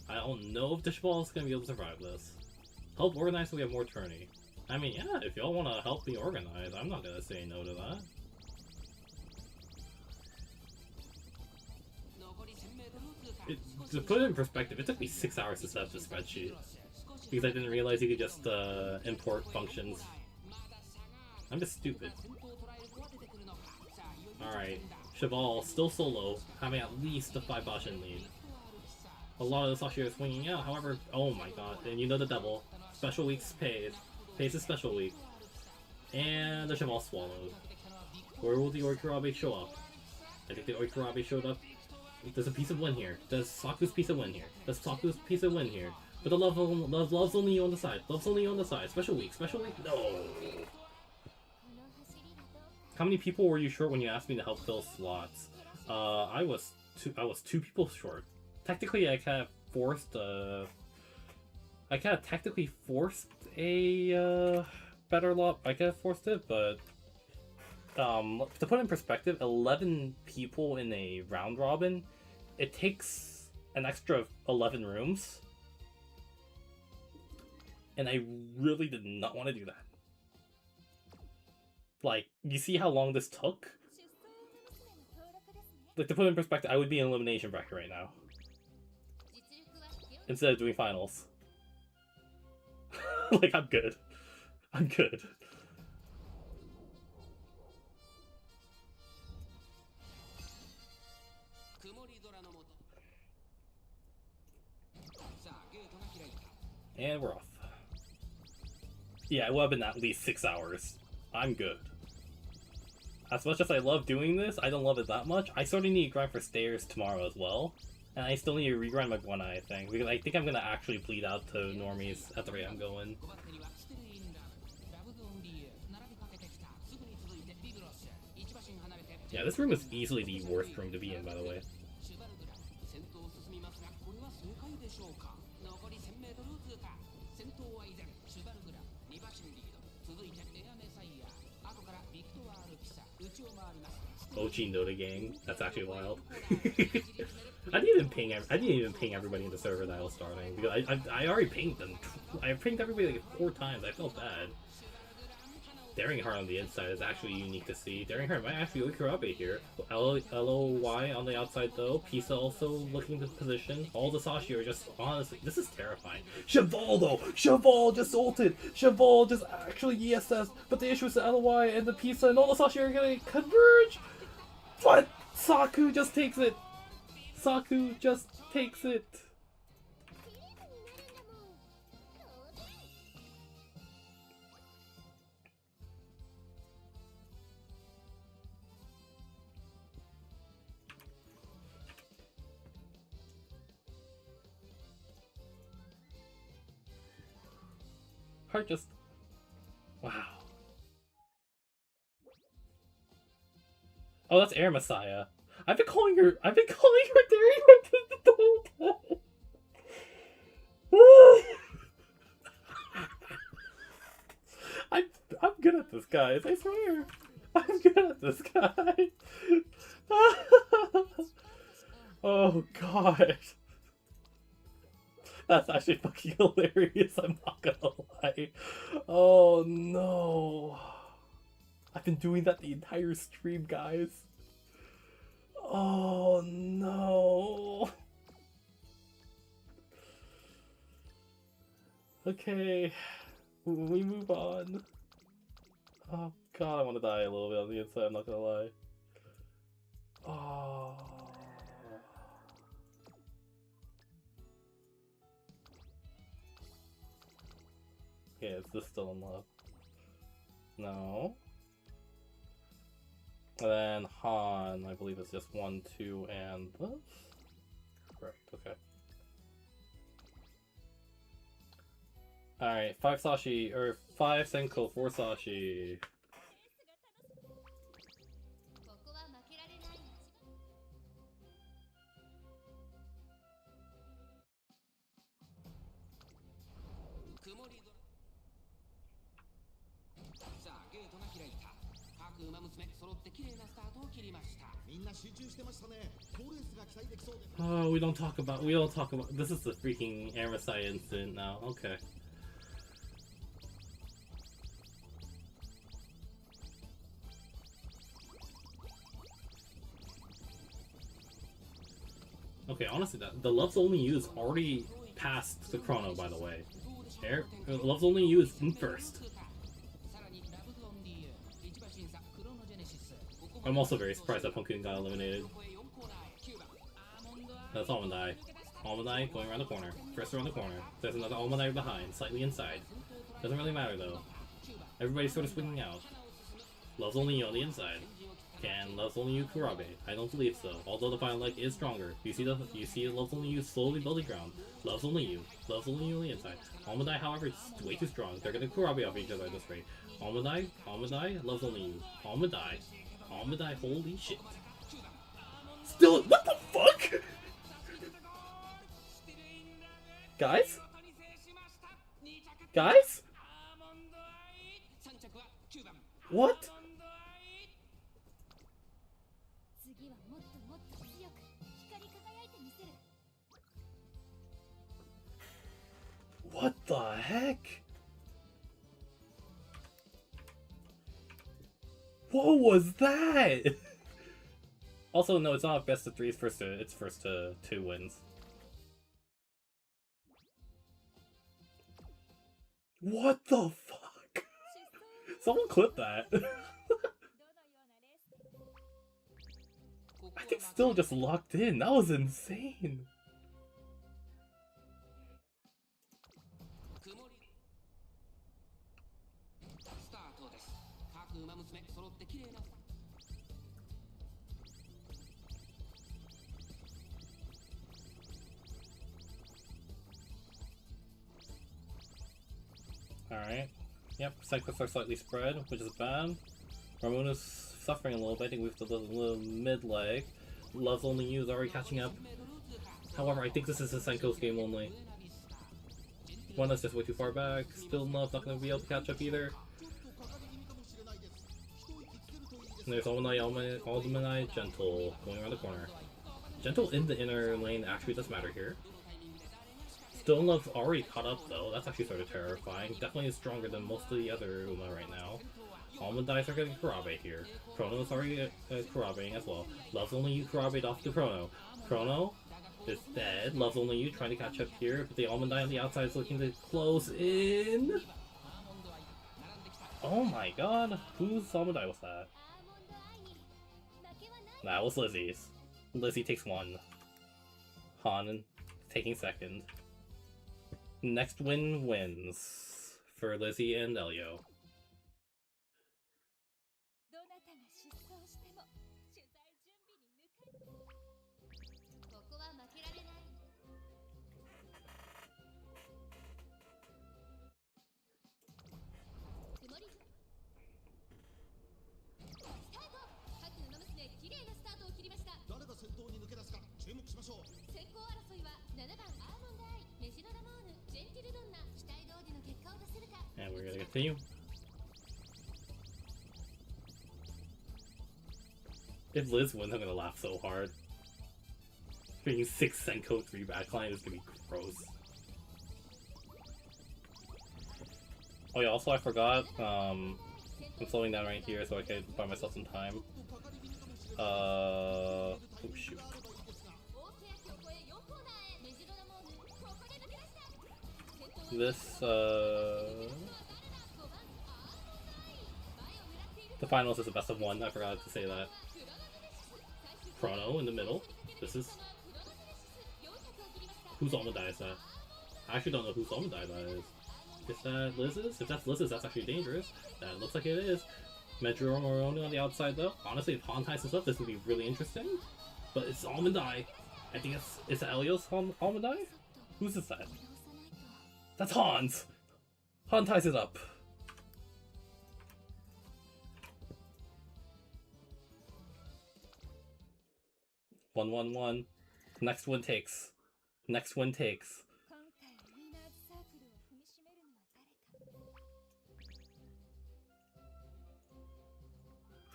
A: I don't know if Dishball is going to be able to survive this. Help organize so we have more tourney. I mean, yeah, if y'all want to help me organize, I'm not going to say no to that. To put it in perspective, it took me 6 hours to set up this spreadsheet. Because I didn't realize you could just import functions. I'm just stupid. Alright, Cheval still solo, having at least a 5 Bashin lead. A lot of the Sashi are swinging out, however, oh my god, and you know the devil. Special weeks pays. Pays is special week. And the Cheval swallowed. Where will the Oikurabe show up? I think the Oikurabe showed up. There's a piece of win here. There's Saku's piece of win here. There's Saku's piece of win here. But the love's only you on the side. Love's only you on the side. Special week. Special week. No. How many people were you short when you asked me to help fill slots? I was 2 people short. Technically, I kind of forced technically forced a better lot. I kind of forced it, but to put it in perspective, 11 people in a round robin, it takes an extra 11 rooms, and I really did not want to do that. Like, you see how long this took? Like, to put it in perspective, I would be in elimination bracket right now. Instead of doing finals. Like, I'm good. I'm good. And we're off. Yeah, it would have been at least 6 hours. I'm good. As much as I love doing this, I don't love it that much. I sort of need to grind for stairs tomorrow as well. And I still need to regrind my one eye thing, because I think I'm gonna actually bleed out to normies at the rate I'm going. Yeah, this room is easily the worst room to be in, by the way. Ochi Noda gang. That's actually wild. I didn't even ping everybody in the server that I was starting, because I already pinged them. I pinged everybody like 4 times. I felt bad. Daring Heart on the inside is actually unique to see. Daring Heart might actually look Kurabe here. LOY on the outside though. Pisa also looking to position. All the Sashi are just, honestly, this is terrifying. Cheval though! Cheval just ulted! Cheval just actually ESS, but the issue is the LOY and the Pisa and all the Sashi are gonna converge! But Saku just takes it! Saku just takes it! Heart just... wow. Oh, that's Air Messiah. I've been calling her Daring the whole time. I'm good at this, guys. I swear. I'm good at this, guy. Oh god. That's actually fucking hilarious, I'm not gonna lie. Oh no. I've been doing that the entire stream, guys. Oh no. Okay. We move on. Oh god, I want to die a little bit on the inside, I'm not gonna lie. Oh. Okay, is this still in love? No. And then Han, I believe it's just 1, 2, and this? Correct, okay. Alright, 5 Sashi, or 5 Senko, 4 Sashi. Oh, we don't talk about, this is the freaking Air Messiah incident now, okay. Okay, honestly, the Love's Only You is already past the chrono, by the way. Love's Only You is in first. I'm also very surprised that Pumpkin got eliminated. That's Almondai. Almondai going around the corner. First around the corner. There's another Almondai behind, slightly inside. Doesn't really matter though. Everybody's sort of swinging out. Love's Only You on the inside. Can Love's Only You Kurabe? I don't believe so. Although the final leg is stronger. You see Love's Only You slowly building ground. Love's Only You. Love's Only You on the inside. Almondai, however, is way too strong. They're gonna Kurabe off each other at this rate. Almondai, Love's Only You. Almondai, holy shit. Still, what the fuck? Guys? Guys? What? What the heck? What was that? Also, no, it's not best of 3, it's first to 2 wins. What the fuck? Someone clip that. I think still just locked in. That was insane. Alright. Yep, cycles are slightly spread, which is bad. Ramona's suffering a little bit. I think we've the little mid leg. Love's Only You is already catching up. However, I think this is a Senko's game only. One that's just way too far back. Still Love's not going to be able to catch up either. And there's Aldermanite, Gentle going around the corner. Gentle in the inner lane actually does matter here. Still Love's already caught up though. That's actually sort of terrifying. Definitely is stronger than most of the other Uma right now. Almond Dice are getting Kurabe here. Chrono's already Kurabeing as well. Love's Only You Kurabe off to Chrono. Chrono is dead. Love's Only You trying to catch up here, but the Almond Die on the outside is looking to close in. Oh my god, whose Almond Die was that? That was Lizzie's. Lizzie takes one. Han taking second. Next win wins for Lizzie and Elio. And we're gonna continue. If Liz wins, I'm gonna laugh so hard. Being 6 Senko 3 backline is gonna be gross. Oh yeah, also I forgot, I'm slowing down right here so I can buy myself some time. Oh shoot. This, the finals is the best of one, I forgot to say that. Chrono in the middle. This is... Whose Almond Die is that? I actually don't know whose Almond Die that is. Is that Liz's? If that's Liz's, that's actually dangerous. That looks like it is. Metro Moroni on the outside though. Honestly, if Han ties this up, this would be really interesting. But it's Almond Die. I think it's Elio's Almond Die? Whose is that? That's Han's! Han ties it up. One. Next one takes. Next one takes.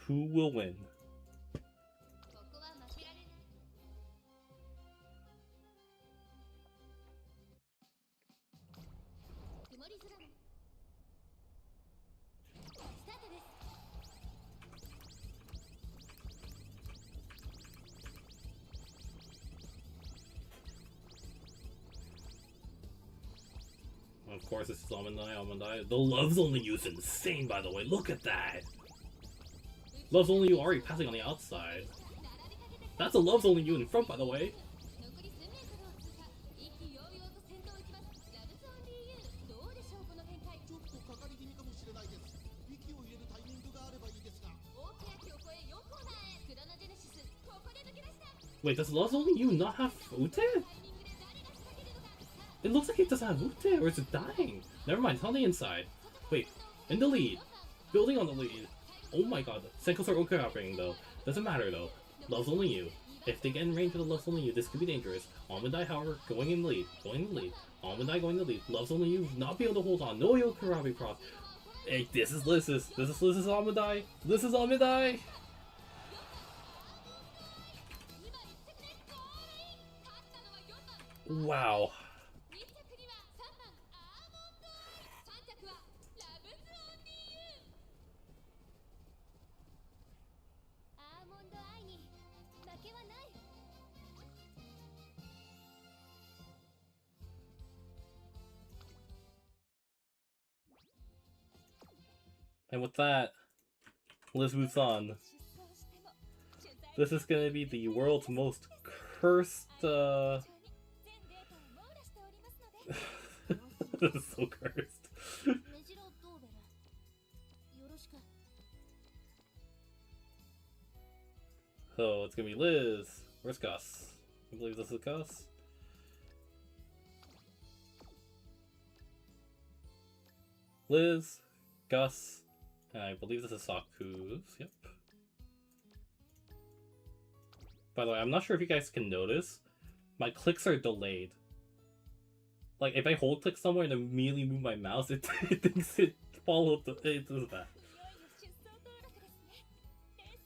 A: Who will win? Of course, this is Almond Die. The Love's Only You is insane, by the way. Look at that. Love's Only You already passing on the outside. That's a Love's Only You in front, by the way. Wait, does Love's Only You not have Ute? It looks like it doesn't have Ute, or is it dying? Never mind, it's on the inside. Wait, in the lead. Building on the lead. Oh my god, Senkos are okay operating though. Doesn't matter though. Love's Only You. If they get in range of the Love's Only You, this could be dangerous. Almond Die, however, going in the lead. Almond Die going in the lead. Love's Only You not be able to hold on. No Yo Karabi cross. Hey, this is Liz's Almond Die. This is Almond Die. Wow. And with that, Liz moves on. This is gonna be the world's most cursed, this is so cursed. So it's gonna be Liz. Where's Gus? I believe this is Gus. Liz, Gus, and I believe this is Saku's. Yep. By the way, I'm not sure if you guys can notice, my clicks are delayed. Like, if I hold click somewhere and immediately move my mouse, it thinks it followed it does that.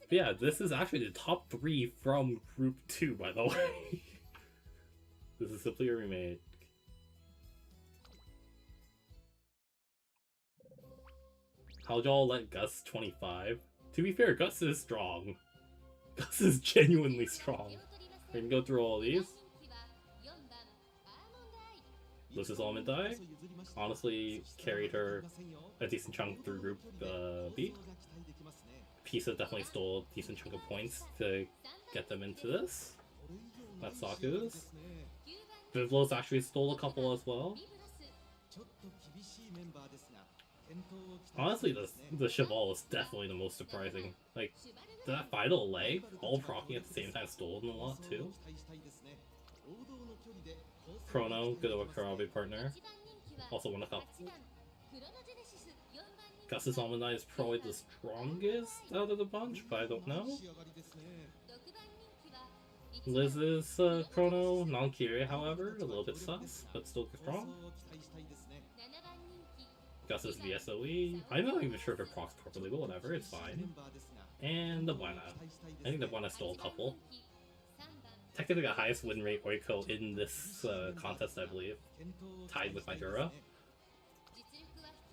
A: But yeah, this is actually the top 3 from Group 2, by the way. This is simply a remake. How'd y'all let Gus 25? To be fair, Gus is strong. Gus is genuinely strong. We can go through all these. This is Almond Eye. Honestly, carried her a decent chunk through Group B. Pisa definitely stole a decent chunk of points to get them into this. That's Saku's. Vivlos actually stole a couple as well. Honestly, the Cheval is definitely the most surprising. Like, that final leg, all proccing at the same time, stolen a lot too. Chrono, good old Karabe partner. Also won a couple. Gus's Almond Eye is probably the strongest out of the bunch, but I don't know. Liz's Chrono, non-Kire, however, a little bit sus, but still strong. Gus's VSOE, I'm not even sure if it procs properly, but whatever, it's fine. And the Buena. I think the Buena stole a couple. Technically the highest win rate Oiko in this contest, I believe. Tied with my Dura.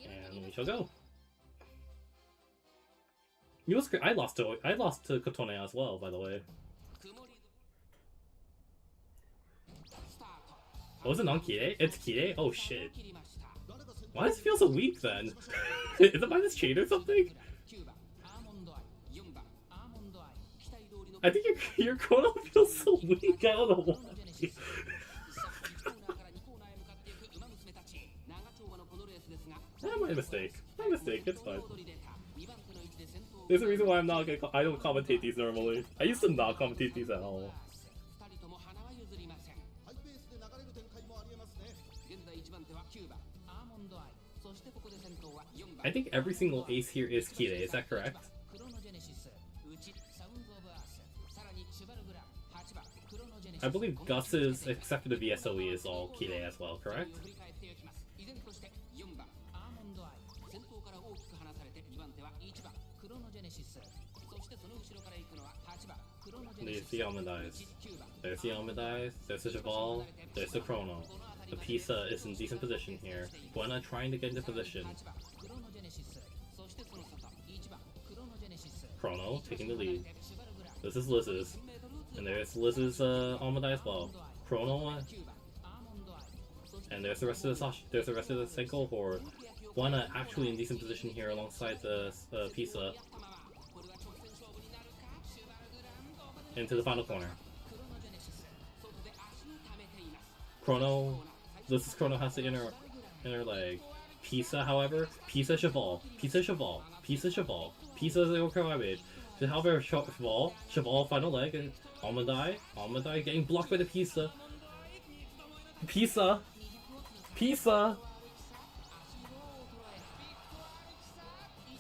A: And we shall go. You was great. I lost to Kotone as well, by the way. Oh, is it non-Kire? It's Kire? Oh shit. Why does it feel so weak then? Is it minus chain or something? I think your Chrono feels so weak, I don't know why. My mistake. My mistake, it's fine. There's a reason why I don't commentate these normally. I used to not commentate these at all. I think every single ace here is Kire, is that correct? I believe Gus's, except for the VSOE, is all Kire as well, correct? There's the Almond Eyes. There's the Almond Eyes, there's the Cheval, there's the Chrono. The Pisa is in decent position here. Buena trying to get into position. Chrono taking the lead. This is Liz's. And there's Liz's Almond Eye as well. Chrono, and there's the rest of the Senko horde. Buena actually in decent position here alongside the Pisa. Into the final corner. Chrono, Liz's Chrono has the inner leg. Pisa, however, Pisa Cheval, Pisa Cheval, Pisa Cheval, Pisa the Okarabe. However, Cheval final leg, and Almond Eye getting blocked by the Pisa. Pisa!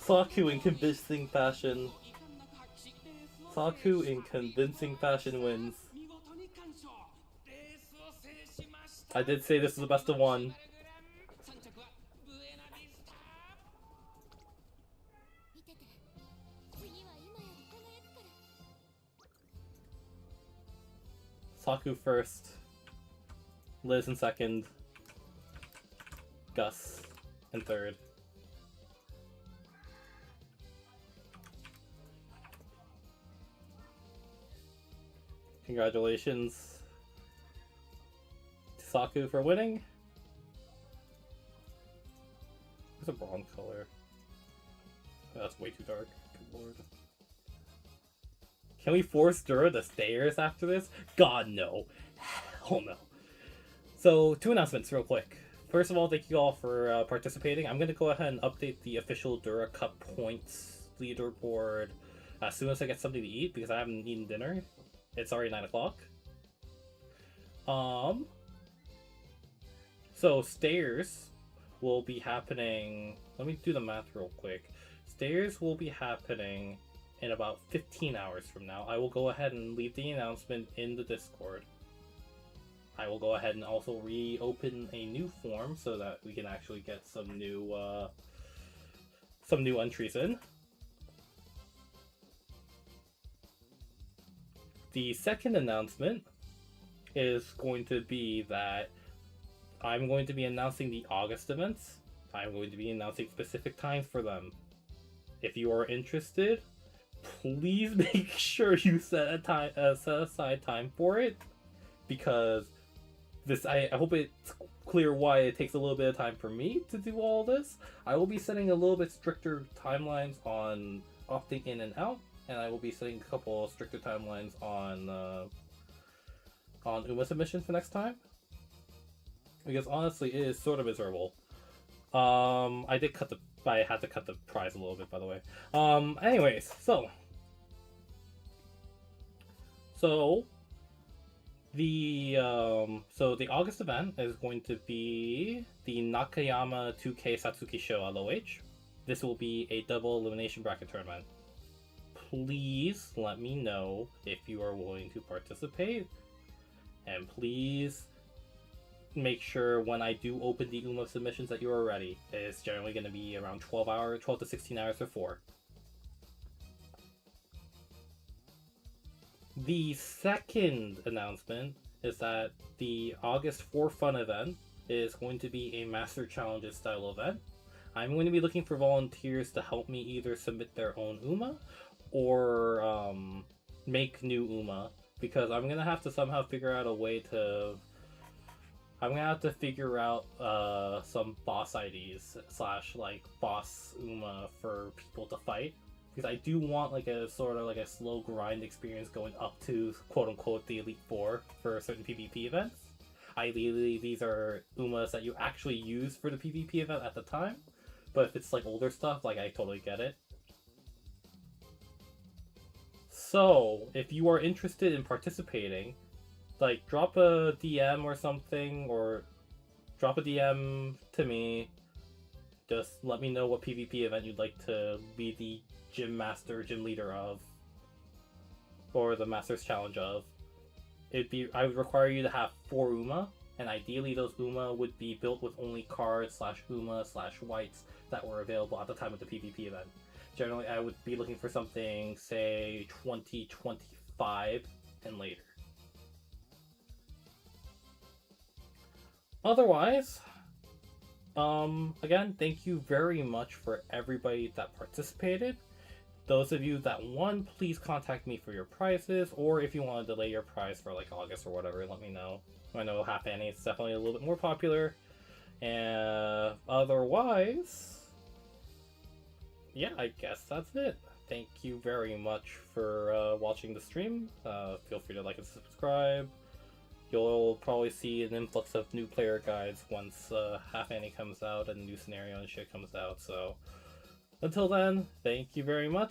A: Saku in convincing fashion. Saku in convincing fashion wins. I did say this is the best of one. Saku first, Liz in second, Gus in third. Congratulations to Saku for winning. It's a bronze color. Oh, that's way too dark. Good lord. Can we force Dura the stairs after this? God, no. Hell no. So, 2 announcements real quick. First of all, thank you all for participating. I'm going to go ahead and update the official Dura Cup points leaderboard as soon as I get something to eat, because I haven't eaten dinner. It's already 9 o'clock. So stairs will be happening. Let me do the math real quick. Stairs will be happening in about 15 hours from now. I will go ahead and leave the announcement in the Discord. I will go ahead and also reopen a new form so that we can actually get some new entries in. The second announcement is going to be that I'm going to be announcing the August events. I'm going to be announcing specific times for them. If you are interested, please make sure you set aside time for it, because I hope it's clear why it takes a little bit of time for me to do all this. I will be setting a little bit stricter timelines on opting in and out, and I will be setting a couple of stricter timelines on UMA submission for next time. Because honestly, it is sort of miserable. I had to cut the prize a little bit, by the way. Anyways, so the August event is going to be the Nakayama 2K Satsuki Show LOH. This will be a double elimination bracket tournament. Please let me know if you are willing to participate, and please make sure when I do open the UMA submissions that you are ready. It's generally going to be around 12 to 16 hours before. The second announcement is that the August 4 Fun event is going to be a Master Challenges style event. I'm going to be looking for volunteers to help me either submit their own UMA or make new UMA, because I'm going to have to somehow figure out a way to... I'm going to have to figure out some boss IDs / like boss UMA for people to fight. Because I do want like a sort of like a slow grind experience going up to quote unquote the Elite Four for certain PvP events. Ideally, these are UMAs that you actually use for the PvP event at the time. But if it's like older stuff, like I totally get it. So, if you are interested in participating, like drop a DM or something, or drop a DM to me. Just let me know what PvP event you'd like to be the gym leader of, or the Masters Challenge of. I would require you to have 4 UMA, and ideally those UMA would be built with only cards / UMA / whites that were available at the time of the PvP event. Generally, I would be looking for something, say, 2025 and later. Otherwise, again, thank you very much for everybody that participated. Those of you that won, please contact me for your prizes, or if you want to delay your prize for like August or whatever, let me know. I know Half Annie is definitely a little bit more popular. And otherwise, yeah, I guess that's it. Thank you very much for watching the stream. Feel free to like and subscribe. You'll probably see an influx of new player guides once Half Annie comes out and new scenario and shit comes out. So until then, thank you very much.